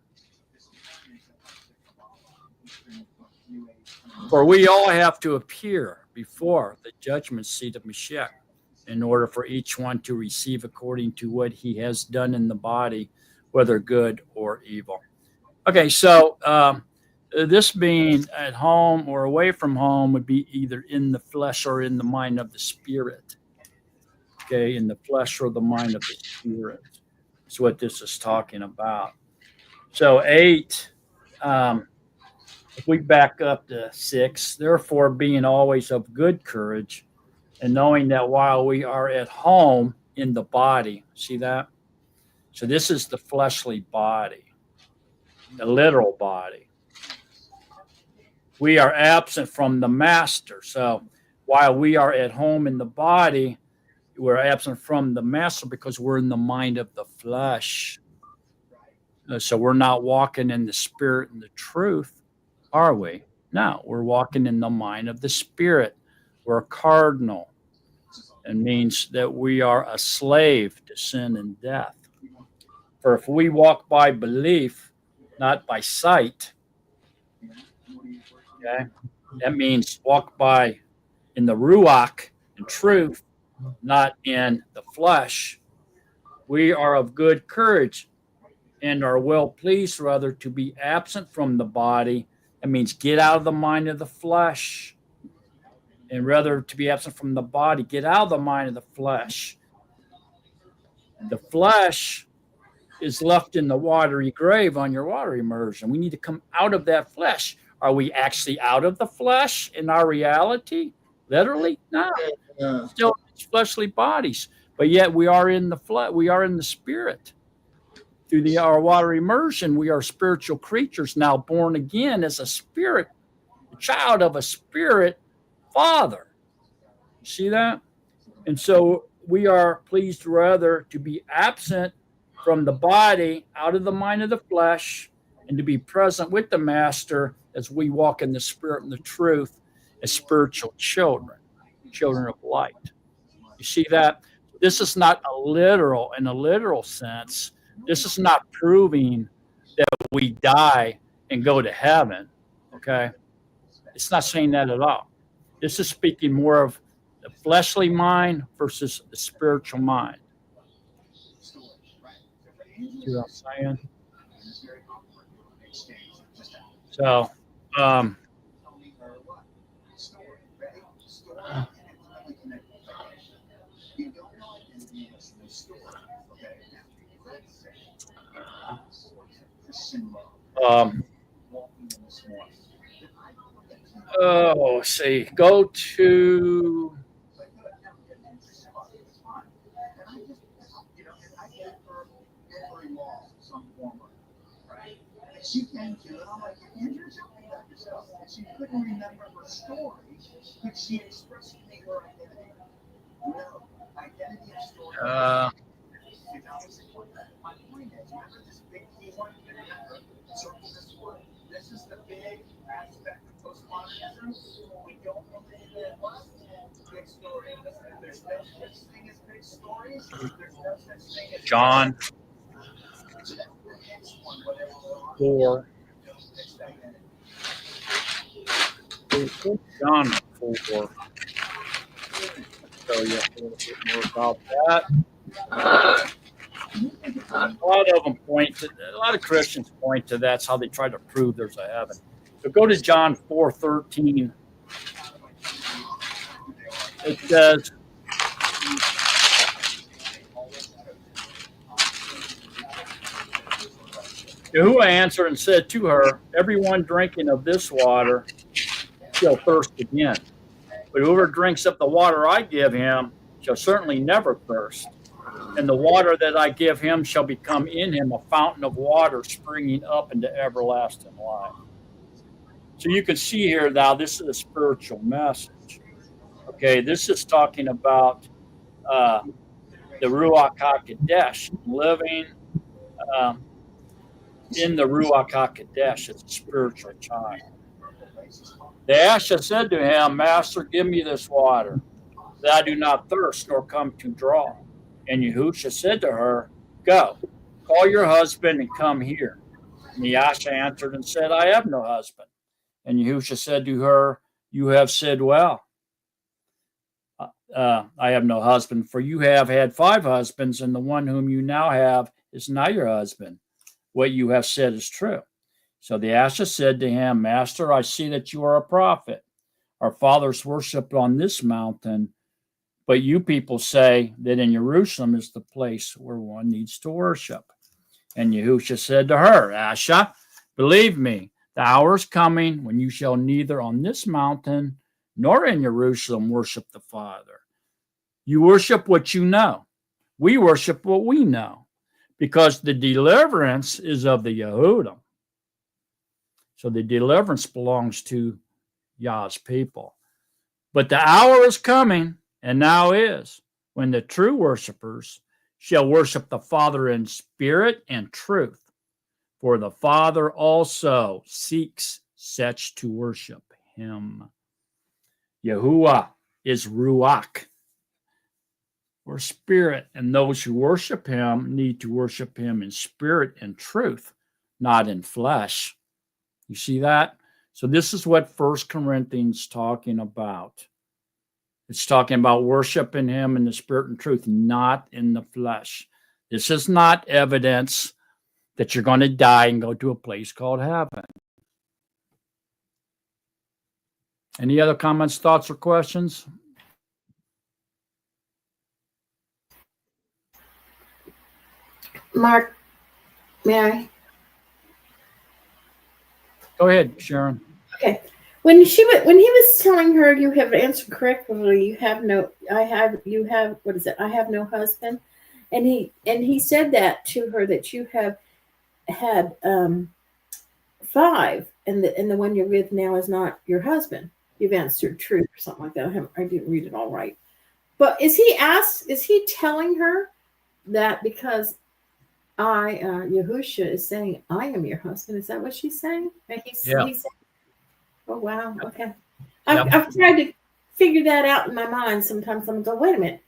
For we all have to appear before the judgment seat of Mashiach in order for each one to receive according to what he has done in the body, whether good or evil. Okay, so this being at home or away from home would be either in the flesh or in the mind of the spirit. Okay, in the flesh or the mind of the spirit is what this is talking about. So 8, if we back up to 6, therefore being always of good courage and knowing that while we are at home in the body, see that? So this is the fleshly body, the literal body. We are absent from the master. So while we are at home in the body, we're absent from the master because we're in the mind of the flesh. So we're not walking in the spirit and the truth, are we? No, we're walking in the mind of the spirit. We're a cardinal. It means that we are a slave to sin and death. For if we walk by belief, not by sight, okay, that means walk by in the Ruach, in truth, not in the flesh. We are of good courage and are well pleased rather to be absent from the body. That means get out of the mind of the flesh. And rather to be absent from the body, get out of the mind of the flesh. The flesh is left in the watery grave on your water immersion. We need to come out of that flesh. Are we actually out of the flesh in our reality? Literally? No. Still in fleshly bodies. But yet we are in the flesh. We are in the spirit. Through our water immersion, we are spiritual creatures now born again as a spirit, a child of a spirit father. See that? And so we are pleased rather to be absent from the body, out of the mind of the flesh, and to be present with the master as we walk in the spirit and the truth as spiritual children, children of light. You see that? This is not in a literal sense. This is not proving that we die and go to heaven, okay? It's not saying that at all. This is speaking more of the fleshly mind versus the spiritual mind. See what I'm saying? So, Oh, see, go to uh, John 4. John 4. Show you a little bit more about that. A lot of them point to, a lot of Christians point to that's how they try to prove there's a heaven. So go to John 4:13. It says, Yahuwah answered and said to her, everyone drinking of this water shall thirst again. But whoever drinks of the water I give him shall certainly never thirst. And the water that I give him shall become in him a fountain of water springing up into everlasting life. So you can see here now, this is a spiritual message. Okay, this is talking about the Ruach HaKodesh, living in the Ruach HaKodesh as a spiritual child. The Asha said to him, Master, give me this water, that I do not thirst nor come to draw. And Yahusha said to her, go, call your husband and come here. And the Asha answered and said, I have no husband. And Yahusha said to her, you have said well. I have no husband, for you have had 5 husbands, and the one whom you now have is not your husband. What you have said is true. So the Asha said to him, Master, I see that you are a prophet. Our fathers worshipped on this mountain, but you people say that in Jerusalem is the place where one needs to worship. And Yahusha said to her, Asha, believe me, the hour is coming when you shall neither on this mountain nor in Jerusalem worship the Father. You worship what you know. We worship what we know, because the deliverance is of the Yehudim. So the deliverance belongs to Yah's people. But the hour is coming, and now is, when the true worshipers shall worship the Father in spirit and truth. For the Father also seeks such to worship him. Yahuwah is Ruach, or spirit, and those who worship him need to worship him in spirit and truth, not in flesh. You see that? So this is what 1 Corinthians is talking about. It's talking about worshiping him in the spirit and truth, not in the flesh. This is not evidence that you're going to die and go to a place called heaven. Any other comments, thoughts, or questions? Mark, may I? Go ahead, Sharon. Okay. When he was telling her, you have answered correctly, I have no husband. And he said that to her, that you have had 5, and the one you're with now is not your husband. You've answered true or something like that. I didn't read it all right. But is he telling her that because Yahusha is saying, I am your husband? Is that what she's saying? And he's saying, oh, wow. Okay. I've tried to figure that out in my mind. Sometimes I'm going, wait a minute.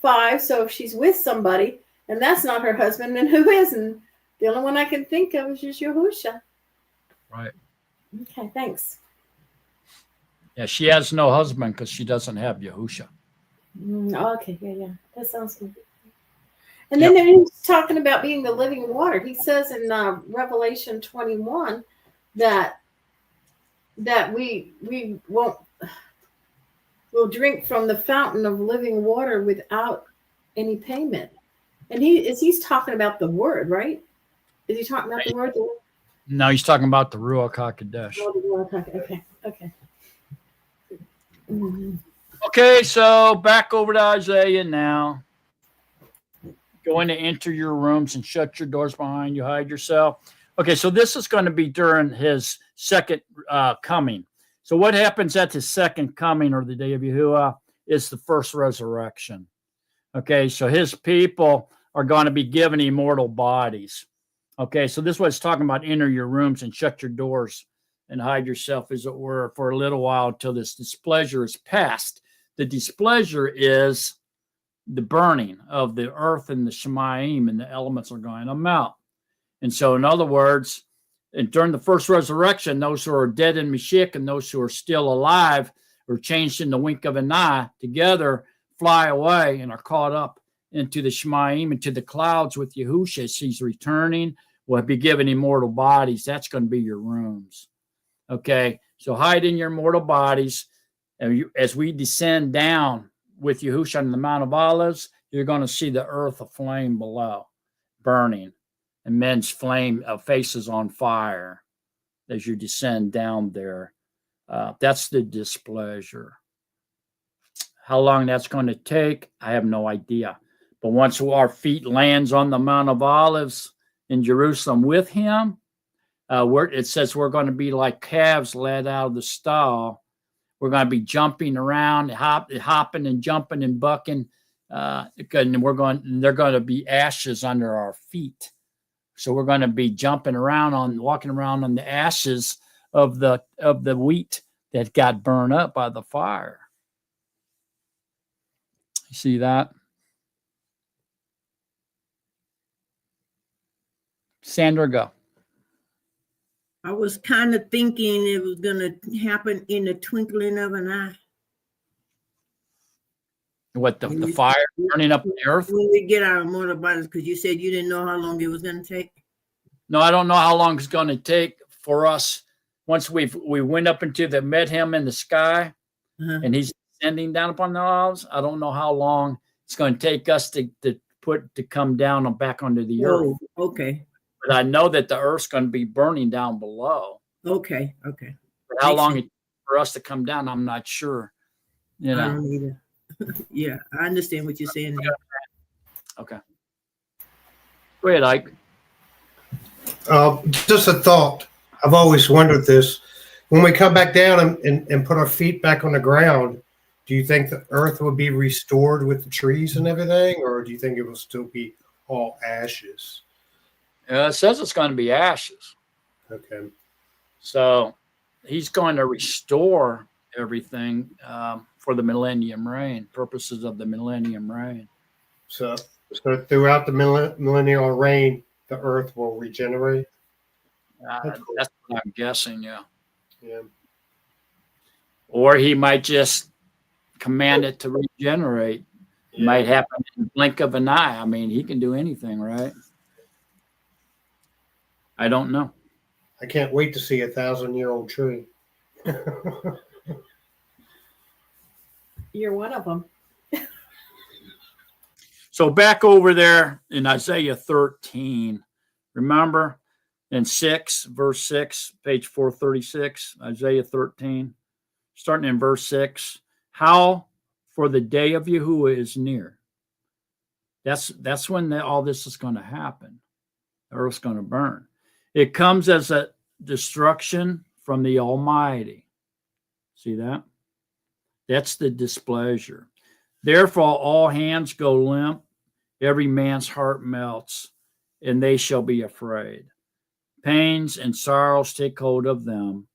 5. So if she's with somebody and that's not her husband, then who is? And the only one I can think of is just Yahusha. Right. Okay. Thanks. Yeah, she has no husband because she doesn't have Yahusha. Okay. Yeah. That sounds good. And then he's talking about being the living water. He says in Revelation 21 that we won't will drink from the fountain of living water without any payment. And he's talking about the word, right? Is he talking about the word? No, he's talking about the Ruach HaKodesh. Oh, the Ruach HaKodesh. Okay. Mm-hmm. Okay, so back over to Isaiah now. Going to enter your rooms and shut your doors behind you, hide yourself. Okay, so this is going to be during his second coming. So what happens at his second coming, or the day of Yahuwah, is the first resurrection. Okay, so his people are going to be given immortal bodies. Okay, so this is what it's talking about. Enter your rooms and shut your doors and hide yourself, as it were, for a little while until this displeasure is past. The displeasure is the burning of the earth and the Shemayim, and the elements are going to melt. And so, in other words, and during the first resurrection, those who are dead in Mashiach and those who are still alive are changed in the wink of an eye, together fly away and are caught up into the Shemayim, into the clouds with Yahushua as he's returning, will be given immortal bodies. That's going to be your rooms. Okay, so hide in your mortal bodies. And as we descend down with Yahushua on the Mount of Olives, you're going to see the earth aflame below, burning, and men's faces on fire as you descend down there. That's the displeasure. How long that's going to take, I have no idea. But once our feet lands on the Mount of Olives in Jerusalem with him, it says we're going to be like calves led out of the stall. We're going to be jumping around, hopping and jumping and bucking, and they're going to be ashes under our feet. So we're going to be jumping around walking around on the ashes of the wheat that got burned up by the fire. You see that? Sandra, go. I was kind of thinking it was going to happen in the twinkling of an eye. What, the fire burning up the earth? When we get our mortal bodies, because you said you didn't know how long it was going to take. No, I don't know how long it's going to take for us. Once we went up met him in the sky, and he's descending down upon the olives. I don't know how long it's going to take us to come down and back onto the earth. Okay. But I know that the earth's going to be burning down below. Okay. But how long it takes for us to come down, I'm not sure. I don't either. Yeah, I understand what you're saying. Okay. Go ahead, Ike. Just a thought. I've always wondered this. When we come back down and put our feet back on the ground, do you think the earth will be restored with the trees and everything, or do you think it will still be all ashes? It says it's going to be ashes. Okay. So he's going to restore everything for the millennium reign, purposes of the millennium reign. So throughout the millennial reign, the earth will regenerate? That's what I'm guessing, yeah. Yeah. Or he might just command it to regenerate. It might happen in the blink of an eye. I mean, he can do anything, right? I don't know. I can't wait to see 1,000-year-old tree. You're one of them. So back over there in Isaiah 13, remember in verse 6, page 436, Isaiah 13, starting in verse 6, how for the day of Yahuwah is near. That's when all this is going to happen. The earth's going to burn. It comes as a destruction from the Almighty. See that? That's the displeasure. Therefore, all hands go limp, every man's heart melts, and they shall be afraid. Pains and sorrows take hold of them.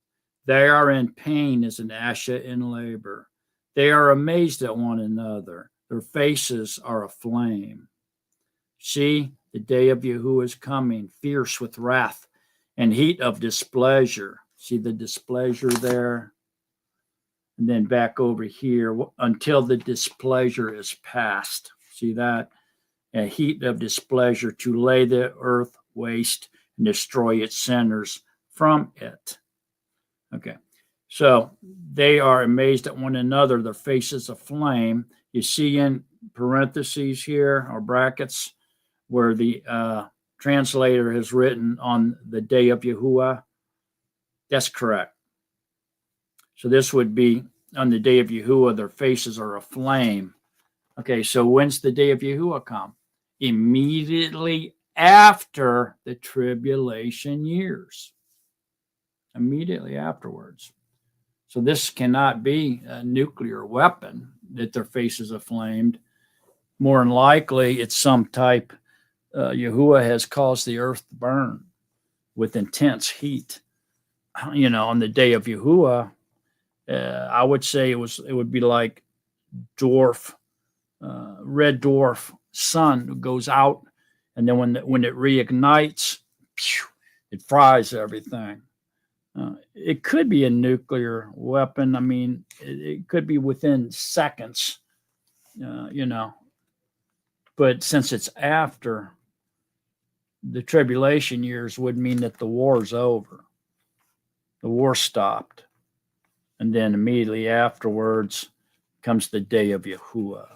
They are in pain as an Asha in labor. They are amazed at one another. Their faces are aflame. See, the day of Yahuwah is coming, fierce with wrath and heat of displeasure. See the displeasure there? And then back over here, until the displeasure is past. See that? A heat of displeasure to lay the earth waste and destroy its sinners from it. Okay. So they are amazed at one another, their faces aflame. You see in parentheses here or brackets where the translator has written on the day of Yahuwah. That's correct. So this would be on the day of Yahuwah, their faces are aflame. Okay, so when's the day of Yahuwah come? Immediately after the tribulation years. Immediately afterwards. So this cannot be a nuclear weapon that their faces are flamed. More than likely, it's some type. Yahuwah has caused the earth to burn with intense heat. On the day of Yahuwah, I would say it would be like red dwarf sun goes out, and then when it reignites, it fries everything. It could be a nuclear weapon. I mean, it could be within seconds, But since it's after the tribulation years, would mean that the war's over. The war stopped. And then immediately afterwards comes the day of Yahuwah.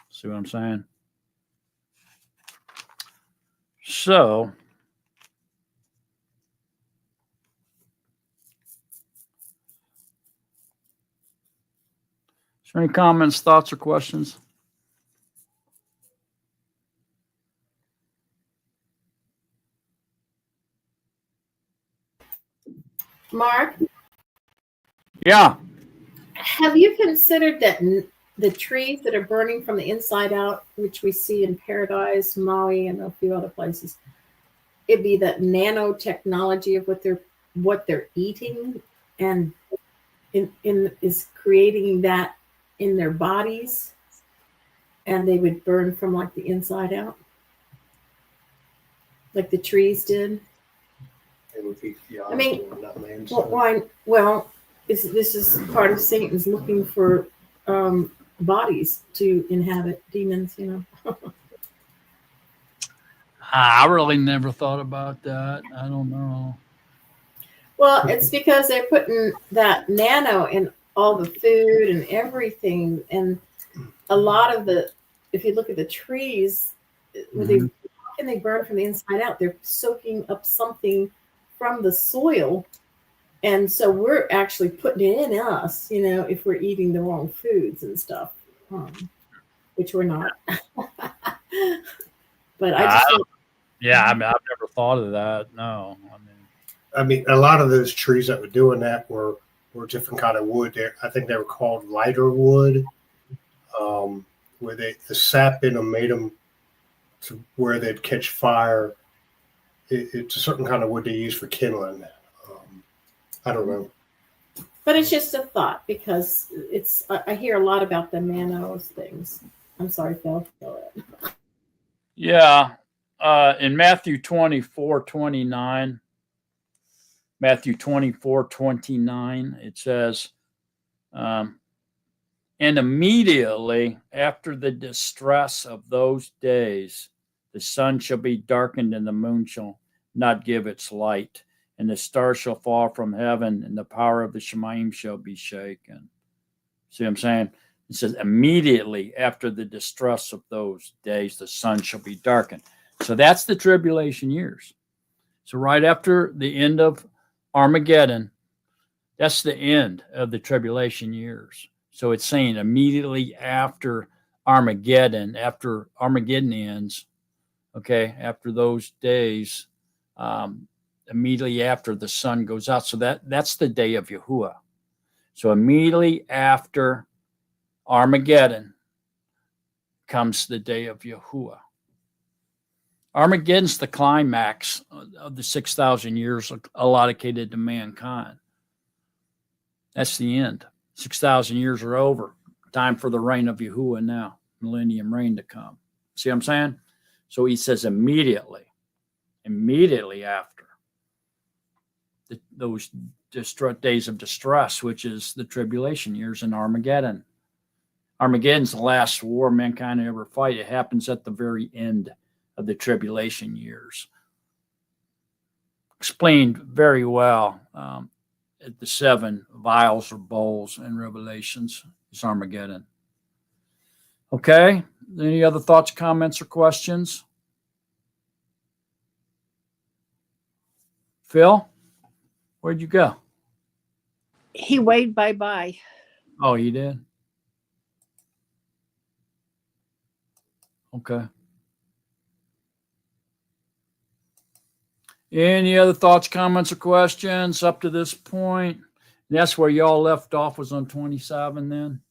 See what I'm saying? So, is there any comments, thoughts, or questions? Mark, Yeah. have you considered that the trees that are burning from the inside out, which we see in Paradise, Maui, and a few other places, it'd be that nanotechnology of what they're eating and is creating that in their bodies, and they would burn from like the inside out, like the trees did. It would be, yeah, I mean, not man's. This is part of Satan's looking for bodies to inhabit, demons, I really never thought about that. I don't know. Well, it's because they're putting that nano in all the food and everything, and a lot of if you look at the trees, how can they burn from the inside out? They're soaking up something from the soil, and so we're actually putting it in us, if we're eating the wrong foods and stuff, which we're not. But I've never thought of that. No, I mean, a lot of those trees that were doing that were different kind of wood. I think they were called lighter wood, where the sap in them made them to where they'd catch fire. It's a certain kind of wood they use for kindling. I don't know. But it's just a thought, because I hear a lot about the nanos things. I'm sorry, Phil. Go ahead. Yeah. In Matthew 24:29, it says, and immediately after the distress of those days, the sun shall be darkened and the moon shall not give its light, and the stars shall fall from heaven, and the power of the Shemaim shall be shaken. See what I'm saying? It says immediately after the distress of those days, the sun shall be darkened. So that's the tribulation years. So right after the end of Armageddon, that's the end of the tribulation years. So it's saying immediately after Armageddon ends, okay, after those days, immediately after the sun goes out. So that's the day of Yahuwah. So immediately after Armageddon comes the day of Yahuwah. Armageddon's the climax of the 6,000 years allocated to mankind. That's the end. 6,000 years are over. Time for the reign of Yahuwah now. Millennium reign to come. See what I'm saying? So he says immediately after those days of distress, which is the tribulation years in Armageddon. Armageddon's the last war mankind ever fight. It happens at the very end of the tribulation years. Explained very well at the 7 vials or bowls in Revelations. It's Armageddon. Okay. Any other thoughts, comments, or questions? Phil, where'd you go? He waved bye-bye. Oh, you did? Okay. Any other thoughts, comments, or questions up to this point? That's where y'all left off, was on 27 then?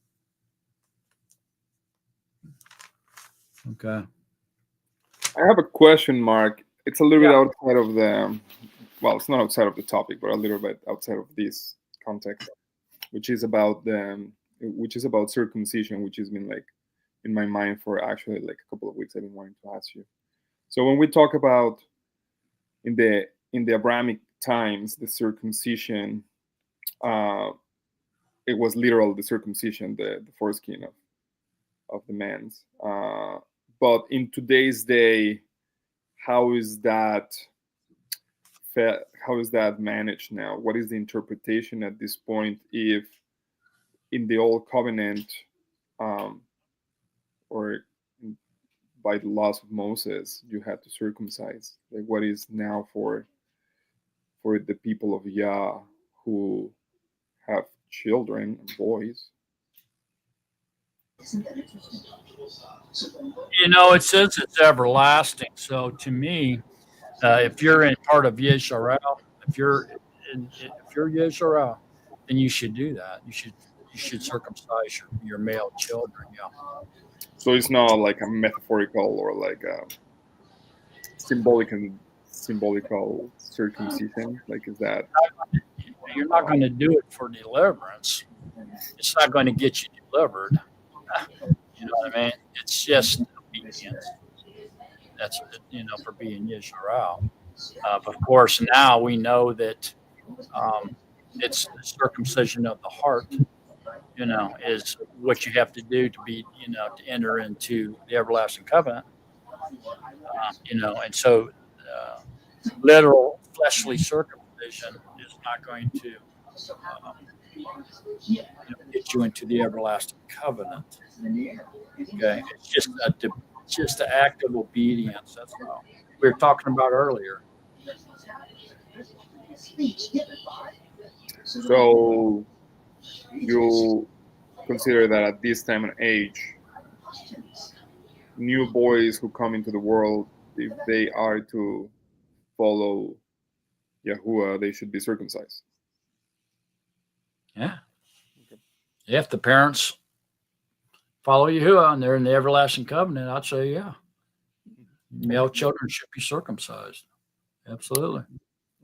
Okay. I have a question, Mark. It's a little bit outside of the, well, it's not outside of the topic, but a little bit outside of this context, which is about circumcision, which has been like in my mind for actually like a couple of weeks. I've been wanting to ask you. So when we talk about in the Abrahamic times, the circumcision, it was literal, the circumcision, the foreskin of the man's. But in today's day, how is that managed now? What is the interpretation at this point if in the old covenant or by the laws of Moses you had to circumcise? Like, what is now for the people of Yah who have children and boys? You know, it says it's everlasting. So to me, if you're in part of YashaYahu, if you're YashaYahu, then you should do that. You should circumcise your male children. Yeah. So it's not like a metaphorical or like a symbolical circumcision. Like, is that? You're not going to do it for deliverance. It's not going to get you delivered. You know what I mean? It's just obedience. That's, for being YashaYahu. Of course, now we know that it's the circumcision of the heart, is what you have to do to be, to enter into the everlasting covenant. And so literal fleshly circumcision is not going to get you into the everlasting covenant. Okay, it's just an act of obedience. That's all we were talking about earlier. So you consider that at this time and age, new boys who come into the world, if they are to follow Yahuwah, they should be circumcised? Yeah. If the parents follow Yahuwah and they're in the everlasting covenant, I'd say, yeah. Male children should be circumcised. Absolutely.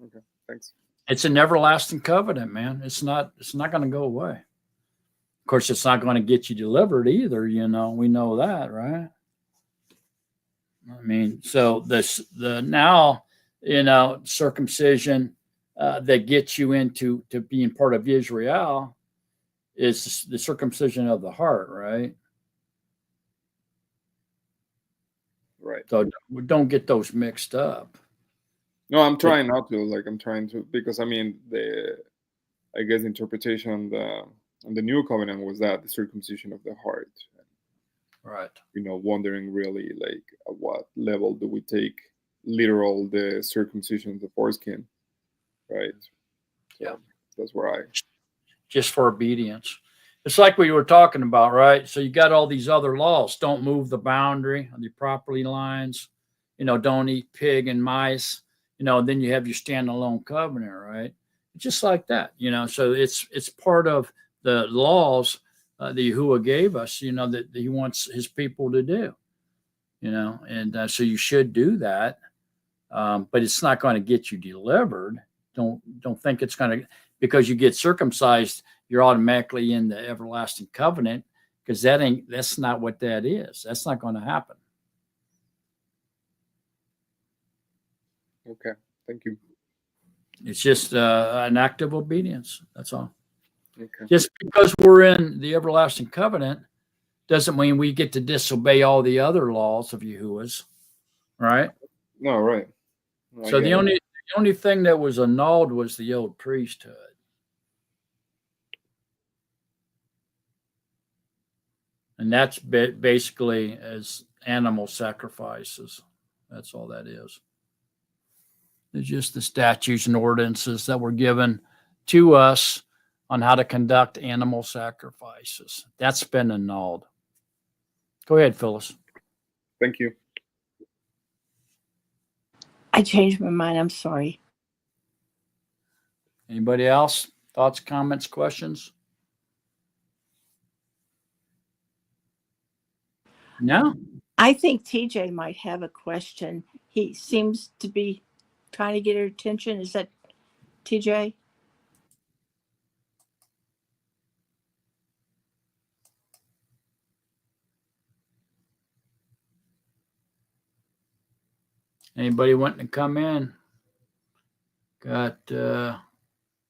Okay, thanks. It's an everlasting covenant, man. It's not going to go away. Of course, it's not going to get you delivered either. We know that, right? I mean, so the now, circumcision that gets you into being part of Israel is the circumcision of the heart, right? Right. So don't get those mixed up. No, I'm trying not to. Like, I'm trying to, because I mean, I guess the interpretation on the new covenant was that the circumcision of the heart. Right. Wondering really like at what level do we take literal the circumcision of the foreskin, right? So yeah. That's where just for obedience. It's like we were talking about, right? So you got all these other laws. Don't move the boundary on the property lines. Don't eat pig and mice. Then you have your standalone covenant, right? Just like that, So it's part of the laws that Yahuwah gave us, that He wants His people to do, And so you should do that, but it's not going to get you delivered. Don't think it's going to, because you get circumcised, you're automatically in the everlasting covenant, because that's not what that is. That's not going to happen. Okay, thank you. It's just an act of obedience. That's all. Okay. Just because we're in the everlasting covenant doesn't mean we get to disobey all the other laws of Yahuwah's, right? No, right. So the only thing that was annulled was the old priesthood. And that's basically as animal sacrifices. That's all that is. It's just the statutes and ordinances that were given to us on how to conduct animal sacrifices. That's been annulled. Go ahead, Phyllis. Thank you. I changed my mind. I'm sorry. Anybody else? Thoughts, comments, questions? No? I think TJ might have a question. He seems to be trying to get her attention. Is that TJ? Anybody wanting to come in? Got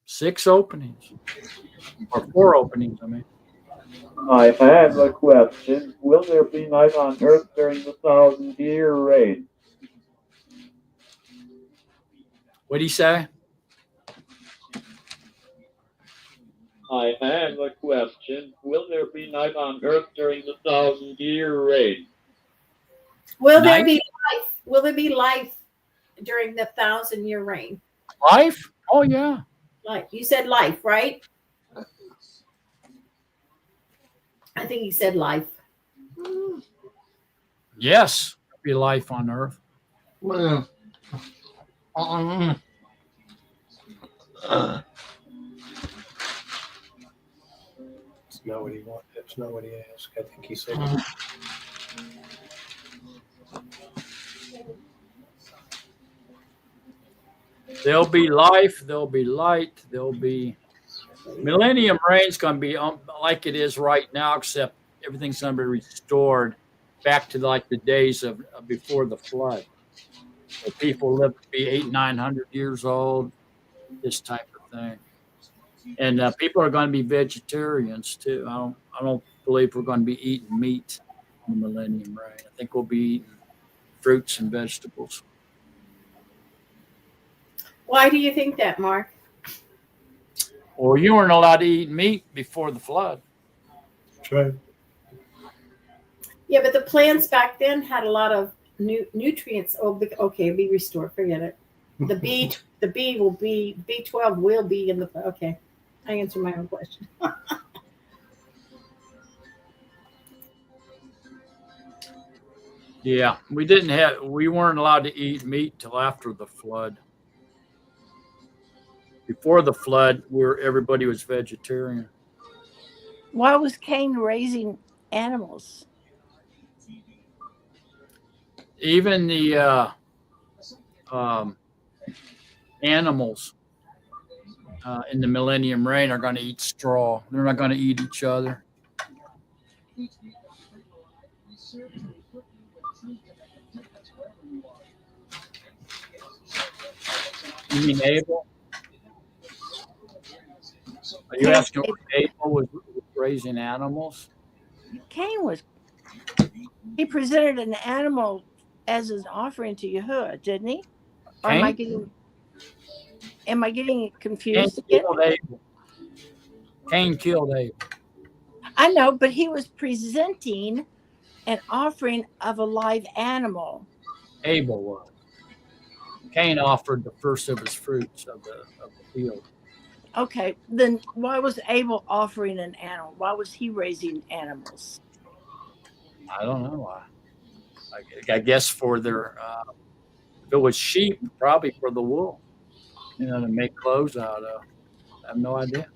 6 openings. Or 4 openings, I mean. I have a question. Will there be night on Earth during the 1,000-year reign? What'd he say? I have a question. Will there be night on Earth during the 1,000-year reign? Will there Night? be life? Will there be life during the 1,000-year reign? Life? Oh, yeah. Like you said, life, right? I think he said life. Yes. Be life on Earth. Well, That's not what he wanted. That's not what he asked. I think he said. There'll be life. There'll be light. There'll be millennium reign's going to be like it is right now, except everything's going to be restored back to like the days of before the flood. So people live to be 800-900 years old, this type of thing. And people are going to be vegetarians too. I don't believe we're going to be eating meat in the millennium reign. I think we'll be eating fruits and vegetables. Why do you think that, Mark? Or you weren't allowed to eat meat before the flood. That's right. Yeah, but the plants back then had a lot of nutrients. Oh, okay, be restored. Forget it. The B will be B12 will be in the. Okay, I answered my own question. Yeah, we weren't allowed to eat meat till after the flood. Before the flood, everybody was vegetarian. Why was Cain raising animals? Even the animals in the millennium reign are going to eat straw. They're not going to eat each other. You mean Abel? Are you asking if Abel was raising animals? Cain was. He presented an animal as an offering to Yahuwah, didn't he? Or am I getting confused again? Cain killed Abel. I know, but he was presenting an offering of a live animal. Abel was. Cain offered the first of his fruits of the field. Okay, then why was Abel offering an animal? Why was he raising animals? I don't know why. I guess for their, if it was sheep, probably for the wool, to make clothes out of. I have no idea.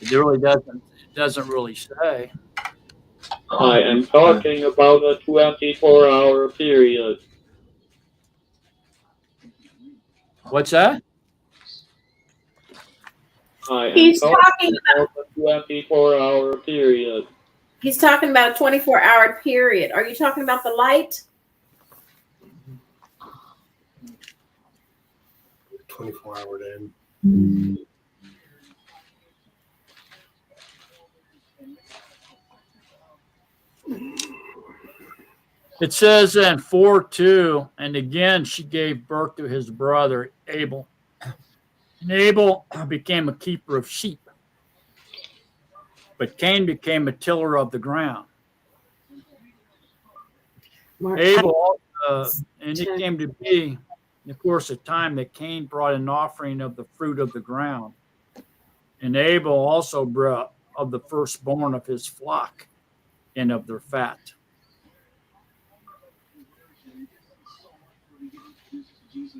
It really doesn't really say. I am talking about a 24-hour period. What's that? He's talking about a 24-hour period. He's talking about a 24-hour period. Are you talking about the light? 24-hour then. It says in 4:2, and again she gave birth to his brother Abel. And Abel became a keeper of sheep. But Cain became a tiller of the ground. Mark, Abel, and it came to be in the course of time that Cain brought an offering of the fruit of the ground. And Abel also brought of the firstborn of his flock and of their fat.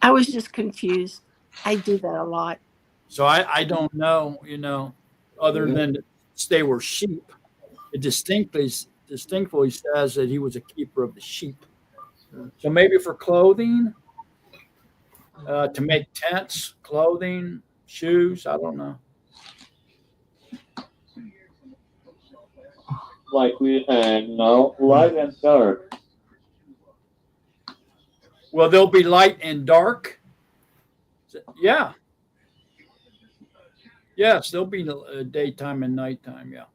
I was just confused. I do that a lot. So I don't know, other than they were sheep. It distinctly says that he was a keeper of the sheep. So maybe for clothing, to make tents, clothing, shoes, I don't know. Like we have now, light and dark. Well, there'll be light and dark. Yeah. Yes, there'll be daytime and nighttime. Yeah.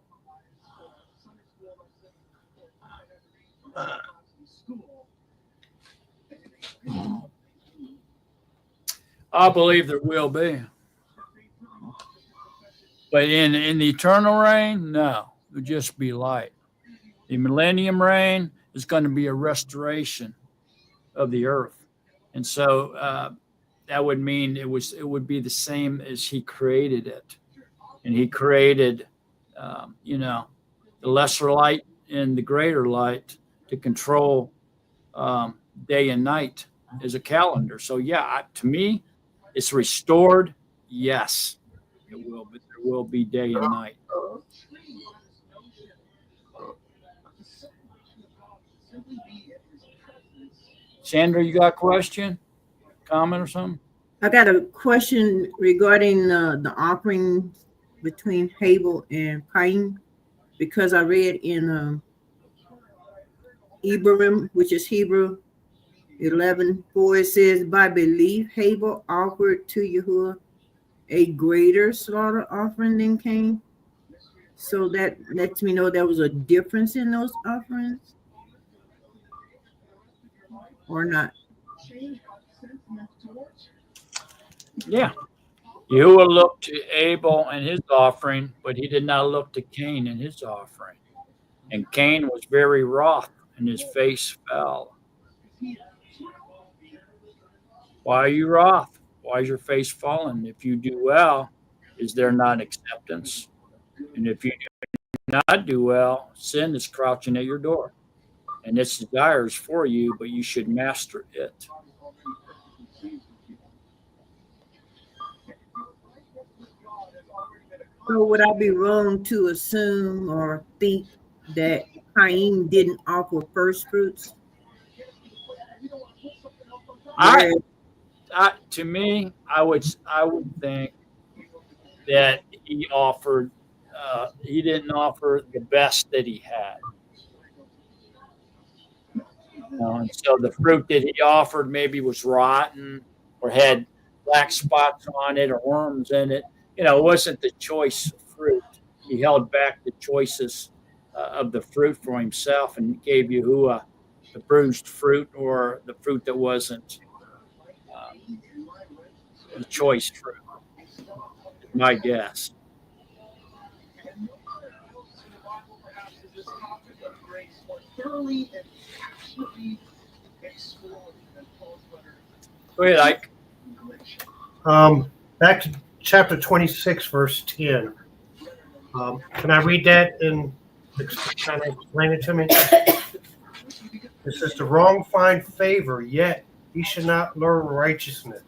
I believe there will be. But in the eternal reign, no, it'll just be light. The millennium reign is going to be a restoration of the earth. And so that would mean it would be the same as he created it. And he created, the lesser light and the greater light to control day and night as a calendar. So, yeah, to me, it's restored. Yes, it will, but there will be day and night. Sandra, you got a question, comment, or something? I got a question regarding the offering between Abel and Cain, because I read in Ibrahim, which is Hebrew 11:4, it says, "By belief, Abel offered to Yahuwah a greater slaughter offering than Cain." So that lets me know there was a difference in those offerings, or not? Yeah. Yahuwah looked to Abel and his offering, but he did not look to Cain and his offering. And Cain was very wroth, and his face fell. Why are you wroth? Why is your face fallen? If you do well, is there not acceptance? And if you do not do well, sin is crouching at your door. And its desire is for you, but you should master it. So would I be wrong to assume or think that Cain didn't offer first fruits? To me, I would think that he offered. He didn't offer the best that he had. And so the fruit that he offered maybe was rotten or had black spots on it or worms in it. It wasn't the choice fruit. He held back the choices of the fruit for himself and gave Yahuwah the bruised fruit or the fruit that wasn't the choice fruit. My guess. Go ahead, Ike. Back to chapter 26, verse 10. Can I read that and kind of explain it to me? It says, "The wrong find favor, yet he should not learn righteousness.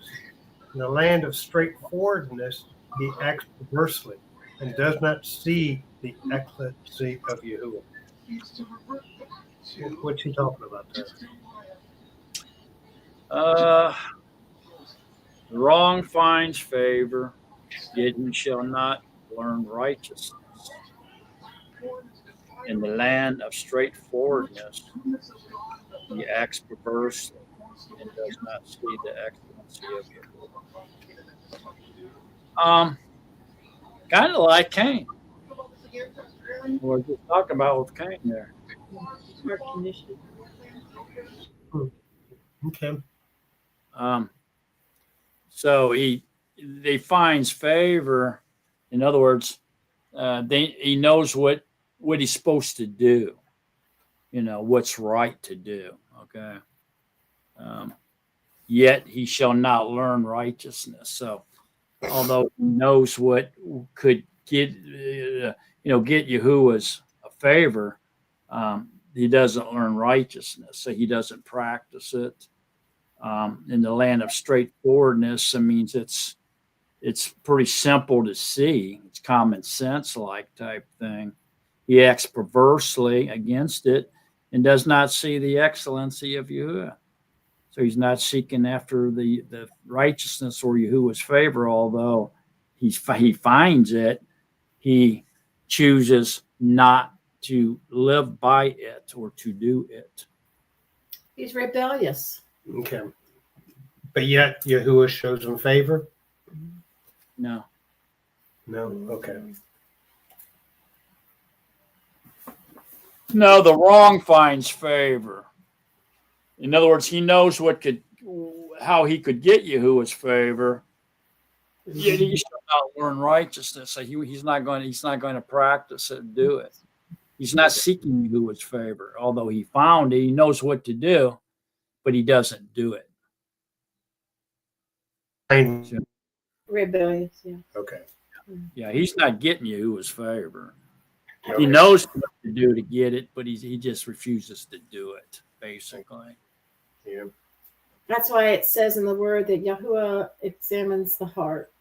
In the land of straightforwardness, he acts perversely and does not see the excellency of Yahuwah." What's he talking about there? The wrong finds favor, yet he shall not learn righteousness. In the land of straightforwardness, he acts perversely and does not see the excellency of Yahuwah. Kind of like Cain. We're just talking about with Cain there. Okay. So he finds favor. In other words, he knows what he's supposed to do. What's right to do. Okay. Yet he shall not learn righteousness. So, although he knows what could get Yahuwah's a favor, he doesn't learn righteousness, so he doesn't practice it. In the land of straightforwardness, it means it's pretty simple to see. It's common sense like type thing. He acts perversely against it and does not see the excellency of Yahuwah. So he's not seeking after the righteousness or Yahuwah's favor, although he finds it. He chooses not to live by it or to do it. He's rebellious. Okay. But yet Yahuwah shows him favor? No. No? Okay. No, the wrong finds favor. In other words, he knows how he could get Yahuwah's favor. Yet he shall not learn righteousness. So he's not going to practice it and do it. He's not seeking Yahuwah's favor, although he found it. He knows what to do, but he doesn't do it. Rebellious, yeah. Okay. Yeah, he's not getting Yahuwah's favor. Okay. He knows what to do to get it, but he just refuses to do it, basically. Yeah. That's why it says in the word that Yahuwah examines the heart.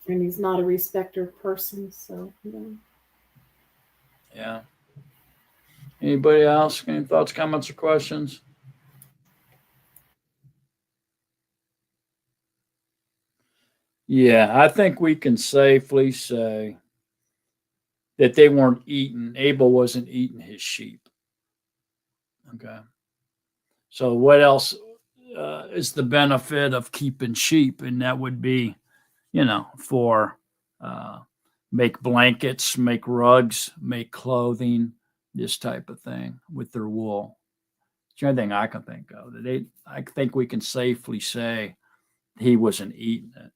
And he's not a respecter of persons, so Yeah. Anybody else? Any thoughts, comments, or questions? Yeah, I think we can safely say that they weren't eating. Abel wasn't eating his sheep. Okay. So what else is the benefit of keeping sheep? And that would be, for make blankets, make rugs, make clothing, this type of thing with their wool. It's the only thing I can think of. I think we can safely say he wasn't eating it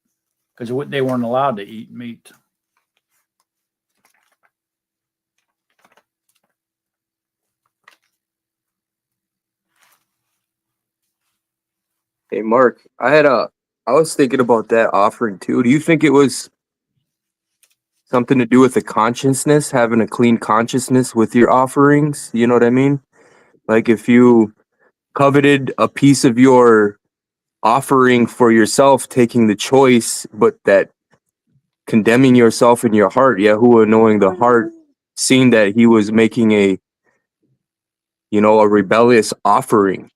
because they weren't allowed to eat meat. Hey, Mark, I was thinking about that offering too. Do you think it was something to do with the consciousness, having a clean consciousness with your offerings? You know what I mean? Like if you coveted a piece of your offering for yourself, taking the choice, but that condemning yourself in your heart, Yahuwah knowing the heart, seeing that he was making a rebellious offering,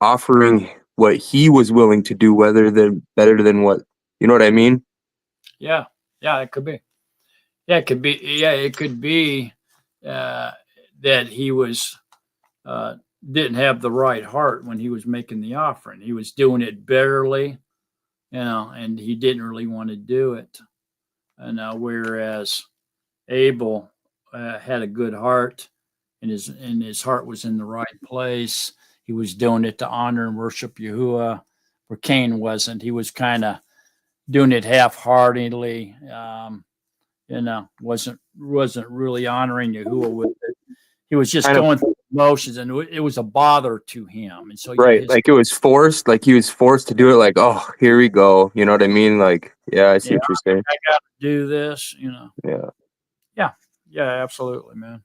offering what he was willing to do, better than what, you know what I mean? Yeah, it could be. Yeah, it could be. Yeah, it could be that he was didn't have the right heart when he was making the offering. He was doing it barely, and he didn't really want to do it. And whereas Abel had a good heart, and his heart was in the right place. He was doing it to honor and worship Yahuwah. Where Cain wasn't. He was kind of doing it half-heartedly. Wasn't really honoring Yahuwah with it. He was just going through motions, and it was a bother to him. And so, right, like it was forced. Like he was forced to do it. Like, oh, here we go. You know what I mean? Like, yeah, I see what you're saying. I got to do this. Yeah, absolutely, man.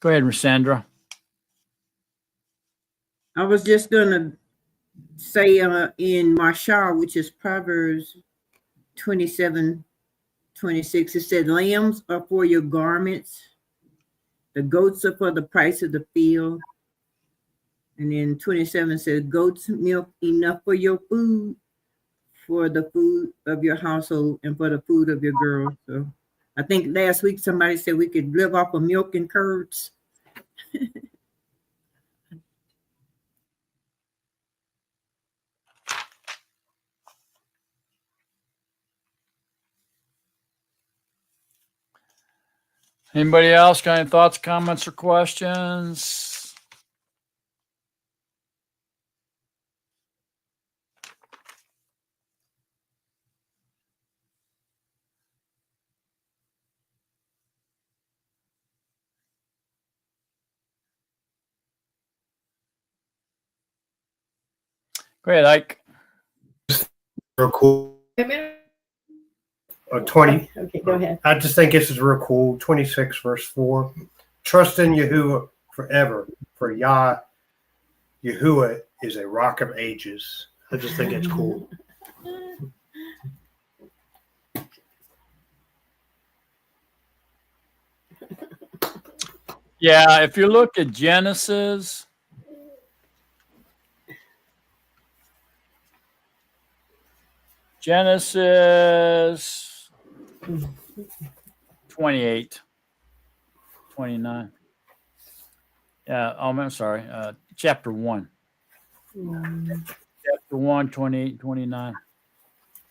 Go ahead, Rosandra. I was just gonna say in Marshall, which is Proverbs 27:26, it said, "Lambs are for your garments, the goats are for the price of the field." And then 27 says, "Goats milk enough for your food, for the food of your household, and for the food of your girls." So I think last week somebody said we could live off of milk and curds. Anybody else got any thoughts, comments, or questions? Go ahead, Ike. Real cool. Wait a minute. 20. Okay, go ahead. I just think this is real cool. 26 verse 4. Trust in Yahuwah forever, for Yahuwah is a rock of ages. I just think it's cool. Yeah, if you look at Genesis, Genesis 28, 29. Yeah, I'm sorry, chapter 1. Chapter 1, 28, 29.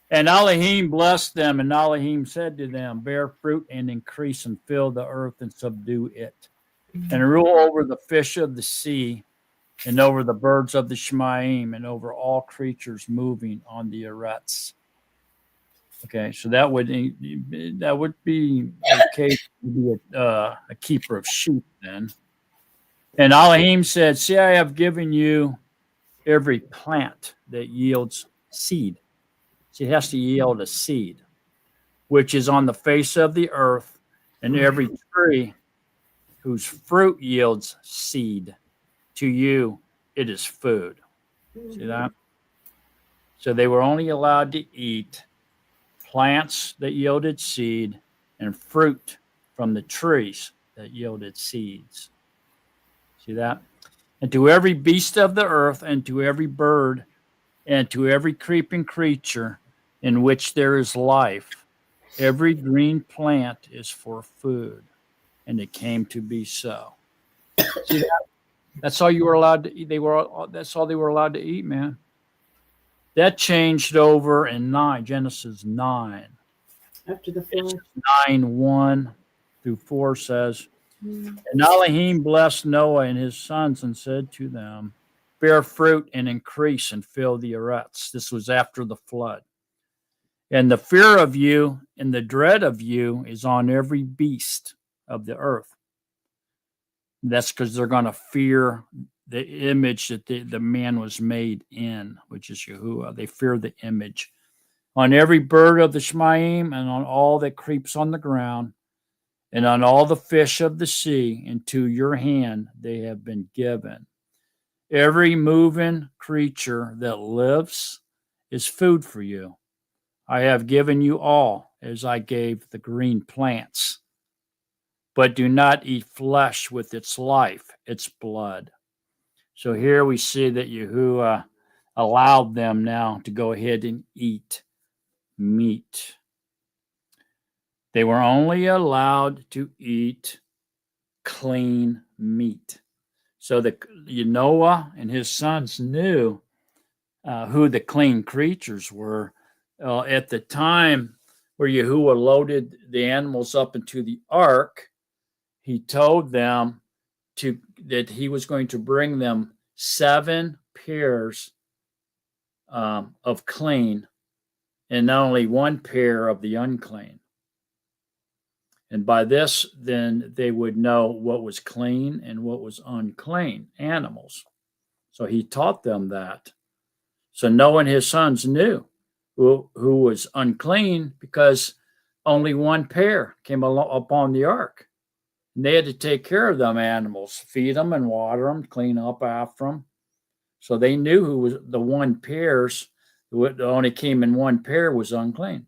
And Elohim blessed them, and Elohim said to them, bear fruit and increase and fill the earth and subdue it, and rule over the fish of the sea and over the birds of the Shemaim and over all creatures moving on the arets. Okay, so that would be the case to be a keeper of sheep then. And Elohim said, see, I have given you every plant that yields seed. See, it has to yield a seed, which is on the face of the earth, and every tree whose fruit yields seed. To you, it is food. See that? So they were only allowed to eat plants that yielded seed and fruit from the trees that yielded seeds. See that? And to every beast of the earth, and to every bird, and to every creeping creature in which there is life, every green plant is for food. And it came to be so. See that? That's all you were allowed to eat. That's all they were allowed to eat, man. That changed over in Genesis 9. After the flood. 9:1 through 4 says, and Elohim blessed Noah and his sons and said to them, bear fruit and increase and fill the arets. This was after the flood. And the fear of you and the dread of you is on every beast of the earth. That's because they're going to fear the image that the man was made in, which is Yahuwah. They fear the image. On every bird of the Shemaim and on all that creeps on the ground and on all the fish of the sea, into your hand they have been given. Every moving creature that lives is food for you. I have given you all as I gave the green plants. But do not eat flesh with its life, its blood. So here we see that Yahuwah allowed them now to go ahead and eat meat. They were only allowed to eat clean meat. So that Noah and his sons knew who the clean creatures were. At the time where Yahuwah loaded the animals up into the ark, he told them that he was going to bring them 7 pairs of clean and only 1 pair of the unclean. And by this, then they would know what was clean and what was unclean animals. So he taught them that. So Noah and his sons knew who was unclean because only 1 pair came upon the ark. And they had to take care of them animals, feed them and water them, clean up after them. So they knew who was the 1 pairs, who only came in 1 pair was unclean.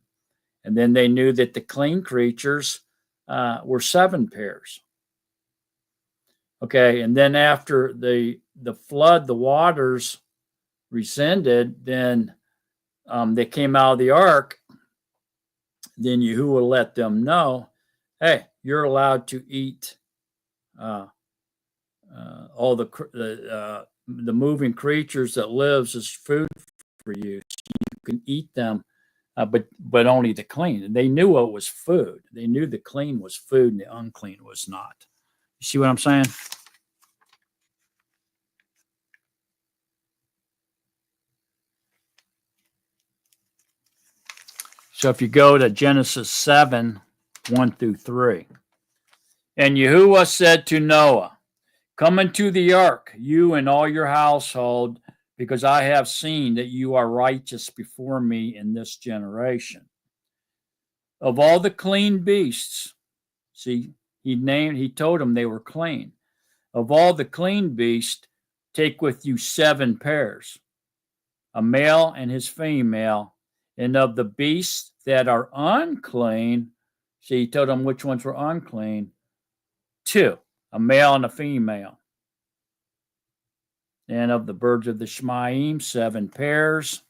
And then they knew that the clean creatures were 7 pairs. Okay, and then after the flood, the waters rescinded, then they came out of the ark. Then Yahuwah let them know, hey, you're allowed to eat all the moving creatures that lives as food for you. So you can eat them, but only the clean. And they knew what was food. They knew the clean was food and the unclean was not. You see what I'm saying? So if you go to Genesis 7, 1 through 3. And Yahuwah said to Noah, come into the ark, you and all your household, because I have seen that you are righteous before me in this generation. Of all the clean beasts, see, he told them they were clean. Of all the clean beasts, take with you 7 pairs, a male and his female, and of the beasts that are unclean, see, he told them which ones were unclean, 2, a male and a female. And of the birds of the Shemaim, 7 pairs,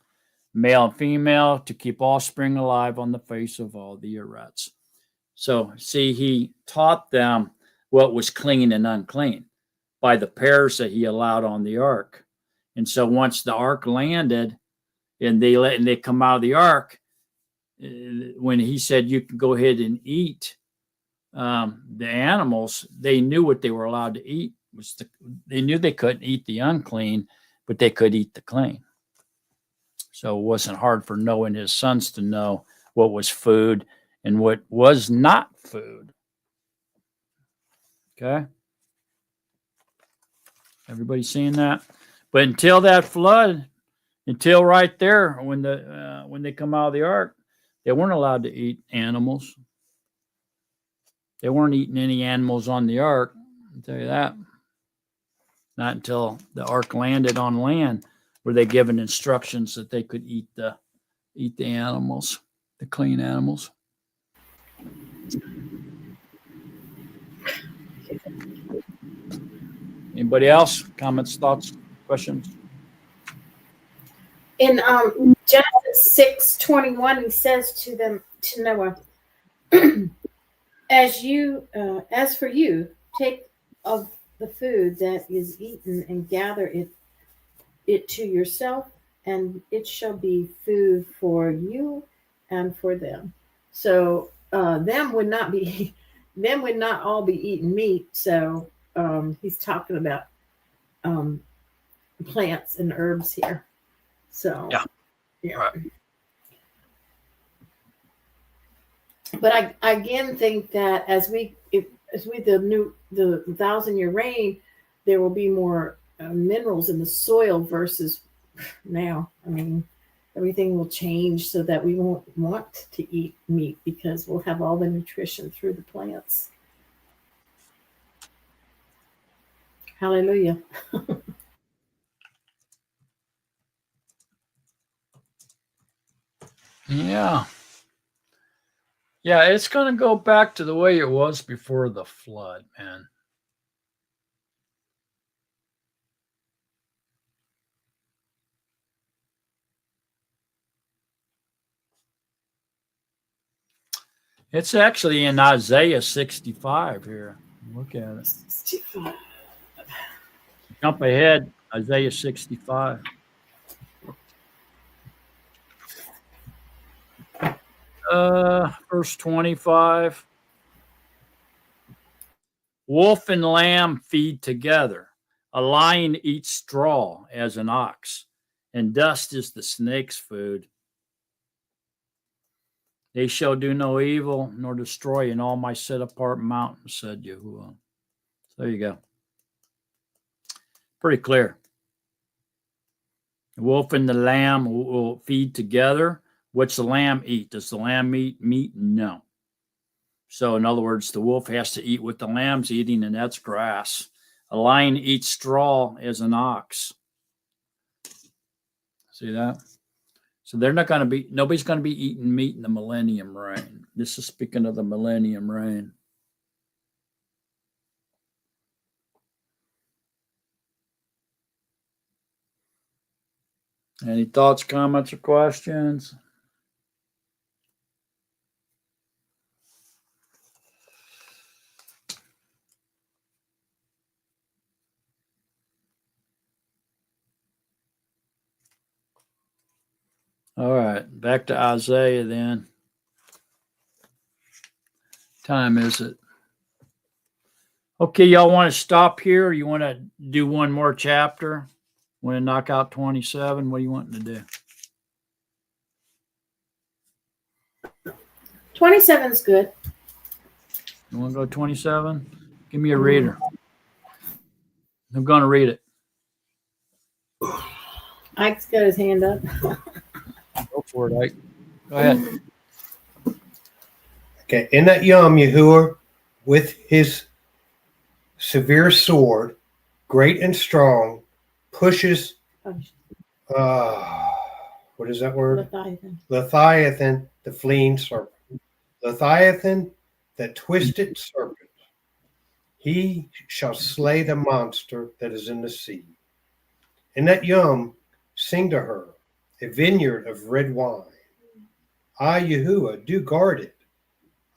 male and female, to keep offspring alive on the face of all the earths. So, see, he taught them what was clean and unclean by the pairs that he allowed on the ark. And so once the ark landed and they come out of the ark, when he said you can go ahead and eat the animals, they knew what they were allowed to eat. They knew they couldn't eat the unclean, but they could eat the clean. So it wasn't hard for Noah and his sons to know what was food and what was not food. Okay? Everybody seeing that? But until that flood, until right there, when they come out of the ark, they weren't allowed to eat animals. They weren't eating any animals on the ark. I'll tell you that. Not until the ark landed on land were they given instructions that they could eat the animals, the clean animals. Anybody else? Comments, thoughts, questions? In Genesis 6:21, he says to Noah, as for you, take of the food that is eaten and gather it to yourself, and it shall be food for you and for them. So them would not all be eating meat. So he's talking about plants and herbs here. So yeah. Right. But I again think that as we the 1,000-year reign, there will be more minerals in the soil versus now. I mean, everything will change so that we won't want to eat meat because we'll have all the nutrition through the plants. Hallelujah. Yeah. Yeah, it's going to go back to the way it was before the flood, man. It's actually in Isaiah 65 here. Look at it. 65. Jump ahead, Isaiah 65. Verse 25. Wolf and lamb feed together. A lion eats straw as an ox, and dust is the snake's food. They shall do no evil nor destroy in all my set apart mountains, said Yahuwah. So there you go. Pretty clear. The wolf and the lamb will feed together. What's the lamb eat? Does the lamb eat meat? No. So in other words, the wolf has to eat what the lamb's eating, and that's grass. A lion eats straw as an ox. See that? So nobody's going to be eating meat in the millennium reign. This is speaking of the millennium reign. Any thoughts, comments, or questions? All right, back to Isaiah then. Time is it? Okay, y'all want to stop here, or you want to do one more chapter? Want to knock out 27? What are you wanting to do? 27 is good. You want to go 27? Give me a reader. I'm going to read it. Ike's got his hand up. Go for it, Ike. Go ahead. Okay, in that Yom Yahuwah with his severe sword, great and strong, pushes what is that word? Leviathan. Leviathan, the fleeing serpent. Leviathan, the twisted serpent. He shall slay the monster that is in the sea. In that Yom, sing to her, a vineyard of red wine. I, Yahuwah, do guard it.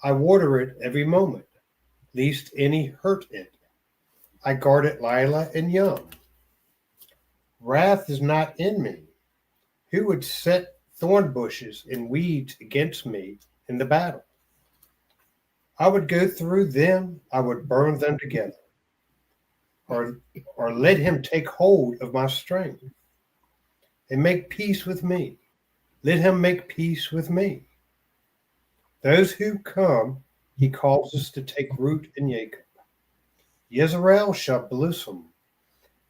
I water it every moment, lest any hurt it. I guard it Lila and Yom. Wrath is not in me. Who would set thorn bushes and weeds against me in the battle? I would go through them, I would burn them together. Or let him take hold of my strength and make peace with me. Let him make peace with me. Those who come, he causes to take root in Jacob. Yisrael shall blossom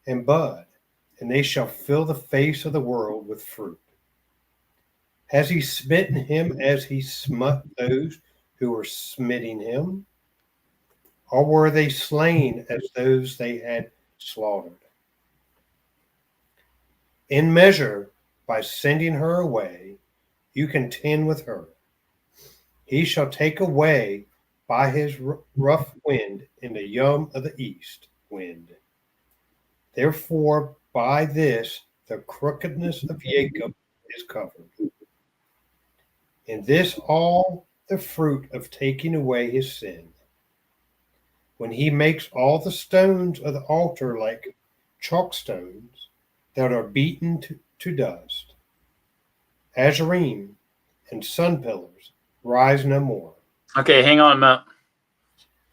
and bud, and they shall fill the face of the world with fruit. Has he smitten him as he smote those who were smiting him? Or were they slain as those they had slaughtered? In measure, by sending her away, you contend with her. He shall take away by his rough wind in the Yom of the east wind. Therefore, by this the crookedness of Jacob is covered. In this all the fruit of taking away his sin. When he makes all the stones of the altar like chalk stones that are beaten to dust. Azarim and sun pillars rise no more. Okay, hang on a minute.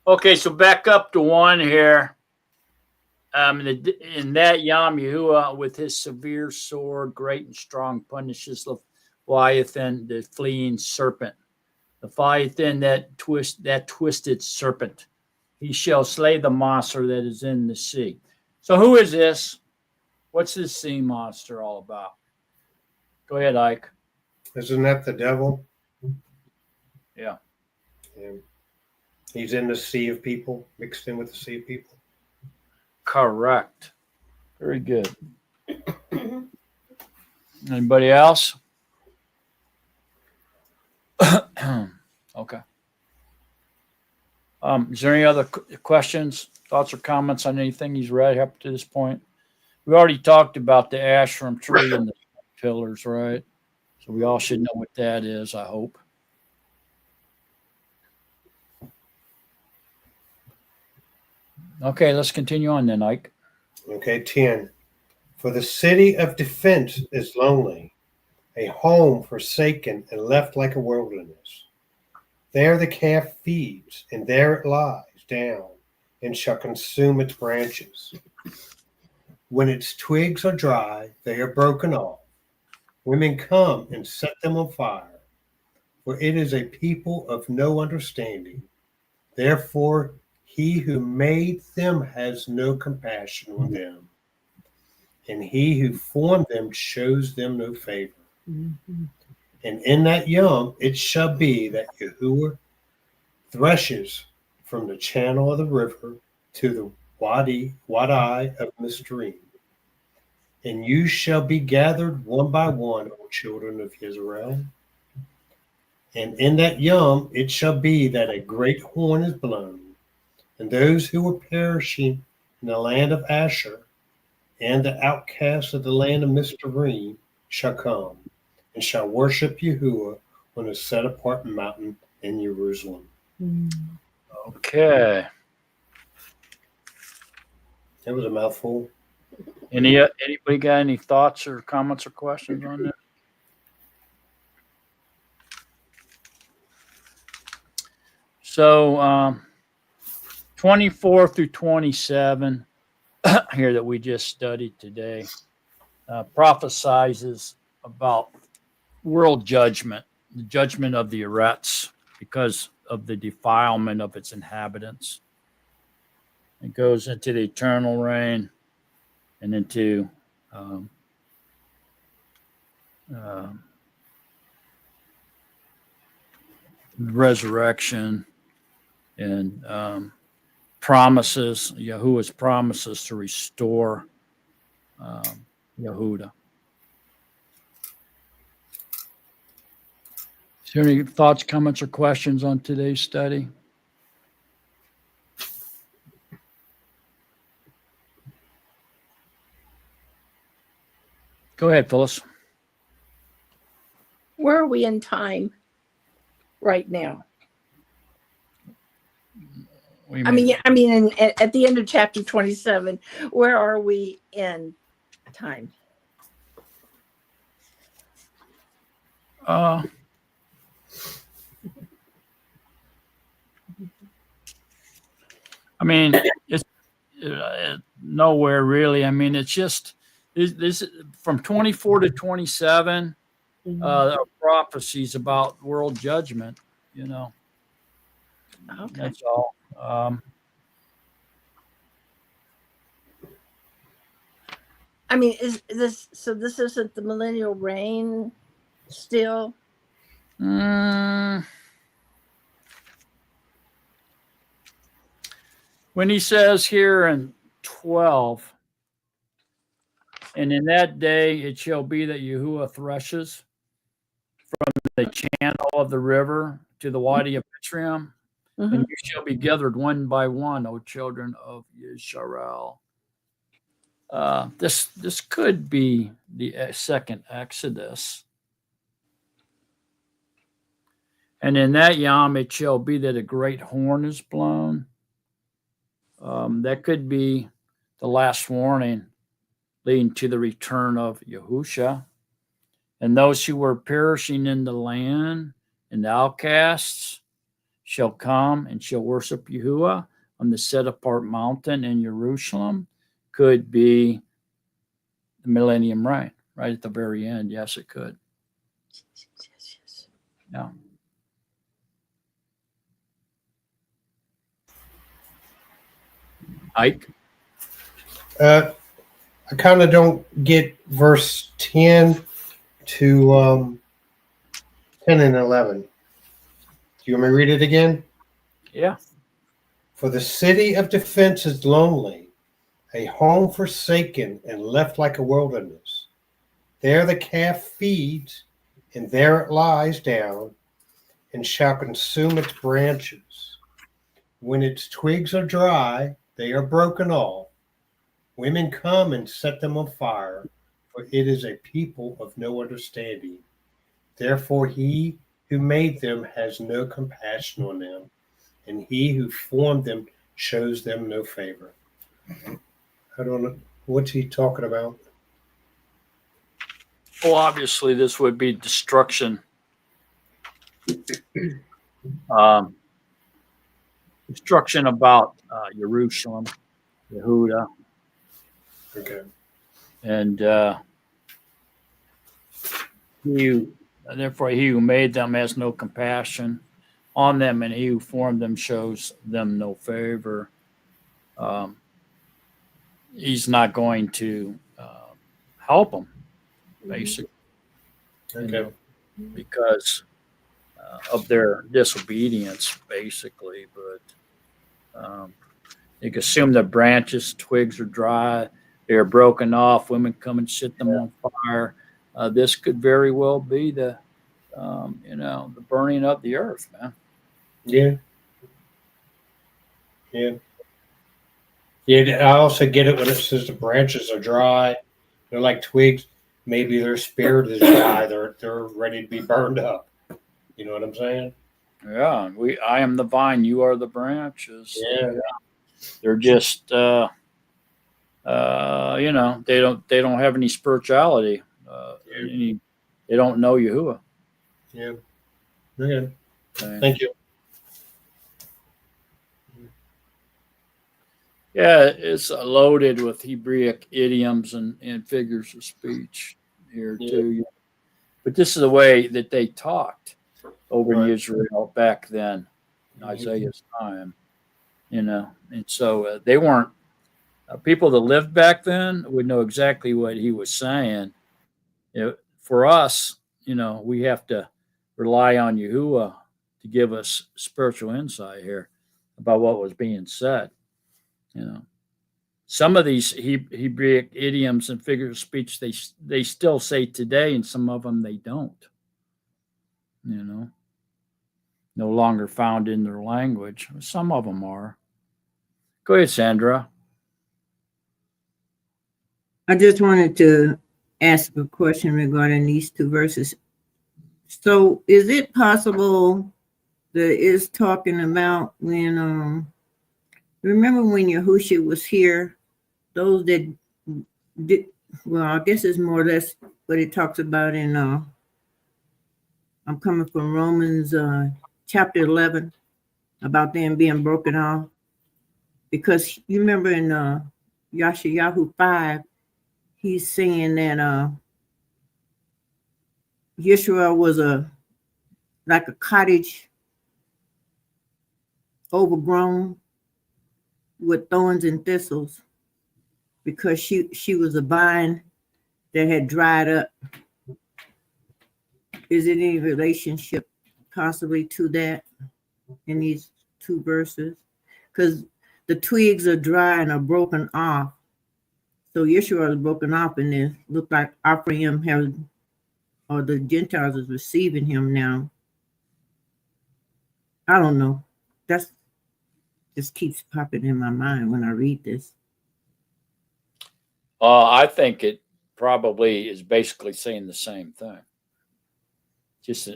Okay, so back up to 1 here. In that Yom Yahuwah with his severe sword, great and strong, punishes Leviathan, the fleeing serpent. Leviathan, that twisted serpent. He shall slay the monster that is in the sea. So who is this? What's this sea monster all about? Go ahead, Ike. Isn't that the devil? Yeah. He's in the sea of people, mixed in with the sea of people. Correct. Very good. Anybody else? Okay. Is there any other questions, thoughts, or comments on anything he's read up to this point? We already talked about the ashram tree and the pillars, right? So we all should know what that is, I hope. Okay, let's continue on then, Ike. Okay, 10. For the city of defense is lonely, a home forsaken and left like a wilderness. There the calf feeds, and there it lies down, and shall consume its branches. When its twigs are dry, they are broken off. Women come and set them on fire, for it is a people of no understanding. Therefore, he who made them has no compassion on them, and he who formed them shows them no favor. Mm-hmm. And in that Yom it shall be that Yahuwah threshes from the channel of the river to the Wadi of Natsarim. And you shall be gathered one by one, O children of Israel. And in that Yom it shall be that a great horn is blown, and those who were perishing in the land of Asher and the outcasts of the land of Natsarim shall come and shall worship Yahuwah on a set apart mountain in Jerusalem. Okay. That was a mouthful. Anybody got any thoughts or comments or questions on that? So 24 through 27 here that we just studied today prophesizes about world judgment, the judgment of the Eretz because of the defilement of its inhabitants. It goes into the eternal reign and into resurrection and promises, Yahuwah's promises to restore Yehuda. Is there any thoughts, comments, or questions on today's study? Go ahead, Phyllis. Where are we in time right now? I mean, At the end of chapter 27, where are we in time? I mean, it's nowhere really. I mean, it's just this from 24 to 27 are prophecies about world judgment. Okay. That's all. I mean, is this so? This isn't the millennial reign still? When he says here in 12, and in that day it shall be that Yahuwah threshes from the channel of the river to the Wadi of Mitzrayim, and you shall be gathered one by one, O children of Yisrael. This could be the second Exodus. And in that yom it shall be that a great horn is blown. That could be the last warning leading to the return of Yahusha. And those who were perishing in the land and the outcasts shall come and shall worship Yahuwah on the set apart mountain in Jerusalem. Could be the millennium reign, right at the very end. Yes, it could. Yes. Yeah. Ike? I kind of don't get verse 10 to 10 and 11. Do you want me to read it again? Yeah. For the city of defense is lonely, a home forsaken and left like a wilderness. There the calf feeds, and there it lies down, and shall consume its branches. When its twigs are dry, they are broken off. Women come and set them on fire, for it is a people of no understanding. Therefore he who made them has no compassion on them, and he who formed them shows them no favor. I don't know. What's he talking about? Well, obviously, this would be destruction. Destruction about Jerusalem, Yehuda. Okay. And therefore, he who made them has no compassion on them, and he who formed them shows them no favor. He's not going to help them, basically, Okay. because of their disobedience, basically. But you can assume the branches, twigs are dry, they are broken off. Women come and set them on fire. This could very well be the burning of the earth, man. Yeah. Yeah. Yeah. I also get it when it says the branches are dry. They're like twigs. Maybe their spirit is dry. They're ready to be burned up. You know what I'm saying? Yeah. I am the vine, you are the branches. Yeah. They're just they don't have any spirituality. They don't know Yahuwah. Yeah. Okay. Okay. Thank you. Yeah, it's loaded with Hebraic idioms and figures of speech here too. But this is the way that they talked over in Israel back then, in Isaiah's time. And so they weren't people that lived back then would know exactly what he was saying. for us, we have to rely on Yahuwah to give us spiritual insight here about what was being said. Some of these Hebrew idioms and figures of speech they still say today, and some of them they don't. No longer found in their language. Some of them are. Go ahead, Sandra. I just wanted to ask a question regarding these two verses. So is it possible that it's talking about when remember when Yahushua was here, those that did, well, I guess it's more or less what it talks about in I'm coming from Romans chapter 11 about them being broken off, because you remember in YashaYahu 5, he's saying that Yeshua was like a cottage overgrown with thorns and thistles, because she was a vine that had dried up. Is it any relationship possibly to that in these two verses? Because the twigs are dry and are broken off. So Yeshua is broken off, and it looked like Ephraim has, or the Gentiles is receiving him now. I don't know. That's just keeps popping in my mind when I read this. I think it probably is basically saying the same thing. Just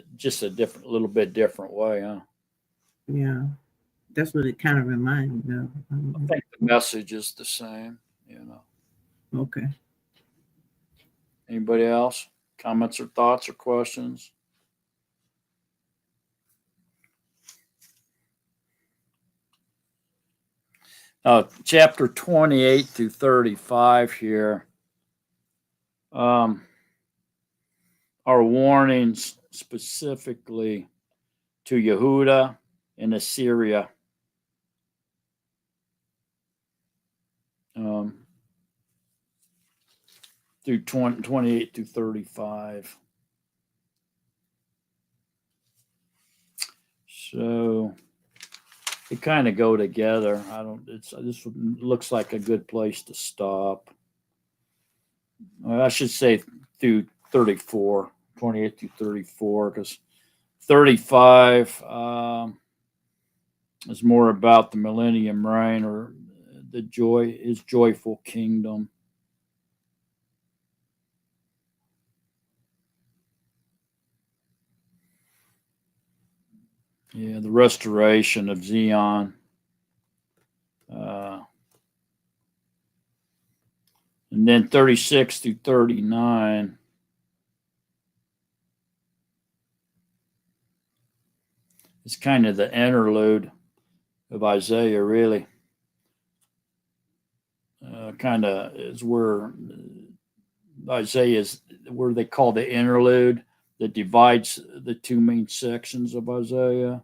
a different, little bit different way, huh? Yeah, that's what it kind of reminds me of. I think the message is the same, Okay. Anybody else? Comments or thoughts or questions? Chapter 28 through 35 here are warnings specifically to Yehuda and Assyria. Through 28 through 35. So they kind of go together. This looks like a good place to stop. I should say through 34, 28 through 34, because 35 is more about the millennium reign, or his joyful kingdom. Yeah, the restoration of Zion. And then 36 through 39 is kind of the interlude of Isaiah, really. Kind of is where Isaiah is, where they call the interlude, that divides the two main sections of Isaiah.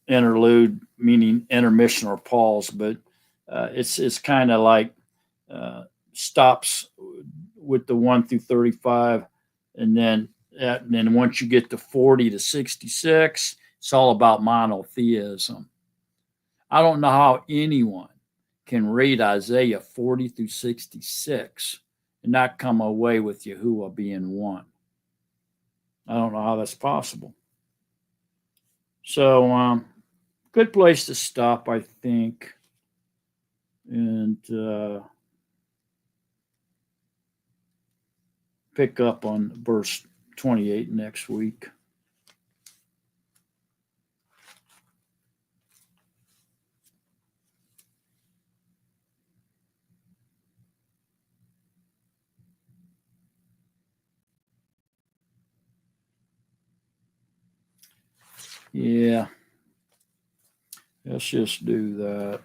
Interlude meaning intermission or pause, but it's kind of like stops with the 1 through 35, and then once you get to 40 to 66, it's all about monotheism. I don't know how anyone can read Isaiah 40 through 66 and not come away with Yahuwah being one. I don't know how that's possible. So, good place to stop, I think. And pick up on verse 28 next week. Yeah. Let's just do that.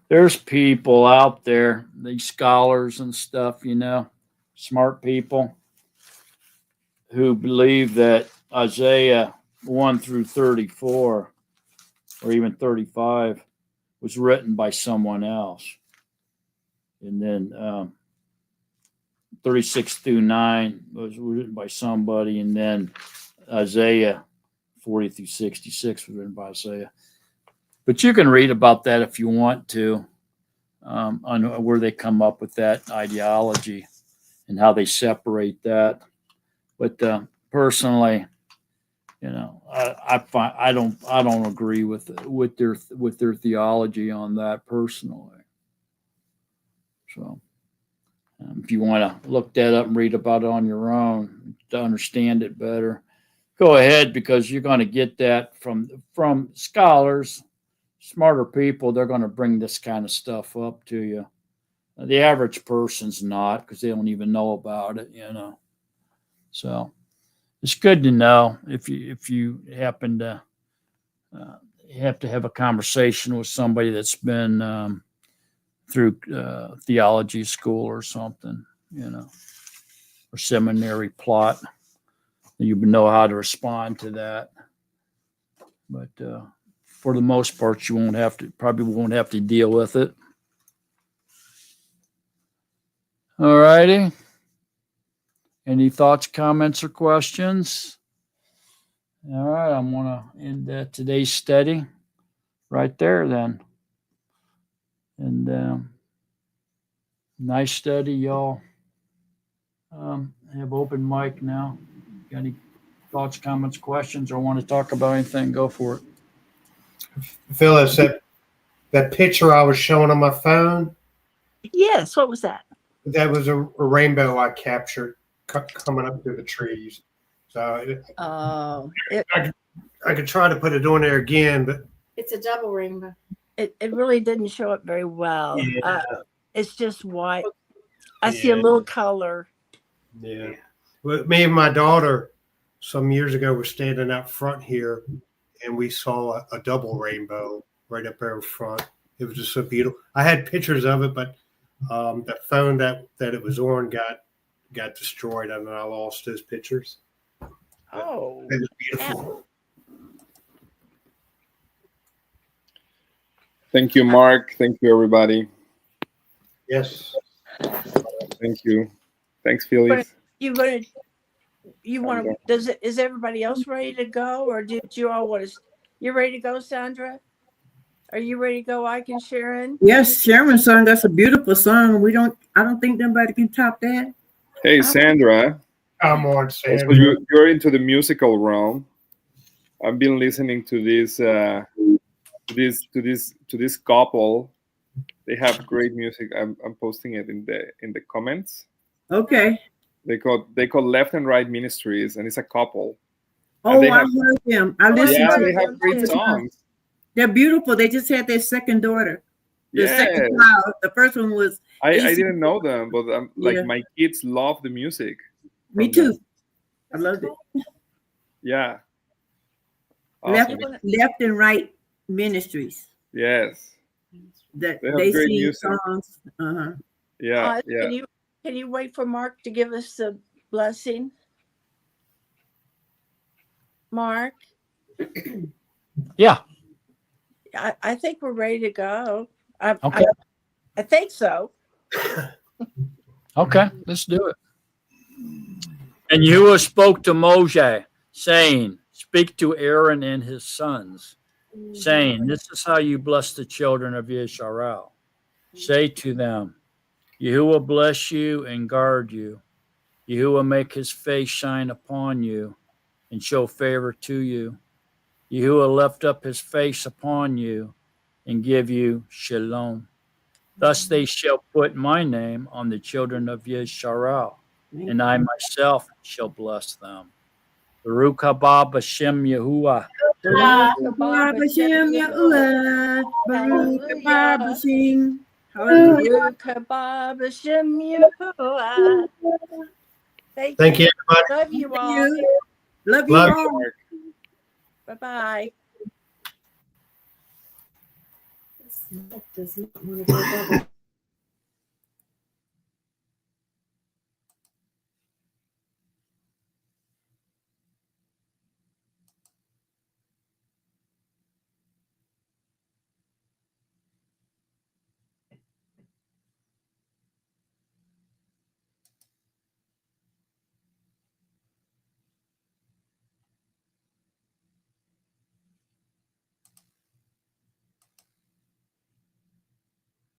There's people out there, these scholars and stuff, smart people, who believe that Isaiah 1 through 34, or even 35, was written by someone else. And then 36 through 9 was written by somebody. And then Isaiah 40 through 66 was written by Isaiah. But you can read about that if you want to, on where they come up with that ideology and how they separate that. But personally, you know, I don't agree with their theology on that personally. So if you want to look that up and read about it on your own to understand it better, go ahead, because you're going to get that from scholars, smarter people. They're going to bring this kind of stuff up to you. The average person's not, because they don't even know about it, you know. So it's good to know if you happen to have a conversation with somebody that's been through theology school or something, you know, or seminary plot. You would know how to respond to that. But for the most part, you probably won't have to deal with it. All righty. Any thoughts, comments, or questions? All right, I'm going to end today's study right there then. And nice study, y'all. Have open mic now. Got any thoughts, comments, questions, or want to talk about anything? Go for it. Phyllis, that picture I was showing on my phone, Yes, what was that? that was a rainbow I captured coming up through the trees. So Oh, I could try to put it on there again, but It's a double rainbow. it really didn't show up very well. Yeah. It's just white. I see a Yeah. little color. yeah. Well, me and my daughter some years ago were standing out front here, and we saw a double rainbow right up there in front. It was just so beautiful. I had pictures of it, but the phone that it was on got destroyed, and I lost those pictures. Oh, It was beautiful. Thank you, Mark. Thank you, everybody. Yes. Thank you. Thanks, Phyllis. you want to? Is everybody else ready to go, or did you all want to? You ready to go, Sandra? Are you ready to go, Ike and Sharon? Yes, Sharon's song. That's a beautiful song. I don't think nobody can top that. Hey, Sandra. Come on, So Sandra. you're into the musical realm. I've been listening to this couple. They have great music. I'm posting it in the comments. Okay. They call Left and Right Ministries, and it's a couple. Oh, I heard them. I listened Yeah, to they them. have great songs. They're beautiful. They just had their second daughter. The Yeah, second child. The first one was. I didn't know them, but Yeah. my kids love the music. Me from too. them. I loved it. Yeah. Left, Awesome. left and right ministries. Yes. That They have they great sing music. songs. Uh-huh. Yeah. Yeah. Can you wait for Mark to give us the blessing? Mark, Yeah. I think we're ready to go. Okay. I think so. Okay. Let's do it. And Yahuwah spoke to Moshe, saying, "Speak to Aaron and his sons, saying, This is how you bless the children of Yisrael. Say to them, Yahuwah bless you and guard you. Yahuwah make his face shine upon you and show favor to you. Yahuwah lift up his face upon you and give you shalom. Thus they shall put my name on the children of Yisrael, and I myself shall bless them. Baruch haba b'shem Yahuwah. Baruch haba b'shem Yahuwah. Baruch haba b'shem. Hallelujah. Baruch haba b'shem Yahuwah. Thank you, everybody. Love you all. Love you Love all. Bye-bye. This does not want to go double.